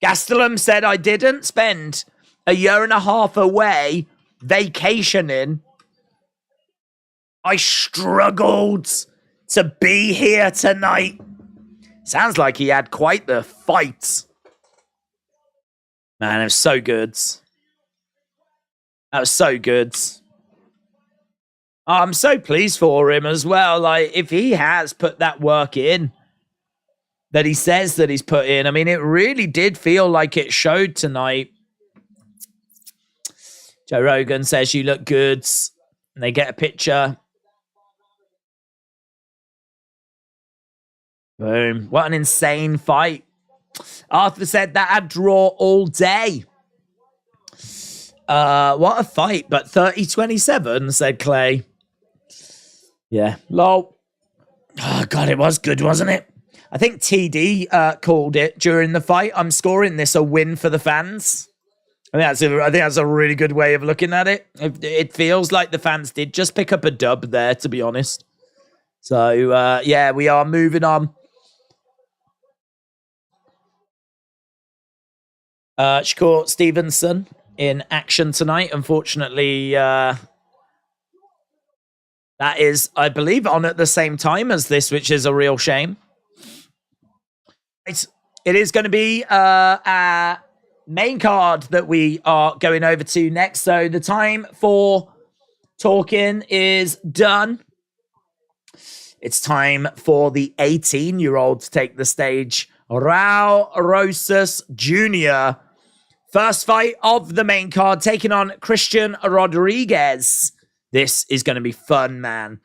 S1: Gastelum said, I didn't spend a year and a half away vacationing. I struggled to be here tonight. Sounds like he had quite the fight. Man, it was so good. That was so good. I'm so pleased for him as well. Like, if he has put that work in that he says that he's put in, I mean, it really did feel like it showed tonight. Joe Rogan says you look good. And they get a picture. Boom. What an insane fight. Arthur said that I'd draw all day. What a fight. But 30-27, said Clay. Yeah. Lol. Oh, God, it was good, wasn't it? I think TD called it during the fight. I'm scoring this a win for the fans. I think that's a really good way of looking at it. It feels like the fans did just pick up a dub there, to be honest. So, yeah, we are moving on. Shakur Stevenson in action tonight. Unfortunately, that is, I believe, on at the same time as this, which is a real shame. It is going to be a main card that we are going over to next. So the time for talking is done. It's time for the 18-year-old to take the stage. Rosas Jr. First fight of the main card, taking on Christian Rodriguez. This is going to be fun, man.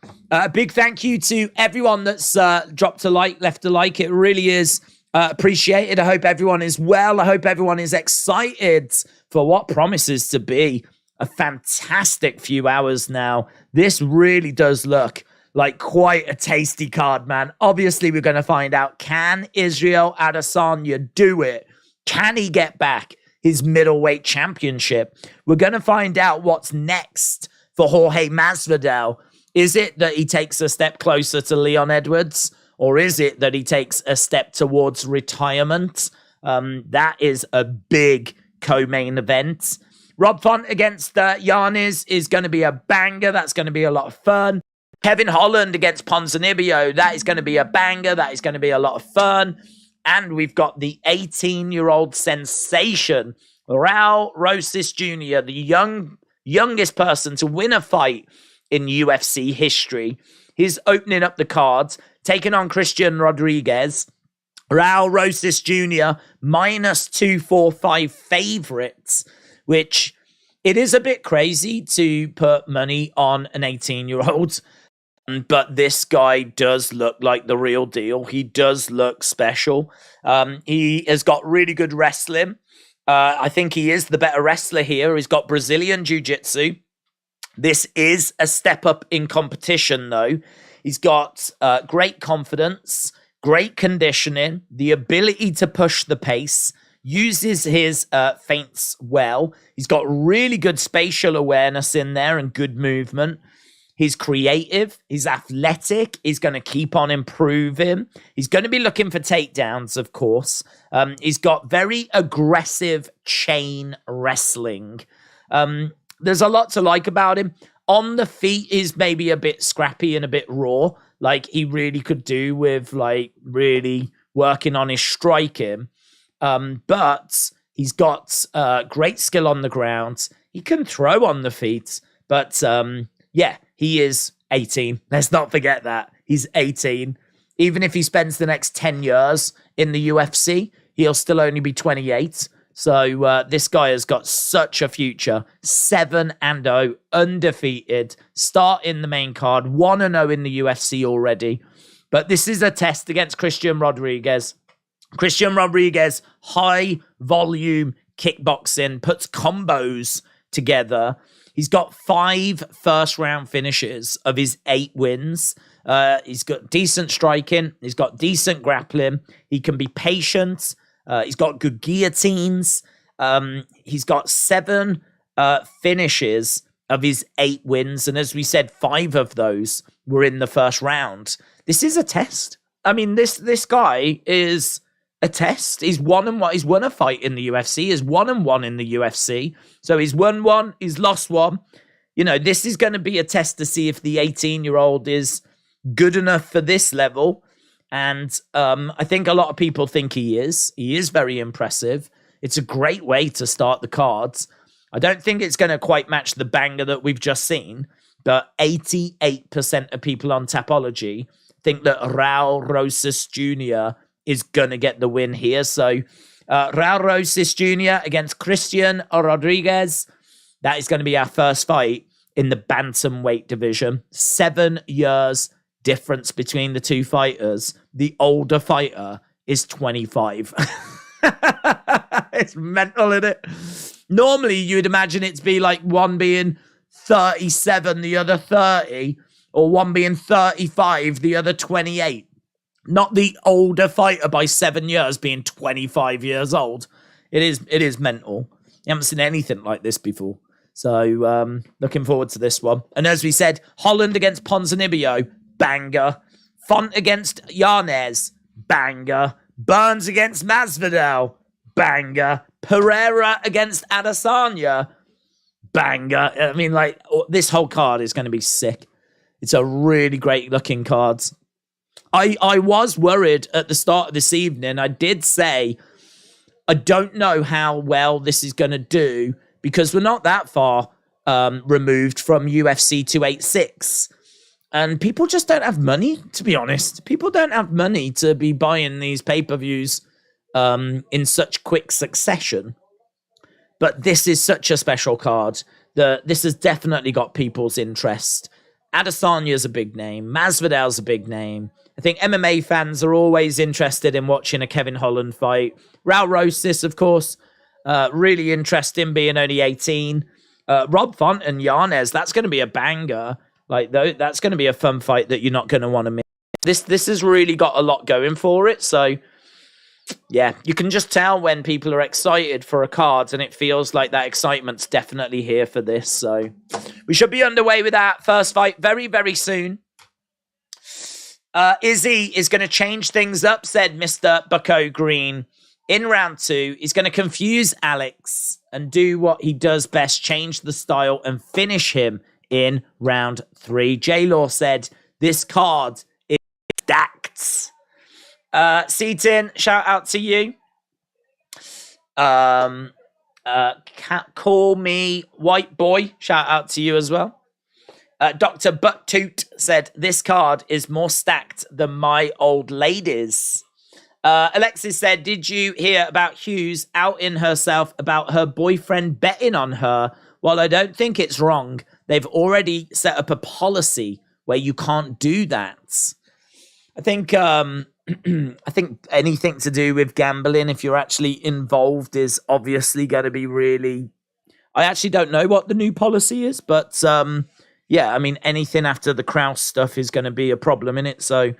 S1: Big thank you to everyone that's dropped a like, left a like. It really is appreciated. I hope everyone is well. I hope everyone is excited for what promises to be a fantastic few hours now. This really does look like quite a tasty card, man. Obviously, we're going to find out, can Israel Adesanya do it? Can he get back his middleweight championship? We're going to find out what's next for Jorge Masvidal. Is it that he takes a step closer to Leon Edwards? Or is it that he takes a step towards retirement? That is a big co-main event. Rob Font against Yanez is going to be a banger. That's going to be a lot of fun. Kevin Holland against Ponzinibbio. That is going to be a banger. That is going to be a lot of fun. And we've got the 18-year-old sensation, Rosas Jr., the youngest person to win a fight in UFC history. He's opening up the cards, taking on Christian Rodriguez. Rosas Jr. minus 245 favorites, which it is a bit crazy to put money on an 18-year-old. But this guy does look like the real deal. He does look special. He has got really good wrestling. I think he is the better wrestler here. He's got Brazilian jiu-jitsu. This is a step up in competition, though. He's got great confidence, great conditioning, the ability to push the pace, uses his feints well. He's got really good spatial awareness in there and good movement. He's creative. He's athletic. He's going to keep on improving. He's going to be looking for takedowns, of course. He's got very aggressive chain wrestling. There's a lot to like about him. On the feet is maybe a bit scrappy and a bit raw. Like he really could do with like really working on his striking. But he's got great skill on the ground. He can throw on the feet. But yeah, he is 18. Let's not forget that. He's 18. Even if he spends the next 10 years in the UFC, he'll still only be 28. So this guy has got such a future. 7-0, undefeated. Start in the main card. 1-0 in the UFC already. But this is a test against Christian Rodriguez. Christian Rodriguez, high volume kickboxing, puts combos together. He's got 5 first-round finishes of his 8 wins. He's got decent striking. He's got decent grappling. He can be patient. He's got good guillotines. He's got 7 finishes of his 8 wins. And as we said, 5 of those were in the first round. This is a test. I mean, this guy is a test. He's won a fight in the UFC. He's 1-1 in the UFC. So he's won 1. He's lost 1. You know, this is going to be a test to see if the 18-year-old is good enough for this level. And I think a lot of people think he is. He is very impressive. It's a great way to start the cards. I don't think it's going to quite match the banger that we've just seen, but 88% of people on Tapology think that Raul Rosas Jr. is going to get the win here. So Raul Rosas Jr. against Christian Rodriguez. That is going to be our first fight in the bantamweight division. 7 years difference between the two fighters. The older fighter is 25. It's mental, isn't it? Normally, you'd imagine it to be like one being 37, the other 30, or one being 35, the other 28. Not the older fighter by 7 years being 25 years old. It is mental. You haven't seen anything like this before. So, looking forward to this one. And as we said, Holland against Ponzinibbio, banger. Font against Yanez, banger. Burns against Masvidal, banger. Pereira against Adesanya, banger. I mean, like, this whole card is going to be sick. It's a really great looking card. I was worried at the start of this evening. I did say, I don't know how well this is going to do because we're not that far removed from UFC 286. And people just don't have money, to be honest. People don't have money to be buying these pay-per-views in such quick succession. But this is such a special card that this has definitely got people's interest. Adesanya's a big name. Masvidal's a big name. I think MMA fans are always interested in watching a Kevin Holland fight. Raul Rosas, of course, really interesting, being only 18. Rob Font and Yanez, that's going to be a banger. Like, that's going to be a fun fight that you're not going to want to miss. This has really got a lot going for it. So, yeah, you can just tell when people are excited for a card, and it feels like that excitement's definitely here for this. So, we should be underway with that first fight very, very soon. Izzy is going to change things up, said Mr. Bucko Green. In round 2, he's going to confuse Alex and do what he does best, change the style and finish him in round 3. J-Law said, this card is stacked. Seaton, shout out to you. Call me white boy, shout out to you as well. Dr. Butttoot said, this card is more stacked than my old ladies. Alexis said, did you hear about Hughes outing herself about her boyfriend betting on her? While I don't think it's wrong, they've already set up a policy where you can't do that. I think I think anything to do with gambling, if you're actually involved, is obviously going to be really... I actually don't know what the new policy is, but yeah, I mean, anything after the Kraus stuff is going to be a problem in it, so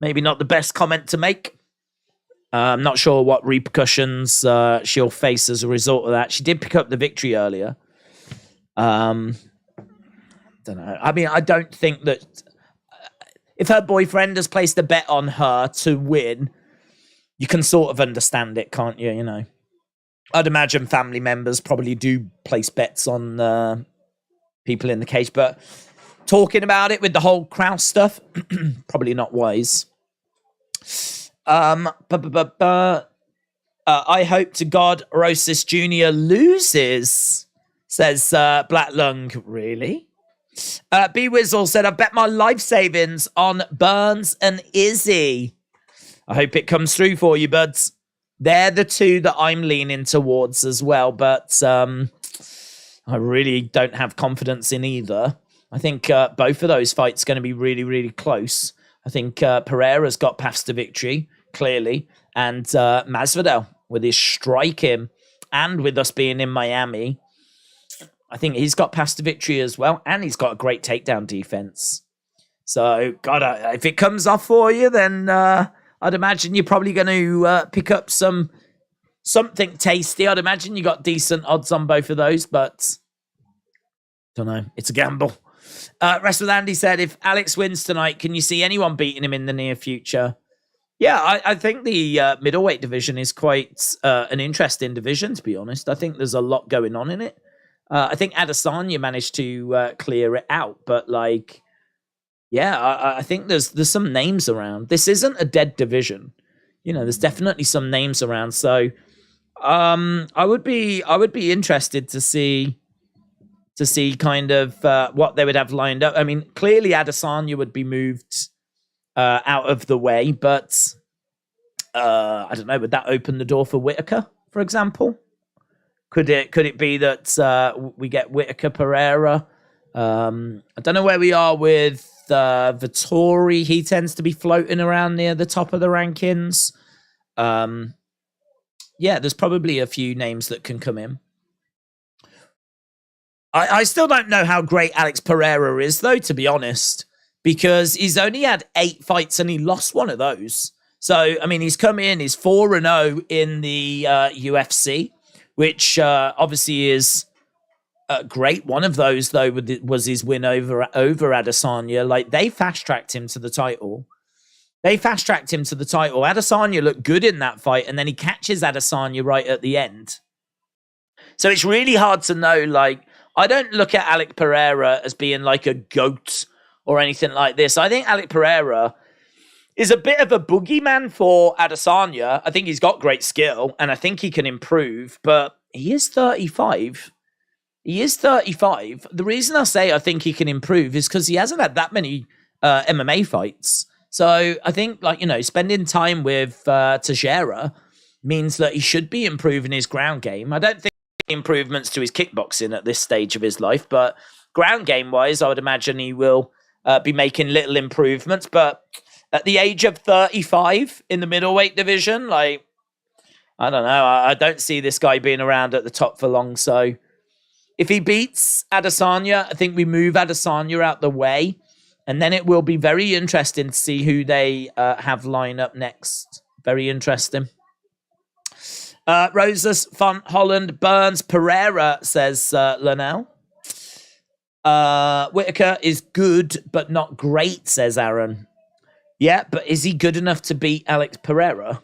S1: maybe not the best comment to make. I'm not sure what repercussions she'll face as a result of that. She did pick up the victory earlier. Don't know. I mean, I don't think that... if her boyfriend has placed a bet on her to win, you can sort of understand it, can't you? You know, I'd imagine family members probably do place bets on people in the cage, but talking about it with the whole Kraus stuff, probably not wise. I hope to God Rosas Jr. loses, says Black Lung. Really? B-Wizzle said, I bet my life savings on Burns and Izzy. I hope it comes through for you, buds. They're the two that I'm leaning towards as well, but I really don't have confidence in either. I think both of those fights are going to be really, really close. I think Pereira's got paths to victory, clearly, and Masvidal, with his striking and with us being in Miami, I think he's got paths to victory as well, and he's got a great takedown defense. So, God, if it comes off for you, then I'd imagine you're probably going to pick up something tasty. I'd imagine you got decent odds on both of those, but don't know. It's a gamble. Rest with Andy said, if Alex wins tonight, can you see anyone beating him in the near future? Yeah, I think the middleweight division is quite an interesting division, to be honest. I think there's a lot going on in it. I think Adesanya managed to clear it out, but like, yeah, I think there's some names around. This isn't a dead division. You know, there's definitely some names around. So I would be interested to see kind of what they would have lined up. I mean, clearly Adesanya would be moved out of the way, but I don't know, would that open the door for Whittaker, for example? Could it be that we get Whittaker Pereira? I don't know where we are with Vettori. He tends to be floating around near the top of the rankings. Yeah, there's probably a few names that can come in. I still don't know how great Alex Pereira is, though, to be honest, because he's only had 8 fights and he lost one of those. So, I mean, he's come in, he's 4-0 in the UFC, which obviously is great. One of those, though, was his win over Adesanya. Like, they fast-tracked him to the title. Adesanya looked good in that fight, and then he catches Adesanya right at the end. So it's really hard to know, like, I don't look at Alex Pereira as being like a GOAT or anything like this. I think Alex Pereira is a bit of a boogeyman for Adesanya. I think he's got great skill, and I think he can improve, but he is 35. The reason I say I think he can improve is because he hasn't had that many MMA fights. So I think, like, you know, spending time with Teixeira, means that he should be improving his ground game. I don't think improvements to his kickboxing at this stage of his life, but ground game wise, I would imagine he will be making little improvements. But at the age of 35 in the middleweight division, like, I don't know. I don't see this guy being around at the top for long. So if he beats Adesanya, I think we move Adesanya out the way. And then it will be very interesting to see who they have line up next. Very interesting. Rosas, Font, Holland, Burns, Pereira, says Linnell. Whitaker is good, but not great, says Aaron. Yeah, but is he good enough to beat Alex Pereira?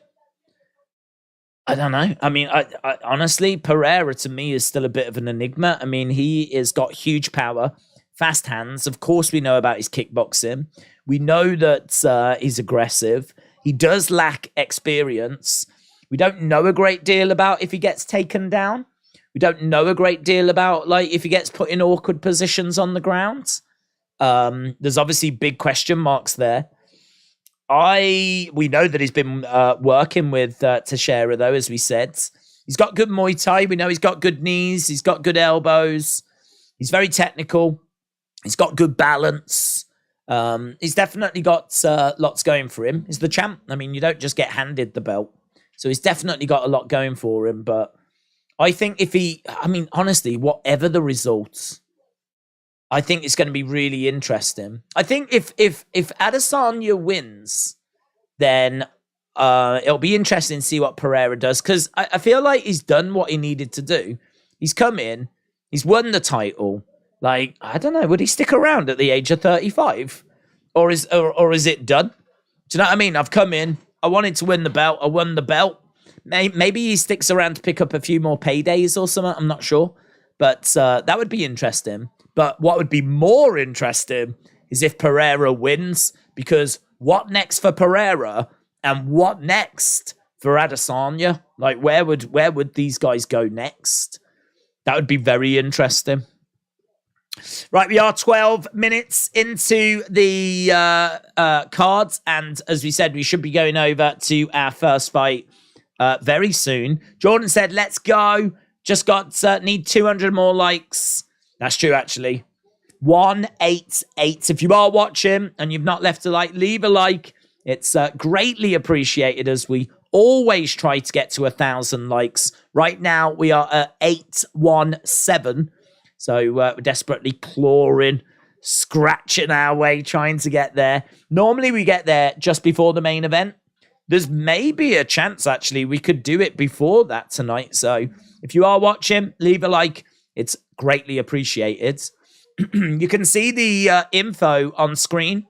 S1: I don't know. I mean, I honestly, Pereira to me is still a bit of an enigma. I mean, he has got huge power, fast hands. Of course, we know about his kickboxing. We know that he's aggressive. He does lack experience. We don't know a great deal about if he gets taken down. We don't know a great deal about like if he gets put in awkward positions on the ground. There's obviously big question marks there. We know that he's been working with Teixeira, though, as we said. He's got good Muay Thai. We know he's got good knees. He's got good elbows. He's very technical. He's got good balance. He's definitely got lots going for him. He's the champ. I mean, you don't just get handed the belt. So he's definitely got a lot going for him. But I think honestly, whatever the results, I think it's going to be really interesting. I think if Adesanya wins, then it'll be interesting to see what Pereira does. Because I feel like he's done what he needed to do. He's come in. He's won the title. Like, I don't know. Would he stick around at the age of 35? Or is it done? Do you know what I mean? I've come in. I wanted to win the belt. I won the belt. Maybe he sticks around to pick up a few more paydays or something. I'm not sure. But that would be interesting. But what would be more interesting is if Pereira wins, because what next for Pereira and what next for Adesanya? Like, where would these guys go next? That would be very interesting. Right, we are 12 minutes into the cards, and as we said, we should be going over to our first fight very soon. Jordan said, let's go. Just need 200 more likes. That's true, actually. 188. If you are watching and you've not left a like, leave a like. It's greatly appreciated, as we always try to get to 1,000 likes. Right now, we are at 817. So we're desperately clawing, scratching our way, trying to get there. Normally, we get there just before the main event. There's maybe a chance, actually, we could do it before that tonight. So if you are watching, leave a like. It's greatly appreciated. You can see the info on screen.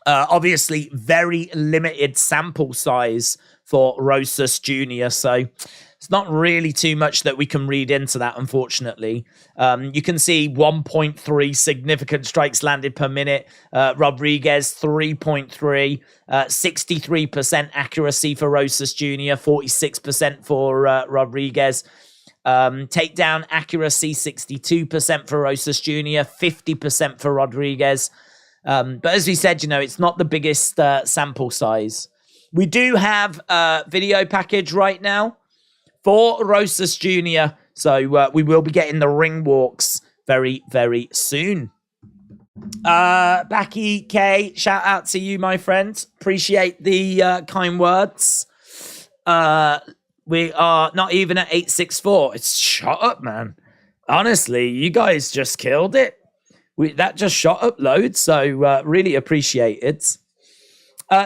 S1: Obviously, very limited sample size for Rosas Jr. So it's not really too much that we can read into that, unfortunately. You can see 1.3 significant strikes landed per minute. Rodriguez, 3.3. 63% accuracy for Rosas Jr., 46% for Rodriguez. Takedown accuracy, 62% for Rosas Jr., 50% for Rodriguez. But as we said, it's not the biggest sample size. We do have a video package right now for Rosas Jr., so we will be getting the ring walks very, very soon. Backy K, shout out to you, my friend. Appreciate the kind words. We are not even at 864. It's shot up, man. Honestly, you guys just killed it. That just shot up loads, so really appreciate it.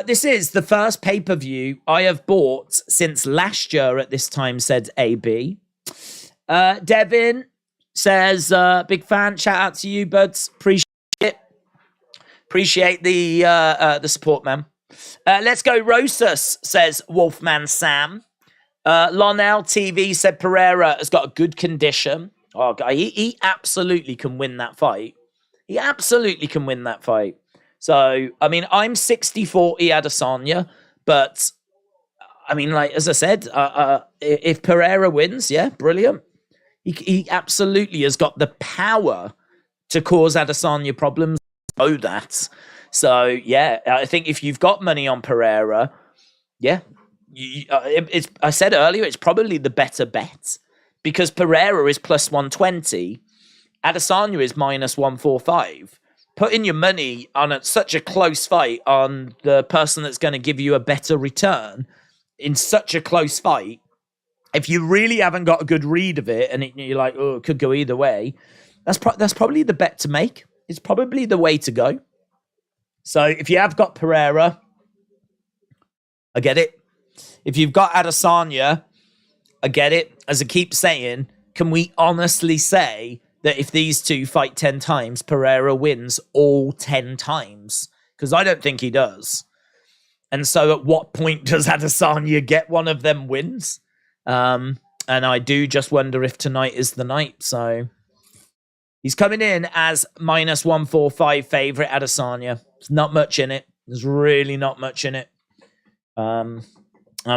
S1: This is the first pay-per-view I have bought since last year at this time, said AB. Devin says, big fan. Shout out to you, buds. Appreciate it. Appreciate the support, man. Let's go Rosas, says Wolfman Sam. Lonel TV said Pereira has got a good condition. Oh, God, he absolutely can win that fight. He absolutely can win that fight. So, I mean, I'm 60-40 Adesanya, but, I mean, like, as I said, if Pereira wins, yeah, brilliant. He absolutely has got the power to cause Adesanya problems. Know that. So, yeah, I think if you've got money on Pereira, yeah, I said earlier, it's probably the better bet because Pereira is plus 120, Adesanya is minus 145. Putting your money on such a close fight on the person that's going to give you a better return in such a close fight, if you really haven't got a good read of it and you're like, oh, it could go either way, that's probably the bet to make. It's probably the way to go. So if you have got Pereira, I get it. If you've got Adesanya, I get it. As I keep saying, can we honestly say that if these two fight 10 times, Pereira wins all 10 times? Because I don't think he does. And so at what point does Adesanya get one of them wins? And I do just wonder if tonight is the night. So he's coming in as minus 145 favorite, Adesanya. There's not much in it. There's really not much in it. I'm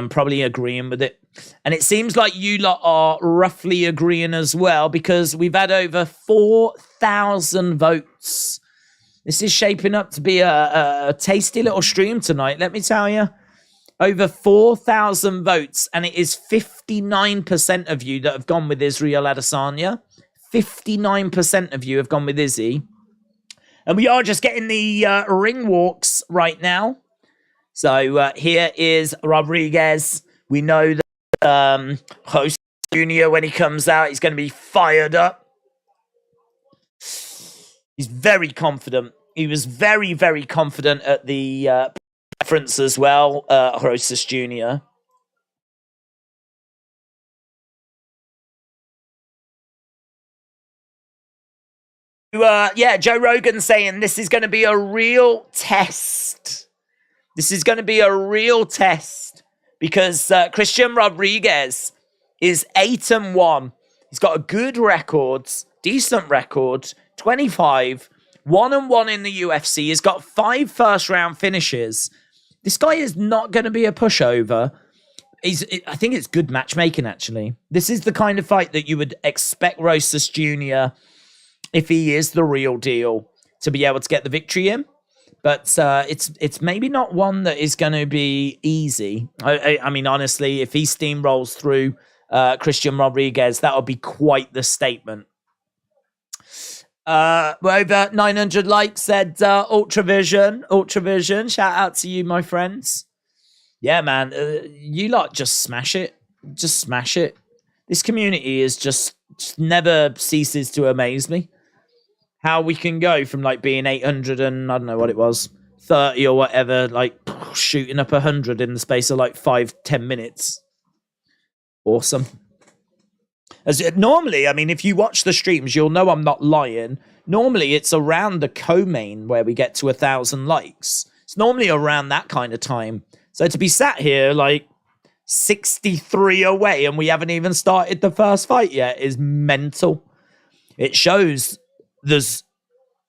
S1: probably agreeing with it. And it seems like you lot are roughly agreeing as well because we've had over 4,000 votes. This is shaping up to be a tasty little stream tonight, let me tell you. Over 4,000 votes, and it is 59% of you that have gone with Israel Adesanya. 59% of you have gone with Izzy. And we are just getting the ring walks right now. So here is Rodriguez. We know that Rosas Jr., when he comes out, he's going to be fired up. He's very confident. He was very, very confident at the preference as well, Rosas Jr. Yeah, Joe Rogan saying this is going to be a real test. This is going to be a real test because Christian Rodriguez is 8-1. He's got a good record, decent record, 25, 1-1 in the UFC. He's got 5 first-round finishes. This guy is not going to be a pushover. I think it's good matchmaking, actually. This is the kind of fight that you would expect Rosas Jr., if he is the real deal, to be able to get the victory in. But it's maybe not one that is going to be easy. I mean, honestly, if he steamrolls through Christian Rodriguez, that'll be quite the statement. Over 900 likes said Ultravision. Shout out to you, my friends. Yeah, man, you lot just smash it. Just smash it. This community is just never ceases to amaze me. How we can go from like being 800 and I don't know what it was, 30 or whatever, like shooting up 100 in the space of like 5-10 minutes. Awesome. As normally, I mean, if you watch the streams, you'll know I'm not lying. Normally, it's around the co-main where we get to 1,000 likes. It's normally around that kind of time. So to be sat here like 63 away and we haven't even started the first fight yet is mental. It shows there's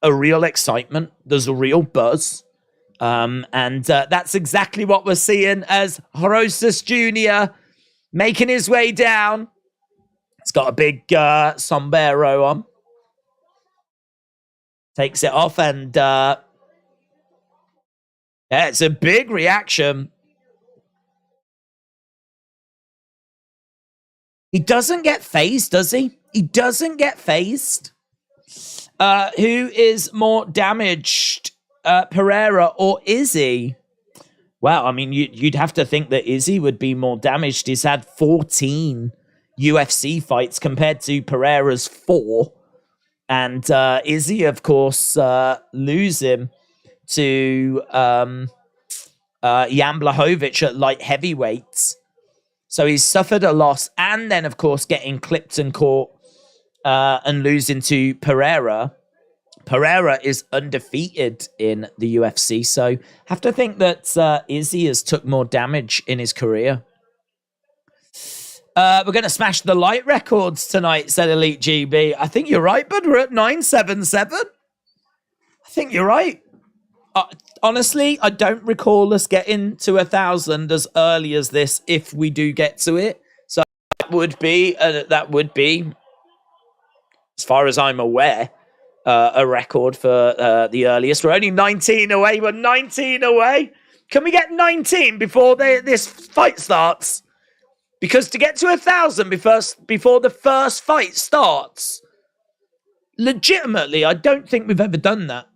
S1: a real excitement. There's a real buzz. And that's exactly what we're seeing as Rosas Jr. making his way down. It's got a big sombrero on. Takes it off and yeah, it's a big reaction. He doesn't get phased, does he? He doesn't get phased. Who is more damaged, Pereira or Izzy? Well, I mean, you'd have to think that Izzy would be more damaged. He's had 14 UFC fights compared to Pereira's 4. And Izzy, of course, losing to Jan Blachowicz at light heavyweights. So he's suffered a loss and then, of course, getting clipped and caught and losing to Pereira. Pereira is undefeated in the UFC, so have to think that Izzy has took more damage in his career. We're going to smash the light records tonight, said Elite GB. I think you're right, bud. We're at 977. I think you're right. Honestly, I don't recall us getting to 1,000 as early as this if we do get to it. So that would be, as far as I'm aware, a record for the earliest. We're only 19 away. We're 19 away. Can we get 19 before this fight starts? Because to get to 1,000 before the first fight starts, legitimately, I don't think we've ever done that.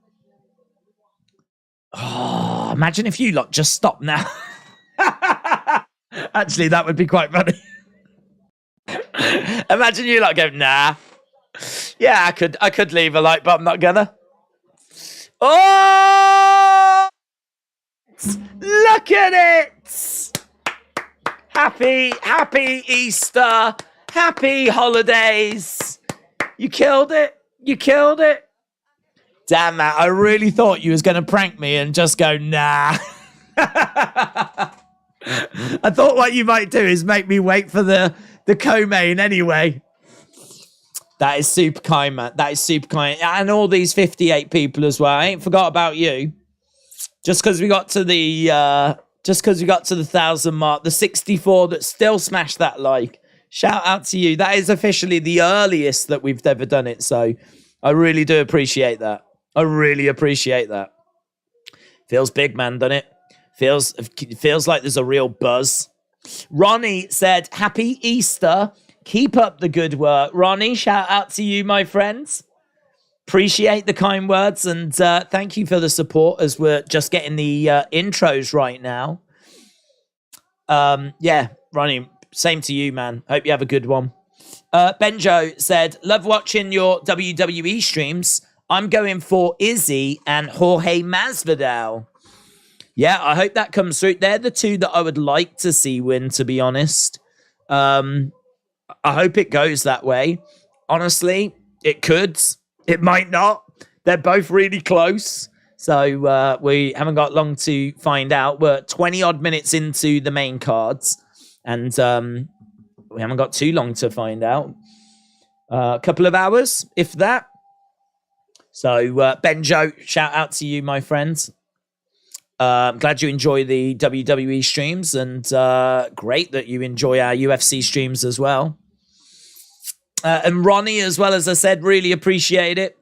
S1: Oh, imagine if you lot just stopped now. Actually, that would be quite funny. Imagine you lot go, nah. Yeah, I could leave a like, but I'm not gonna. Oh! Look at it! Happy Easter. Happy holidays. You killed it. You killed it. Damn, Matt, I really thought you was going to prank me and just go, nah. I thought what you might do is make me wait for the co-main anyway. That is super kind, man. That is super kind. And all these 58 people as well. I ain't forgot about you. Just because we got to the 1,000 mark, the 64 that still smashed that like. Shout out to you. That is officially the earliest that we've ever done it. So I really do appreciate that. I really appreciate that. Feels big, man, doesn't it? Feels like there's a real buzz. Ronnie said, happy Easter. Keep up the good work. Ronnie, shout out to you, my friends. Appreciate the kind words, and thank you for the support as we're just getting the intros right now. Yeah, Ronnie, same to you, man. Hope you have a good one. Benjo said, love watching your WWE streams. I'm going for Izzy and Jorge Masvidal. Yeah, I hope that comes through. They're the two that I would like to see win, to be honest. I hope it goes that way. Honestly, it could. It might not. They're both really close. So we haven't got long to find out. We're 20-odd minutes into the main cards. And we haven't got too long to find out. A couple of hours, if that. So, Benjo, shout out to you, my friends. I'm glad you enjoy the WWE streams, and great that you enjoy our UFC streams as well. And Ronnie, as well, as I said, really appreciate it.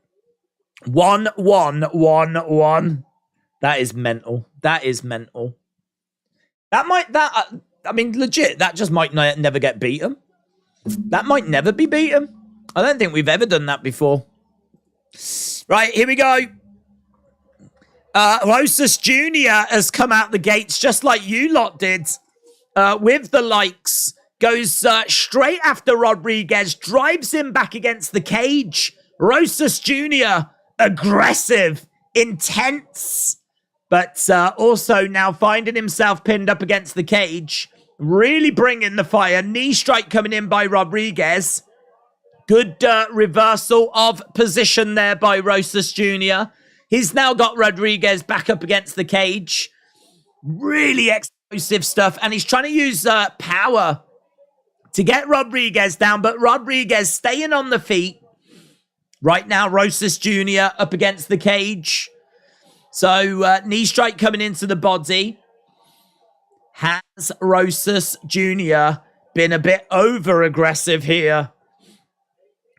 S1: 1-1-1-1. That is mental. That is mental. I mean, legit, that just might never get beaten. That might never be beaten. I don't think we've ever done that before. Right, here we go. Rosas Jr. has come out the gates just like you lot did. With the likes. Goes straight after Rodriguez. Drives him back against the cage. Rosas Jr. aggressive. Intense. But also now finding himself pinned up against the cage. Really bringing the fire. Knee strike coming in by Rodriguez. Good reversal of position there by Rosas Jr. He's now got Rodriguez back up against the cage. Really explosive stuff. And he's trying to use power to get Rodriguez down. But Rodriguez staying on the feet. Right now, Rosas Jr. up against the cage. So, knee strike coming into the body. Has Rosas Jr. been a bit over-aggressive here?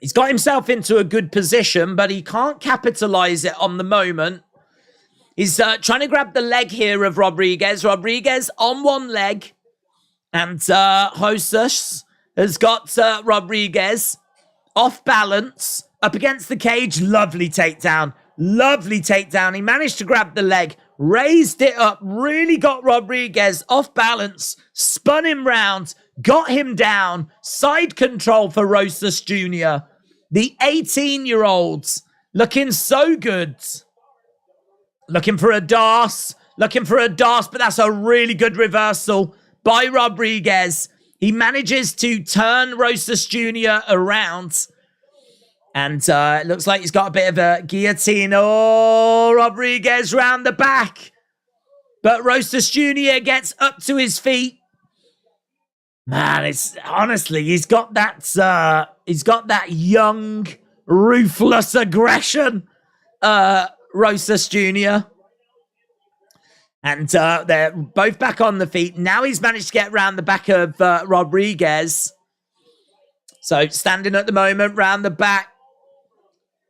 S1: He's got himself into a good position, but he can't capitalize it on the moment. He's trying to grab the leg here of Rodriguez. Rodriguez on one leg. And Rosas has got Rodriguez off balance, up against the cage. Lovely takedown. Lovely takedown. He managed to grab the leg, raised it up, really got Rodriguez off balance, spun him round, got him down. Side control for Rosas Jr. The 18-year-olds looking so good. Looking for a DAS. Looking for a DAS, but that's a really good reversal by Rodriguez. He manages to turn Rosas Jr. around. And it looks like he's got a bit of a guillotine. Oh, Rodriguez round the back. But Rosas Jr. gets up to his feet. Man, it's honestly, he's got that young, ruthless aggression, Rosas Jr. And they're both back on the feet. Now he's managed to get around the back of Rodriguez. So standing at the moment, round the back.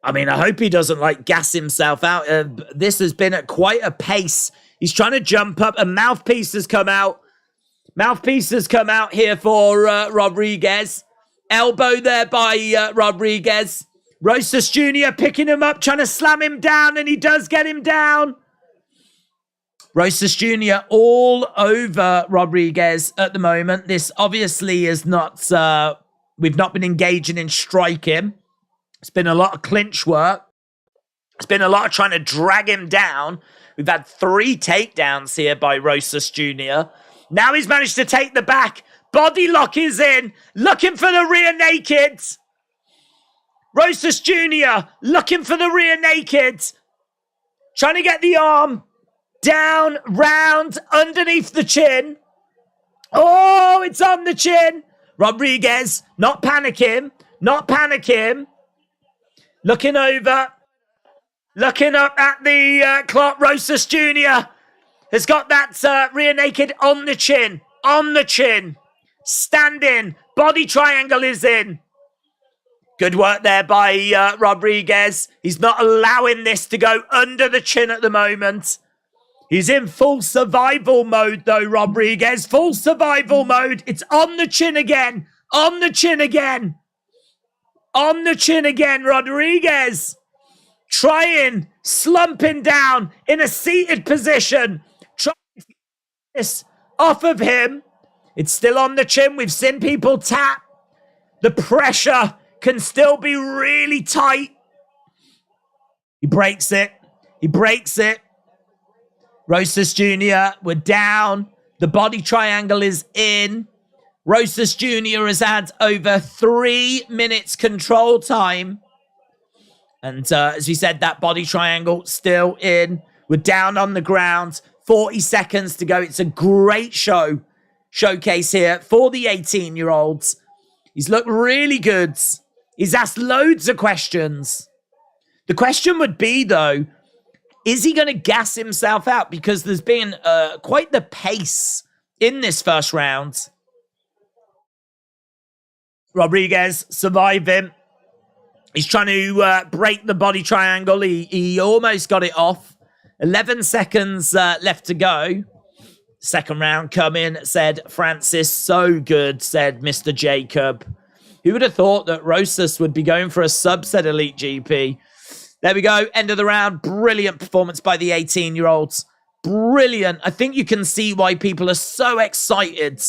S1: I mean, I hope he doesn't gas himself out. This has been at quite a pace. He's trying to jump up, and Mouthpiece has come out. Mouthpiece has come out here for Rodriguez. Elbow there by Rodriguez. Rosas Jr. picking him up, trying to slam him down, and he does get him down. Rosas Jr. all over Rodriguez at the moment. This obviously is not... we've not been engaging in striking. It's been a lot of clinch work. It's been a lot of trying to drag him down. We've had 3 takedowns here by Rosas Jr. Now he's managed to take the back. Body lock is in. Looking for the rear naked. Rosas Jr. looking for the rear naked. Trying to get the arm down, round, underneath the chin. Oh, it's on the chin. Rodriguez, not panicking. Not panicking. Looking over. Looking up at the clock. Rosas Jr. has got that rear naked on the chin. On the chin. Standing. Body triangle is in. Good work there by Rodriguez. He's not allowing this to go under the chin at the moment. He's in full survival mode, though, Rodriguez. Full survival mode. It's on the chin again. On the chin again. On the chin again, Rodriguez. Trying, slumping down in a seated position. Trying to get this off of him. It's still on the chin. We've seen people tap. The pressure can still be really tight. He breaks it. He breaks it. Rosas Jr., we're down. The body triangle is in. Rosas Jr. has had over 3 minutes control time. And as we said, that body triangle still in. We're down on the ground. 40 seconds to go. It's a great showcase here for the 18-year-olds. He's looked really good. He's asked loads of questions. The question would be, though, is he going to gas himself out? Because there's been quite the pace in this first round. Rodriguez surviving. He's trying to break the body triangle. He almost got it off. 11 seconds left to go. Second round coming, said Francis. So good, said Mr. Jacob. Who would have thought that Rosas would be going for a subset Elite GP? There we go. End of the round. Brilliant performance by the 18-year-olds. Brilliant. I think you can see why people are so excited.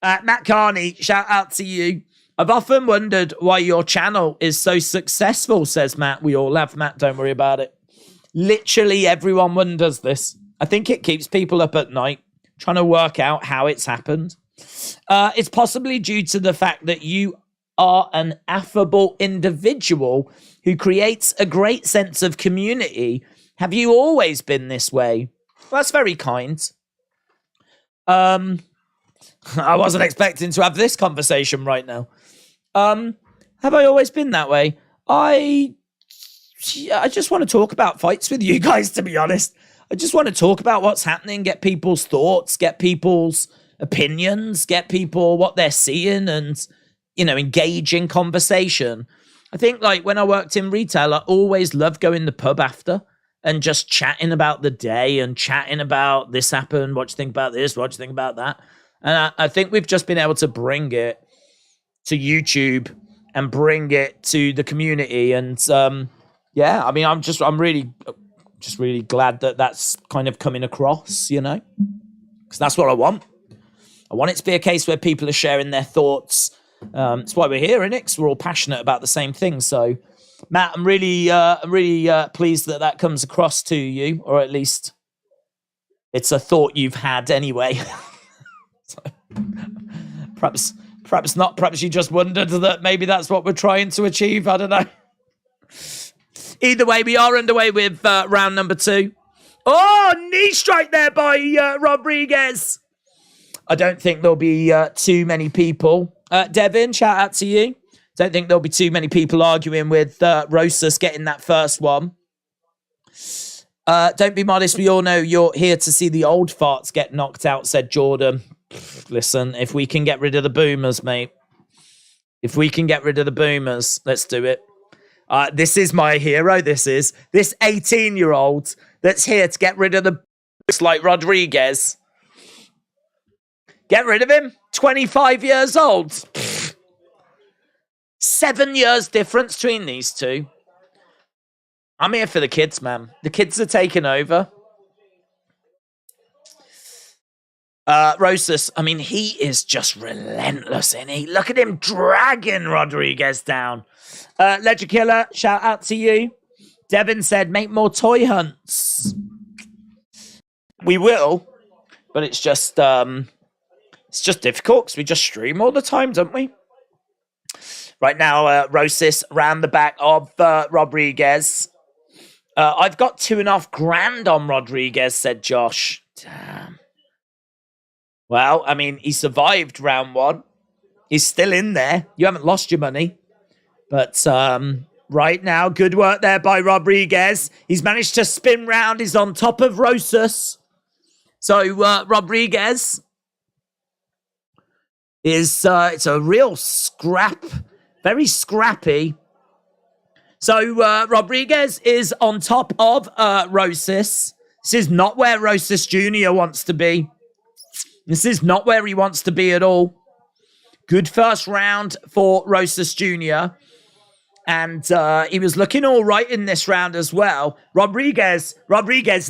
S1: Matt Carney, shout out to you. I've often wondered why your channel is so successful, says Matt. We all have, Matt. Don't worry about it. Literally everyone wonders this. I think it keeps people up at night trying to work out how it's happened. It's possibly due to the fact that you are an affable individual who creates a great sense of community. Have you always been this way? Well, that's very kind. I wasn't expecting to have this conversation right now. Have I always been that way? I just want to talk about fights with you guys, to be honest. I just want to talk about what's happening, get people's thoughts, get people's opinions, get people what they're seeing, and, you know, engage in conversation. I think, like, when I worked in retail, I always loved going to the pub after and just chatting about the day and chatting about this happened, what do you think about this, what do you think about that? And I think we've just been able to bring it to YouTube and bring it to the community. And yeah, I mean, I'm really glad that that's kind of coming across, you know, because that's what I want. I want it to be a case where people are sharing their thoughts. It's why we're here, innit? Because we're all passionate about the same thing. So, Matt, I'm really pleased that that comes across to you, or at least it's a thought you've had anyway. So, perhaps not. Perhaps you just wondered that maybe that's what we're trying to achieve. I don't know. Either way, we are underway with round number 2. Oh, knee strike there by Rodriguez. I don't think there'll be too many people. Devin, shout out to you. Don't think there'll be too many people arguing with Rosas getting that first one. Don't be modest. We all know you're here to see the old farts get knocked out, said Jordan. Listen, if we can get rid of the boomers, mate. If we can get rid of the boomers, let's do it. This is my hero. This 18-year-old that's here to get rid of the like Rodriguez. Get rid of him. 25 years old. Pfft. 7 years difference between these two. I'm here for the kids, man. The kids are taking over. Rosas, I mean, he is just relentless, isn't he? Look at him dragging Rodriguez down. Ledger Killer, shout out to you. Devin said, make more toy hunts. We will, but it's just difficult because we just stream all the time, don't we? Right now, Rosas round the back of Rodriguez. I've got $2,500 on Rodriguez, said Josh. Damn. Well, I mean, he survived round one. He's still in there. You haven't lost your money. But right now, good work there by Rodriguez. He's managed to spin round. He's on top of Rosas. So Rodriguez is it's a real scrap. Very scrappy. So Rodriguez is on top of Rosas. This is not where Rosas Jr. wants to be. This is not where he wants to be at all. Good first round for Rosas Jr. And he was looking all right in this round as well. Rodriguez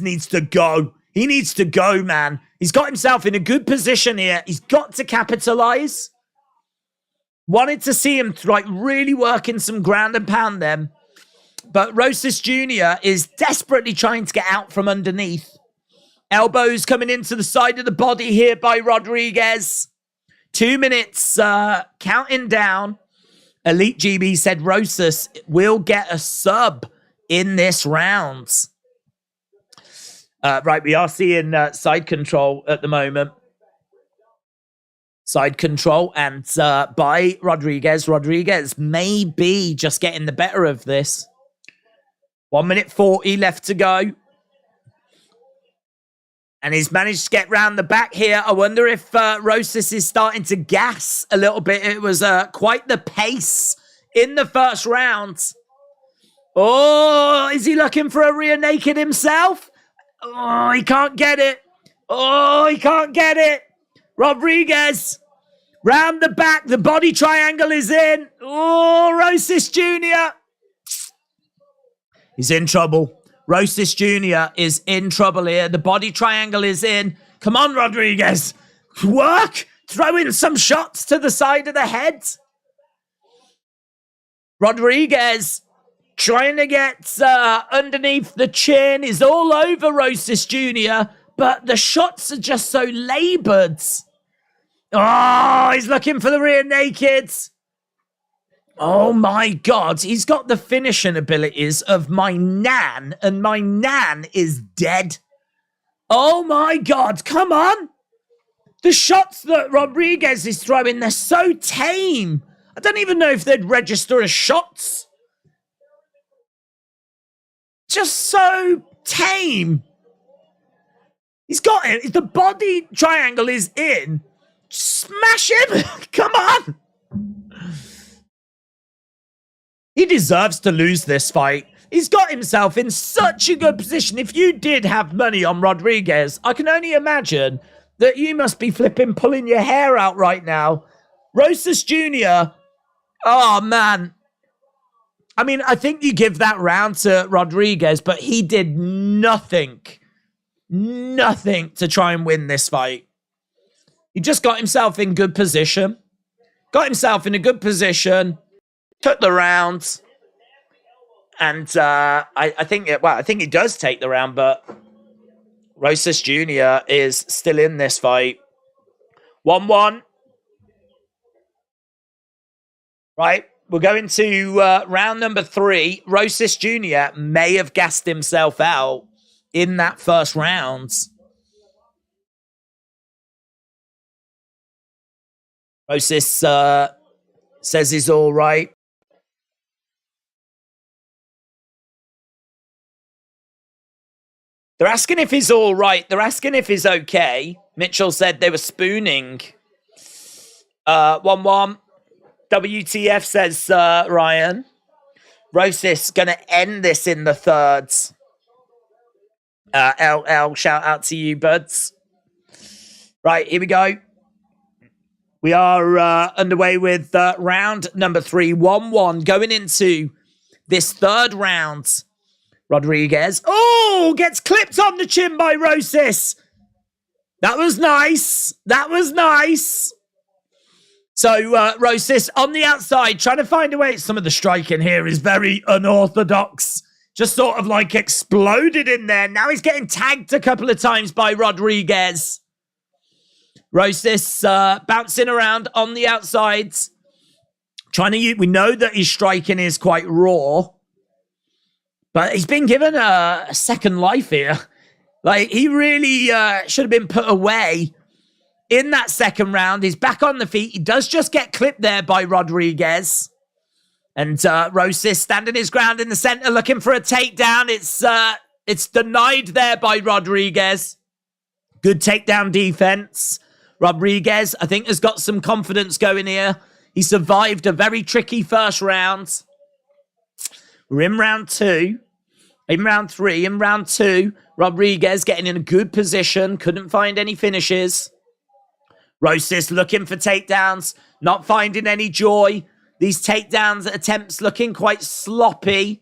S1: needs to go. He needs to go, man. He's got himself in a good position here. He's got to capitalize. Wanted to see him like really working some ground and pound them. But Rosas Jr. is desperately trying to get out from underneath. Elbows coming into the side of the body here by Rodriguez. 2 minutes counting down. Elite GB said Rosas will get a sub in this round. Right, we are seeing side control at the moment. Side control and by Rodriguez. Rodriguez may be just getting the better of this. 1 minute 40 left to go. And he's managed to get round the back here. I wonder if Rosas is starting to gas a little bit. It was quite the pace in the first round. Oh, is he looking for a rear naked himself? Oh, he can't get it. Oh, he can't get it. Rodriguez, round the back. The body triangle is in. Oh, Rosas Jr. He's in trouble. Rosas Jr. is in trouble here. The body triangle is in. Come on, Rodriguez. Work. Throw in some shots to the side of the head. Rodriguez trying to get underneath the chin. Is all over Rosas Jr. But the shots are just so labored. Oh, he's looking for the rear naked. Oh my God, he's got the finishing abilities of my nan, and my nan is dead. Oh my God, come on. The shots that Rodriguez is throwing, they're so tame. I don't even know if they'd register as shots. Just so tame. He's got it. The body triangle is in. Smash him. Come on. He deserves to lose this fight. He's got himself in such a good position. If you did have money on Rodriguez, I can only imagine that you must be pulling your hair out right now. Rosas Jr., oh man. I mean, I think you give that round to Rodriguez, but he did nothing to try and win this fight. He just got himself in good position. Got himself in a good position. Took the round, and I think he does take the round, but Rosas Jr. is still in this fight. 1-1. Right, we're going to round number 3. Rosas Jr. may have gassed himself out in that first round. Rosas says he's all right. They're asking if he's all right. They're asking if he's okay. Mitchell said they were spooning. 1-1. WTF, says Ryan. Rosas going to end this in the thirds. LL, shout out to you, buds. Right, here we go. We are underway with round number 3, 1-1. Going into this third round. Rodriguez. Oh, gets clipped on the chin by Rosas. That was nice. That was nice. So Rosas on the outside, trying to find a way. Some of the striking here is very unorthodox. Just sort of like exploded in there. Now he's getting tagged a couple of times by Rodriguez. Rosas bouncing around on the outsides. Trying to use, we know that his striking is quite raw. But he's been given a second life here. Like, he really should have been put away in that second round. He's back on the feet. He does just get clipped there by Rodriguez. And Rosas standing his ground in the center, looking for a takedown. It's denied there by Rodriguez. Good takedown defense. Rodriguez, I think, has got some confidence going here. He survived a very tricky first round. We're in round 2. In round 3, in round 2, Rodriguez getting in a good position. Couldn't find any finishes. Rosas looking for takedowns. Not finding any joy. These takedowns attempts looking quite sloppy.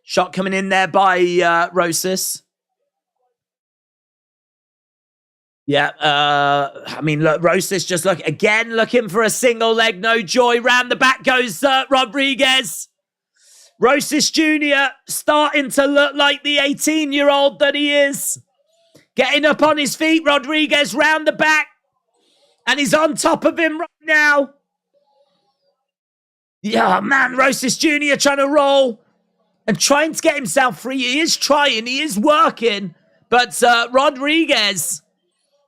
S1: Shot coming in there by Rosas. Yeah, I mean, look, Rosas just looking for a single leg. No joy. Round the back goes Rodriguez. Rosas Jr. starting to look like the 18-year-old that he is. Getting up on his feet. Rodriguez round the back. And he's on top of him right now. Yeah, man, Rosas Jr. trying to roll. And trying to get himself free. He is trying. He is working. But Rodriguez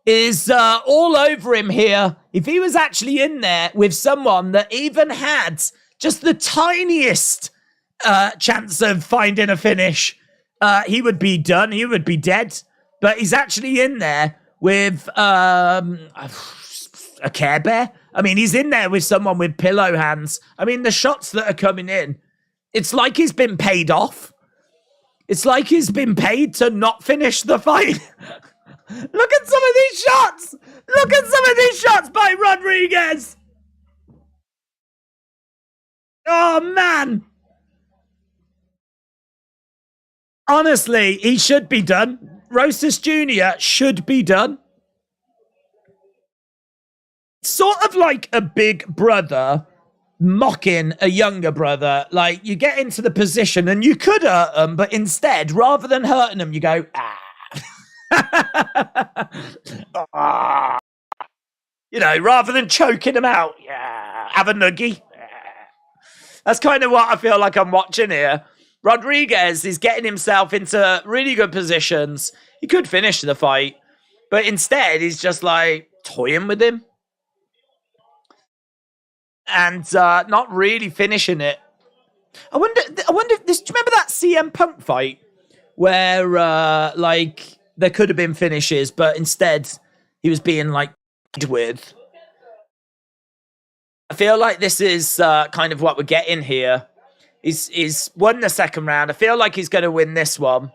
S1: is all over him here. If he was actually in there with someone that even had just the tiniest chance of finding a finish, he would be done. He would be dead. But he's actually in there with a Care Bear. I mean, he's in there with someone with pillow hands. I mean, the shots that are coming in, it's like he's been paid off. It's like he's been paid to not finish the fight. Look at some of these shots. Look at some of these shots by Rodriguez. Oh, man. Honestly, he should be done. Rosas Jr. should be done. Sort of like a big brother mocking a younger brother. Like, you get into the position and you could hurt them, but instead, rather than hurting them, you go, ah. You know, rather than choking them out, yeah, have a nuggie. Yeah. That's kind of what I feel like I'm watching here. Rodriguez is getting himself into really good positions. He could finish the fight, but instead he's just like toying with him and not really finishing it. I wonder if this. Do you remember that CM Punk fight where like there could have been finishes, but instead he was being like with? I feel like this is kind of what we're getting here. He's won the second round. I feel like he's going to win this one.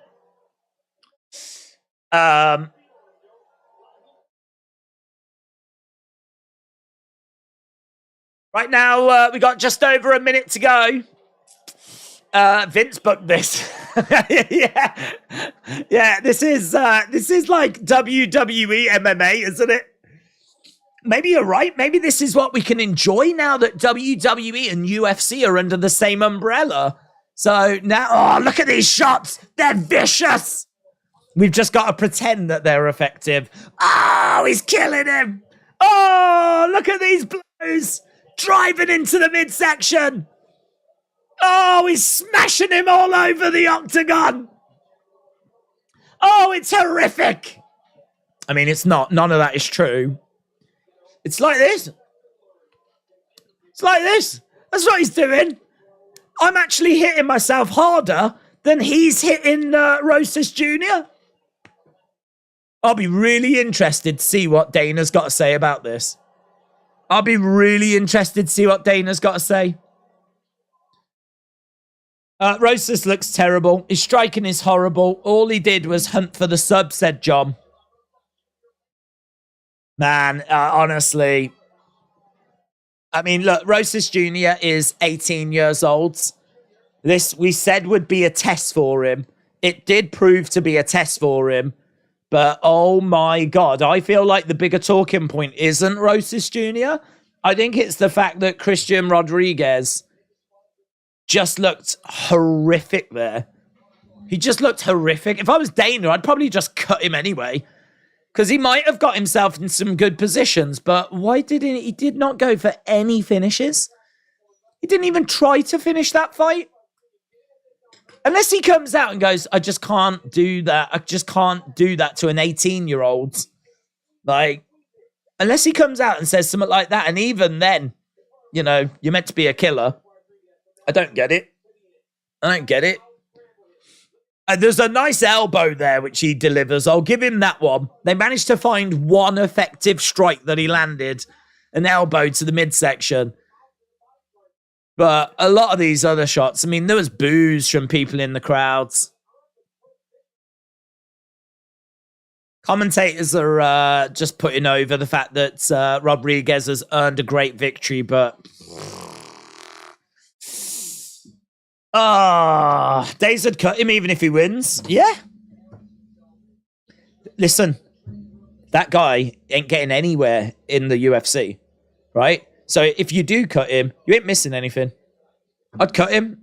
S1: Right now, we got just over a minute to go. Vince booked this. yeah. This is like WWE MMA, isn't it? Maybe you're right. Maybe this is what we can enjoy now that WWE and UFC are under the same umbrella. So now, oh, look at these shots. They're vicious. We've just got to pretend that they're effective. Oh, he's killing him. Oh, look at these blows. Driving into the midsection. Oh, he's smashing him all over the octagon. Oh, it's horrific. I mean, it's not. None of that is true. It's like this. It's like this. That's what he's doing. I'm actually hitting myself harder than he's hitting Rosas Jr. I'll be really interested to see what Dana's got to say about this. I'll be really interested to see what Dana's got to say. Rosas looks terrible. His striking is horrible. All he did was hunt for the sub, said John. Man, honestly. I mean, look, Rosas Jr. is 18 years old. This, we said, would be a test for him. It did prove to be a test for him. But, oh my God, I feel like the bigger talking point isn't Rosas Jr. I think it's the fact that Christian Rodriguez just looked horrific there. He just looked horrific. If I was Dana, I'd probably just cut him anyway. Because he might have got himself in some good positions. But why didn't he? Did not go for any finishes. He didn't even try to finish that fight. Unless he comes out and goes, I just can't do that. I just can't do that to an 18-year-old. Like, unless he comes out and says something like that. And even then, you know, you're meant to be a killer. I don't get it. I don't get it. And there's a nice elbow there, which he delivers. I'll give him that one. They managed to find one effective strike that he landed. An elbow to the midsection. But a lot of these other shots, I mean, there was boos from people in the crowds. Commentators are just putting over the fact that Rodriguez has earned a great victory, but... Days would cut him even if he wins. Yeah. Listen, that guy ain't getting anywhere in the UFC, right? So if you do cut him, you ain't missing anything. I'd cut him.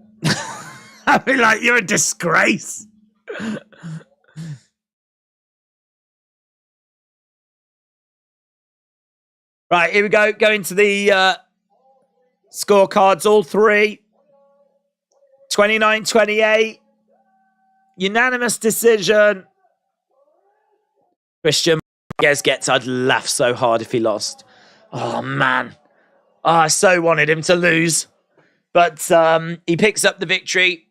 S1: I'd be like, you're a disgrace. Right, here we go. Going to the scorecards, all three. 29-28. Unanimous decision. Christian gets, I'd laugh so hard if he lost. Oh, man. Oh, I so wanted him to lose. But he picks up the victory.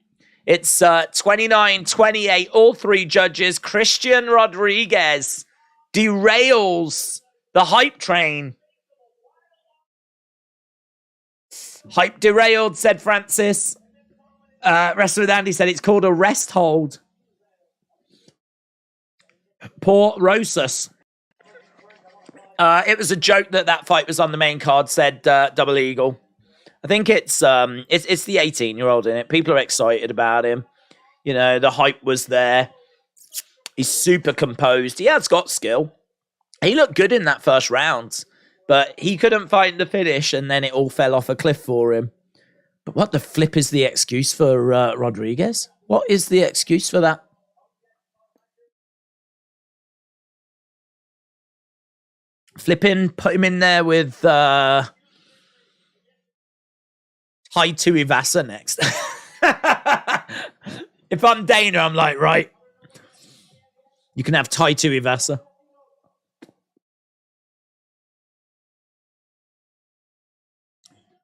S1: It's 29-28. All three judges. Christian Rodriguez derails the hype train. Hype derailed, said Francis. Wrestler with Andy said it's called a rest hold. Poor Rosas. It was a joke that fight was on the main card, said Double Eagle. I think it's the 18-year-old in it. People are excited about him. You know, the hype was there. He's super composed. He has got skill. He looked good in that first round, but he couldn't find the finish, and then it all fell off a cliff for him. But what the flip is the excuse for Rodriguez? What is the excuse for that? Flipping, put him in there with Tai Tuivasa next. If I'm Dana, I'm like, right, you can have Tai Tuivasa.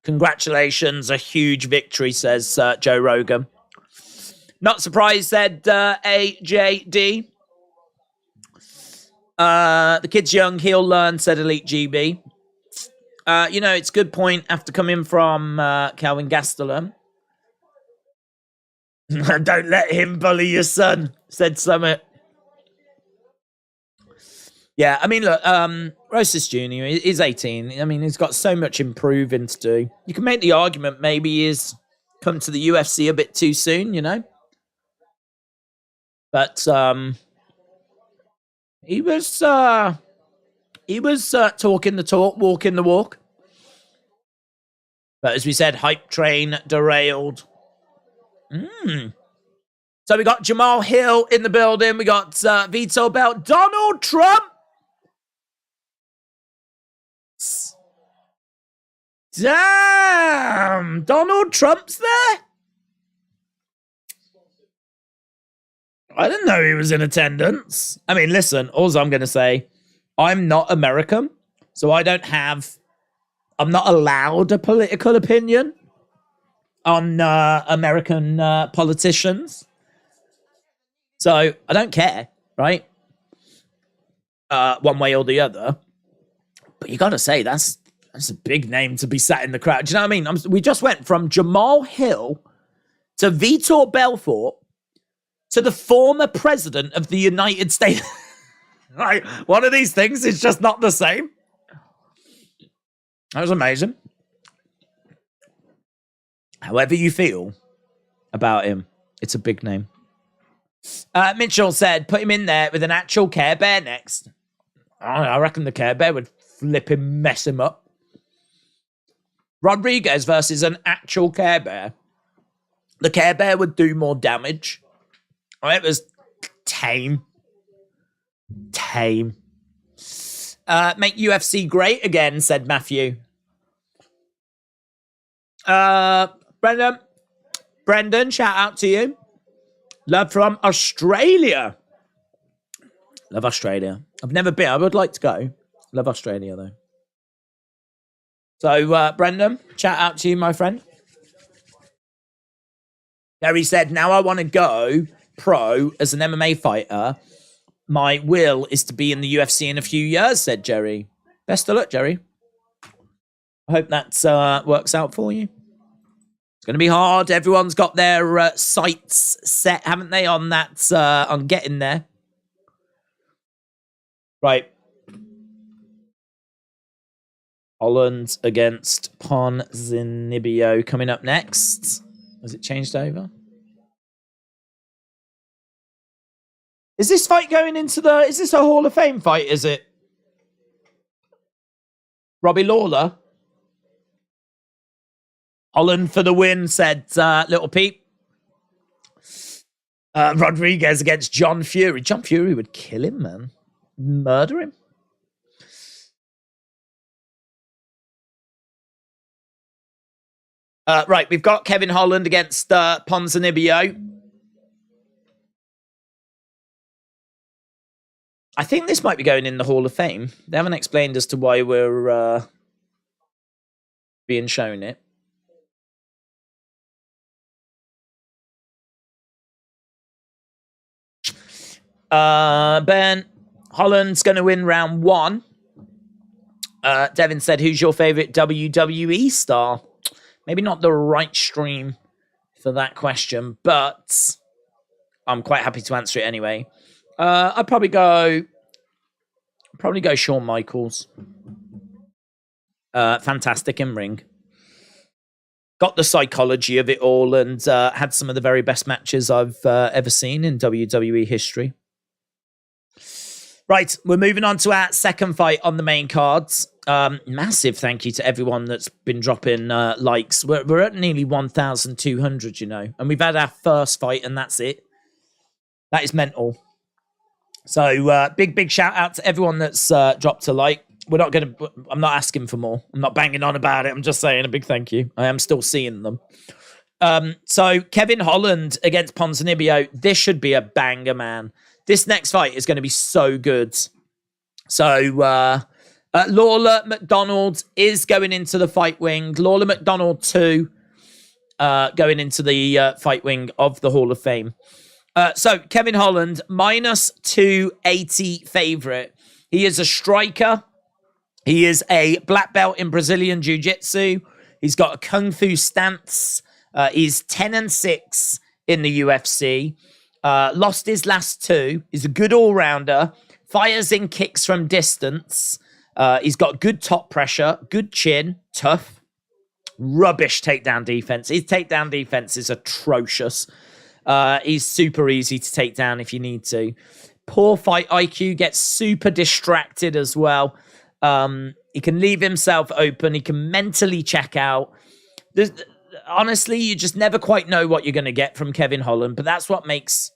S1: Congratulations, a huge victory, says Joe Rogan. Not surprised, said AJD. The kid's young, he'll learn, said Elite GB. You know, it's a good point after coming from Calvin Gastelum. Don't let him bully your son, said Summit. Yeah, I mean, look, Rosas Jr. is 18. I mean, he's got so much improving to do. You can make the argument maybe he's come to the UFC a bit too soon, you know? But he was talking the talk, walking the walk. But as we said, hype train derailed. So we got Jamal Hill in the building. We got Veto Belt. Donald Trump. Damn. Donald Trump's there? I didn't know he was in attendance. I mean, listen, all I'm going to say, I'm not American, so I'm not allowed a political opinion on American politicians. So I don't care, right? One way or the other. But you got to say, that's a big name to be sat in the crowd. Do you know what I mean? We just went from Jamal Hill to Vitor Belfort to the former president of the United States. Like, one of these things is just not the same. That was amazing. However you feel about him, it's a big name. Mitchell said, put him in there with an actual Care Bear next. I reckon the Care Bear would flip him, mess him up. Rodriguez versus an actual Care Bear. The Care Bear would do more damage. It was tame. Make UFC great again, said Matthew. Brendan, shout out to you. Love from Australia. Love Australia. I've never been. I would like to go. Love Australia, though. So, Brendan, shout out to you, my friend. Gary said, now I want to go pro as an MMA fighter. My will is to be in the UFC in a few years, said Jerry. Best of luck, Jerry. I hope that works out for you. It's going to be hard. Everyone's got their sights set, haven't they, on that, on getting there. Right. Holland against Ponzinibbio coming up next. Has it changed over? Is this fight going into the... Is this a Hall of Fame fight, is it? Robbie Lawler? Holland for the win, said Little Pete. Rodriguez against John Fury. John Fury would kill him, man. Murder him. Right, we've got Kevin Holland against Ponzinibbio. I think this might be going in the Hall of Fame. They haven't explained as to why we're being shown it. Ben, Holland's going to win round 1. Devin said, who's your favourite WWE star? Maybe not the right stream for that question, but I'm quite happy to answer it anyway. I'd probably go Shawn Michaels. Fantastic in ring. Got the psychology of it all and had some of the very best matches I've ever seen in WWE history. Right, we're moving on to our second fight on the main cards. Massive thank you to everyone that's been dropping likes. We're at nearly 1,200, you know, and we've had our first fight and that's it. That is mental. So big shout out to everyone that's dropped a like. I'm not asking for more. I'm not banging on about it. I'm just saying a big thank you. I am still seeing them. So Kevin Holland against Ponzinibbio. This should be a banger, man. This next fight is going to be so good. So Lawler McDonald is going into the fight wing. Lawler McDonald 2 going into the fight wing of the Hall of Fame. So Kevin Holland, minus 280 favorite. He is a striker. He is a black belt in Brazilian Jiu-Jitsu. He's got a Kung Fu stance. He's 10-6 in the UFC. Lost his last 2. He's a good all-rounder. Fires in kicks from distance. He's got good top pressure, good chin, tough. Rubbish takedown defense. His takedown defense is atrocious. He's super easy to take down if you need to. Poor fight IQ, gets super distracted as well. He can leave himself open. He can mentally check out. Honestly, you just never quite know what you're going to get from Kevin Holland, but that's what makes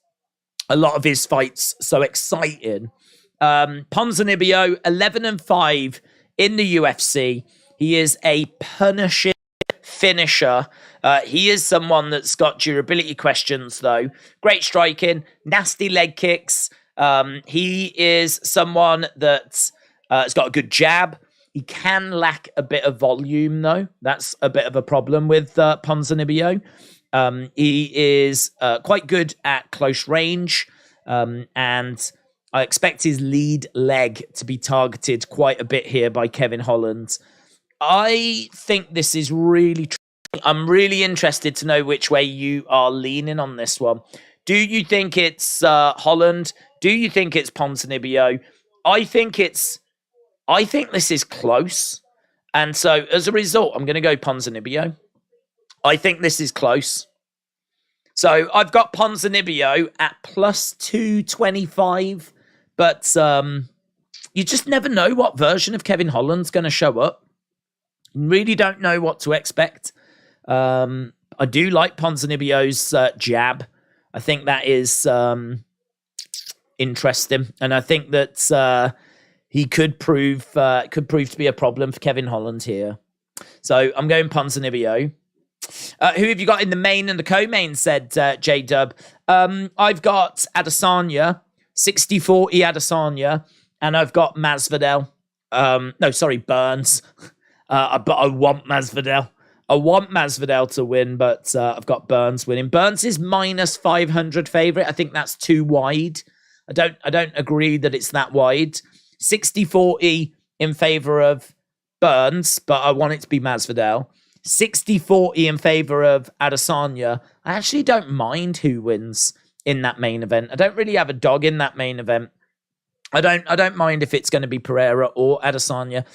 S1: a lot of his fights so exciting. Ponzinibbio, 11-5 in the UFC. He is a punishing finisher. He is someone that's got durability questions, though. Great striking, nasty leg kicks. He is someone that has got a good jab. He can lack a bit of volume, though. That's a bit of a problem with Ponzinibbio. He is quite good at close range, and I expect his lead leg to be targeted quite a bit here by Kevin Holland. I think this is really I'm really interested to know which way you are leaning on this one. Do you think it's Holland? Do you think it's Ponzinibbio? I think this is close. And so as a result, I'm going to go Ponzinibbio. I think this is close. So I've got Ponzinibbio at plus 225. But you just never know what version of Kevin Holland's going to show up. Really don't know what to expect. I do like Ponzinibbio's jab. I think that is interesting, and I think that he could prove to be a problem for Kevin Holland here. So I'm going Ponzinibbio. Who have you got in the main and the co-main? Said J-Dub. I've got Adesanya, 60-40 Adesanya, and I've got Masvidal. Burns. But I want Masvidal. I want Masvidal to win, but I've got Burns winning. Burns is minus 500 favorite. I think that's too wide. I don't agree that it's that wide. 60-40 in favor of Burns, but I want it to be Masvidal. 60-40 in favor of Adesanya. I actually don't mind who wins in that main event. I don't really have a dog in that main event. I don't mind if it's going to be Pereira or Adesanya.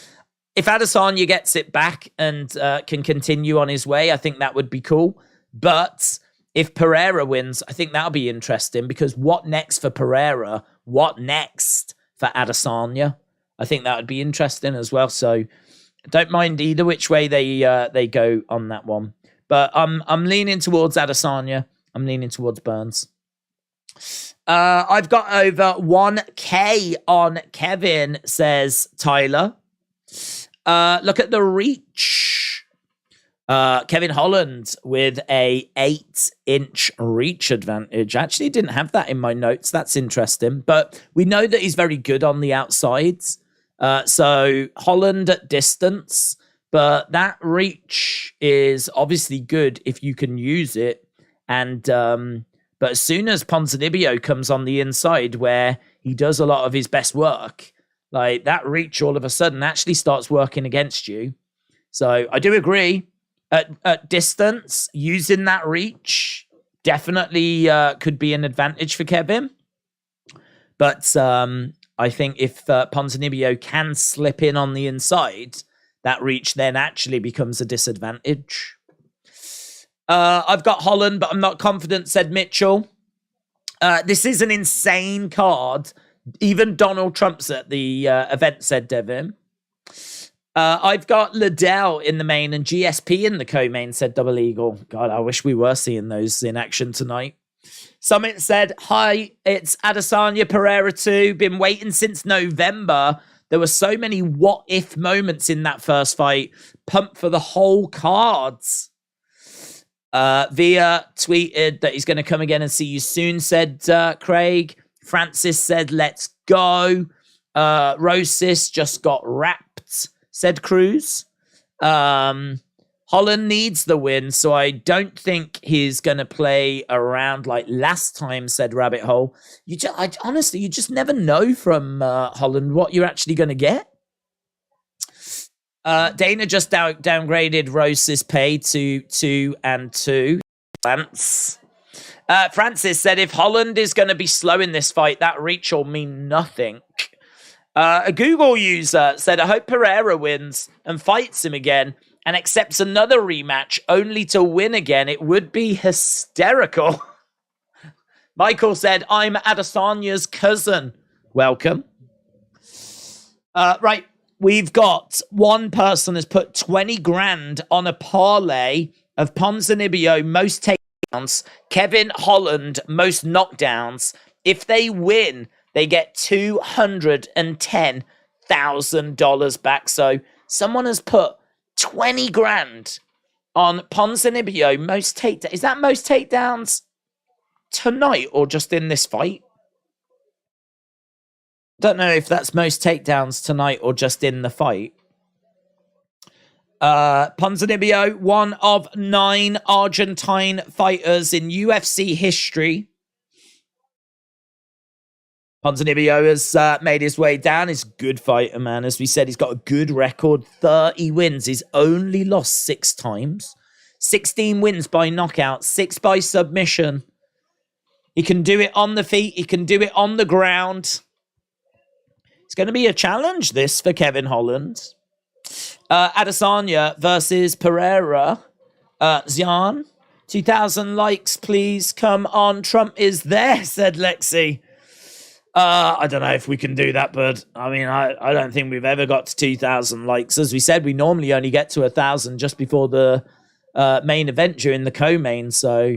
S1: If Adesanya gets it back and can continue on his way, I think that would be cool. But if Pereira wins, I think that'll be interesting, because what next for Pereira? What next for Adesanya? I think that would be interesting as well. So I don't mind either which way they go on that one. But I'm leaning towards Adesanya. I'm leaning towards Burns. I've got over 1K on Kevin, says Tyler. Look at the reach. Kevin Holland with a 8-inch reach advantage. I actually didn't have that in my notes. That's interesting. But we know that he's very good on the outsides. So Holland at distance. But that reach is obviously good if you can use it. And but as soon as Ponzinibbio comes on the inside, where he does a lot of his best work, like that reach all of a sudden actually starts working against you. So I do agree. At distance, using that reach definitely could be an advantage for Kevin. But I think if Ponzinibbio can slip in on the inside, that reach then actually becomes a disadvantage. I've got Holland, but I'm not confident, said Mitchell. This is an insane card. Even Donald Trump's at the event, said Devin. I've got Liddell in the main and GSP in the co-main, said Double Eagle. God, I wish we were seeing those in action tonight. Summit said, hi, it's Adesanya Pereira 2. Been waiting since November. There were so many what-if moments in that first fight. Pumped for the whole cards. Via tweeted that he's going to come again and see you soon, said Craig. Francis said, let's go. Rosas just got wrapped, said Cruz. Holland needs the win, so I don't think he's going to play around like last time, said Rabbit Hole. Honestly, you just never know from Holland what you're actually going to get. Dana just downgraded Rose's pay to 2 and 2. Francis said, if Holland is going to be slow in this fight, that reach will mean nothing. A Google user said, I hope Pereira wins and fights him again and accepts another rematch only to win again. It would be hysterical. Michael said, I'm Adesanya's cousin. Welcome. Right. We've got one person has put 20 grand on a parlay of Ponzinibbio most takedowns, Kevin Holland most knockdowns. If they win, they get $210,000 back. So someone has put 20 grand on Ponzinibbio most takedowns. Is that most takedowns tonight or just in this fight? Don't know if that's most takedowns tonight or just in the fight. Ponzinibbio, one of 9 Argentine fighters in UFC history. Ponzinibbio has made his way down. He's a good fighter, man. As we said, he's got a good record, 30 wins. He's only lost 6 times. 16 wins by knockout, 6 by submission. He can do it on the feet. He can do it on the ground. It's going to be a challenge, this, for Kevin Holland. Adesanya versus Pereira. Xian, 2,000 likes, please. Come on, Trump is there, said Lexi. I don't know if we can do that, but I mean, I don't think we've ever got to 2,000 likes. As we said, we normally only get to 1,000 just before the main event during the co-main. So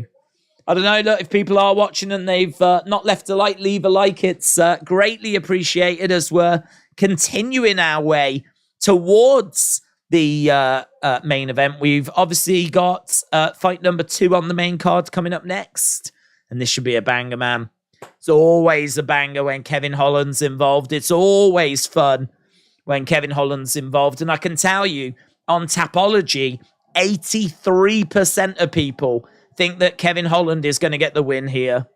S1: I don't know. Look, if people are watching and they've not left a like, leave a like. It's greatly appreciated as we're continuing our way towards the main event. We've obviously got fight number 2 on the main card coming up next. And this should be a banger, man. It's always a banger when Kevin Holland's involved. It's always fun when Kevin Holland's involved. And I can tell you, on Tapology, 83% of people think that Kevin Holland is going to get the win here.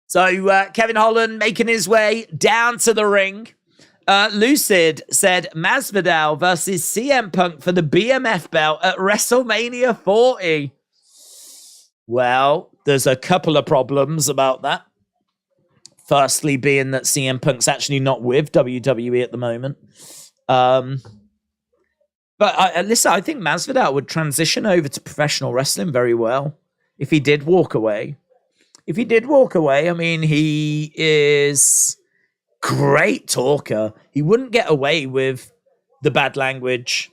S1: So Kevin Holland making his way down to the ring. Lucid said Masvidal versus CM Punk for the BMF belt at WrestleMania 40. Well, there's a couple of problems about that. Firstly, being that CM Punk's actually not with WWE at the moment. But listen, I think Masvidal would transition over to professional wrestling very well if he did walk away. If he did walk away, I mean, he is great talker. He wouldn't get away with the bad language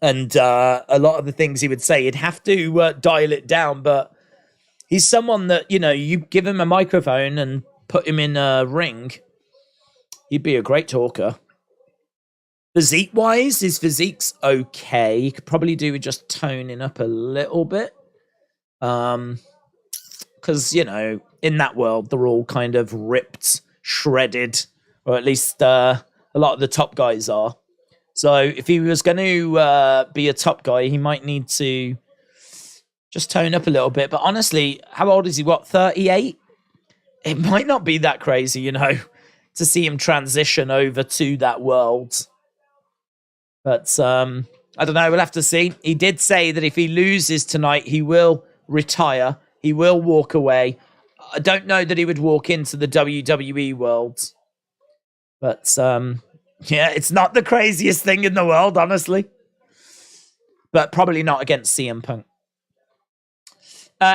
S1: and a lot of the things he would say. He'd have to dial it down, but he's someone that, you know, you give him a microphone and put him in a ring, he'd be a great talker. Physique-wise, his physique's okay. He could probably do with just toning up a little bit. Because, you know, in that world, they're all kind of ripped, shredded, or at least a lot of the top guys are. So if he was going to be a top guy, he might need to just tone up a little bit. But honestly, how old is he? What, 38? It might not be that crazy, you know, to see him transition over to that world. But I don't know. We'll have to see. He did say that if he loses tonight, he will retire. He will walk away. I don't know that he would walk into the WWE world. But, yeah, it's not the craziest thing in the world, honestly. But probably not against CM Punk.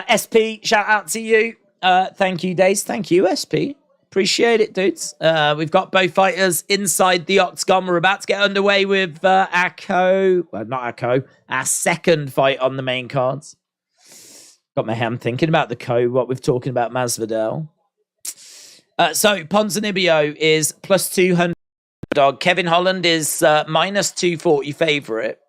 S1: SP, shout out to you. Thank you, Days. Thank you, SP. Appreciate it, dudes. We've got both fighters inside the octagon. We're about to get underway with our second fight on the main cards. Got my hand thinking about the what we're talking about Masvidal. So Ponzinibbio is plus 200 dog. Kevin Holland is minus 240 favorite.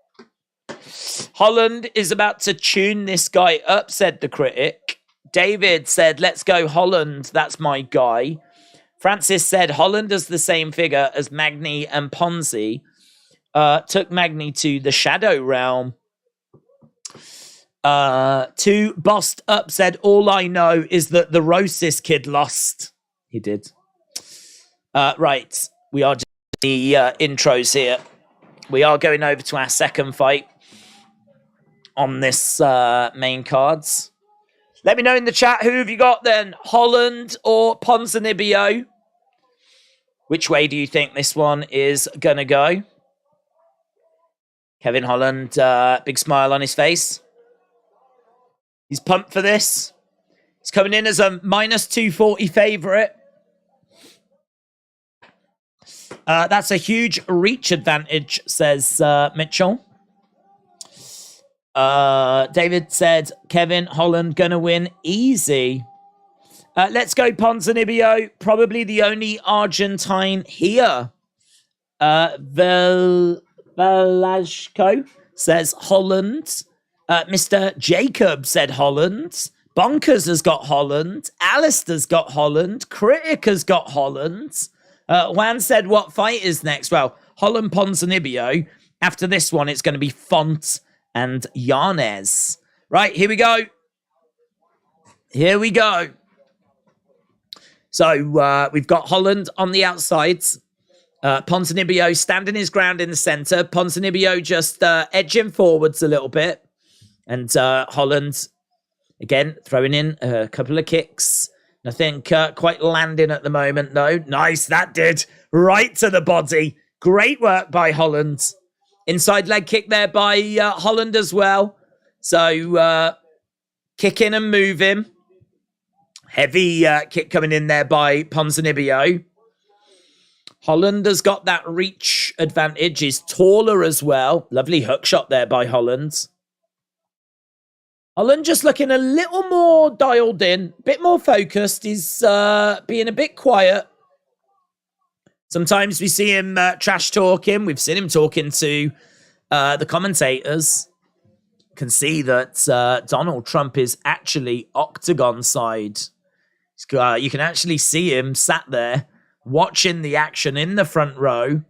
S1: Holland is about to tune this guy up, said the critic. David said, let's go Holland. That's my guy. Francis said, Holland is the same figure as Magny and Ponzi. Took Magny to the shadow realm. To Bossed Up said, all I know is that the Rosas kid lost. He did. Right. We are just the intros here. We are going over to our second fight on this main cards. Let me know in the chat, who have you got then? Holland or Ponzinibbio? Which way do you think this one is going to go? Kevin Holland, big smile on his face. He's pumped for this. He's coming in as a minus 240 favourite. That's a huge reach advantage, says Mitchell. David said, Kevin Holland gonna win easy. Let's go Ponzinibbio. Probably the only Argentine here. Velashko says Holland. Mr. Jacob said Holland. Bonkers has got Holland. Alistair's got Holland. Critic has got Holland. Juan said, what fight is next? Well, Holland Ponzinibbio. After this one, it's going to be Font and Yanez. Right, here we go. Here we go. So we've got Holland on the outsides. Ponzinibbio standing his ground in the center. Ponzinibbio just edging forwards a little bit. And Holland, again, throwing in a couple of kicks. Nothing quite landing at the moment, though. Nice, that did. Right to the body. Great work by Holland. Inside leg kick there by Holland as well. So, kicking and moving. Heavy kick coming in there by Ponzinibbio. Holland has got that reach advantage. Is taller as well. Lovely hook shot there by Holland. Holland just looking a little more dialed in, a bit more focused. He's being a bit quiet. Sometimes we see him trash talking. We've seen him talking to the commentators. You can see that Donald Trump is actually octagon side. You can actually see him sat there watching the action in the front row.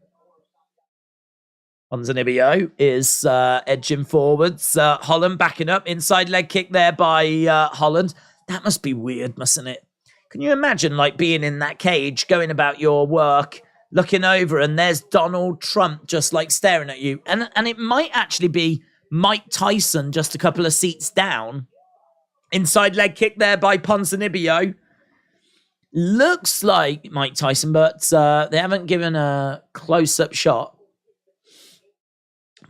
S1: Ponzinibbio is edging forwards. Holland backing up. Inside leg kick there by Holland. That must be weird, mustn't it? Can you imagine like being in that cage, going about your work, looking over, and there's Donald Trump just like staring at you. And it might actually be Mike Tyson just a couple of seats down. Inside leg kick there by Ponzinibbio. Looks like Mike Tyson, but they haven't given a close-up shot.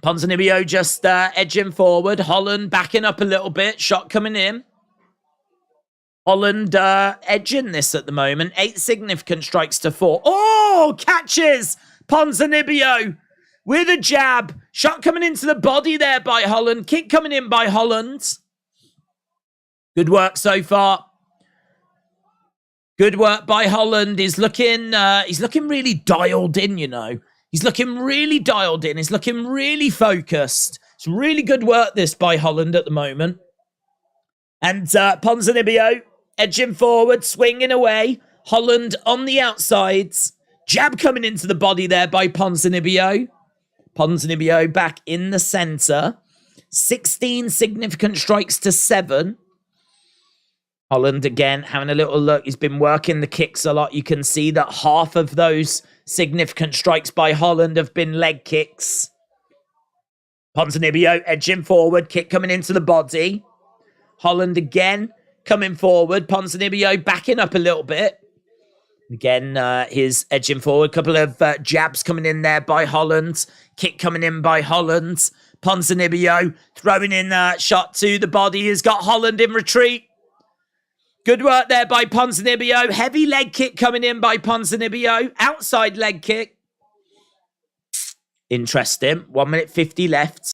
S1: Ponzinibbio just edging forward. Holland backing up a little bit. Shot coming in. Holland edging this at the moment. 8 significant strikes to 4. Oh, catches Ponzinibbio with a jab. Shot coming into the body there by Holland. Kick coming in by Holland. Good work so far. Good work by Holland. He's looking really dialed in, you know. He's looking really dialed in. He's looking really focused. It's really good work, this, by Holland at the moment. And Ponzinibbio edging forward, swinging away. Holland on the outsides. Jab coming into the body there by Ponzinibbio. Ponzinibbio back in the center. 16 significant strikes to 7. Holland again having a little look. He's been working the kicks a lot. You can see that half of those significant strikes by Holland have been leg kicks. Ponzinibbio edging forward. Kick coming into the body. Holland again coming forward. Ponzinibbio backing up a little bit. Again, his edging forward. Couple of jabs coming in there by Holland. Kick coming in by Holland. Ponzinibbio throwing in a shot to the body. He's got Holland in retreat. Good work there by Ponzinibbio. Heavy leg kick coming in by Ponzinibbio. Outside leg kick. Interesting. 1 minute 50 left.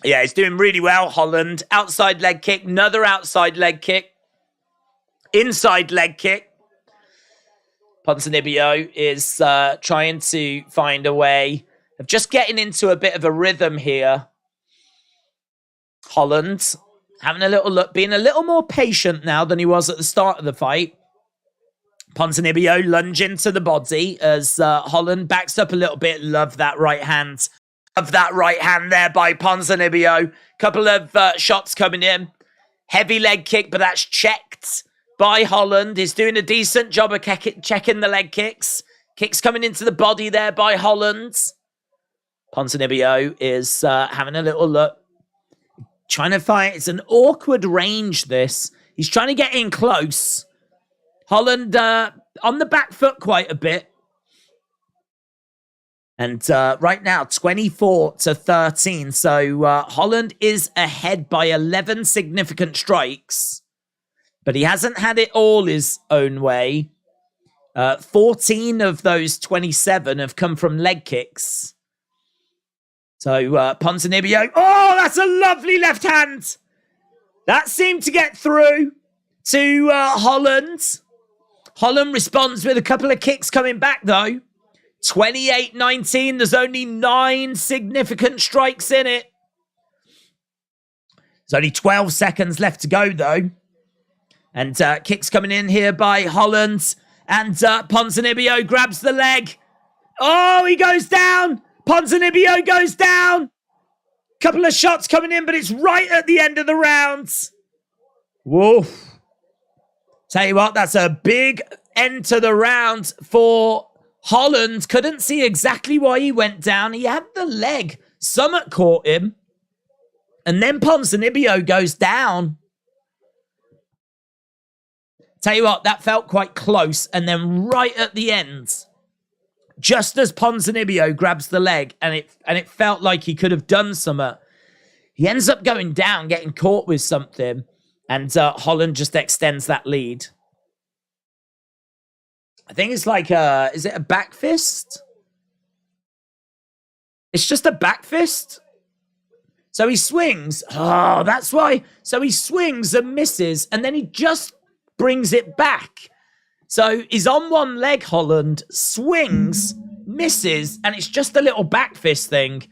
S1: Yeah, he's doing really well, Holland. Outside leg kick. Another outside leg kick. Inside leg kick. Ponzinibbio is trying to find a way of just getting into a bit of a rhythm here. Holland having a little look, being a little more patient now than he was at the start of the fight. Ponzinibbio lunging to the body as Holland backs up a little bit. Love that right hand. Love that right hand there by Ponzinibbio. Couple of shots coming in. Heavy leg kick, but that's checked by Holland. He's doing a decent job of checking the leg kicks. Kicks coming into the body there by Holland. Ponzinibbio is having a little look. Trying to fight. It's an awkward range, this. He's trying to get in close. Holland on the back foot quite a bit. And right now, 24-13. So Holland is ahead by 11 significant strikes. But he hasn't had it all his own way. 14 of those 27 have come from leg kicks. So, Ponzinibbio. Oh, that's a lovely left hand. That seemed to get through to Holland. Holland responds with a couple of kicks coming back, though. 28-19. There's only 9 significant strikes in it. There's only 12 seconds left to go, though. And kicks coming in here by Holland. And Ponzinibbio grabs the leg. Oh, he goes down. Ponzinibbio goes down. Couple of shots coming in, but it's right at the end of the round. Woof. Tell you what, that's a big end to the round for Holland. Couldn't see exactly why he went down. He had the leg. Summit caught him. And then Ponzinibbio goes down. Tell you what, that felt quite close. And then right at the end, just as Ponzinibbio grabs the leg, and it felt like he could have done something, he ends up going down, getting caught with something, and Holland just extends that lead. I think it's like is it a back fist? It's just a back fist. So he swings. Oh, that's why. So he swings and misses, and then he just brings it back. So he's on one leg, Holland, swings, misses, and it's just a little back fist thing.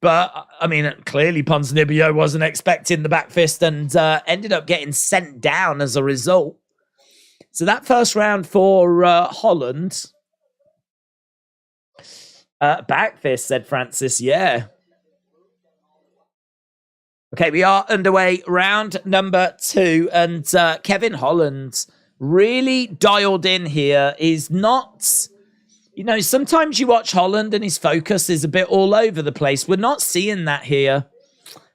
S1: But, I mean, clearly Ponzinibbio wasn't expecting the back fist and ended up getting sent down as a result. So that first round for Holland. Back fist, said Francis, yeah. Okay, we are underway. Round number 2. And Kevin Holland really dialed in here. He's not... You know, sometimes you watch Holland and his focus is a bit all over the place. We're not seeing that here.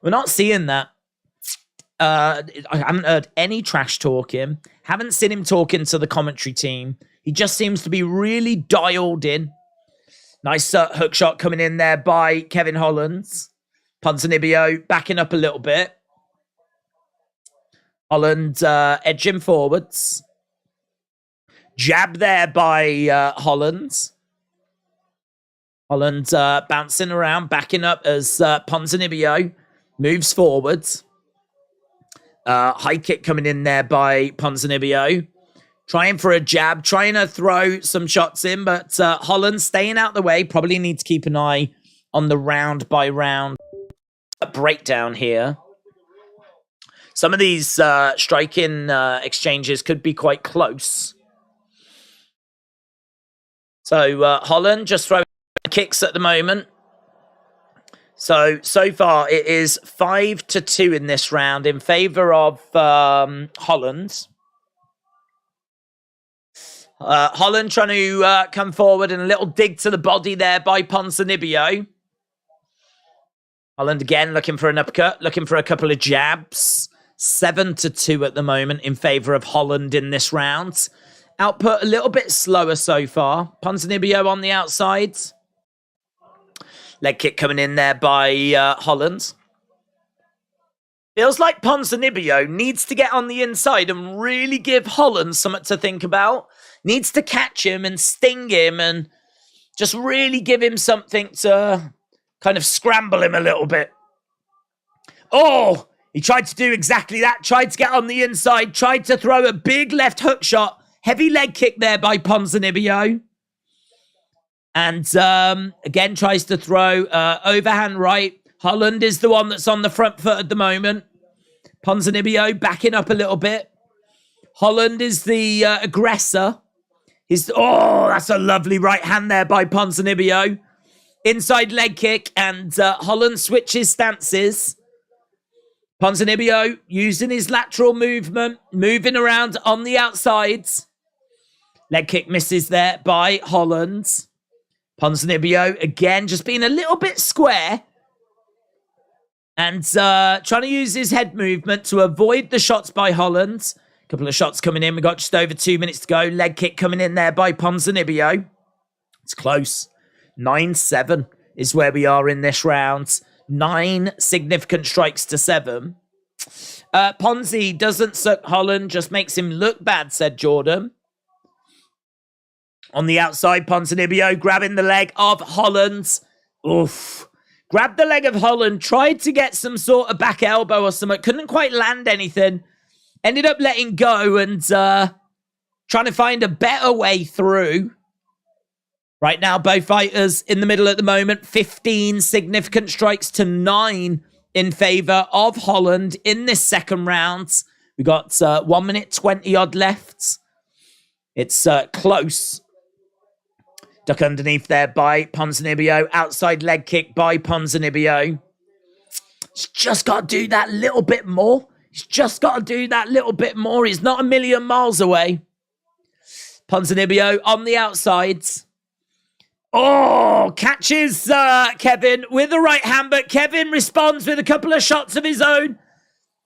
S1: We're not seeing that. I haven't heard any trash talking. Haven't seen him talking to the commentary team. He just seems to be really dialed in. Nice hook shot coming in there by Kevin Holland. Ponzinibbio backing up a little bit. Holland edging forwards. Jab there by Holland. Holland bouncing around, backing up as Ponzinibbio moves forwards. High kick coming in there by Ponzinibbio. Trying for a jab, trying to throw some shots in, but Holland staying out the way. Probably need to keep an eye on the round by round breakdown here. Some of these striking exchanges could be quite close. So Holland just throwing kicks at the moment. So far it is 5-2 in this round in favor of Holland. Holland trying to come forward and a little dig to the body there by Ponzinibbio. Holland again looking for an uppercut, looking for a couple of jabs. 7-2 at the moment in favor of Holland in this round. Output a little bit slower so far. Ponzinibbio on the outside. Leg kick coming in there by Holland. Feels like Ponzinibbio needs to get on the inside and really give Holland something to think about. Needs to catch him and sting him and just really give him something to kind of scramble him a little bit. Oh, he tried to do exactly that. Tried to get on the inside. Tried to throw a big left hook shot. Heavy leg kick there by Ponzinibbio. And again, tries to throw overhand right. Holland is the one that's on the front foot at the moment. Ponzinibbio backing up a little bit. Holland is the aggressor. That's a lovely right hand there by Ponzinibbio. Inside leg kick, and Holland switches stances. Ponzinibbio using his lateral movement, moving around on the outsides. Leg kick misses there by Holland. Ponzinibbio, again, just being a little bit square. And trying to use his head movement to avoid the shots by Holland. A couple of shots coming in. We've got just over 2 minutes to go. Leg kick coming in there by Ponzinibbio. It's close. 9-7 is where we are in this round. 9 significant strikes to 7. Ponzi doesn't suck Holland, just makes him look bad, said Jordan. On the outside, Ponzinibbio grabbing the leg of Holland. Oof. Grabbed the leg of Holland, tried to get some sort of back elbow or something. Couldn't quite land anything. Ended up letting go and trying to find a better way through. Right now, both fighters in the middle at the moment. 15 significant strikes to 9 in favor of Holland in this second round. We got 1 minute 20 odd left. It's close. Duck underneath there by Ponzinibbio. Outside leg kick by Ponzinibbio. He's just got to do that little bit more. He's just got to do that little bit more. He's not a million miles away. Ponzinibbio on the outsides. Oh, catches Kevin with the right hand, but Kevin responds with a couple of shots of his own.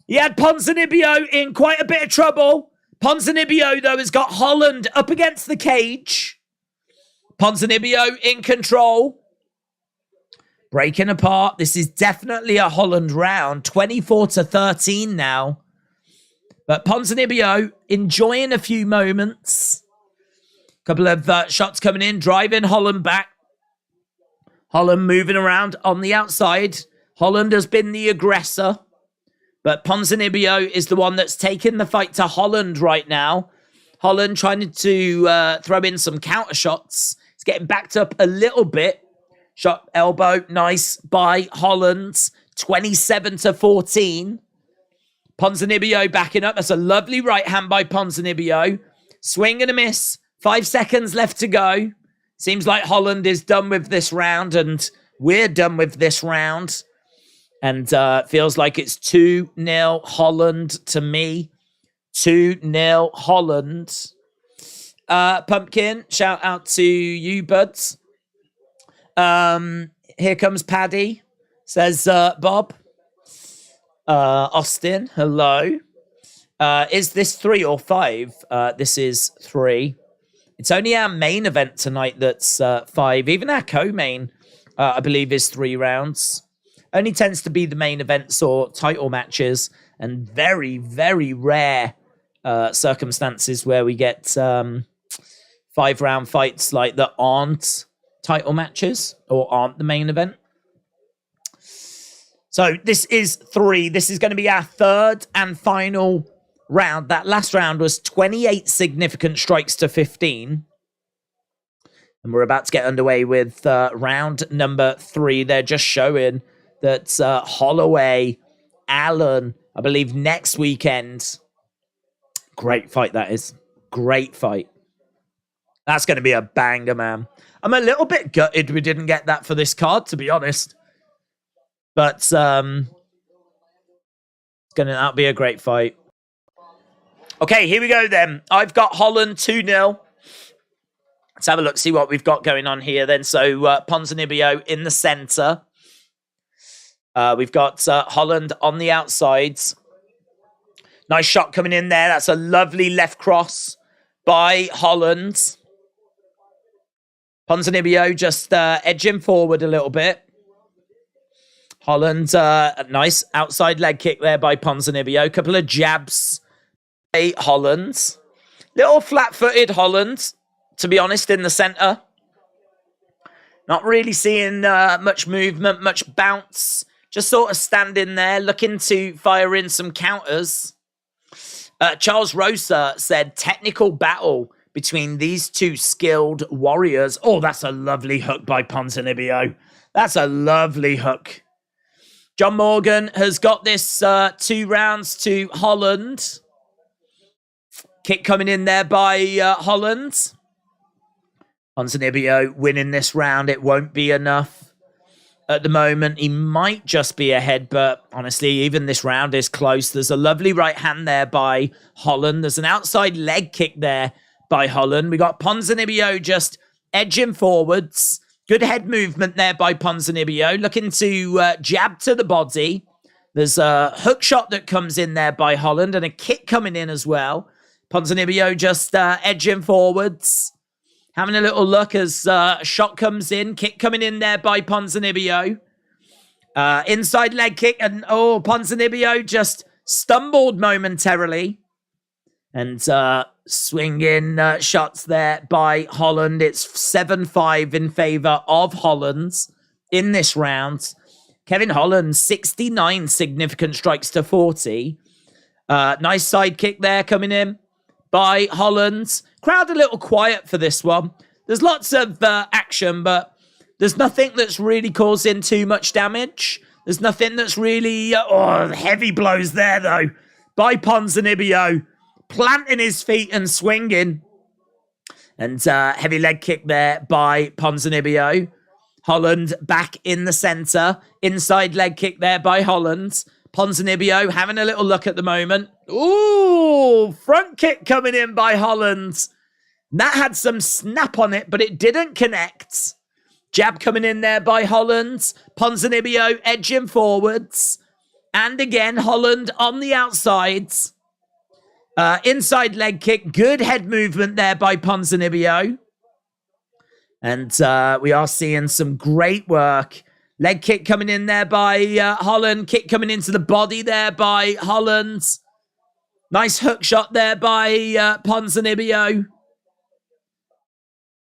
S1: He had Ponzinibbio in quite a bit of trouble. Ponzinibbio, though, has got Holland up against the cage. Ponzinibbio in control. Breaking apart. This is definitely a Holland round. 24-13 now. But Ponzinibbio enjoying a few moments. Couple of shots coming in, driving Holland back. Holland moving around on the outside. Holland has been the aggressor. But Ponzinibbio is the one that's taken the fight to Holland right now. Holland trying to throw in some counter shots. He's getting backed up a little bit. Shot elbow, nice by Holland. 27-14. Ponzinibbio backing up. That's a lovely right hand by Ponzinibbio. Swing and a miss. 5 seconds left to go. Seems like Holland is done with this round, and we're done with this round. And feels like it's 2-0 Holland to me. 2-0 Holland. Pumpkin, shout out to you, buds. Here comes Paddy, says Bob. Austin, hello. Is this 3 or 5? This is 3. It's only our main event tonight that's 5. Even our co-main, I believe, is 3 rounds. Only tends to be the main events or title matches, and very, very rare circumstances where we get 5-round fights like that aren't title matches or aren't the main event. So this is 3. This is going to be our 3rd and final round. That last round was 28 significant strikes to 15. And we're about to get underway with round number 3. They're just showing that Holloway, Allen, I believe next weekend. Great fight that is. Great fight. That's going to be a banger, man. I'm a little bit gutted we didn't get that for this card, to be honest. But that'll be a great fight. Okay, here we go then. I've got Holland 2-0. Let's have a look, see what we've got going on here then. So Ponzinibbio in the center. We've got Holland on the outsides. Nice shot coming in there. That's a lovely left cross by Holland. Ponzinibbio just edging forward a little bit. Holland, a nice outside leg kick there by Ponzinibbio. Couple of jabs by Holland. Little flat-footed Holland, to be honest, in the center. Not really seeing much movement, much bounce. Just sort of standing there, looking to fire in some counters. Charles Rosa said, technical battle between these two skilled warriors. Oh, that's a lovely hook by Ponzinibbio. That's a lovely hook. John Morgan has got this 2 rounds to Holland. Kick coming in there by Holland. Ponzinibbio winning this round. It won't be enough at the moment. He might just be ahead, but honestly, even this round is close. There's a lovely right hand there by Holland. There's an outside leg kick there by Holland. We got Ponzinibbio just edging forwards. Good head movement there by Ponzinibbio. Looking to jab to the body. There's a hook shot that comes in there by Holland and a kick coming in as well. Ponzinibbio just edging forwards. Having a little look as a shot comes in. Kick coming in there by Ponzinibbio. Inside leg kick. And Ponzinibbio just stumbled momentarily. And swinging shots there by Holland. It's 7-5 in favor of Holland in this round. Kevin Holland, 69 significant strikes to 40. Nice side kick there coming in by Holland. Crowd a little quiet for this one. There's lots of action, but there's nothing that's really causing too much damage. There's nothing that's really... heavy blows there, though, by Ponzinibbio. Planting his feet and swinging. And heavy leg kick there by Ponzinibbio. Holland back in the center. Inside leg kick there by Holland. Ponzinibbio having a little look at the moment. Ooh, front kick coming in by Holland. That had some snap on it, but it didn't connect. Jab coming in there by Holland. Ponzinibbio edging forwards. And again, Holland on the outsides. Inside leg kick. Good head movement there by Ponzinibbio. And we are seeing some great work. Leg kick coming in there by Holland. Kick coming into the body there by Holland. Nice hook shot there by Ponzinibbio.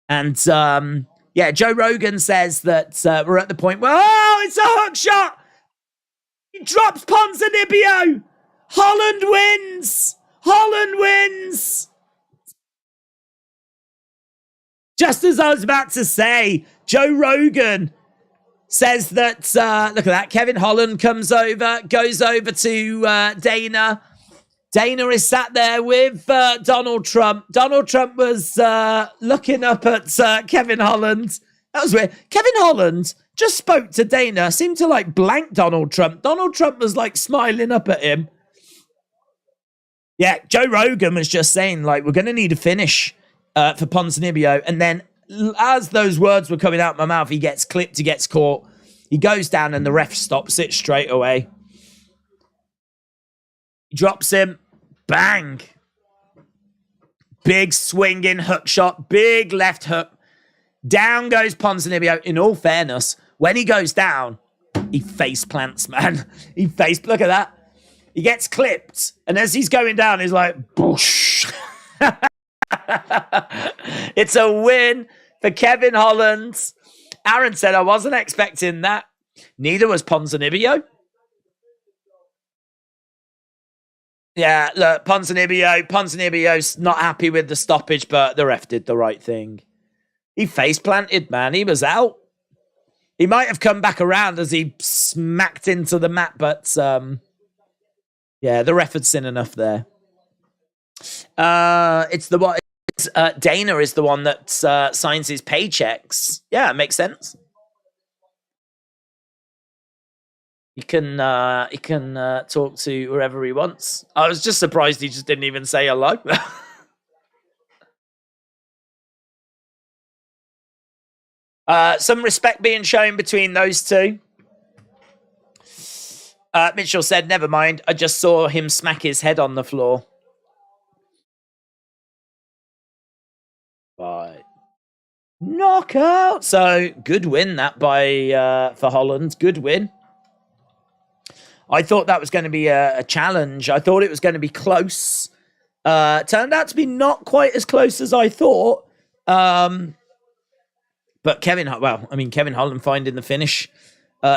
S1: And yeah, Joe Rogan says that we're at the point where, oh, it's a hook shot. He drops Ponzinibbio. Holland wins. Holland wins. Just as I was about to say, Joe Rogan says that, look at that, Kevin Holland comes over, goes over to Dana. Dana is sat there with Donald Trump. Donald Trump was looking up at Kevin Holland. That was weird. Kevin Holland just spoke to Dana, seemed to like blank Donald Trump. Donald Trump was like smiling up at him. Yeah, Joe Rogan was just saying, like, we're going to need a finish for Ponzinibbio. And then as those words were coming out of my mouth, he gets clipped, he gets caught. He goes down and the ref stops it straight away. He drops him. Bang. Big swinging hook shot. Big left hook. Down goes Ponzinibbio. In all fairness, when he goes down, he face plants, man. Look at that. He gets clipped. And as he's going down, he's like, boosh. It's a win for Kevin Holland. Aaron said, I wasn't expecting that. Neither was Ponzinibbio. Yeah, look, Ponzinibbio's not happy with the stoppage, but the ref did the right thing. He face planted, man. He was out. He might have come back around as he smacked into the mat, but yeah, the ref had seen enough there. It's the one. Dana is the one that signs his paychecks. Yeah, it makes sense. He can talk to whoever he wants. I was just surprised he just didn't even say hello. Some respect being shown between those two. Mitchell said, never mind. I just saw him smack his head on the floor. Right. Knockout. So, good win that by for Holland. Good win. I thought that was going to be a challenge. I thought it was going to be close. Turned out to be not quite as close as I thought. But Kevin Holland finding the finish.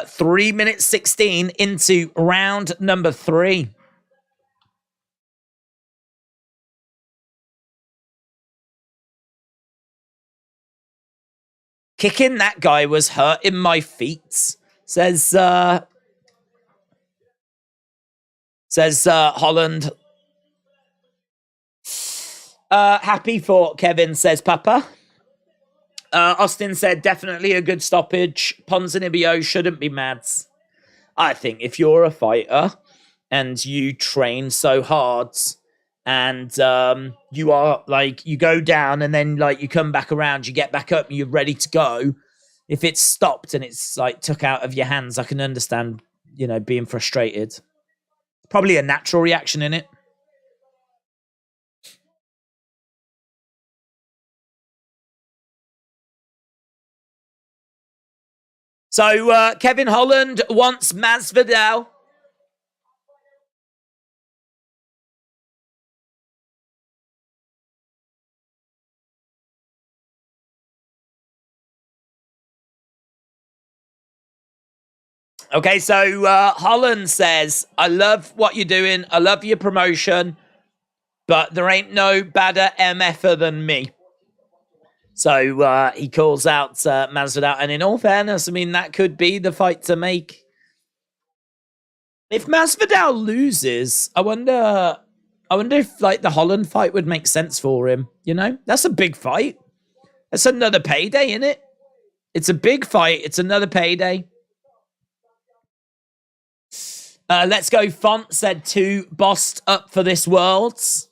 S1: 3 minutes 16 into round number 3. Kicking that guy was hurting my feet, says Holland. Happy for Kevin, says Papa. Austin said, definitely a good stoppage. Ponzinibbio shouldn't be mad. I think if you're a fighter and you train so hard and you are like, you go down and then like you come back around, you get back up and you're ready to go. If it's stopped and it's like took out of your hands, I can understand, being frustrated. Probably a natural reaction in it. So Kevin Holland wants Masvidal. Okay, so Holland says, I love what you're doing. I love your promotion. But there ain't no badder MFer than me. So he calls out Masvidal. And in all fairness, I mean, that could be the fight to make. If Masvidal loses, I wonder if like the Holland fight would make sense for him. That's a big fight. That's another payday, isn't it? It's a big fight. It's another payday. Let's go. Font said 2 bossed up for this Worlds.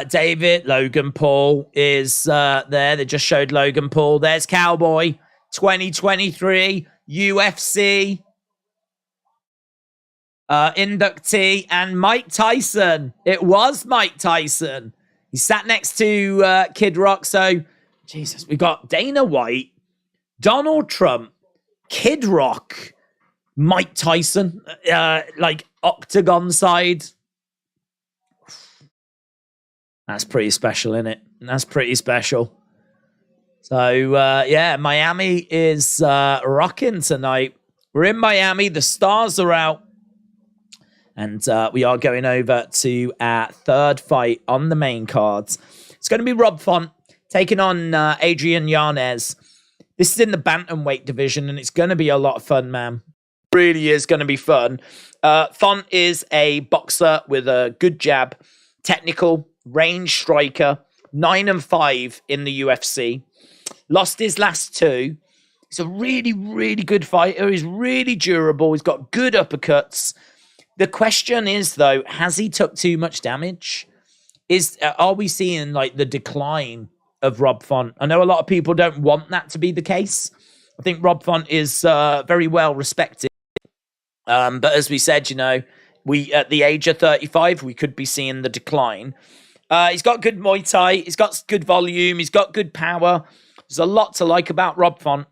S1: David, Logan Paul is there. They just showed Logan Paul. There's Cowboy. 2023 UFC inductee, and Mike Tyson. It was Mike Tyson. He sat next to Kid Rock. So, Jesus, we got Dana White, Donald Trump, Kid Rock, Mike Tyson, like octagon side. That's pretty special, isn't it? That's pretty special. So, yeah, Miami is rocking tonight. We're in Miami. The stars are out. And we are going over to our third fight on the main cards. It's going to be Rob Font taking on Adrian Yanez. This is in the bantamweight division, and it's going to be a lot of fun, man. Really is going to be fun. Font is a boxer with a good jab, technical, range striker, 9-5 in the UFC. Lost his last two. He's a really, really good fighter. He's really durable. He's got good uppercuts. The question is, though, has he took too much damage? Are we seeing like the decline of Rob Font? I know a lot of people don't want that to be the case. I think Rob Font is very well respected. But as we said, you know, we at the age of 35, we could be seeing the decline. He's got good Muay Thai. He's got good volume. He's got good power. There's a lot to like about Rob Font.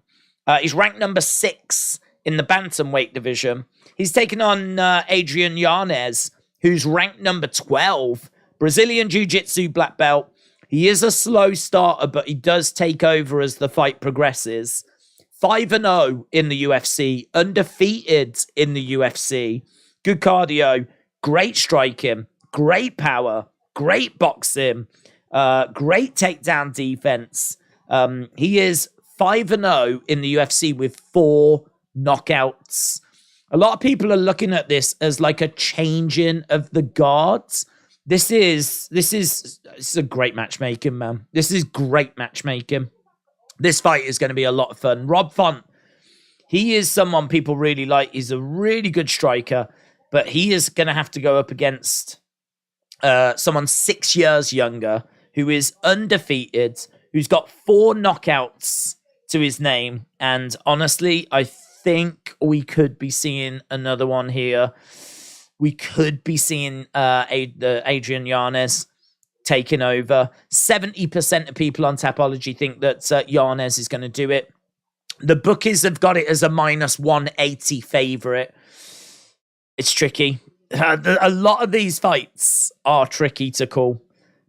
S1: He's ranked number 6 in the bantamweight division. He's taken on Adrian Yanez, who's ranked number 12. Brazilian Jiu-Jitsu black belt. He is a slow starter, but he does take over as the fight progresses. 5-0 in the UFC. Undefeated in the UFC. Good cardio. Great striking. Great power. Great boxing. Great takedown defense. He is 5-0 in the UFC with 4 knockouts. A lot of people are looking at this as like a changing of the guards. This is a great matchmaking, man. This is great matchmaking. This fight is going to be a lot of fun. Rob Font, he is someone people really like. He's a really good striker, but he is going to have to go up against someone 6 years younger who is undefeated, who's got 4 knockouts to his name. And honestly, I think we could be seeing another one here. We could be seeing the Adrian Yanez taking over. 70% of people on Tapology think that Yanez is going to do it. The bookies have got it as a minus 180 favorite. It's tricky. A lot of these fights are tricky to call.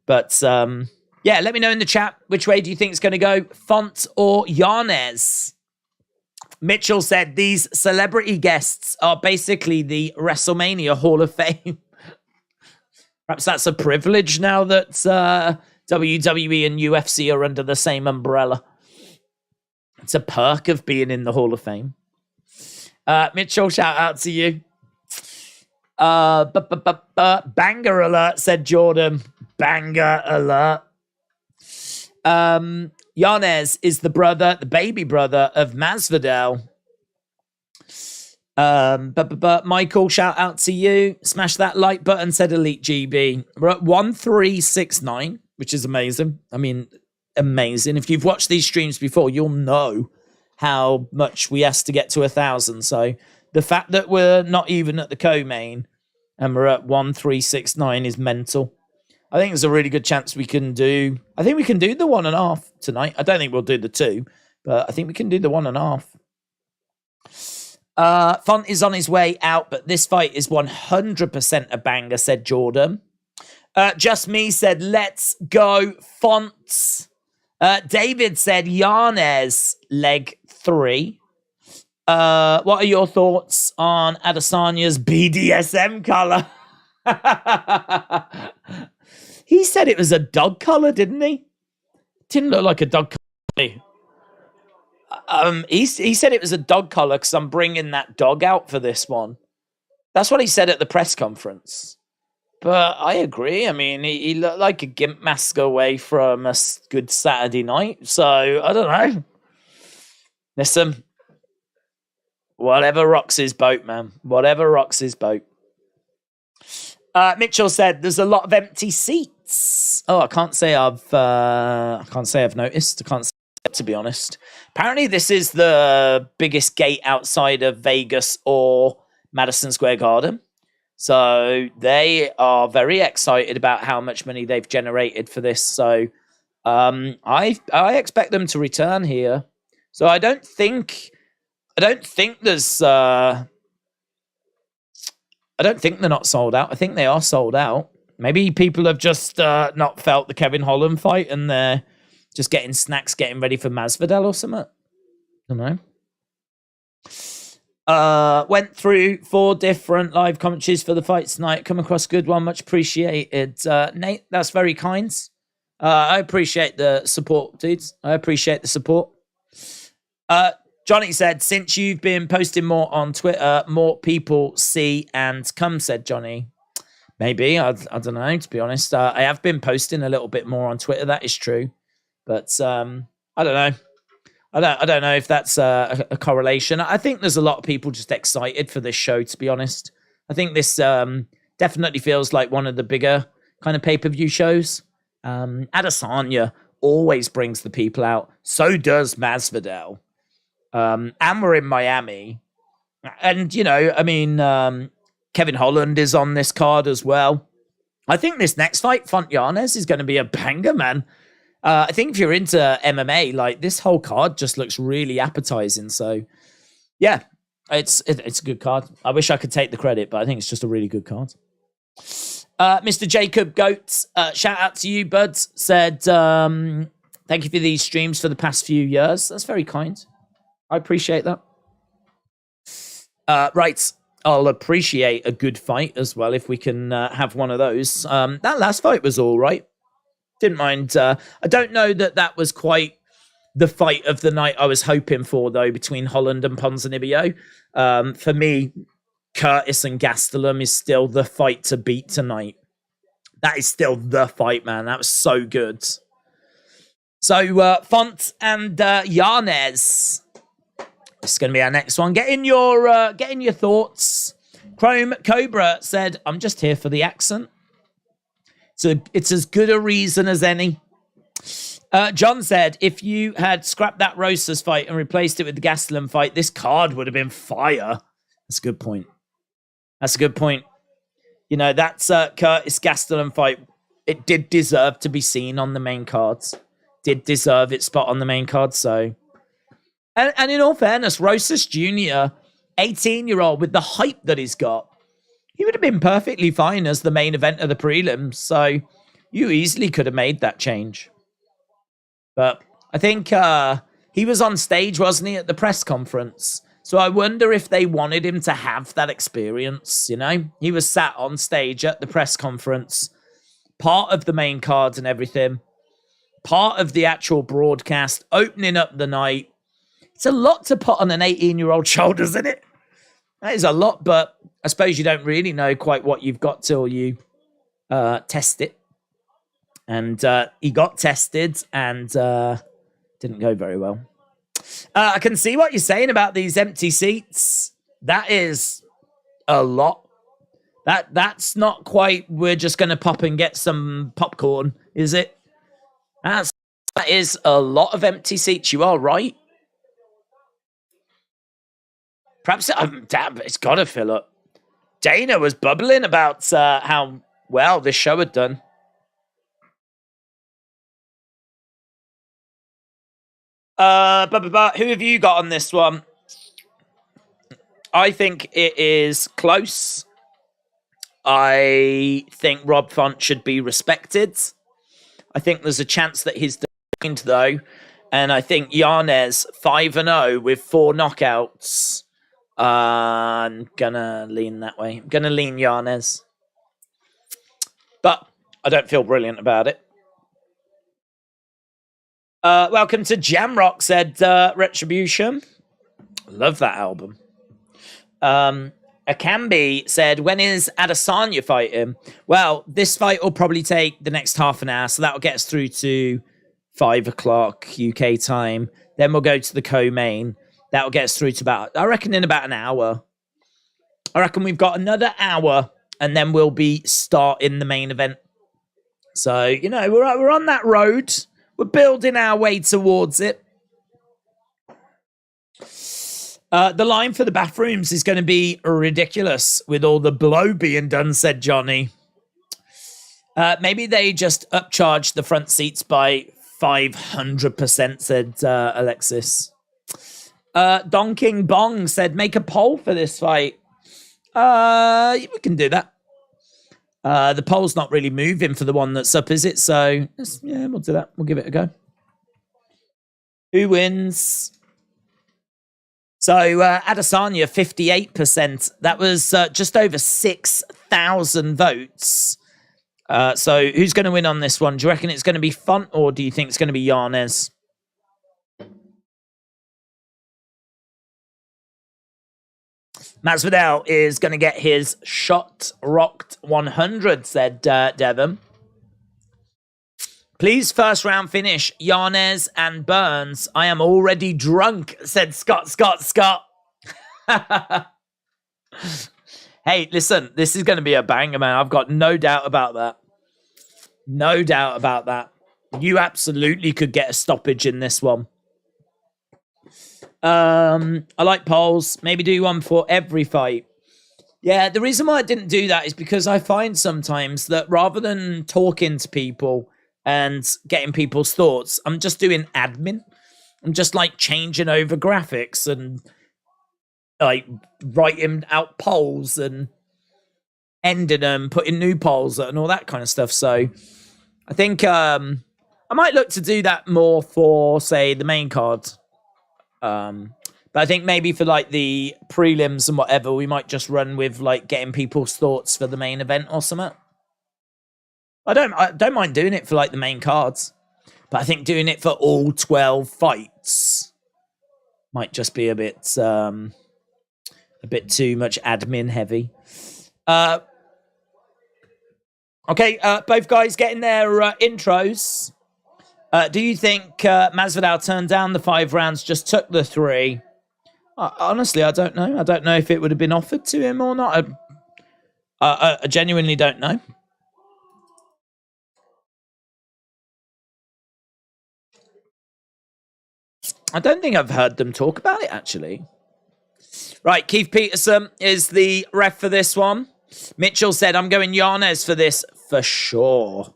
S1: But yeah, let me know in the chat, which way do you think it's going to go? Font or Yanez? Mitchell said these celebrity guests are basically the WrestleMania Hall of Fame. Perhaps that's a privilege now that WWE and UFC are under the same umbrella. It's a perk of being in the Hall of Fame. Mitchell, shout out to you. Banger alert, said Jordan. Banger alert. Yanez is the baby brother of Masvidal. Michael, shout out to you. Smash that like button, said Elite GB. We're at 1369, which is amazing. I mean, amazing. If you've watched these streams before, you'll know how much we asked to get to 1,000. So the fact that we're not even at the co-main and we're at 1369 is mental. I think there's a really good chance we can do... I think we can do the 1.5 tonight. I don't think we'll do the 2, but I think we can do the 1.5. Font is on his way out, but this fight is 100% a banger, said Jordan. Just Me said, let's go, Font. David said, Yanez, leg 3. What are your thoughts on Adesanya's BDSM colour? He said it was a dog collar, didn't he? Didn't look like a dog collar. He said it was a dog collar because I'm bringing that dog out for this one. That's what he said at the press conference. But I agree. I mean, he looked like a gimp mask away from a good Saturday night. So, I don't know. Listen, whatever rocks his boat, man. Whatever rocks his boat. Mitchell said there's a lot of empty seats. Oh, I can't say I've noticed. I can't say to be honest. Apparently, this is the biggest gate outside of Vegas or Madison Square Garden. So they are very excited about how much money they've generated for this. So I expect them to return here. So I don't think there's I don't think they're not sold out. I think they are sold out. Maybe people have just not felt the Kevin Holland fight and they're just getting snacks, getting ready for Masvidal or something. I don't know. Went through 4 different live commentaries for the fights tonight. Come across a good one. Much appreciated. Nate, that's very kind. I appreciate the support, dudes. I appreciate the support. Johnny said, since you've been posting more on Twitter, more people see and come, said Johnny. Maybe. I don't know, to be honest. I have been posting a little bit more on Twitter. That is true. But I don't know. I don't know if that's a correlation. I think there's a lot of people just excited for this show, to be honest. I think this definitely feels like one of the bigger kind of pay-per-view shows. Adesanya always brings the people out. So does Masvidal. And we're in Miami. And, you know, I mean, Kevin Holland is on this card as well. I think this next fight, Font Yanez, is going to be a banger, man. I think if you're into MMA, like, this whole card just looks really appetizing. So, yeah, it's a good card. I wish I could take the credit, but I think it's just a really good card. Mr. Jacob Goat, shout out to you, bud. Said, thank you for these streams for the past few years. That's very kind. I appreciate that. Right. I'll appreciate a good fight as well if we can have one of those. That last fight was all right. Didn't mind. I don't know that was quite the fight of the night I was hoping for, though, between Holland and Ponzinibbio. For me, Curtis and Gastelum is still the fight to beat tonight. That is still the fight, man. That was so good. So, Font and Yanez. This is going to be our next one. Get in your thoughts. Chrome Cobra said, I'm just here for the accent. So it's as good a reason as any. John said, if you had scrapped that Rosas fight and replaced it with the Gastelum fight, this card would have been fire. That's a good point. That's a good point. You know, that's Curtis Gastelum fight. It did deserve to be seen on the main cards. Did deserve its spot on the main card, so... And in all fairness, Rosas Jr., 18-year-old, with the hype that he's got, he would have been perfectly fine as the main event of the prelims. So you easily could have made that change. But I think he was on stage, wasn't he, at the press conference? So I wonder if they wanted him to have that experience, you know? He was sat on stage at the press conference, part of the main card and everything, part of the actual broadcast, opening up the night. It's a lot to put on an 18-year-old shoulders, isn't it? That is a lot, but I suppose you don't really know quite what you've got till you test it. And he got tested and didn't go very well. I can see what you're saying about these empty seats. That is a lot. That's not quite, we're just going to pop and get some popcorn, is it? That is a lot of empty seats. You are right. Perhaps it's got to fill up. Dana was bubbling about how well this show had done. Who have you got on this one? I think it is close. I think Rob Font should be respected. I think there's a chance that he's declined, though. And I think Yanez, 5-0 with 4 knockouts. I'm gonna lean that way. I'm gonna lean Yanez. But I don't feel brilliant about it. Welcome to Jamrock, said Retribution. Love that album. Akambi said, when is Adesanya fighting? Well, this fight will probably take the next half an hour, so that'll get us through to 5 o'clock UK time. Then we'll go to the co-main. That'll get us through to about, I reckon, in about an hour. I reckon we've got another hour, and then we'll be starting the main event. So, you know, we're on that road. We're building our way towards it. The line for the bathrooms is going to be ridiculous with all the blow being done, said Johnny. Maybe they just upcharged the front seats by 500%, said Alexis. Don King Bong said, make a poll for this fight. We can do that. The poll's not really moving for the one that's up, is it? So, yeah, we'll do that. We'll give it a go. Who wins? So, Adesanya, 58%. That was just over 6,000 votes. So, who's going to win on this one? Do you reckon it's going to be Font, or do you think it's going to be Yanez? Masvidal is going to get his shot rocked 100, said Devon. Please, first round finish, Yanez and Burns. I am already drunk, said Scott. Hey, listen, this is going to be a banger, man. I've got no doubt about that. No doubt about that. You absolutely could get a stoppage in this one. I like polls. Maybe do one for every fight. Yeah, the reason why I didn't do that is because I find sometimes that rather than talking to people and getting people's thoughts, I'm just doing admin. I'm just like changing over graphics and like writing out polls and ending them, putting new polls and all that kind of stuff. So I think I might look to do that more for, say, the main card. But I think maybe for like the prelims and whatever, we might just run with like getting people's thoughts for the main event or something. I don't mind doing it for like the main cards, but I think doing it for all 12 fights might just be a bit too much admin heavy. Okay, both guys getting their intros. Do you think Masvidal turned down the 5 rounds, just took the 3? Honestly, I don't know. I don't know if it would have been offered to him or not. I genuinely don't know. I don't think I've heard them talk about it, actually. Right, Keith Peterson is the ref for this one. Mitchell said, I'm going Yanez for this for sure.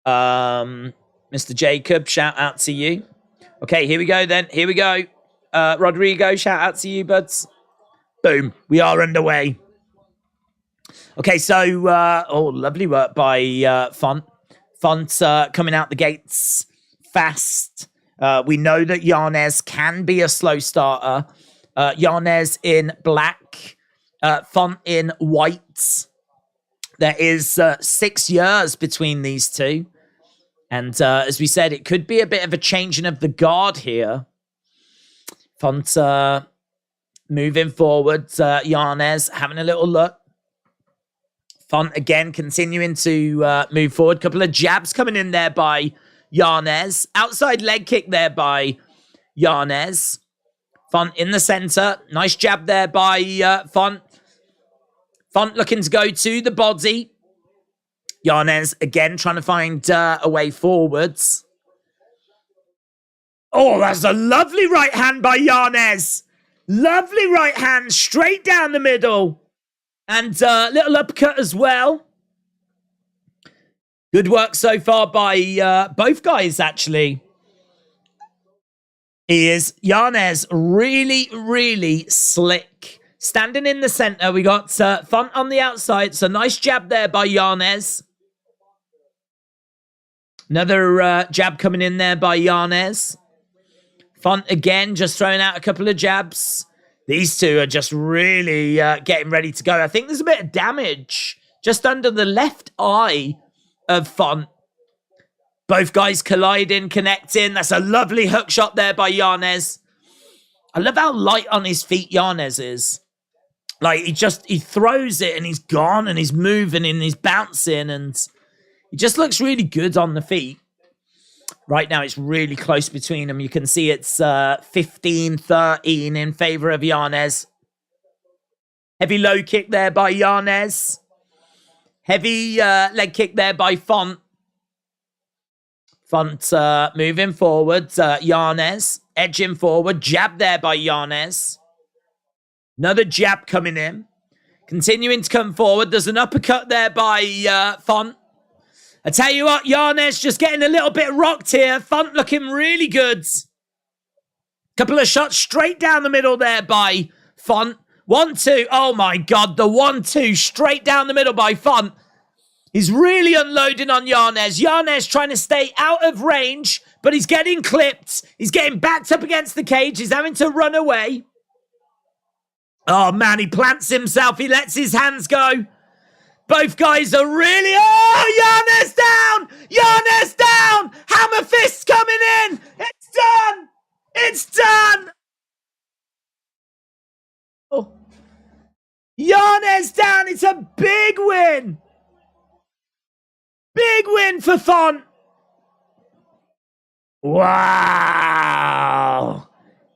S1: Mr. Jacob, shout out to you. Okay, here we go then. Here we go. Rodrigo, shout out to you, buds. Boom. We are underway. Okay, so, lovely work by Font. Font coming out the gates fast. We know that Yanez can be a slow starter. Yanez in black. Font in white. There is 6 years between these two. And as we said, it could be a bit of a changing of the guard here. Font moving forward. Yanez having a little look. Font again continuing to move forward. Couple of jabs coming in there by Yanez. Outside leg kick there by Yanez. Font in the center. Nice jab there by Font. Font looking to go to the body. Yanez again trying to find a way forwards. Oh, that's a lovely right hand by Yanez. Lovely right hand straight down the middle. And little uppercut as well. Good work so far by both guys, actually. Yanez really, really slick. Standing in the center, we got Font on the outside. So nice jab there by Yanez. Another jab coming in there by Yanez. Font again, just throwing out a couple of jabs. These two are just really getting ready to go. I think there's a bit of damage just under the left eye of Font. Both guys colliding, connecting. That's a lovely hook shot there by Yanez. I love how light on his feet Yanez is. Like, he throws it and he's gone and he's moving and he's bouncing and he just looks really good on the feet. Right now, it's really close between them. You can see it's 15-13 in favor of Yanez. Heavy low kick there by Yanez. Heavy leg kick there by Font. Font moving forward. Yanez. edging forward. Jab there by Yanez. Another jab coming in. Continuing to come forward. There's an uppercut there by Font. I tell you what, Yanez just getting a little bit rocked here. Font looking really good. Couple of shots straight down the middle there by Font. 1-2. Oh my God, the 1-2 straight down the middle by Font. He's really unloading on Yanez. Yanez trying to stay out of range, but he's getting clipped. He's getting backed up against the cage. He's having to run away. Oh man, he plants himself. He lets his hands go. Both guys are really... Oh, Yanez down! Yanez down! Hammer fists coming in! It's done! It's done! Oh. Yanez down! It's a big win! Big win for Font! Wow!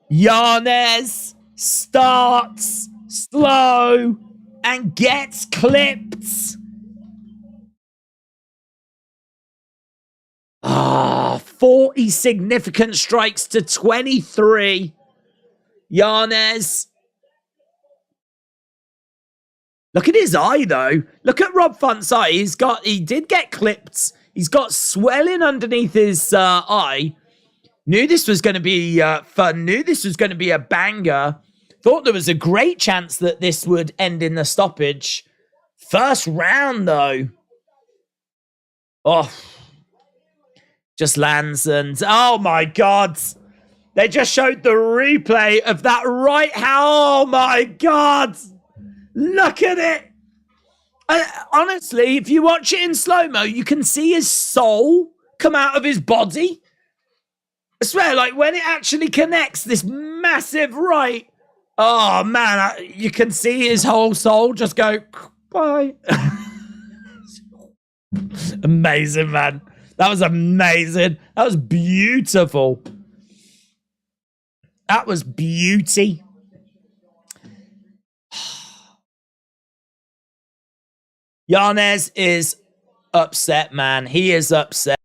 S1: Yanez starts slow and gets clipped. 40 significant strikes to 23. Yanez. Look at his eye, though. Look at Rob Font's eye. He did get clipped. He's got swelling underneath his eye. Knew this was going to be fun. Knew this was going to be a banger. Thought there was a great chance that this would end in the stoppage. First round, though. Oh. Just lands and... Oh, my God. They just showed the replay of that right hand. Oh, my God. Look at it. Honestly, if you watch it in slow-mo, you can see his soul come out of his body. I swear, like, when it actually connects, this massive right... Oh, man, you can see his whole soul just go, bye. Amazing, man. That was amazing. That was beautiful. That was beauty. Yanez is upset, man. He is upset.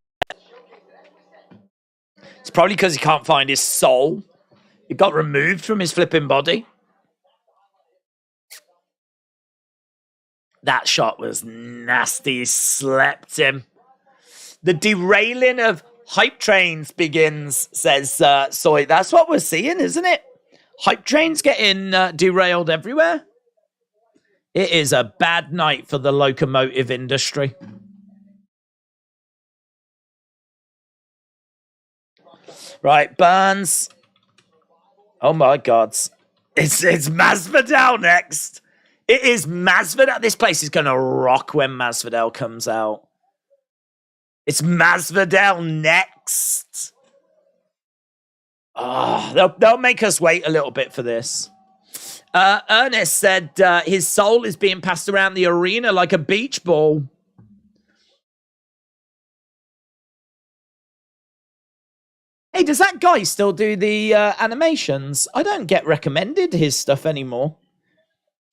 S1: It's probably because he can't find his soul. It got removed from his flipping body. That shot was nasty. He slept him. The derailing of hype trains begins, says Soy. That's what we're seeing, isn't it? Hype trains getting derailed everywhere. It is a bad night for the locomotive industry. Right, Burns. Oh my God. It's Masvidal next. It is Masvidal. This place is going to rock when Masvidal comes out. It's Masvidal next. Oh, they'll make us wait a little bit for this. Ernest said his soul is being passed around the arena like a beach ball. Hey, does that guy still do the animations? I don't get recommended his stuff anymore.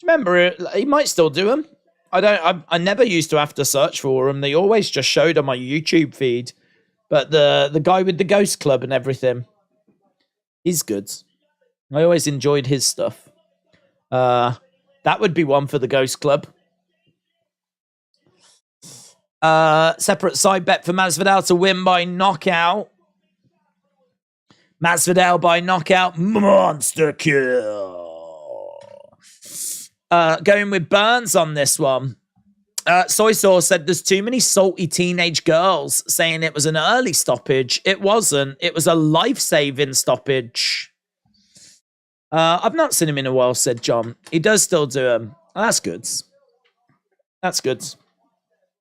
S1: Remember, he might still do them. I never used to have to search for them. They always just showed on my YouTube feed. But the guy with the Ghost Club and everything, he's good. I always enjoyed his stuff. That would be one for the Ghost Club. Separate side bet for Masvidal to win by knockout. Masvidal by knockout. Monster kill. Going with Burns on this one. Soy Sauce said there's too many salty teenage girls saying it was an early stoppage. It wasn't. It was a life-saving stoppage. I've not seen him in a while, said John. He does still do them. Oh, that's good. That's good.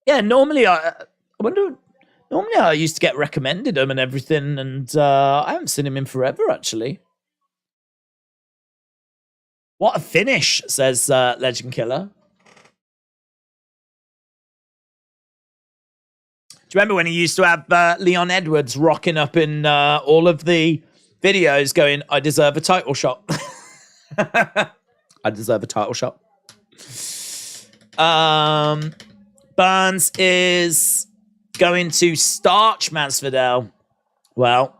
S1: Yeah, normally I wonder... Normally I used to get recommended them and everything, and I haven't seen him in forever, actually. What a finish, says Legend Killer. Do you remember when he used to have Leon Edwards rocking up in all of the videos going, I deserve a title shot. I deserve a title shot. Burns is going to starch Masvidal. Well,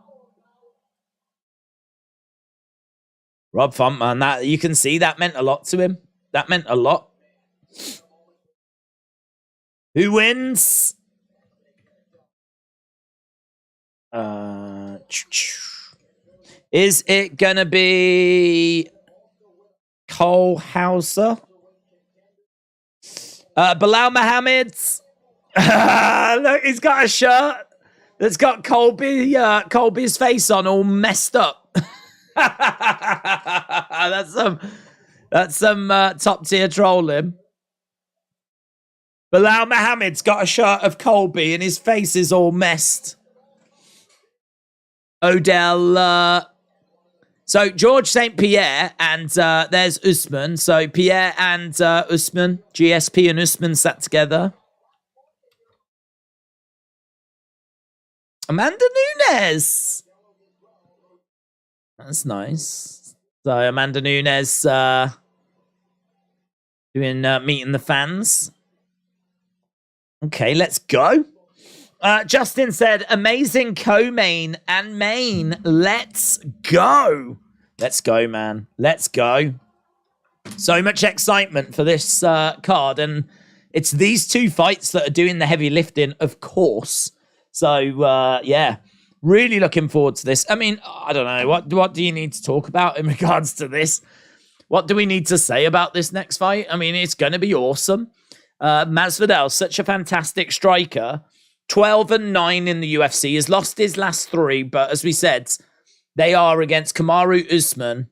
S1: Rob Font, man, that you can see that meant a lot to him. That meant a lot. Who wins? Is it gonna be Cole Hauser? Bilal Muhammad? Look, he's got a shirt that's got Colby's face on, all messed up. That's some top tier trolling. Bilal Muhammad's got a shirt of Colby and his face is all messed. Odell. So George St. Pierre and there's Usman. So Pierre and Usman, GSP and Usman sat together. Amanda Nunes. That's nice. So Amanda Nunes doing meeting the fans. Okay, let's go. Justin said, amazing co-main and main. Let's go. Let's go, man. Let's go. So much excitement for this card. And it's these two fights that are doing the heavy lifting, of course. So, yeah, really looking forward to this. I mean, I don't know. What do you need to talk about in regards to this? What do we need to say about this next fight? I mean, it's going to be awesome. Masvidal, such a fantastic striker. 12-9 in the UFC. Has lost his last 3, but as we said, they are against Kamaru Usman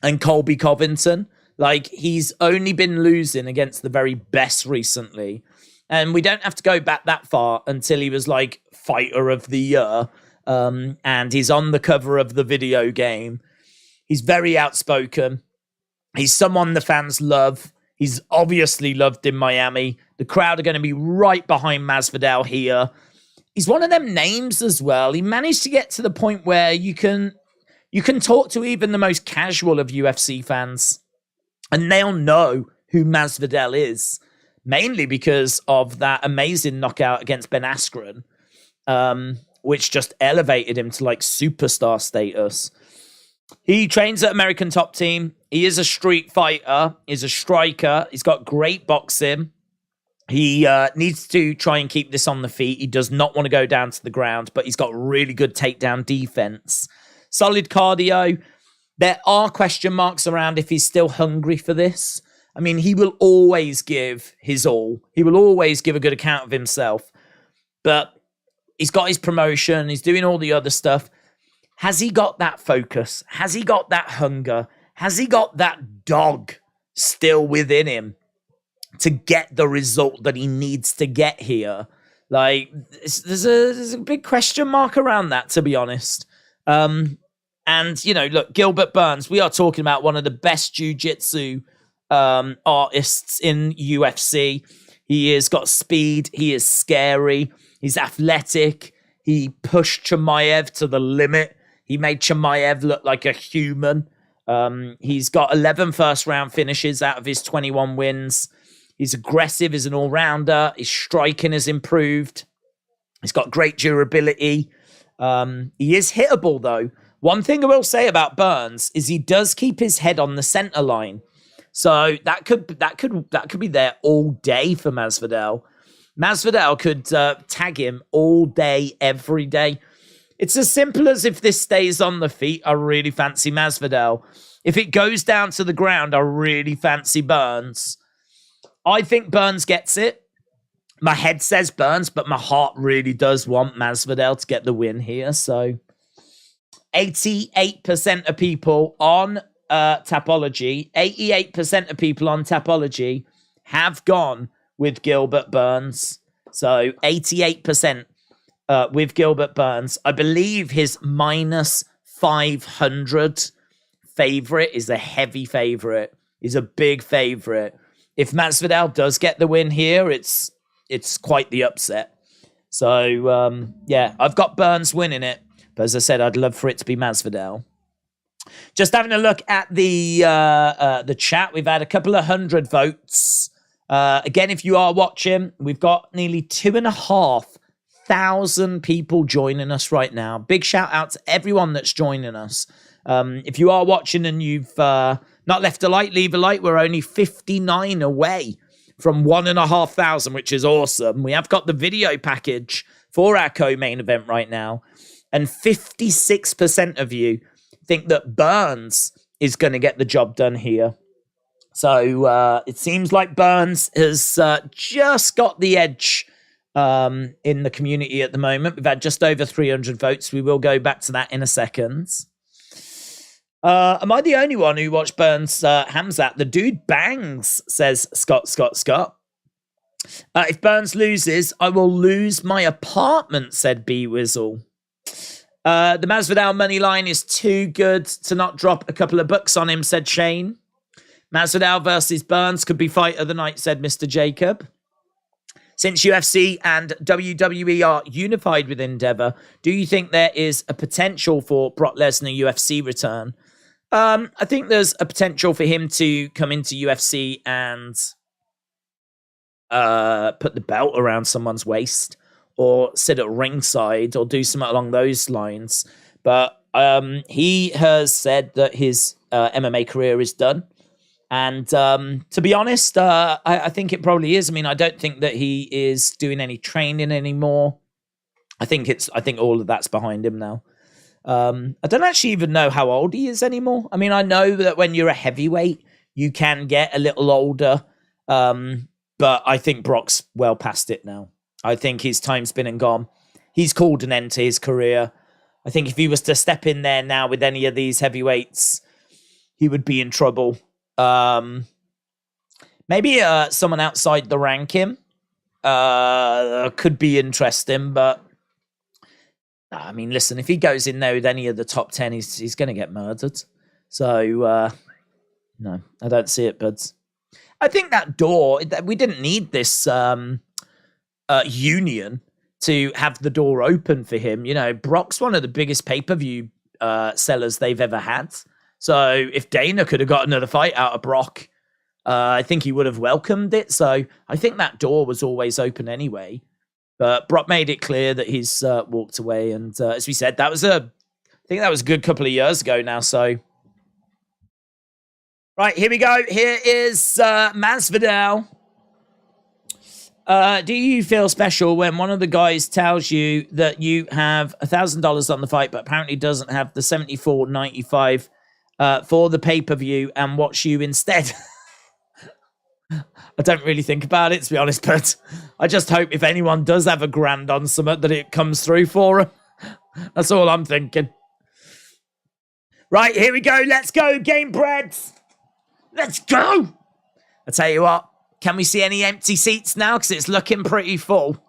S1: and Colby Covington. Like, he's only been losing against the very best recently. And we don't have to go back that far until he was like fighter of the year. And he's on the cover of the video game. He's very outspoken. He's someone the fans love. He's obviously loved in Miami. The crowd are going to be right behind Masvidal here. He's one of them names as well. He managed to get to the point where you can talk to even the most casual of UFC fans, and they'll know who Masvidal is, mainly because of that amazing knockout against Ben Askren, which just elevated him to like superstar status. He trains at American Top Team. He is a street fighter. He's a striker. He's got great boxing. He needs to try and keep this on the feet. He does not want to go down to the ground, but he's got really good takedown defense. Solid cardio. There are question marks around if he's still hungry for this. I mean, he will always give his all. He will always give a good account of himself. But he's got his promotion. He's doing all the other stuff. Has he got that focus? Has he got that hunger? Has he got that dog still within him to get the result that he needs to get here? Like, there's a big question mark around that, to be honest. And, you know, look, Gilbert Burns, we are talking about one of the best jiu-jitsu artists in UFC. He has got speed. He is scary. He's athletic. He pushed Chimaev to the limit. He made Chimaev look like a human. He's got 11 first-round finishes out of his 21 wins. He's aggressive as an all-rounder. His striking has improved. He's got great durability. He is hittable, though. One thing I will say about Burns is he does keep his head on the center line. So that could be there all day for Masvidal. Masvidal could tag him all day, every day. It's as simple as if this stays on the feet, I really fancy Masvidal. If it goes down to the ground, I really fancy Burns. I think Burns gets it. My head says Burns, but my heart really does want Masvidal to get the win here. So 88% of people on Tapology, 88% of people on Tapology have gone with Gilbert Burns. So 88% with Gilbert Burns. I believe his minus 500 favorite is a heavy favorite. He's a big favorite. If Masvidal does get the win here, it's quite the upset. So, yeah, I've got Burns winning it. But as I said, I'd love for it to be Masvidal. Just having a look at the chat, we've had a couple of 100 votes. Again, if you are watching, we've got nearly 2,500 people joining us right now. Big shout out to everyone that's joining us. If you are watching and you've not left a like, leave a like. We're only 59 away from 1,500, which is awesome. We have got the video package for our co-main event right now. And 56% of you think that Burns is going to get the job done here. So it seems like Burns has just got the edge in the community at the moment. We've had just over 300 votes. We will go back to that in a second. Am I the only one who watched Burns Hamzat? The dude bangs, says Scott. If Burns loses, I will lose my apartment, said B Wizzle. The Masvidal money line is too good to not drop a couple of bucks on him, said Shane. Masvidal versus Burns could be fight of the night, said Mr. Jacob. Since UFC and WWE are unified with Endeavor, do you think there is a potential for Brock Lesnar UFC return? I think there's a potential for him to come into UFC and put the belt around someone's waist or sit at ringside or do something along those lines. But he has said that his MMA career is done. And to be honest, I think it probably is. I mean, I don't think that he is doing any training anymore. I think all of that's behind him now. I don't actually even know how old he is anymore. I mean, I know that when you're a heavyweight, you can get a little older. But I think Brock's well past it now. I think his time's been and gone. He's called an end to his career. I think if he was to step in there now with any of these heavyweights, he would be in trouble. Maybe someone outside the ranking could be interesting, but I mean, listen, if he goes in there with any of the top 10, he's going to get murdered. So, no, I don't see it, buds. I think that door, we didn't need this union to have the door open for him. You know, Brock's one of the biggest pay-per-view sellers they've ever had. So if Dana could have got another fight out of Brock, I think he would have welcomed it. So I think that door was always open anyway. But Brock made it clear that he's walked away. And as we said, I think that was a good couple of years ago now. So, right, here we go. Here is Masvidal. Do you feel special when one of the guys tells you that you have $1,000 on the fight, but apparently doesn't have the $74.95 for the pay-per-view and watch you instead? I don't really think about it, to be honest, but I just hope if anyone does have $1,000 on something that it comes through for them. That's all I'm thinking. Right, here we go. Let's go, Game Bread. Let's go. I tell you what, can we see any empty seats now? Because it's looking pretty full.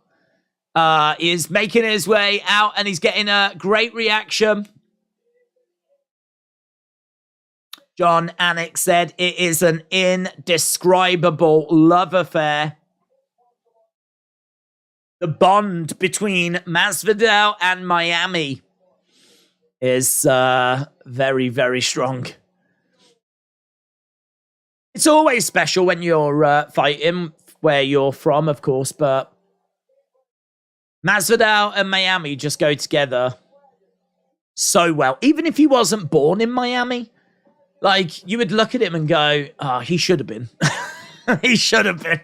S1: He's making his way out and he's getting a great reaction. John Anik said, it is an indescribable love affair. The bond between Masvidal and Miami is very, very strong. It's always special when you're fighting where you're from, of course, but Masvidal and Miami just go together so well. Even if he wasn't born in Miami, like, you would look at him and go, oh, he should have been. He should have been.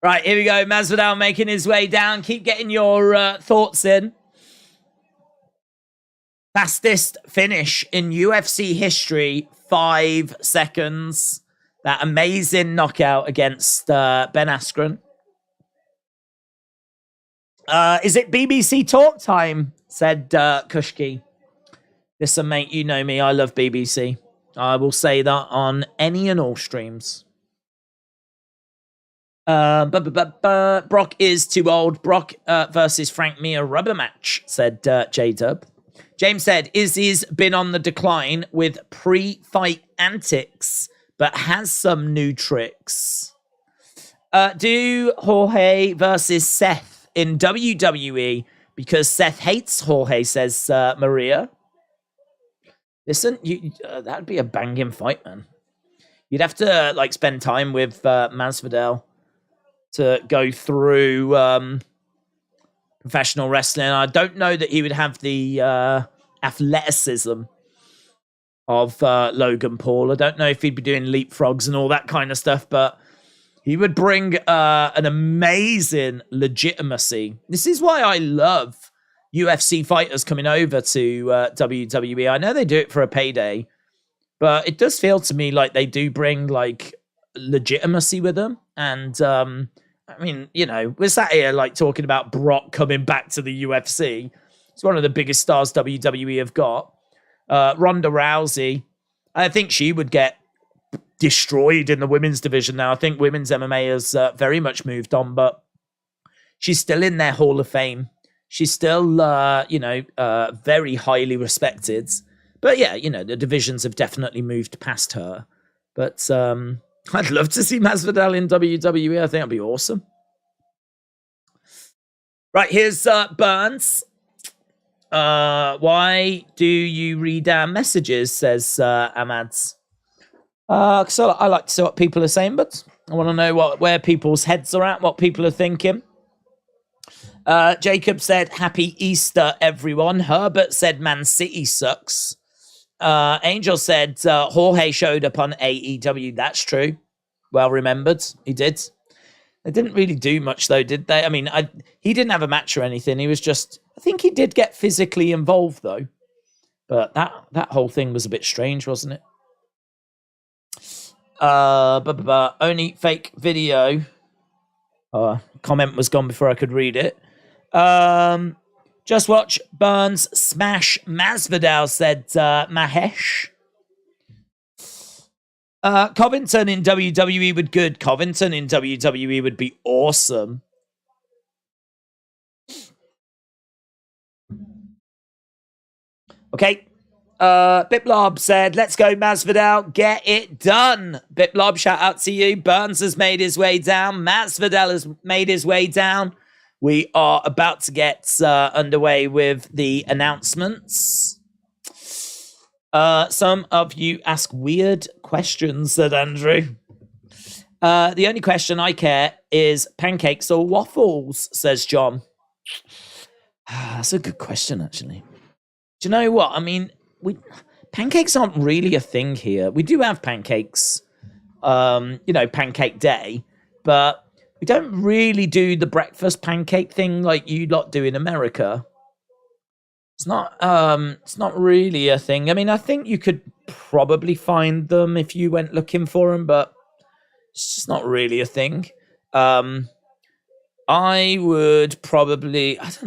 S1: Right, here we go. Masvidal making his way down. Keep getting your thoughts in. Fastest finish in UFC history, 5 seconds. That amazing knockout against Ben Askren. Is it BBC Talk Time? Said Kushki. Listen, mate, you know me. I love BBC. I will say that on any and all streams. Brock is too old. Brock versus Frank Mir rubber match, said J-Dub. James said, Izzy's been on the decline with pre-fight antics, but has some new tricks. Do Jorge versus Seth in WWE because Seth hates Jorge, says Maria. Listen, that'd be a banging fight, man. You'd have to like spend time with Masvidal to go through professional wrestling. I don't know that he would have the athleticism of Logan Paul. I don't know if he'd be doing leapfrogs and all that kind of stuff, but he would bring an amazing legitimacy. This is why I love UFC fighters coming over to WWE. I know they do it for a payday, but it does feel to me like they do bring like legitimacy with them. And I mean, you know, we're sat here like talking about Brock coming back to the UFC. He's one of the biggest stars WWE have got. Ronda Rousey, I think she would get destroyed in the women's division now. I think women's MMA has very much moved on, but she's still in their Hall of Fame. She's still, very highly respected. But yeah, you know, the divisions have definitely moved past her. But I'd love to see Masvidal in WWE. I think that'd be awesome. Right, here's Burns. Why do you read our messages, says Amads. So I like to see what people are saying, but I want to know where people's heads are at, what people are thinking. Jacob said, happy Easter, everyone. Herbert said, Man City sucks. Angel said, Jorge showed up on AEW. That's true. Well remembered. He did. They didn't really do much, though, did they? I mean, he didn't have a match or anything. He was just... I think he did get physically involved, though. But that whole thing was a bit strange, wasn't it? Only fake video. Comment was gone before I could read it. Just watch Burns smash Masvidal, said Mahesh. Covington in WWE would good. Covington in WWE would be awesome. Okay. Biplob said, let's go Masvidal, get it done. Biplob, shout out to you. Burns has made his way down. Masvidal has made his way down. We are about to get underway with the announcements. Some of you ask weird questions, said Andrew. The only question I care is pancakes or waffles, says John. That's a good question, actually. Do you know what? I mean, pancakes aren't really a thing here. We do have pancakes, pancake day, but we don't really do the breakfast pancake thing like you lot do in America. It's not really a thing. I mean, I think you could probably find them if you went looking for them, but it's just not really a thing. I would probably, I don't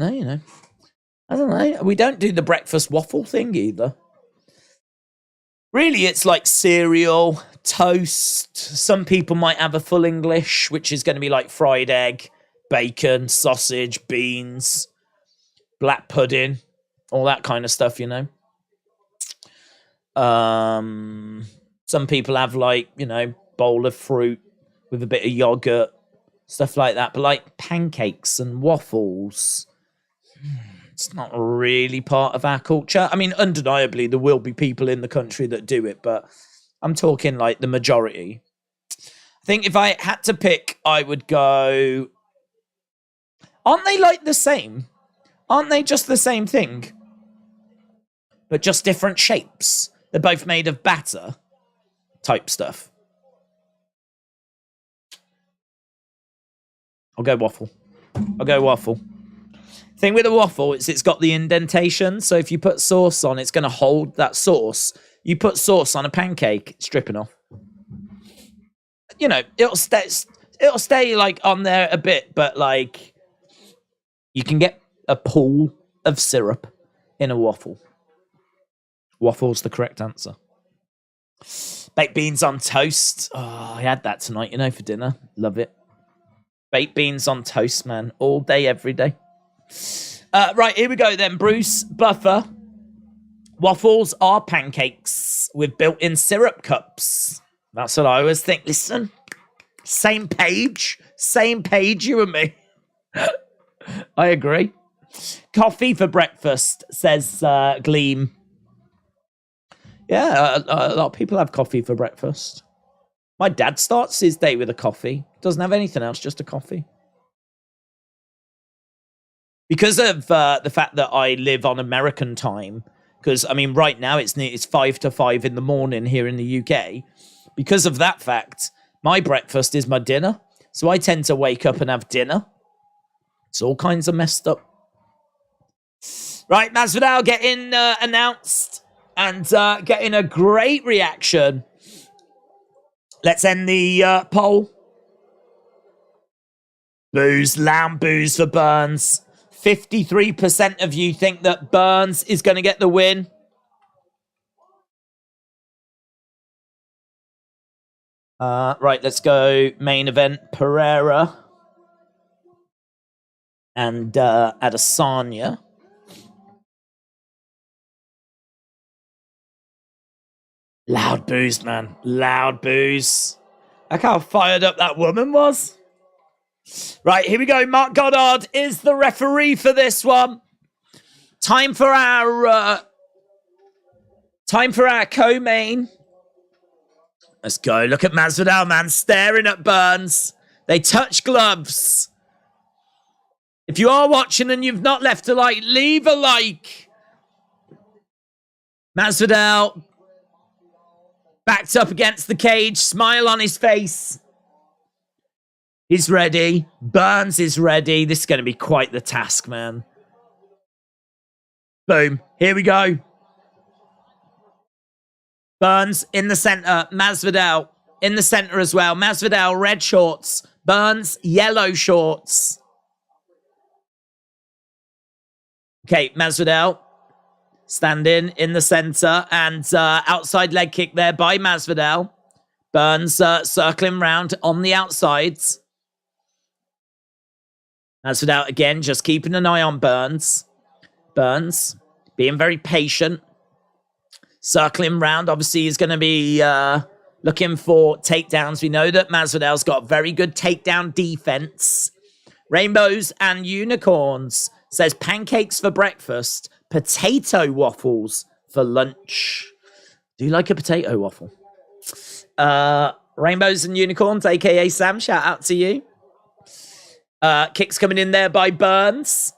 S1: know. We don't do the breakfast waffle thing either. Really, it's like cereal, toast. Some people might have a full English, which is going to be like fried egg, bacon, sausage, beans, black pudding, all that kind of stuff, you know. Some people have like, bowl of fruit with a bit of yogurt, stuff like that. But like pancakes and waffles, it's not really part of our culture. I mean, undeniably, there will be people in the country that do it, but I'm talking like the majority. I think if I had to pick, I would go... Aren't they like the same? Aren't they just the same thing? But just different shapes. They're both made of batter type stuff. I'll go waffle. Thing with a waffle is it's got the indentation, so if you put sauce on, it's going to hold that sauce. You put sauce on a pancake, it's dripping off. It'll stay like on there a bit, but like you can get a pool of syrup in a waffle. Waffle's the correct answer. Baked beans on toast. Oh, I had that tonight, for dinner. Love it. Baked beans on toast, man. All day, every day. Right, here we go then. Bruce Buffer. Waffles are pancakes with built-in syrup cups. That's what I always think. Listen, same page, you and me. I agree. Coffee for breakfast, says Gleam. Yeah, a lot of people have coffee for breakfast. My dad starts his day with a coffee. Doesn't have anything else, just a coffee. Because of the fact that I live on American time, because, I mean, right now it's 5 to 5 in the morning here in the UK. Because of that fact, my breakfast is my dinner. So I tend to wake up and have dinner. It's all kinds of messed up. Right, Masvidal getting announced and getting a great reaction. Let's end the poll. Boos, loud boos for Burns. 53% of you think that Burns is going to get the win. Right, let's go main event. Pereira and Adesanya. Loud boos, man. Loud boos. Look how fired up that woman was. Right, here we go. Mark Goddard is the referee for this one. Time for our co-main. Let's go. Look at Masvidal, man, staring at Burns. They touch gloves. If you are watching and you've not left a like, leave a like. Masvidal backed up against the cage, smile on his face. He's ready. Burns is ready. This is going to be quite the task, man. Boom. Here we go. Burns in the center. Masvidal in the center as well. Masvidal, red shorts. Burns, yellow shorts. Okay, Masvidal standing in the center. And outside leg kick there by Masvidal. Burns circling round on the outsides. Masvidal again, just keeping an eye on Burns. Burns being very patient. Circling round, obviously, he's going to be looking for takedowns. We know that Masvidal's got very good takedown defense. Rainbows and unicorns says pancakes for breakfast, potato waffles for lunch. Do you like a potato waffle? Rainbows and unicorns, aka Sam, shout out to you. Kicks coming in there by Burns.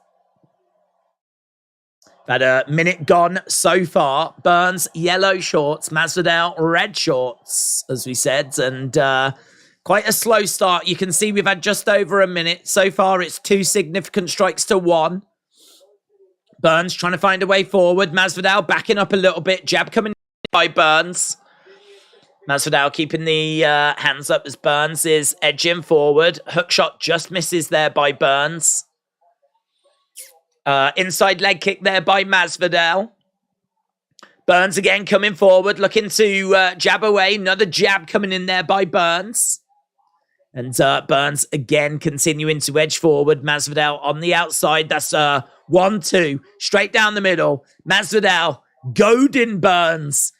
S1: Had a minute gone so far. Burns, yellow shorts. Masvidal, red shorts, as we said. And quite a slow start. You can see we've had just over a minute. So far, it's 2 significant strikes to 1. Burns trying to find a way forward. Masvidal backing up a little bit. Jab coming in by Burns. Masvidal keeping the hands up as Burns is edging forward. Hook shot just misses there by Burns. Inside leg kick there by Masvidal. Burns again coming forward, looking to jab away. Another jab coming in there by Burns. And Burns again continuing to edge forward. Masvidal on the outside. That's 1-2. Straight down the middle. Masvidal goading Burns.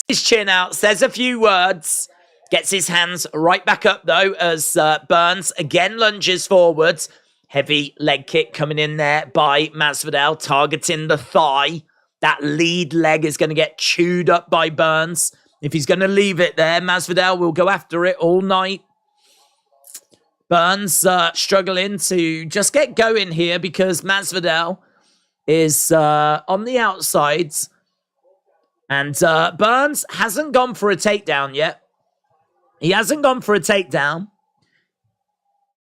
S1: His chin out, says a few words. Gets his hands right back up though as Burns again lunges forwards. Heavy leg kick coming in there by Masvidal, targeting the thigh. That lead leg is going to get chewed up by Burns. If he's going to leave it there, Masvidal will go after it all night. Burns struggling to just get going here because Masvidal is on the outsides. And Burns hasn't gone for a takedown yet. He hasn't gone for a takedown.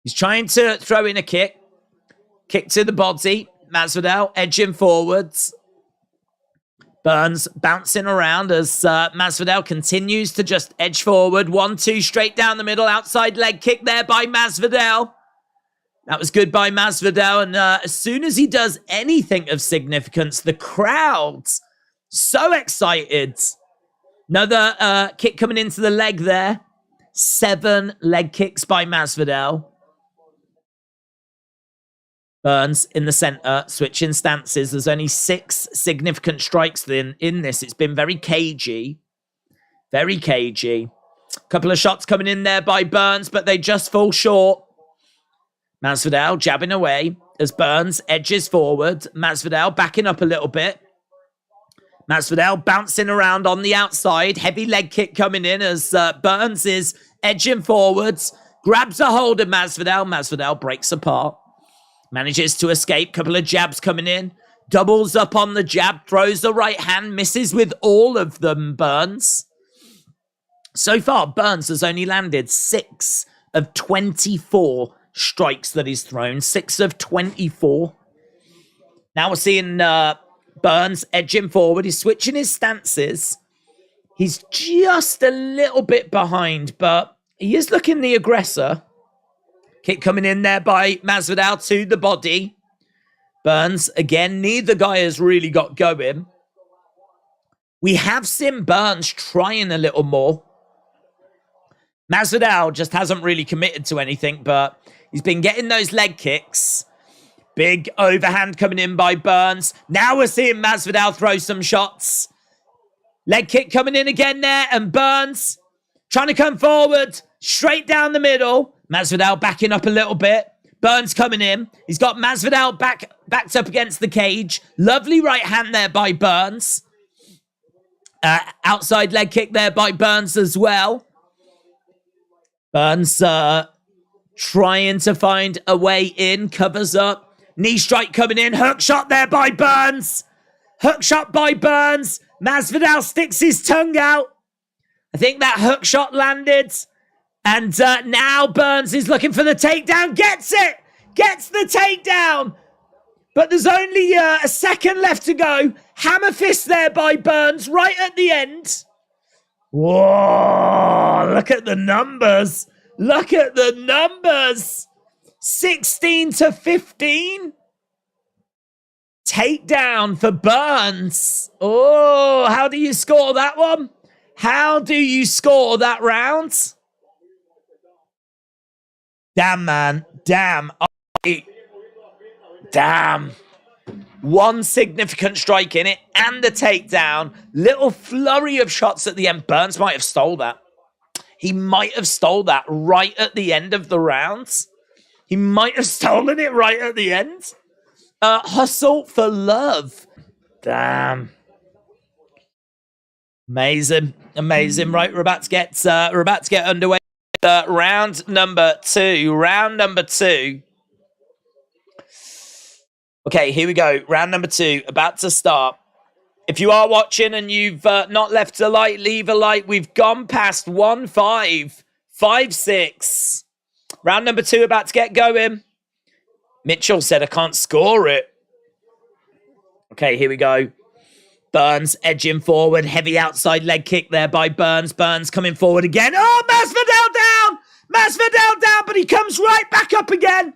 S1: He's trying to throw in a kick. Kick to the body. Masvidal edging forwards. Burns bouncing around as Masvidal continues to just edge forward. 1-2 straight down the middle. Outside leg kick there by Masvidal. That was good by Masvidal. And as soon as he does anything of significance, the crowd's so excited. Another kick coming into the leg there. 7 leg kicks by Masvidal. Burns in the center, switching stances. There's only 6 significant strikes in this. It's been very cagey. Very cagey. Couple of shots coming in there by Burns, but they just fall short. Masvidal jabbing away as Burns edges forward. Masvidal backing up a little bit. Masvidal bouncing around on the outside. Heavy leg kick coming in as Burns is edging forwards. Grabs a hold of Masvidal. Masvidal breaks apart. Manages to escape. Couple of jabs coming in. Doubles up on the jab, throws the right hand, misses with all of them, Burns. So far, Burns has only landed 6 of 24 strikes that he's thrown. 6 of 24. Now we're seeing Burns edging forward. He's switching his stances. He's just a little bit behind, but he is looking the aggressor. Kick coming in there by Masvidal to the body. Burns, again, neither guy has really got going. We have seen Burns trying a little more. Masvidal just hasn't really committed to anything, but he's been getting those leg kicks. Big overhand coming in by Burns. Now we're seeing Masvidal throw some shots. Leg kick coming in again there, and Burns trying to come forward, straight down the middle. Masvidal backing up a little bit. Burns coming in. He's got Masvidal backed up against the cage. Lovely right hand there by Burns. Outside leg kick there by Burns as well. Burns trying to find a way in. Covers up. Knee strike coming in. Hook shot there by Burns. Hook shot by Burns. Masvidal sticks his tongue out. I think that hook shot landed. And now Burns is looking for the takedown. Gets it! Gets the takedown! But there's only a second left to go. Hammer fist there by Burns right at the end. Whoa! Look at the numbers. Look at the numbers. 16-15. Takedown for Burns. Oh, how do you score that one? How do you score that round? Damn, man. Damn. Damn. One significant strike in it and the takedown. Little flurry of shots at the end. Burns might have stole that. He might have stole that right at the end of the rounds. He might have stolen it right at the end. Hustle for love. Damn. Amazing. Amazing. Right, we're about to get underway. Round number two. Okay, here we go. Round number 2, about to start. If you are watching and you've not left a like, leave a like. We've gone past 1-5, 5-6. Round number 2 about to get going. Mitchell said, I can't score it. Okay, here we go. Burns edging forward. Heavy outside leg kick there by Burns. Burns coming forward again. Oh, Masvidal down! Masvidal down, but he comes right back up again.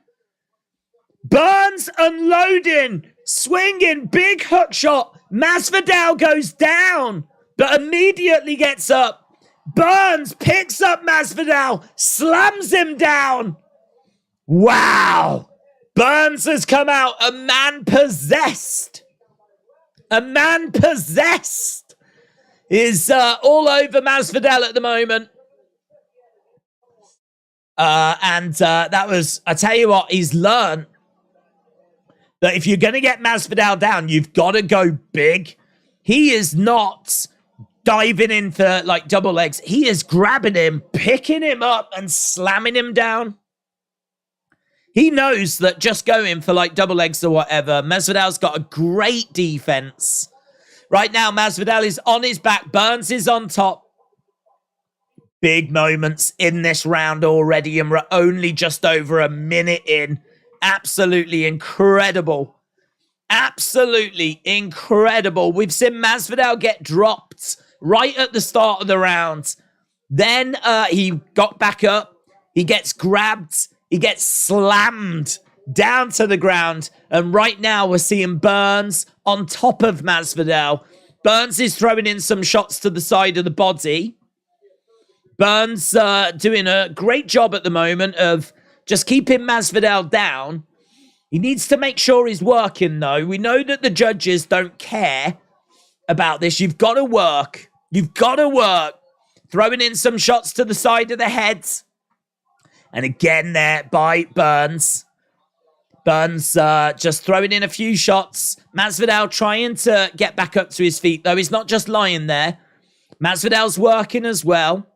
S1: Burns unloading. Swinging. Big hook shot. Masvidal goes down, but immediately gets up. Burns picks up Masvidal. Slams him down. Wow. Burns has come out a man possessed. A man possessed is all over Masvidal at the moment. That was, I tell you what, he's learned that if you're going to get Masvidal down, you've got to go big. He is not diving in for like double legs. He is grabbing him, picking him up and slamming him down. He knows that just going for like double legs or whatever, Masvidal's got a great defense. Right now, Masvidal is on his back. Burns is on top. Big moments in this round already, and we're only just over a minute in. Absolutely incredible. Absolutely incredible. We've seen Masvidal get dropped right at the start of the round. Then he got back up. He gets grabbed. He gets slammed down to the ground. And right now we're seeing Burns on top of Masvidal. Burns is throwing in some shots to the side of the body. Burns doing a great job at the moment of just keeping Masvidal down. He needs to make sure he's working, though. We know that the judges don't care about this. You've got to work. You've got to work. Throwing in some shots to the side of the head. And again there by Burns. Burns just throwing in a few shots. Masvidal trying to get back up to his feet, though. He's not just lying there. Masvidal's working as well.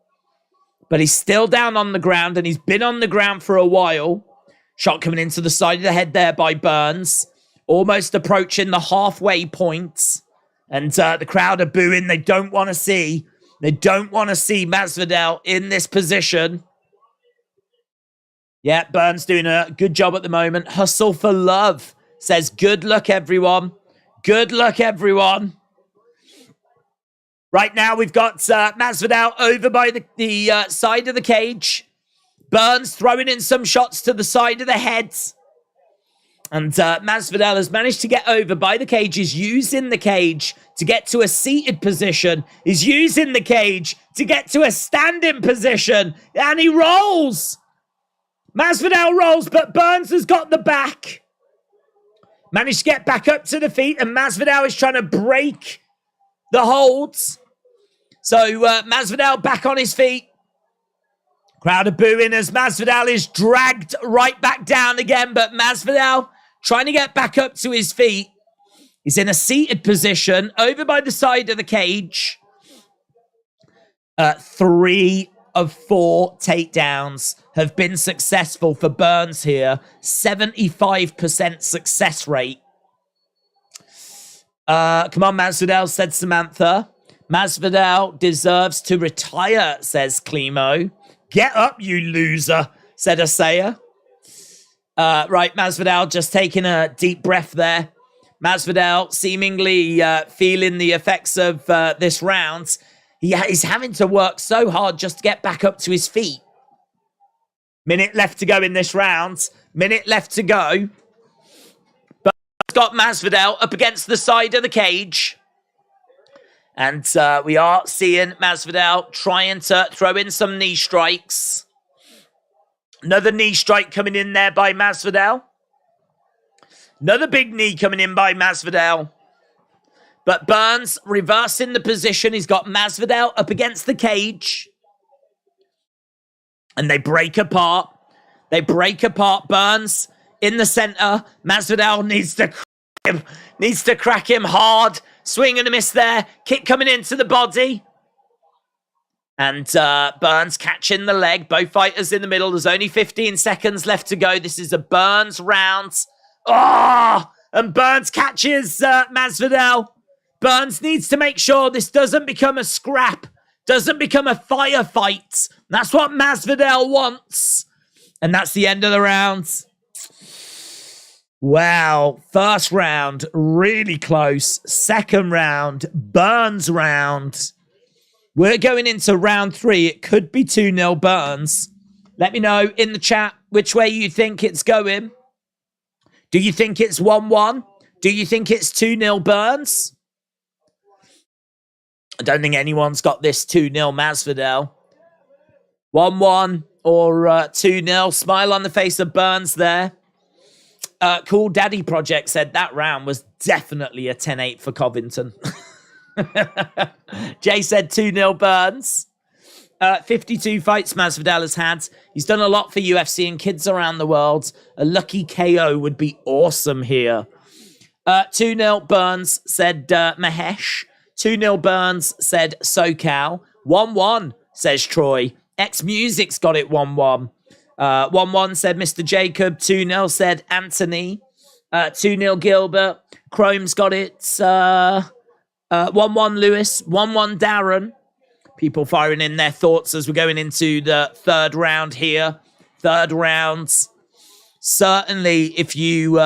S1: But he's still down on the ground, and he's been on the ground for a while. Shot coming into the side of the head there by Burns. Almost approaching the halfway point. And the crowd are booing. They don't want to see. They don't want to see Masvidal in this position. Yeah, Burns doing a good job at the moment. Hustle for love. Says, good luck, everyone. Good luck, everyone. Right now, we've got Masvidal over by the side of the cage. Burns throwing in some shots to the side of the head. And Masvidal has managed to get over by the cage. He's using the cage to get to a seated position. He's using the cage to get to a standing position. And he rolls. Masvidal rolls, but Burns has got the back. Managed to get back up to the feet, and Masvidal is trying to break the holds. So Masvidal back on his feet. Crowd are booing as Masvidal is dragged right back down again, but Masvidal trying to get back up to his feet. He's in a seated position over by the side of the cage. 3 of 4 takedowns have been successful for Burns here. 75% success rate. Come on, Masvidal, said Samantha. Masvidal deserves to retire, says Clemo. Get up, you loser, said Asaya. Right, Masvidal just taking a deep breath there. Masvidal seemingly feeling the effects of this round. He's having to work so hard just to get back up to his feet. Minute left to go in this round. Minute left to go. But got Masvidal up against the side of the cage. And we are seeing Masvidal trying to throw in some knee strikes. Another knee strike coming in there by Masvidal. Another big knee coming in by Masvidal. But Burns reversing the position. He's got Masvidal up against the cage. And they break apart. They break apart. Burns in the center. Masvidal needs to crack him hard. Swing and a miss there. Kick coming into the body. And Burns catching the leg. Both fighters in the middle. There's only 15 seconds left to go. This is a Burns round. Oh! And Burns catches Masvidal. Burns needs to make sure this doesn't become a scrap. Doesn't become a firefight. That's what Masvidal wants. And that's the end of the round. Wow. First round, really close. Second round, Burns round. We're going into round 3. It could be 2-0 Burns. Let me know in the chat which way you think it's going. Do you think it's 1-1? Do you think it's 2-0 Burns? I don't think anyone's got this 2-0 Masvidal. 1-1 or 2-0. Smile on the face of Burns there. Cool Daddy Project said that round was definitely a 10-8 for Covington. Jay said 2-0 Burns. 52 fights Masvidal has had. He's done a lot for UFC and kids around the world. A lucky KO would be awesome here. 2-0 Burns, said Mahesh. 2-0 Burns, said SoCal. 1-1, says Troy. X-Music's got it 1-1. 1-1, said Mr. Jacob. 2-0, said Anthony. 2-0 Gilbert. Chrome's got it. 1-1 Lewis. 1-1 Darren. People firing in their thoughts as we're going into the third round here. Third round. Certainly, if you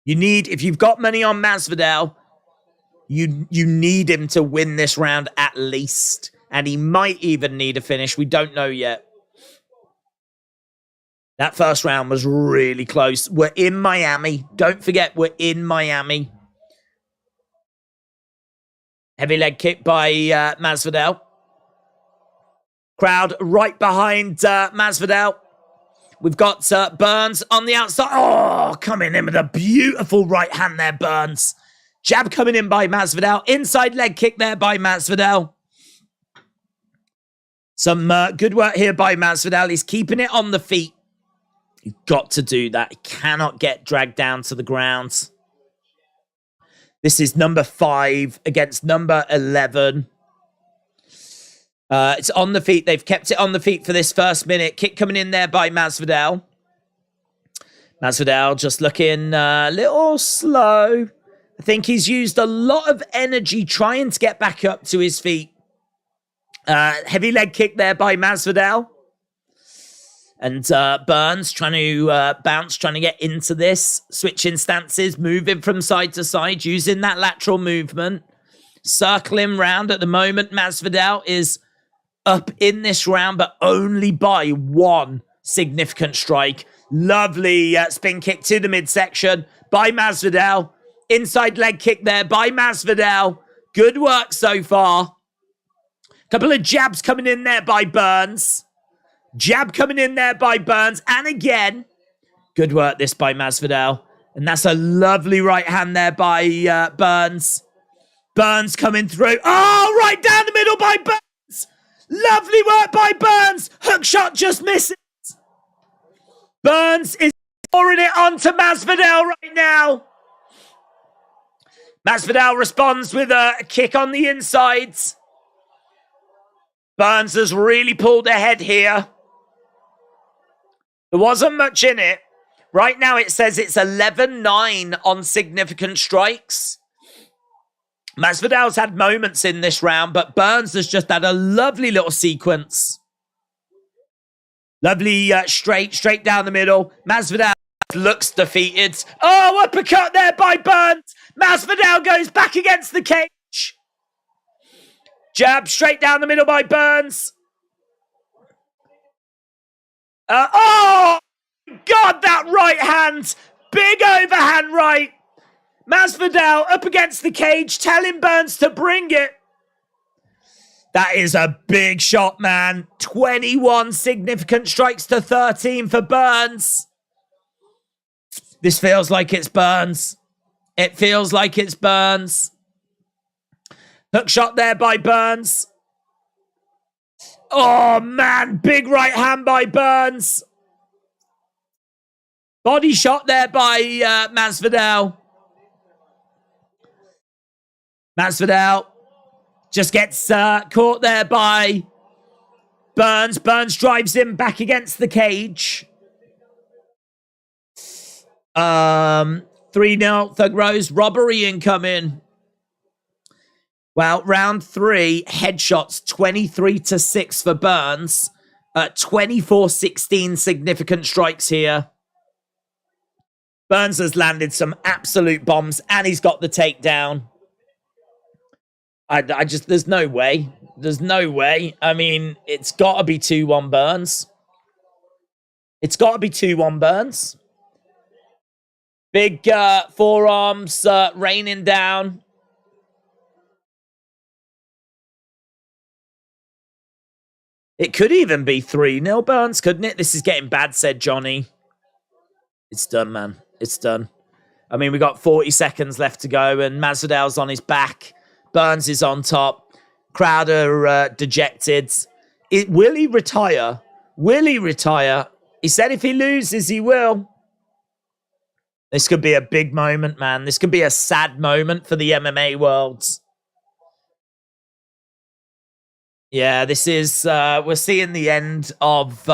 S1: if you've got money on Masvidal, you need him to win this round at least. And he might even need a finish. We don't know yet. That first round was really close. We're in Miami. Don't forget, we're in Miami. Heavy leg kick by Masvidal. Crowd right behind Masvidal. We've got Burns on the outside. Oh, coming in with a beautiful right hand there, Burns. Jab coming in by Masvidal. Inside leg kick there by Masvidal. Some good work here by Masvidal. He's keeping it on the feet. You've got to do that. He cannot get dragged down to the ground. This is number 5 against number 11. It's on the feet. They've kept it on the feet for this first minute. Kick coming in there by Masvidal. Masvidal just looking a little slow. I think he's used a lot of energy trying to get back up to his feet. Heavy leg kick there by Masvidal. And Burns trying to bounce, trying to get into this. Switching stances, moving from side to side, using that lateral movement. Circling round at the moment. Masvidal is up in this round, but only by one significant strike. Lovely spin kick to the midsection by Masvidal. Inside leg kick there by Masvidal. Good work so far. Couple of jabs coming in there by Burns. Jab coming in there by Burns. And again, good work this by Masvidal. And that's a lovely right hand there by Burns. Burns coming through. Oh, right down the middle by Burns. Lovely work by Burns. Hook shot just misses. Burns is pouring it onto Masvidal right now. Masvidal responds with a kick on the insides. Burns has really pulled ahead here. There wasn't much in it. Right now it says it's 11-9 on significant strikes. Masvidal's had moments in this round, but Burns has just had a lovely little sequence. Lovely straight down the middle. Masvidal looks defeated. Oh, uppercut there by Burns. Masvidal goes back against the cage. Jab straight down the middle by Burns. Oh, God, that right hand. Big overhand right. Masvidal up against the cage, telling Burns to bring it. That is a big shot, man. 21 significant strikes to 13 for Burns. This feels like it's Burns. It feels like it's Burns. Hook shot there by Burns. Oh, man. Big right hand by Burns. Body shot there by Masvidal. Masvidal just gets caught there by Burns. Burns drives him back against the cage. 3-0, Thug Rose. Robbery incoming. Well, round 3, headshots 23-6 for Burns. 24-16 significant strikes here. Burns has landed some absolute bombs and he's got the takedown. I just, there's no way. There's no way. I mean, it's got to be 2-1 Burns. It's got to be 2-1 Burns. Big forearms raining down. It could even be 3-0 Burns, couldn't it? This is getting bad, said Johnny. It's done, man. It's done. I mean, we got 40 seconds left to go and Masvidal's on his back. Burns is on top. Crowd are dejected. Will he retire? Will he retire? He said if he loses, he will. This could be a big moment, man. This could be a sad moment for the MMA world. Yeah, this is... we're seeing the end of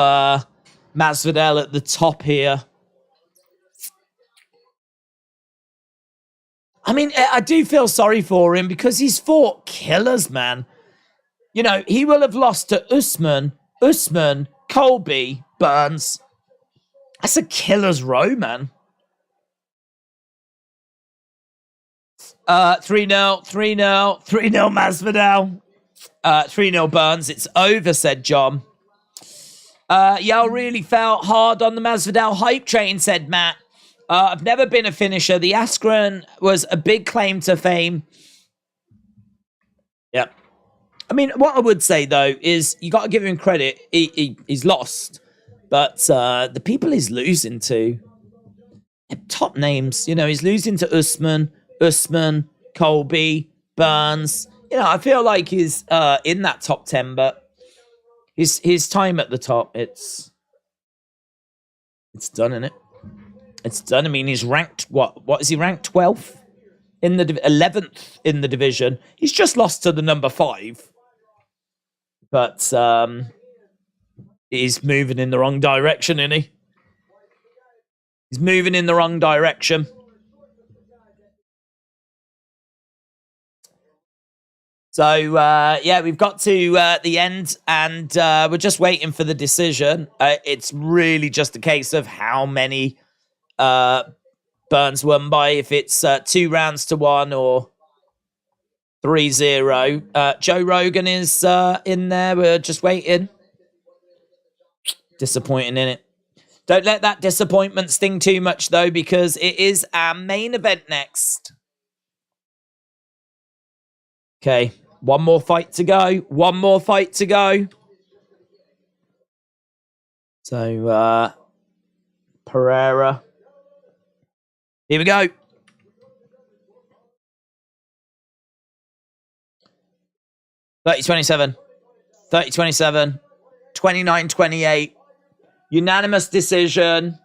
S1: Masvidal at the top here. I mean, I do feel sorry for him because he's fought killers, man. You know, he will have lost to Usman, Colby, Burns. That's a killer's row, man. 3-0 Masvidal. 3-0 Burns. It's over, said John. Y'all really felt hard on the Masvidal hype train, said Matt. I've never been a finisher. The Askren was a big claim to fame. Yep. I mean, what I would say, though, is you got to give him credit. He's lost. But the people he's losing to, top names. You know, he's losing to Usman, Colby, Burns. You know, I feel like he's in that top 10, but his time at the top, it's done, isn't it? It's done. I mean, he's ranked, what is he ranked? 12th? In the 11th in the division. He's just lost to the number 5. But he's moving in the wrong direction, isn't he? He's moving in the wrong direction. So, yeah, we've got to the end, and we're just waiting for the decision. It's really just a case of how many Burns won by, if it's 2 rounds to 1 or 3-0. Joe Rogan is in there. We're just waiting. Disappointing, innit? Don't let that disappointment sting too much, though, because it is our main event next. Okay, one more fight to go. One more fight to go. So, Pereira. Here we go. 30-27. 30-27. 29-28. Unanimous decision.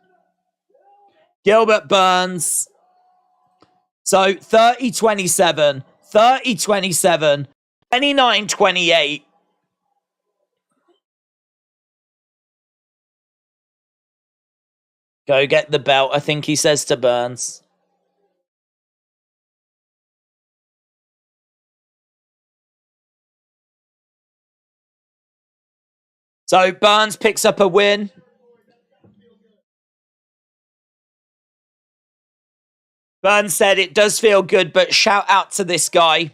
S1: Gilbert Burns. So 30-27. 30-27. 29-28. Go get the belt, I think he says to Burns. So Burns picks up a win. Burns said it does feel good, but shout out to this guy.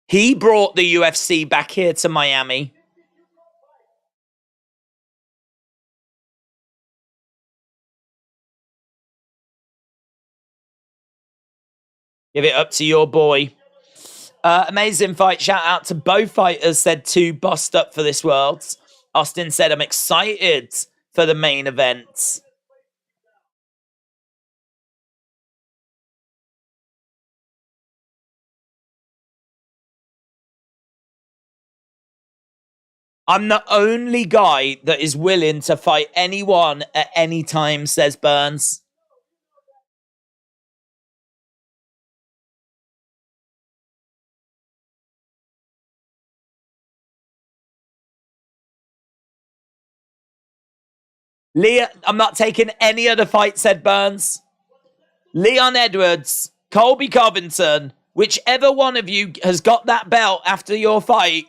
S1: He brought the UFC back here to Miami. Give it up to your boy. Amazing fight. Shout out to both fighters. Said 2 bossed up for this Worlds. Austin said, I'm excited for the main event. I'm the only guy that is willing to fight anyone at any time, says Burns. I'm not taking any other fight, said Burns. Leon Edwards, Colby Covington, whichever one of you has got that belt after your fight,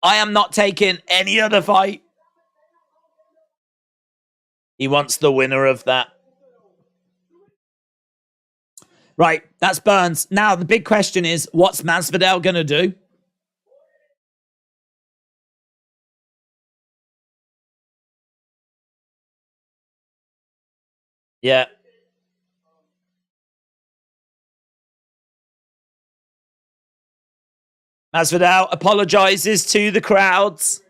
S1: I am not taking any other fight. He wants the winner of that. Right, that's Burns. Now, the big question is, what's Masvidal going to do? Yeah. Masvidal apologizes to the crowds.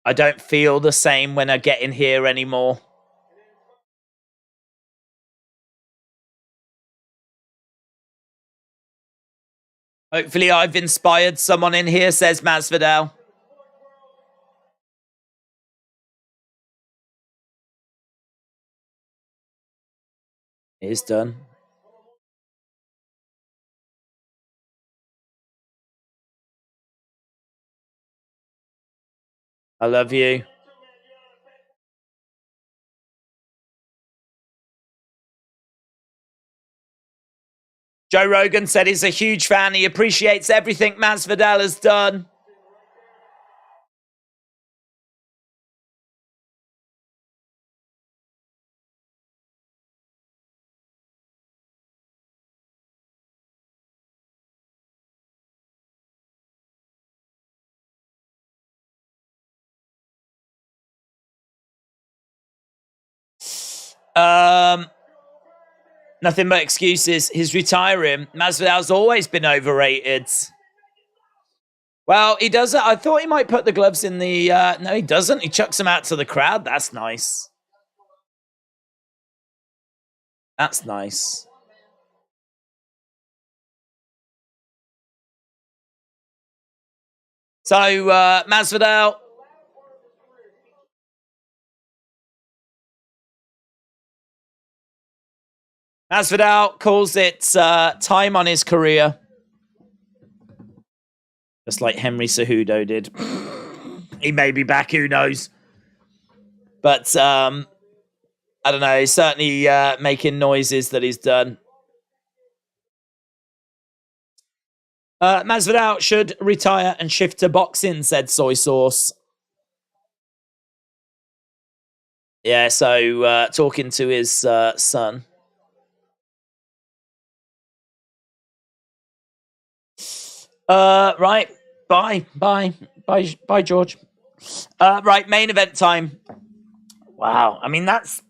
S1: I don't feel the same when I get in here anymore. Hopefully I've inspired someone in here, says Masvidal. It's done. I love you. Joe Rogan said he's a huge fan. He appreciates everything Masvidal has done. Nothing but excuses. He's retiring. Masvidal's always been overrated. Well, he doesn't. I thought he might put the gloves in the... no, he doesn't. He chucks them out to the crowd. That's nice. That's nice. So, Masvidal. Masvidal calls it time on his career. Just like Henry Cejudo did. He may be back, who knows? But, I don't know, he's certainly making noises that he's done. Masvidal should retire and shift to boxing, said Soy Sauce. Yeah, so talking to his son. Right. Bye, George. Right, main event time. Wow. I mean, that's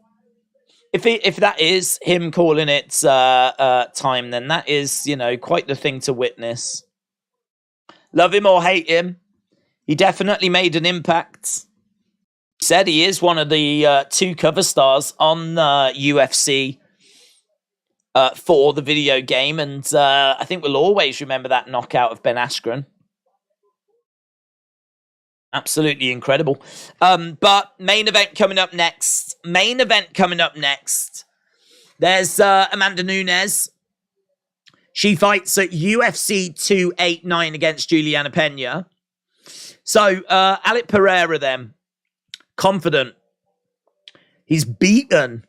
S1: if that is him calling it time, then that is, quite the thing to witness. Love him or hate him, he definitely made an impact. He said he is one of the 2 cover stars on UFC for the video game, and I think we'll always remember that knockout of Ben Askren. Absolutely incredible. But main event coming up next. There's Amanda Nunes. She fights at UFC 289 against Juliana Pena. So, Alex Pereira then. Confident. He's beaten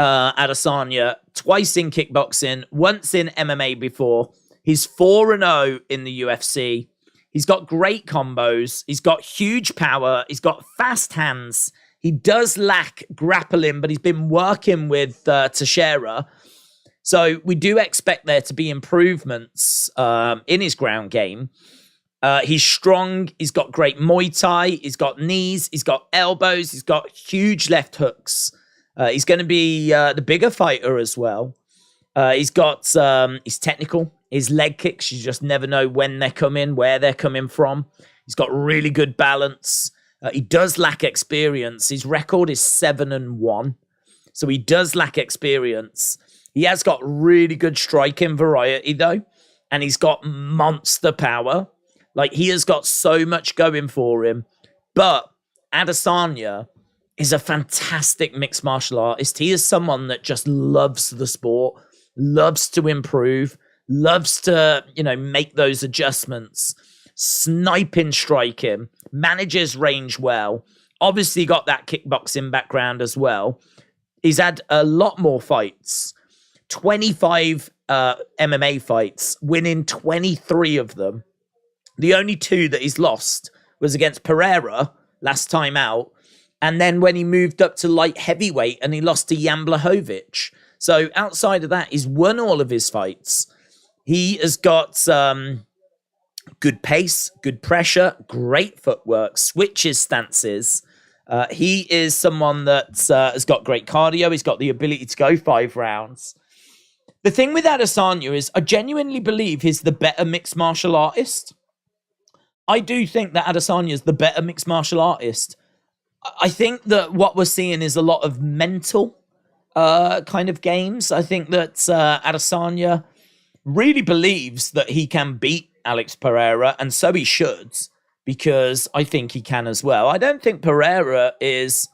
S1: Adesanya twice in kickboxing, once in MMA before. He's 4-0 in the UFC. He's got great combos. He's got huge power. He's got fast hands. He does lack grappling, but he's been working with Teixeira. So we do expect there to be improvements in his ground game. He's strong. He's got great Muay Thai. He's got knees. He's got elbows. He's got huge left hooks. He's going to be the bigger fighter as well. He's technical. His leg kicks, you just never know when they're coming, where they're coming from. He's got really good balance. He does lack experience. His record is 7-1. So he does lack experience. He has got really good striking variety, though. And he's got monster power. Like, he has got so much going for him. But Adesanya is a fantastic mixed martial artist. He is someone that just loves the sport, loves to improve, loves to, make those adjustments, sniping, striking, manages range well. Obviously got that kickboxing background as well. He's had a lot more fights, 25 MMA fights, winning 23 of them. The only 2 that he's lost was against Pereira last time out, and then when he moved up to light heavyweight and he lost to Jan Blachowicz. So outside of that, he's won all of his fights. He has got good pace, good pressure, great footwork, switches stances. He is someone that has got great cardio. He's got the ability to go 5 rounds. The thing with Adesanya is I genuinely believe he's the better mixed martial artist. I do think that Adesanya is the better mixed martial artist. I think that what we're seeing is a lot of mental kind of games. I think that Adesanya really believes that he can beat Alex Pereira, and so he should, because I think he can as well. I don't think Pereira is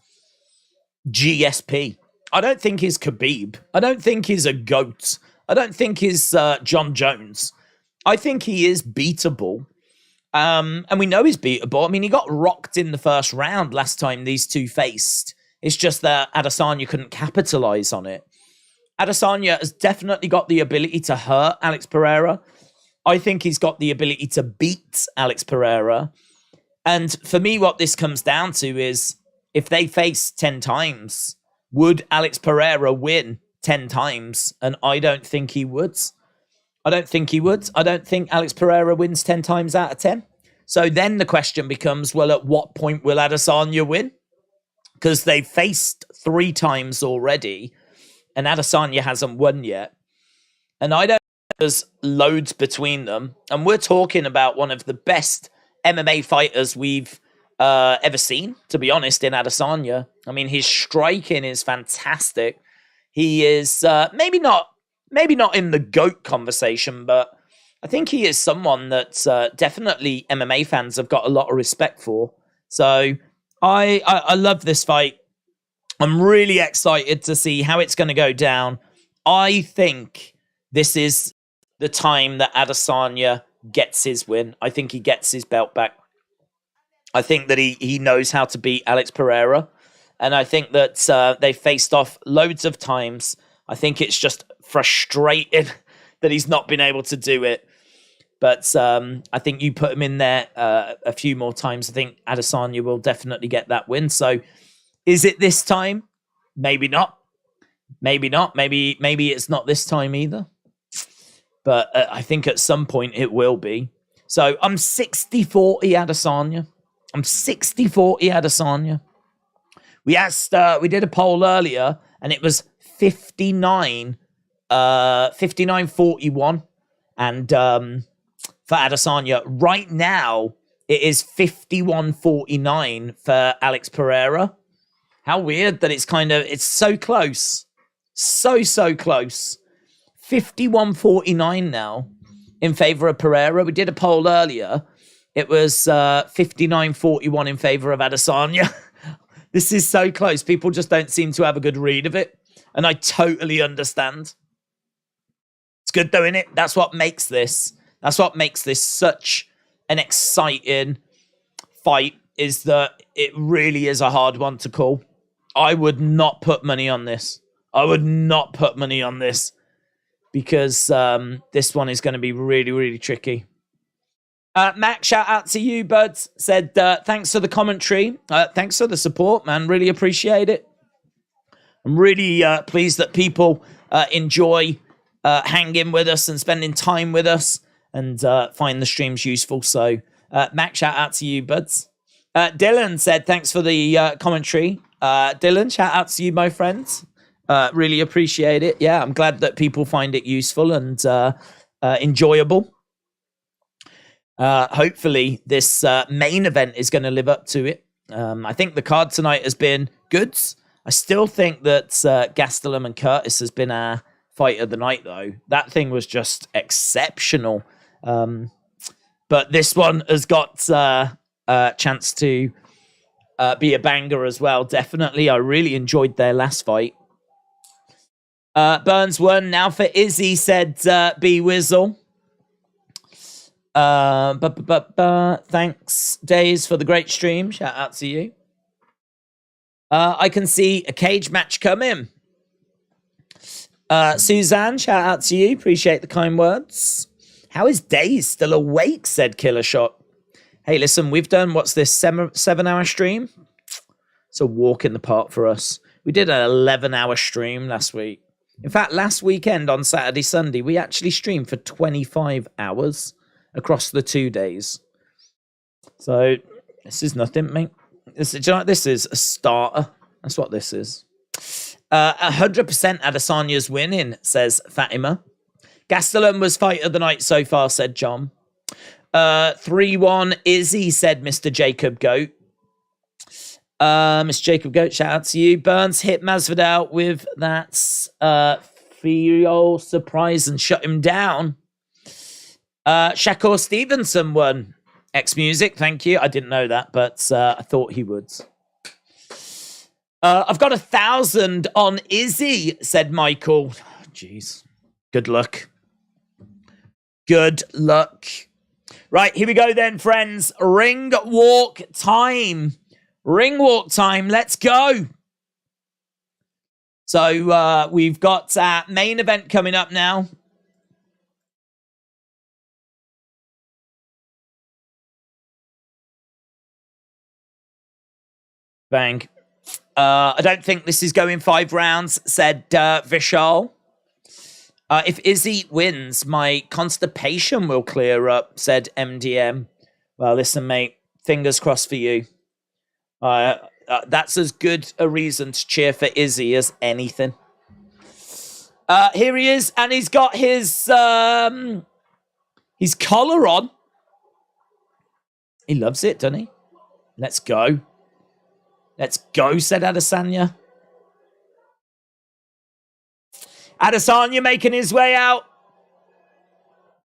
S1: GSP. I don't think he's Khabib. I don't think he's a GOAT. I don't think he's John Jones. I think he is beatable. And we know he's beatable. I mean, he got rocked in the first round last time these 2 faced. It's just that Adesanya couldn't capitalize on it. Adesanya has definitely got the ability to hurt Alex Pereira. I think he's got the ability to beat Alex Pereira. And for me, what this comes down to is, if they face 10 times, would Alex Pereira win 10 times? And I don't think he would. I don't think Alex Pereira wins 10 times out of 10. So then the question becomes, well, at what point will Adesanya win? Because they've faced 3 times already, and Adesanya hasn't won yet. And I don't think there's loads between them. And we're talking about one of the best MMA fighters we've ever seen, to be honest, in Adesanya. I mean, his striking is fantastic. He is maybe not in the GOAT conversation, but I think he is someone that definitely MMA fans have got a lot of respect for. So I love this fight. I'm really excited to see how it's going to go down. I think this is the time that Adesanya gets his win. I think he gets his belt back. I think that he knows how to beat Alex Pereira. And I think that they faced off loads of times. I think it's just frustrating that he's not been able to do it. But I think you put him in there a few more times. I think Adesanya will definitely get that win. So is it this time? Maybe not. Maybe not. Maybe it's not this time either. But I think at some point it will be. So I'm 60-40 Adesanya. I'm 60-40 Adesanya. We did a poll earlier, and it was 59-41. And for Adesanya, right now, it is 51-49 for Alex Pereira. How weird that it's so close. So close. 51-49 now in favor of Pereira. We did a poll earlier. It was 59-41 in favor of Adesanya. This is so close. People just don't seem to have a good read of it. And I totally understand. It's good though, isn't it? That's what makes this. That's what makes this such an exciting fight, is that it really is a hard one to call. I would not put money on this. I would not put money on this because this one is going to be really, really tricky. Mac, shout out to you, bud. Said, thanks for the commentary. Thanks for the support, man. Really appreciate it. I'm really pleased that people enjoy hanging with us and spending time with us and find the streams useful. So, Mac, shout out to you, buds. Dylan said, thanks for the commentary. Dylan, shout out to you, my friends. Really appreciate it. Yeah, I'm glad that people find it useful and enjoyable. Hopefully this main event is going to live up to it. I think the card tonight has been good. I still think that Gastelum and Curtis has been our fight of the night, though. That thing was just exceptional. But this one has got a chance to be a banger as well. Definitely. I really enjoyed their last fight. Burns won. Now for Izzy, said B Wizzle. Thanks, Days, for the great stream. Shout out to you. I can see a cage match coming. Suzanne, shout out to you. Appreciate the kind words. How is Days still awake? Said Killer Shot. Hey, listen, we've done, what's this, 7-hour stream? It's a walk in the park for us. We did an 11-hour stream last week. In fact, last weekend on Saturday, Sunday, we actually streamed for 25 hours across the 2 days. So, this is nothing, mate. This is a starter. That's what this is. 100% Adesanya's winning, says Fatima. Gastelum was fight of the night so far, said John. 3-1 Izzy, said Mr. Jacob Goat. Mr. Jacob Goat, shout out to you. Burns hit Masvidal with that Fio surprise and shut him down. Shakur Stevenson won. X-Music, thank you. I didn't know that, but I thought he would. I've got 1,000 on Izzy, said Michael. Jeez. Good luck. Good luck. Right, here we go then, friends. Ring walk time. Ring walk time. Let's go. So we've got our main event coming up now. Bang. I don't think this is going 5 rounds, said Vishal. If Izzy wins, my constipation will clear up, said MDM. Well, listen, mate, fingers crossed for you. That's as good a reason to cheer for Izzy as anything. Here he is, and he's got his collar on. He loves it, doesn't he? Let's go. Let's go, said Adesanya. Adesanya making his way out.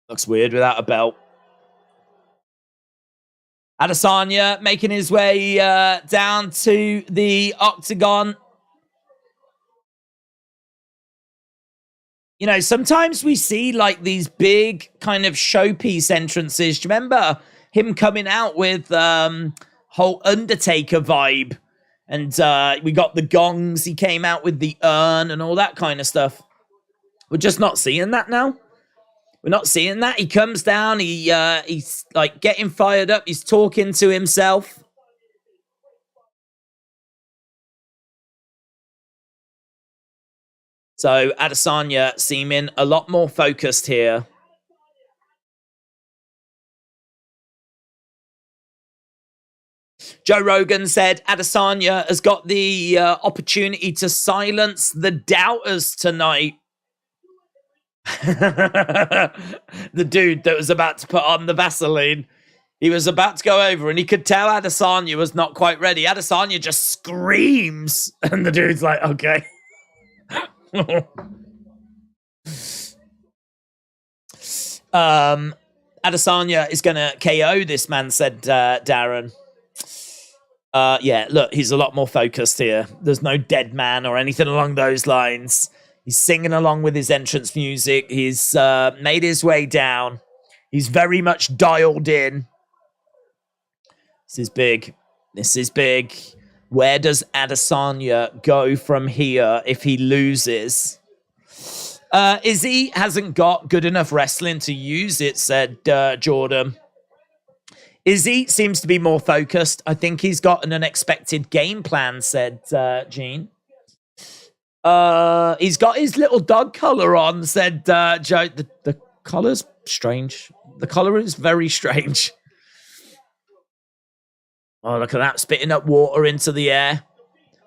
S1: Looks weird without a belt. Adesanya making his way down to the octagon. You know, sometimes we see like these big kind of showpiece entrances. Do you remember him coming out with whole Undertaker vibe? And we got the gongs. He came out with the urn and all that kind of stuff. We're just not seeing that now. We're not seeing that. He comes down. He's like getting fired up. He's talking to himself. So Adesanya seeming a lot more focused here. Joe Rogan said Adesanya has got the opportunity to silence the doubters tonight. The dude that was about to put on the Vaseline. He was about to go over and he could tell Adesanya was not quite ready. Adesanya just screams and the dude's like, okay. Adesanya is going to KO this man, said Darren. Yeah, look, he's a lot more focused here. There's no dead man or anything along those lines. He's singing along with his entrance music. He's made his way down. He's very much dialed in. This is big. This is big. Where does Adesanya go from here if he loses? Izzy hasn't got good enough wrestling to use it, said Jordan. Izzy seems to be more focused. I think he's got an unexpected game plan, said Gene. He's got his little dog collar on, said Joe. The collar's strange. The collar is very strange. Oh, look at that, spitting up water into the air.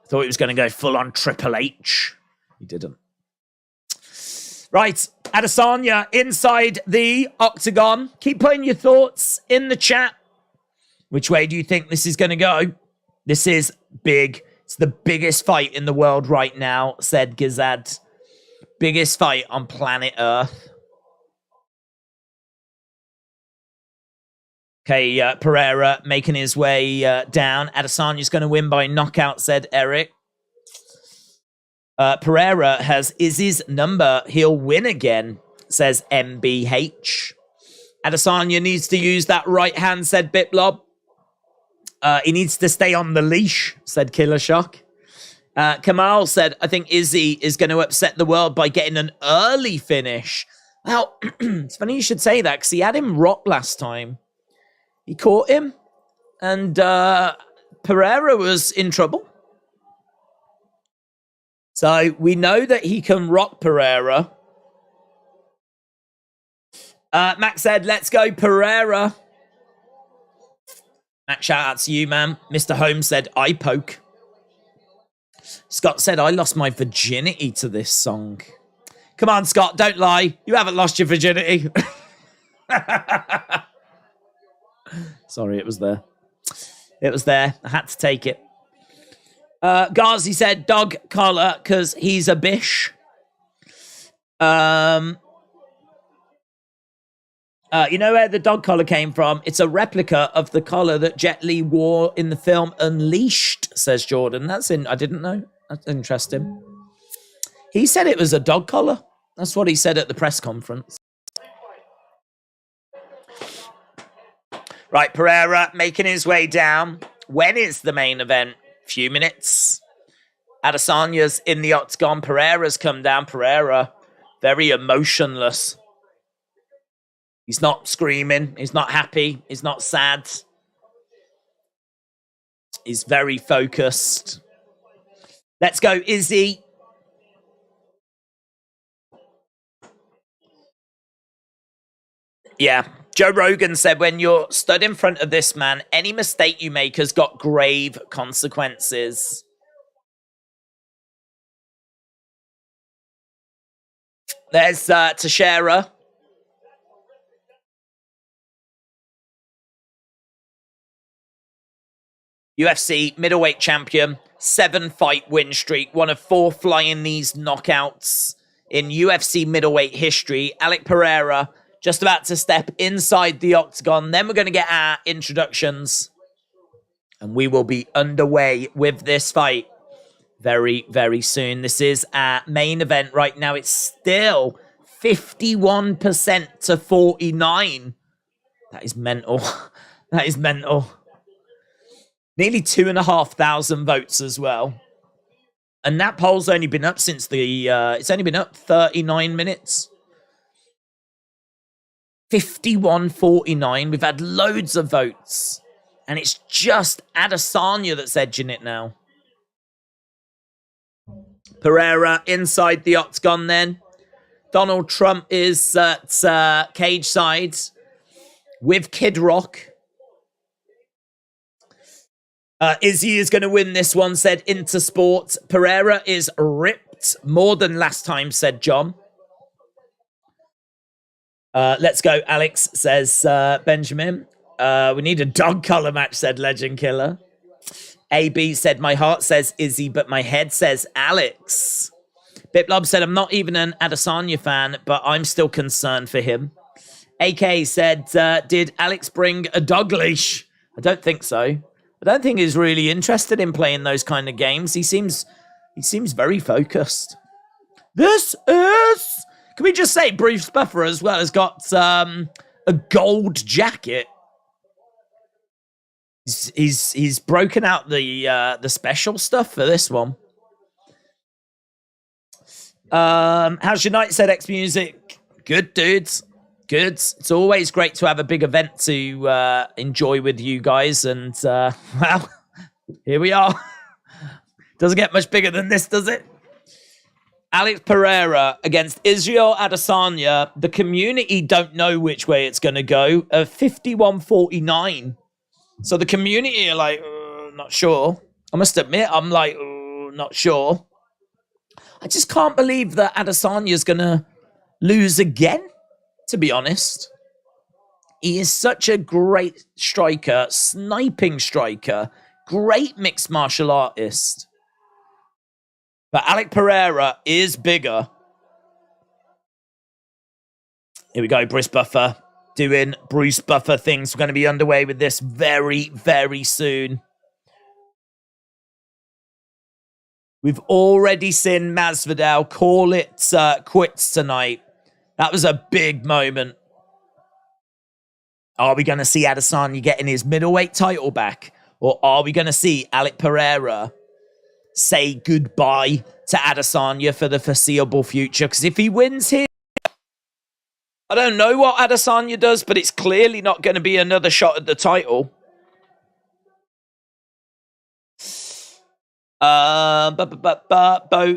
S1: Thought he was going to go full on Triple H. He didn't. Right, Adesanya inside the octagon. Keep putting your thoughts in the chat. Which way do you think this is going to go? This is big. It's the biggest fight in the world right now, said Gizad. Biggest fight on planet Earth. Okay, Pereira making his way down. Adesanya's going to win by knockout, said Eric. Pereira has Izzy's number. He'll win again, says MBH. Adesanya needs to use that right hand, said Bitblob. He needs to stay on the leash, said Killer Shock. Kamal said, I think Izzy is going to upset the world by getting an early finish. Well, it's funny you should say that because he had him rock last time. He caught him, and Pereira was in trouble. So we know that he can rock Pereira. Max said, let's go Pereira. Max, shout out to you, man. Mr. Holmes said, eye poke. Scott said, I lost my virginity to this song. Come on, Scott, don't lie. You haven't lost your virginity. Sorry, it was there. It was there. I had to take it. Ghazi said dog collar because he's a bish. You know where the dog collar came from? It's a replica of the collar that Jet Li wore in the film Unleashed, says Jordan. I didn't know. That's interesting. He said it was a dog collar. That's what he said at the press conference. Right, Pereira making his way down. When is the main event? Few minutes. Adesanya's in the octagon. Pereira's come down. Pereira, very emotionless. He's not screaming. He's not happy. He's not sad. He's very focused. Let's go, Izzy. Yeah. Joe Rogan said, when you're stood in front of this man, any mistake you make has got grave consequences. There's Teixeira. UFC Middleweight Champion, 7-fight win streak, one of 4 flying knees knockouts in UFC Middleweight history. Alec Pereira, just about to step inside the octagon. Then we're going to get our introductions. And we will be underway with this fight very, very soon. This is our main event right now. It's still 51% to 49. That is mental. That is mental. Nearly 2,500 votes as well. And that poll's only been up since it's only been up 39 minutes. 51-49. We've had loads of votes. And it's just Adesanya that's edging it now. Pereira inside the octagon then. Donald Trump is at cage side with Kid Rock. Izzy is going to win this one, said Intersport. Pereira is ripped more than last time, said John. Let's go, Alex, says Benjamin. We need a dog collar match, said Legend Killer. AB said, my heart says Izzy, but my head says Alex. Biplob said, I'm not even an Adesanya fan, but I'm still concerned for him. AK said, did Alex bring a dog leash? I don't think so. I don't think he's really interested in playing those kind of games. He seems very focused. This is... Can we just say Bruce Buffer as well has got a gold jacket? He's broken out the special stuff for this one. How's your night, said X Music? Good, dudes. Good. It's always great to have a big event to enjoy with you guys. And, well, here we are. Doesn't get much bigger than this, does it? Alex Pereira against Israel Adesanya. The community don't know which way it's going to go. 51-49. So the community are like, not sure. I must admit, I'm like, not sure. I just can't believe that Adesanya's going to lose again, to be honest. He is such a great striker, sniping striker, great mixed martial artist. But Alex Pereira is bigger. Here we go, Bruce Buffer. Doing Bruce Buffer things. We're going to be underway with this very, very soon. We've already seen Masvidal call it quits tonight. That was a big moment. Are we going to see Adesanya getting his middleweight title back? Or are we going to see Alex Pereira say goodbye to Adesanya for the foreseeable future? Because if he wins here, I don't know what Adesanya does, but it's clearly not going to be another shot at the title. Bo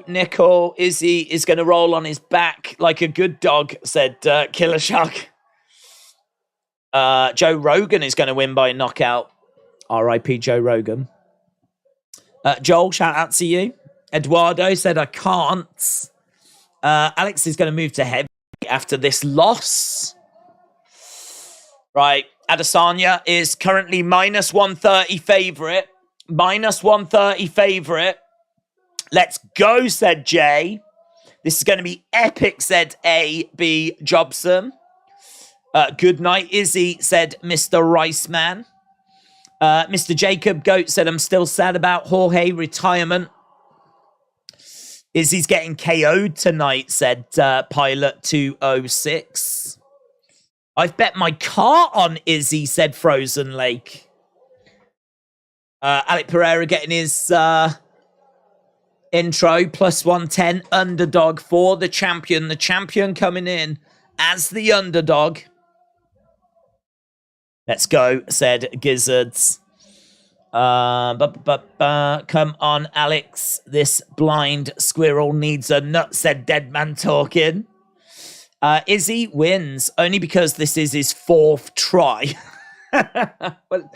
S1: Nickel, Izzy is going to roll on his back like a good dog, said Killer Shark. Joe Rogan is going to win by knockout. R.I.P. Joe Rogan. Joel, shout out to you. Eduardo said, I can't. Alex is going to move to heavy after this loss. Right. Adesanya is currently minus 130 favorite. Minus 130 favorite. Let's go, said Jay. This is going to be epic, said A.B. Jobson. Good night, Izzy, said Mr. Riceman. Mr. Jacob Goat said, I'm still sad about Jorge retirement. Izzy's getting KO'd tonight, said Pilot 206. I've bet my car on Izzy, said Frozen Lake. Alex Pereira getting his intro, plus 110, underdog for the champion. The champion coming in as the underdog. Let's go, said Gizzards. Come on, Alex. This blind squirrel needs a nut, said Deadman Talking. Izzy wins, only because this is his fourth try. Well,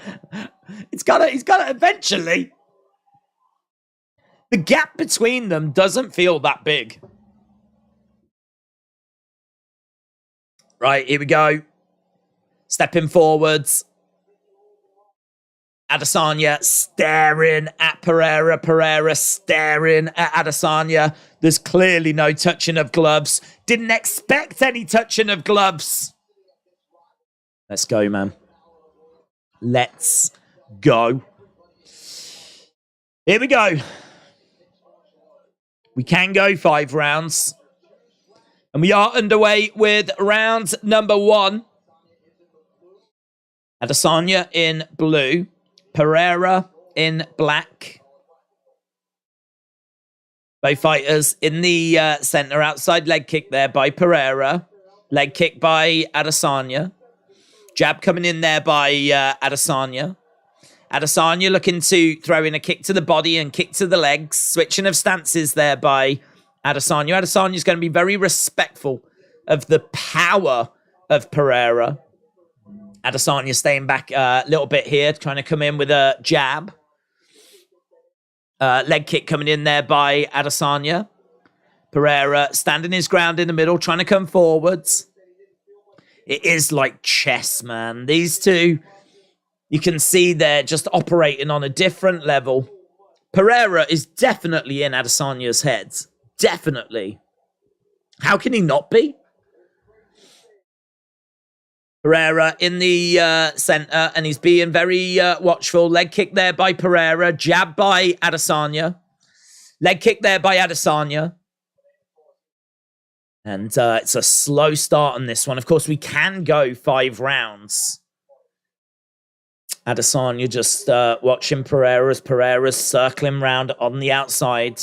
S1: he's got to eventually. The gap between them doesn't feel that big. Right, here we go. Stepping forwards. Adesanya staring at Pereira. Pereira staring at Adesanya. There's clearly no touching of gloves. Didn't expect any touching of gloves. Let's go, man. Let's go. Here we go. We can go 5 rounds. And we are underway with round number 1. Adesanya in blue. Pereira in black. Both fighters in the center. Outside leg kick there by Pereira. Leg kick by Adesanya. Jab coming in there by Adesanya. Adesanya looking to throw in a kick to the body and kick to the legs. Switching of stances there by Adesanya. Adesanya's going to be very respectful of the power of Pereira. Adesanya staying back a little bit here, trying to come in with a jab. Leg kick coming in there by Adesanya. Pereira standing his ground in the middle, trying to come forwards. It is like chess, man. These two, you can see they're just operating on a different level. Pereira is definitely in Adesanya's head. Definitely. How can he not be? Pereira in the center, and he's being very watchful. Leg kick there by Pereira. Jab by Adesanya. Leg kick there by Adesanya. And it's a slow start on this one. Of course, we can go 5 rounds. Adesanya just watching Pereira's circling round on the outside.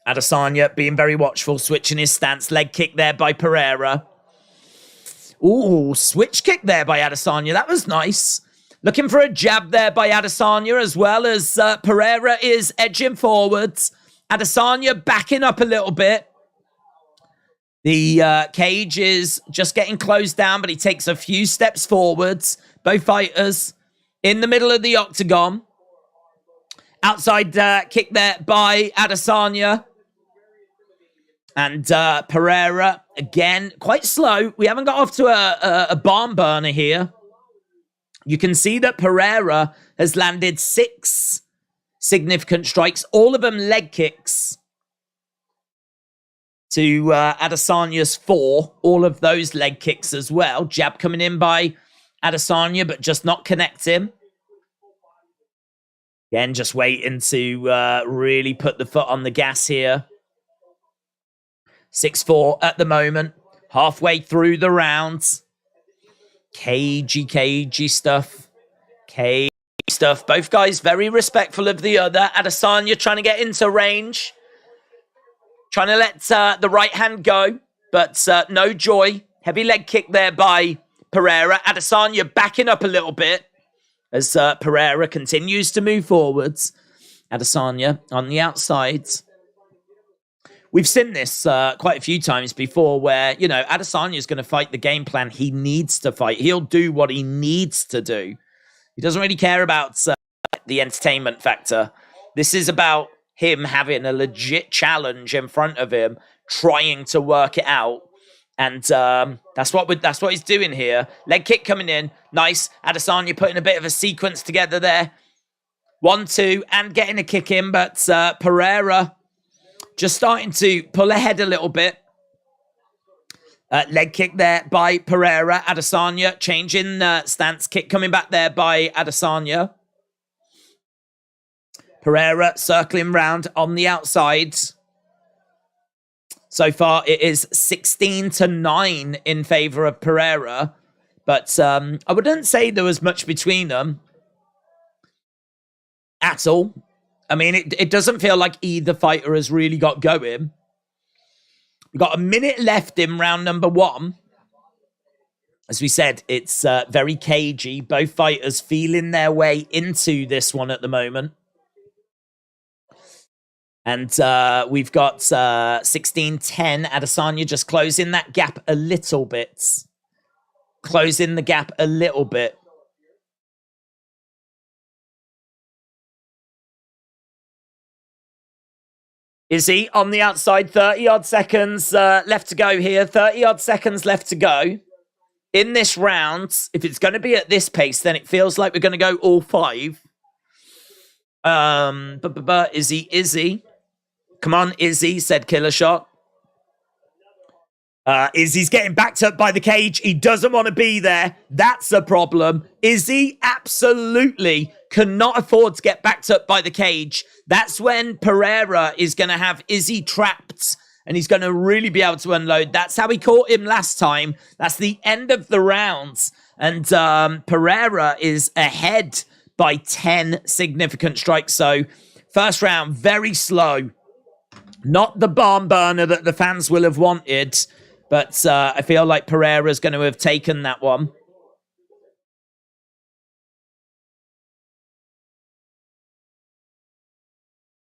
S1: Adesanya being very watchful, switching his stance. Leg kick there by Pereira. Ooh, switch kick there by Adesanya. That was nice. Looking for a jab there by Adesanya, as well as Pereira is edging forwards. Adesanya backing up a little bit. The cage is just getting closed down, but he takes a few steps forwards. Both fighters in the middle of the octagon. Outside kick there by Adesanya. And Pereira, again, quite slow. We haven't got off to a barn burner here. You can see that Pereira has landed 6 significant strikes, all of them leg kicks. To Adesanya's 4, all of those leg kicks as well. Jab coming in by Adesanya, but just not connecting. Again, just waiting to really put the foot on the gas here. 6-4 at the moment. Halfway through the rounds. Cagey stuff. Cagey stuff. Both guys very respectful of the other. Adesanya trying to get into range. Trying to let the right hand go, but no joy. Heavy leg kick there by Pereira. Adesanya backing up a little bit as Pereira continues to move forwards. Adesanya on the outside. We've seen this quite a few times before where, you know, Adesanya is going to fight the game plan he needs to fight. He'll do what he needs to do. He doesn't really care about the entertainment factor. This is about him having a legit challenge in front of him, trying to work it out. And that's what he's doing here. Leg kick coming in. Nice. Adesanya putting a bit of a sequence together there. 1-2 and getting a kick in. But Pereira just starting to pull ahead a little bit. Leg kick there by Pereira. Adesanya changing stance. Kick coming back there by Adesanya. Pereira circling round on the outside. So far, it is 16-9 in favor of Pereira. But I wouldn't say there was much between them at all. I mean, it doesn't feel like either fighter has really got going. We've got a minute left in round number 1. As we said, it's very cagey. Both fighters feeling their way into this one at the moment. And we've got 16-10. Adesanya just closing that gap a little bit. Closing the gap a little bit. Izzy on the outside. 30-odd seconds left to go here. 30-odd seconds left to go. In this round, if it's going to be at this pace, then it feels like we're going to go all 5. Izzy. Come on, Izzy, said Killer Shot. Izzy's getting backed up by the cage. He doesn't want to be there. That's a problem. Izzy absolutely cannot afford to get backed up by the cage. That's when Pereira is going to have Izzy trapped and he's going to really be able to unload. That's how he caught him last time. That's the end of the rounds. And Pereira is ahead by 10 significant strikes. So first round, very slow. Not the barn burner that the fans will have wanted. But I feel like Pereira's going to have taken that one.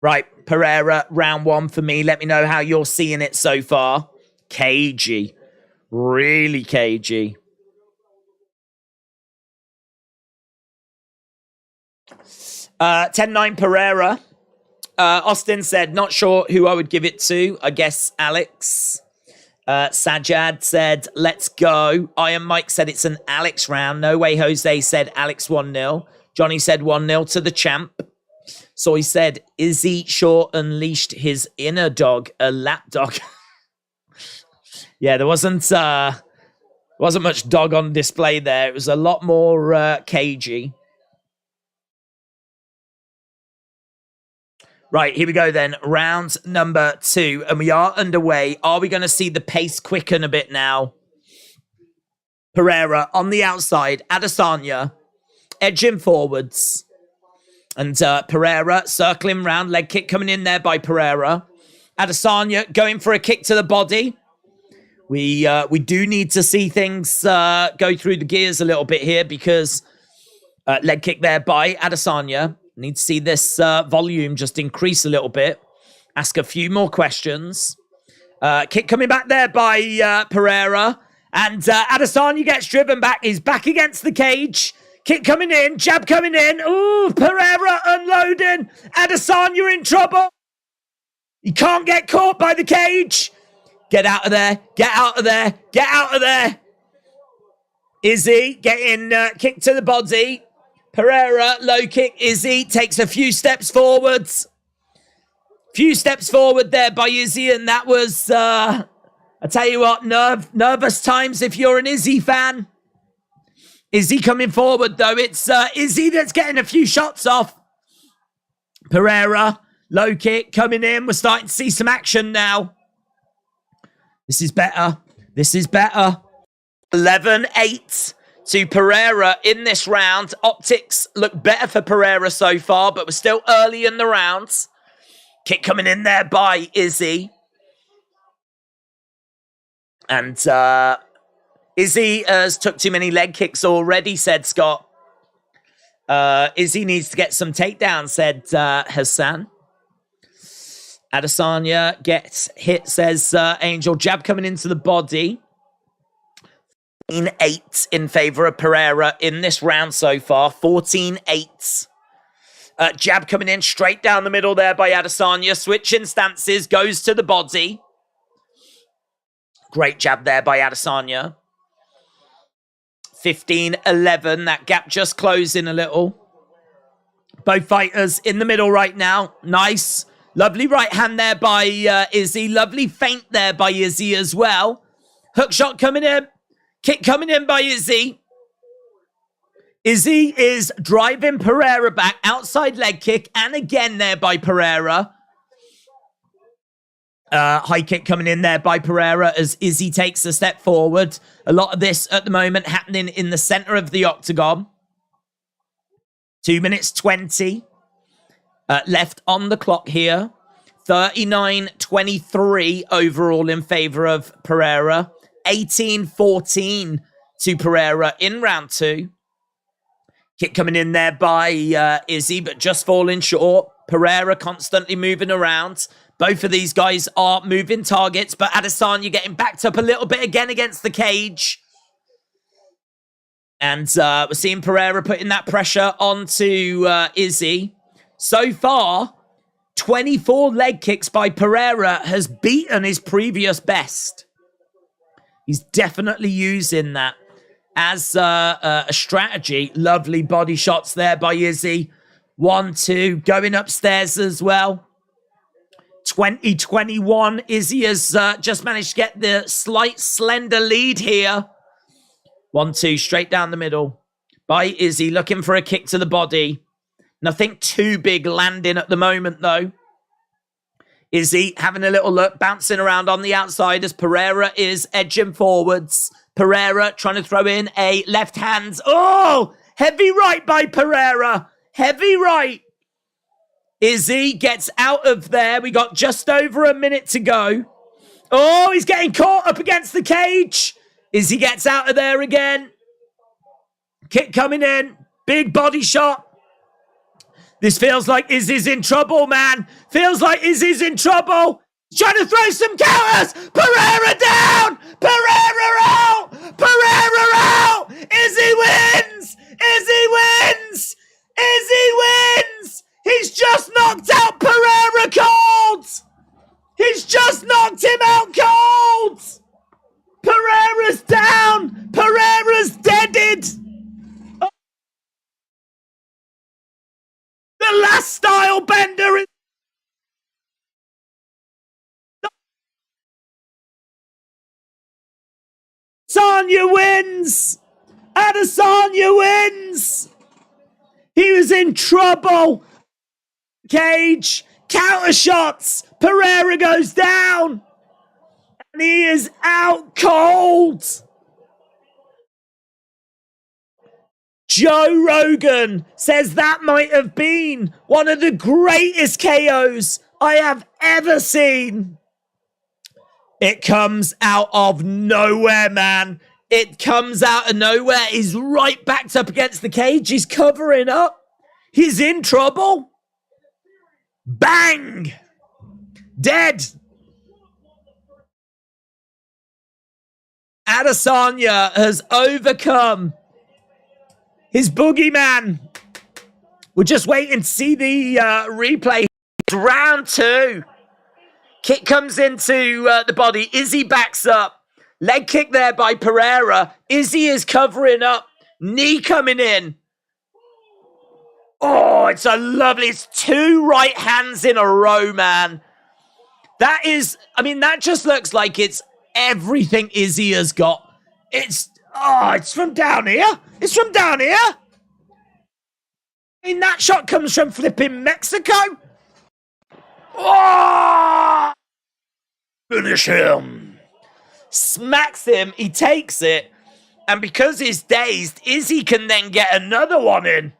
S1: Right, Pereira, round one for me. Let me know how you're seeing it so far. Cagey. Really cagey. Uh, 10-9 Pereira. Austin said, not sure who I would give it to. I guess Alex. Sajad said, let's go. Iron Mike said it's an Alex round. No Way Jose said Alex 1-0. Johnny said 1-0 to the champ. So he said, Izzy Shaw unleashed his inner dog, a lap dog. Yeah, there wasn't much dog on display there. It was a lot more cagey. Right, here we go then. Round number 2, and we are underway. Are we going to see the pace quicken a bit now? Pereira on the outside, Adesanya edging forwards. And Pereira circling round, leg kick coming in there by Pereira. Adesanya going for a kick to the body. We do need to see things go through the gears a little bit here because leg kick there by Adesanya. Need to see this volume just increase a little bit. Ask a few more questions. Kick coming back there by Pereira. And Adesanya gets driven back. He's back against the cage. Kick coming in, jab coming in. Ooh, Pereira unloading. Adesanya in trouble. He can't get caught by the cage. Get out of there. Get out of there. Get out of there. Izzy getting kicked to the body. Pereira, low kick. Izzy takes a few steps forwards. Few steps forward there by Izzy. And that was, I tell you what, nervous times if you're an Izzy fan. Izzy coming forward, though. It's Izzy that's getting a few shots off. Pereira, low kick coming in. We're starting to see some action now. This is better. This is better. 11-8 to Pereira in this round. Optics look better for Pereira so far, but we're still early in the rounds. Kick coming in there by Izzy. And Izzy has took too many leg kicks already, said Scott. Izzy needs to get some takedowns, said Hassan. Adesanya gets hit, says Angel. Jab coming into the body. 14-8 in favor of Pereira in this round so far. 14-8. Jab coming in straight down the middle there by Adesanya. Switching stances, goes to the body. Great jab there by Adesanya. 15-11. That gap just closing a little. Both fighters in the middle right now. Nice. Lovely right hand there by Izzy. Lovely feint there by Izzy as well. Hook shot coming in. Kick coming in by Izzy. Izzy is driving Pereira back. Outside leg kick. And again there by Pereira. High kick coming in there by Pereira as Izzy takes a step forward. A lot of this at the moment happening in the center of the octagon. 2 minutes 20 left on the clock here. 39-23 overall in favor of Pereira. 18-14 to Pereira in round 2. Kick coming in there by Izzy, but just falling short. Pereira constantly moving around. Both of these guys are moving targets, but Adesanya getting backed up a little bit again against the cage. And we're seeing Pereira putting that pressure onto Izzy. So far, 24 leg kicks by Pereira has beaten his previous best. He's definitely using that as a strategy. Lovely body shots there by Izzy. 1-2, going upstairs as well. 2021. Izzy has just managed to get the slight slender lead here. 1-2 straight down the middle by Izzy, looking for a kick to the body. Nothing too big landing at the moment, though. Izzy having a little look, bouncing around on the outside as Pereira is edging forwards. Pereira trying to throw in a left hand. Oh, heavy right by Pereira. Heavy right. Izzy gets out of there. We got just over a minute to go. Oh, he's getting caught up against the cage. Izzy gets out of there again. Kick coming in. Big body shot. This feels like Izzy's in trouble, man. Feels like Izzy's in trouble. He's trying to throw some counters. Pereira down. Pereira out. Pereira out. Izzy wins. Izzy wins. Izzy wins. He's just knocked out Pereira cold. He's just knocked him out cold. Pereira's down. Pereira's deaded. The last style bender is... Adesanya wins. Adesanya wins. He was in trouble. Cage. Counter shots. Pereira goes down. And he is out cold. Joe Rogan says that might have been one of the greatest KOs I have ever seen. It comes out of nowhere, man. It comes out of nowhere. He's right backed up against the cage. He's covering up. He's in trouble. Bang! Dead. Adesanya has overcome his boogeyman. We're just waiting to see the replay. Round 2. Kick comes into the body. Izzy backs up. Leg kick there by Pereira. Izzy is covering up. Knee coming in. Oh, it's a lovely... It's 2 right hands in a row, man. That is... I mean, that just looks like it's everything Izzy has got. It's... Oh, it's from down here. It's from down here. I mean, that shot comes from flipping Mexico. Oh! Finish him. Smacks him. He takes it. And because he's dazed, Izzy can then get another one in.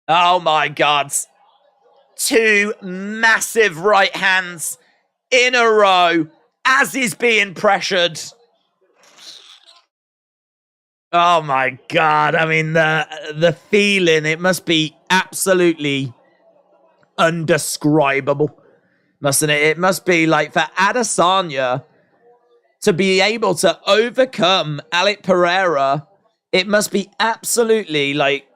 S1: Oh, my God. 2 massive right hands in a row as he's being pressured. Oh, my God. I mean, the feeling, it must be absolutely undescribable, mustn't it? It must be like for Adesanya to be able to overcome Alex Pereira, it must be absolutely like,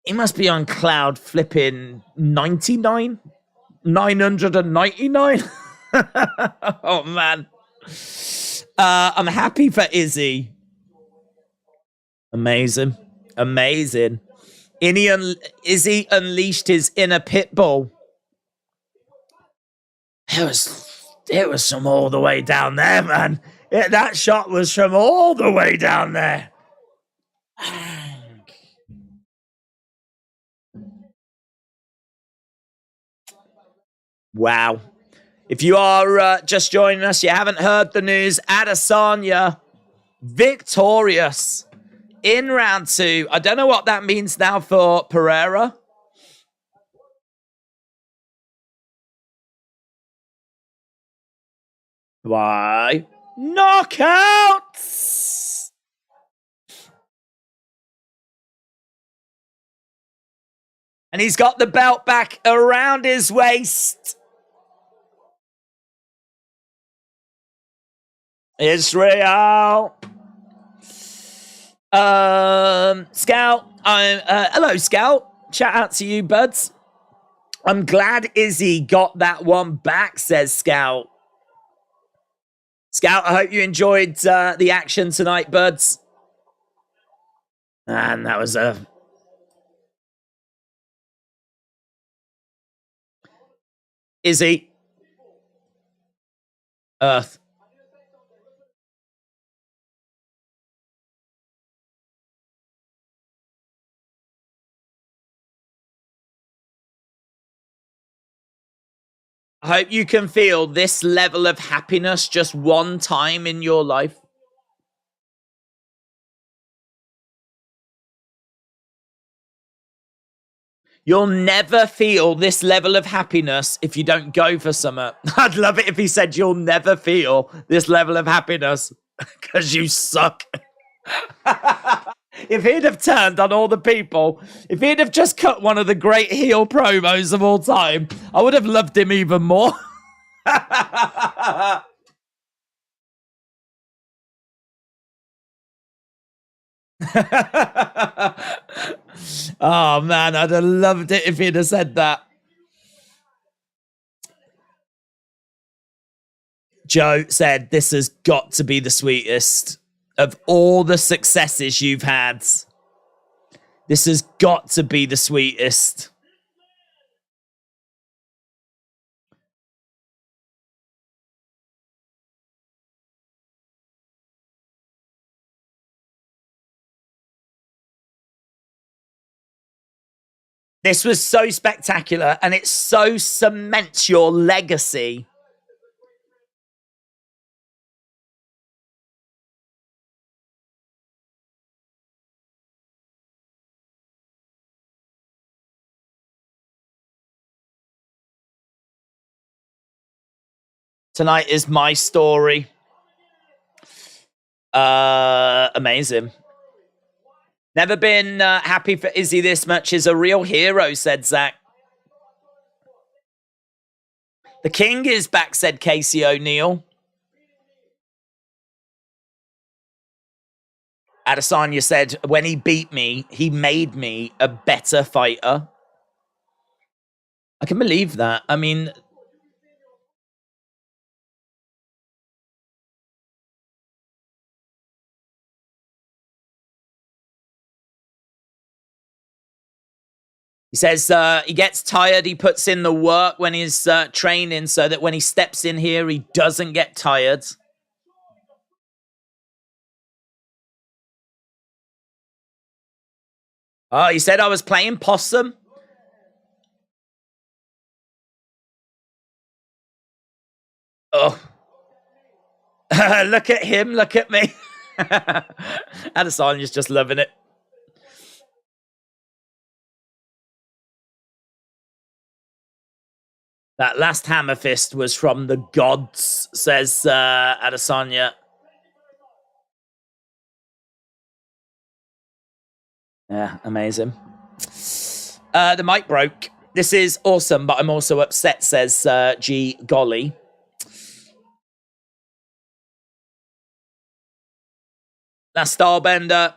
S1: he must be on cloud flipping 99? 999? Oh, man. I'm happy for Izzy. Amazing. Amazing. Izzy unleashed his inner pit bull. It was from all the way down there, man. That shot was from all the way down there. Wow. If you are just joining us, you haven't heard the news. Adesanya victorious in round 2. I don't know what that means now for Pereira. Why? Knockouts! And he's got the belt back around his waist. Israel. Scout. Hello, Scout. Shout out to you, buds. I'm glad Izzy got that one back, says Scout. Scout, I hope you enjoyed the action tonight, buds. And that was Izzy. Earth. I hope you can feel this level of happiness just one time in your life. You'll never feel this level of happiness if you don't go for something. I'd love it if he said you'll never feel this level of happiness because you suck. If he'd have turned on all the people, if he'd have just cut one of the great heel promos of all time, I would have loved him even more. Oh man, I'd have loved it if he'd have said that. Joe said, this has got to be the sweetest of all the successes you've had. This has got to be the sweetest. This was so spectacular, and it so cements your legacy. Tonight is my story. Amazing. Never been happy for Izzy this much. Is a real hero, said Zach. The king is back, said Casey O'Neill. Adesanya said, when he beat me, he made me a better fighter. I can believe that. I mean, he says he gets tired. He puts in the work when he's training so that when he steps in here, he doesn't get tired. Oh, he said I was playing possum. Oh. Look at him. Look at me. Adesanya's just loving it. That last hammer fist was from the gods, says Adesanya. Yeah, amazing. The mic broke. This is awesome, but I'm also upset, says G. Golly. That Stylebender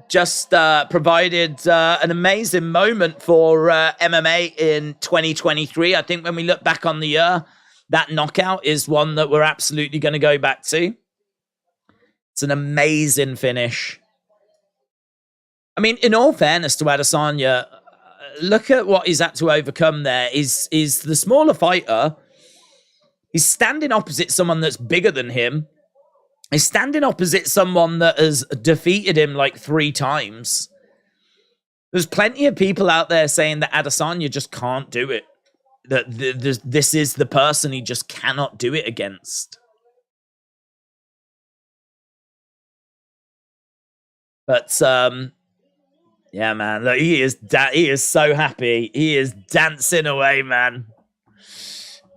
S1: just provided an amazing moment for MMA in 2023. I think when we look back on the year, that knockout is one that we're absolutely going to go back to. It's an amazing finish. I mean, in all fairness to Adesanya, look at what he's had to overcome there. Is the smaller fighter. He's standing opposite someone that's bigger than him. He's standing opposite someone that has defeated him like 3 times. There's plenty of people out there saying that Adesanya just can't do it. That this is the person he just cannot do it against. But yeah, man, look, he is so happy. He is dancing away, man.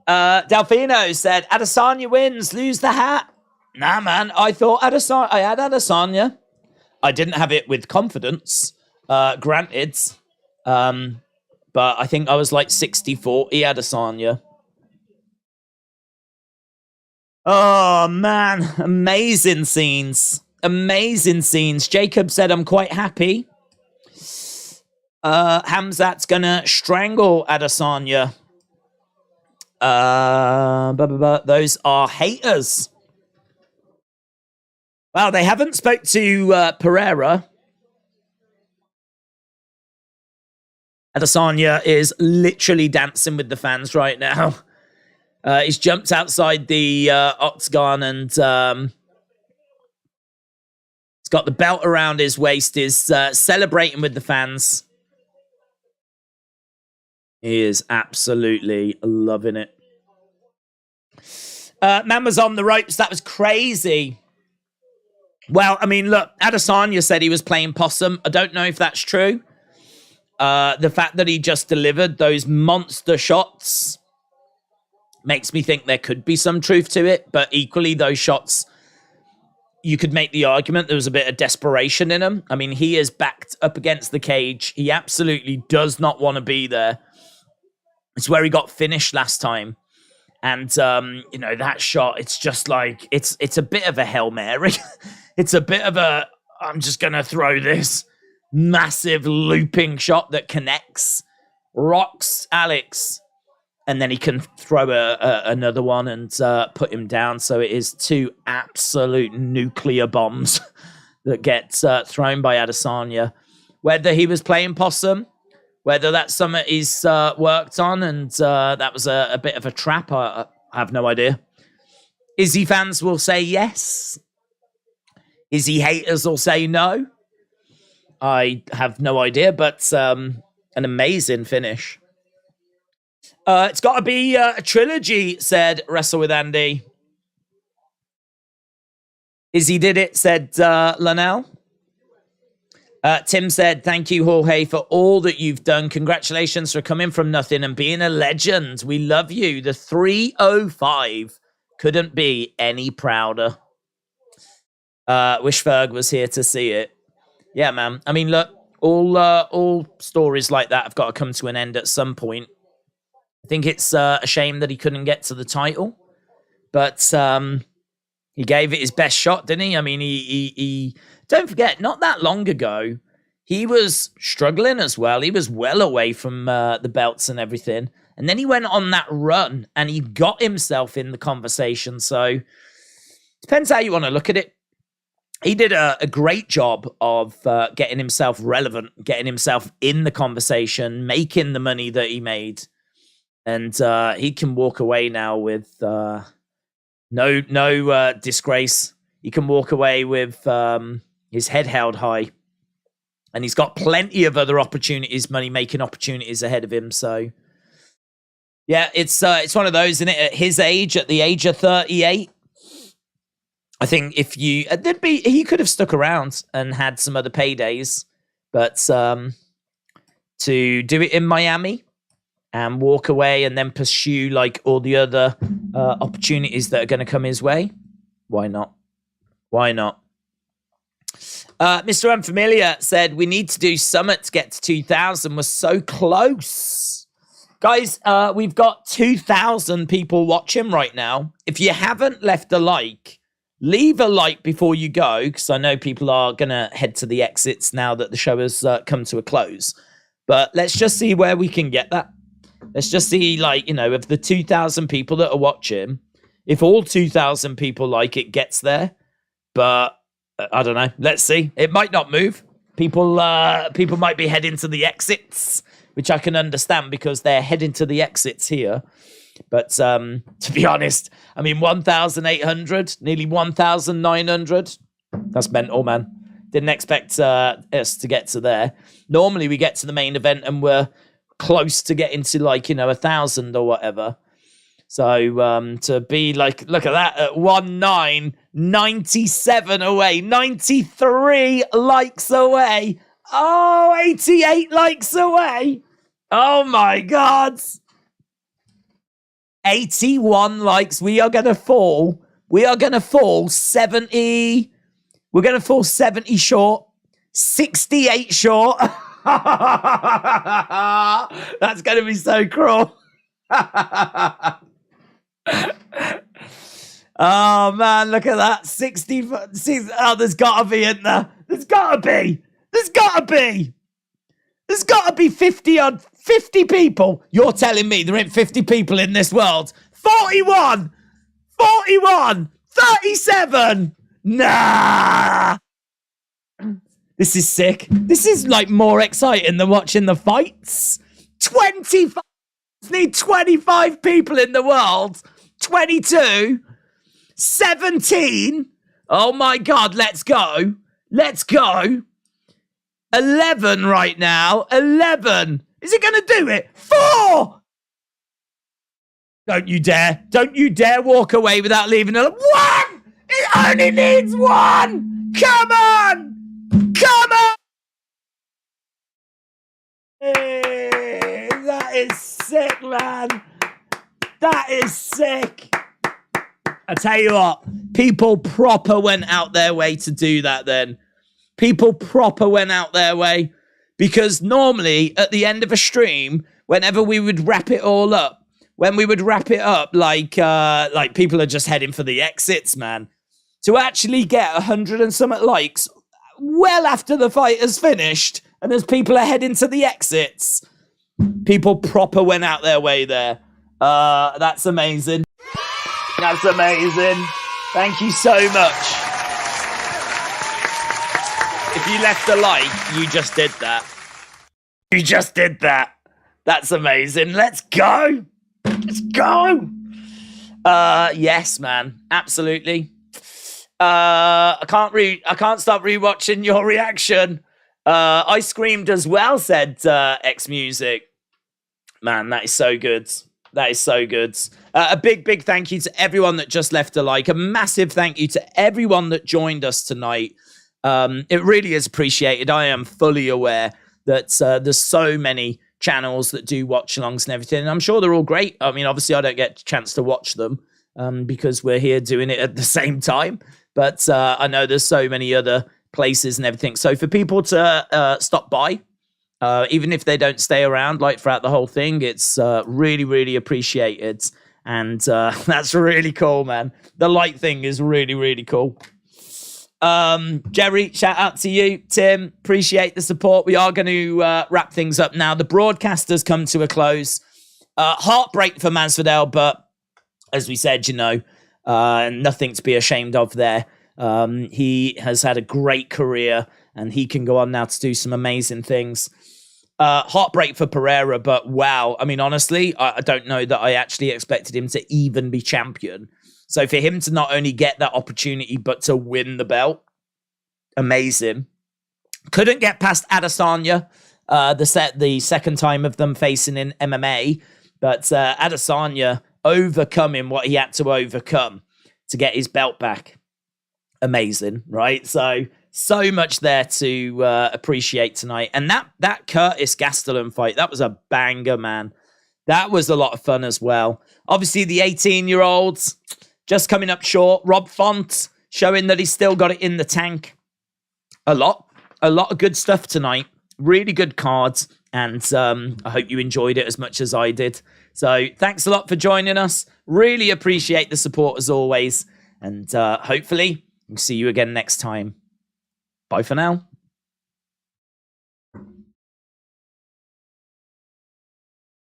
S1: Delfino said Adesanya wins, lose the hat. Nah, man, I had Adesanya. I didn't have it with confidence, granted. But I think I was like 60-40 Adesanya. Oh, man. Amazing scenes. Amazing scenes. Jacob said, I'm quite happy. Hamzat's gonna strangle Adesanya. Those are haters. Well, they haven't spoke to Pereira. Adesanya is literally dancing with the fans right now. He's jumped outside the octagon and he's got the belt around his waist, is celebrating with the fans. He is absolutely loving it. Man was on the ropes. That was crazy. Well, I mean, look, Adesanya said he was playing possum. I don't know if that's true. The fact that he just delivered those monster shots makes me think there could be some truth to it. But equally, those shots, you could make the argument there was a bit of desperation in him. I mean, he is backed up against the cage. He absolutely does not want to be there. It's where he got finished last time. And, you know, that shot, it's just like, it's a bit of a Hail Mary. It's a bit of a, I'm just going to throw this massive looping shot that connects, rocks Alex, and then he can throw another one and put him down. So it is two absolute nuclear bombs that get thrown by Adesanya. Whether he was playing possum, whether that's something he's worked on, and that was a bit of a trap, I have no idea. Izzy fans will say yes. Izzy haters will say no. I have no idea, but an amazing finish. It's got to be a trilogy, said Wrestle with Andy. Izzy did it, said Lanell. Tim said, thank you, Jorge, for all that you've done. Congratulations for coming from nothing and being a legend. We love you. The 305 couldn't be any prouder. Wish Ferg was here to see it. Yeah, man. I mean, look, all stories like that have got to come to an end at some point. I think it's a shame that he couldn't get to the title, but he gave it his best shot, didn't he? I mean, he don't forget, not that long ago, he was struggling as well. He was well away from the belts and everything. And then he went on that run and he got himself in the conversation. So depends how you want to look at it. He did a great job of getting himself relevant, getting himself in the conversation, making the money that he made. And he can walk away now with no disgrace. He can walk away with his head held high. And he's got plenty of other opportunities, money-making opportunities ahead of him. So, yeah, it's one of those, isn't it? At his age, at the age of 38, I think if you... he could have stuck around and had some other paydays. But to do it in Miami and walk away and then pursue like all the other opportunities that are going to come his way, why not? Why not? Mr. Unfamiliar said, we need to do Summit to get to 2,000. We're so close. Guys, we've got 2,000 people watching right now. If you haven't left a like, leave a like before you go, because I know people are going to head to the exits now that the show has come to a close. But let's just see where we can get that. Let's just see, like, you know, of the 2,000 people that are watching, if all 2,000 people like it gets there. But I don't know. Let's see. It might not move. People might be heading to the exits, which I can understand because they're heading to the exits here. But to be honest, I mean, 1,800, nearly 1,900. That's mental, man. Didn't expect us to get to there. Normally we get to the main event and we're close to getting to, like, you know, 1,000 or whatever. So to be like, look at that, at 1,997 away, 93 likes away. Oh, 88 likes away. Oh my God. 81 likes. We are going to fall. We are going to fall 70. We're going to fall 70 short, 68 short. That's going to be so cruel. Oh man, look at that. 60. Oh, there's gotta be in there. There's gotta be 50 people. You're telling me there ain't 50 people in this world? 41, 37. Nah. This is sick. This is like more exciting than watching the fights. 25. Need 25 people in the world. 22. 17. Oh my God, let's go. Let's go. 11 right now. 11. Is it going to do it? 4. Don't you dare. Don't you dare walk away without leaving a 1. It only needs 1. Come on. Come on. Hey, that is sick, man. That is sick. I tell you what, people proper went out their way to do that then. People proper went out their way. Because normally, at the end of a stream, whenever we would wrap it all up, when we would wrap it up, like people are just heading for the exits, man. To actually get 100 and something likes well after the fight has finished, and as people are heading to the exits, people proper went out their way there. That's amazing. That's amazing. Thank you so much. If you left a like, you just did that. You just did that. That's amazing. Let's go. Let's go. Yes, man. Absolutely. I can't stop rewatching your reaction. I screamed as well, said X Music. Man, that is so good. That is so good. A big thank you to everyone that just left a like. A massive thank you to everyone that joined us tonight. It really is appreciated. I am fully aware that there's so many channels that do watch-alongs and everything. And I'm sure they're all great. I mean, obviously, I don't get a chance to watch them because we're here doing it at the same time. But I know there's so many other places and everything. So for people to stop by, even if they don't stay around like throughout the whole thing, it's really appreciated. And that's really cool, man. The light thing is really cool. Jerry, shout out to you. Tim, appreciate the support. We are going to wrap things up now. The broadcast has come to a close. Heartbreak for Masvidal, but as we said, you know, nothing to be ashamed of there. He has had a great career and he can go on now to do some amazing things. Heartbreak for Pereira, but wow. I mean, honestly, I don't know that I actually expected him to even be champion. So for him to not only get that opportunity, but to win the belt, amazing. Couldn't get past Adesanya, the second time of them facing in MMA, but Adesanya overcoming what he had to overcome to get his belt back. Amazing, right? So much there to appreciate tonight. And that Curtis Gastelum fight, that was a banger, man. That was a lot of fun as well. Obviously, the 18-year-olds just coming up short. Rob Font showing that he's still got it in the tank. A lot of good stuff tonight. Really good cards. And I hope you enjoyed it as much as I did. So thanks a lot for joining us. Really appreciate the support as always. And hopefully we'll see you again next time. Bye for now.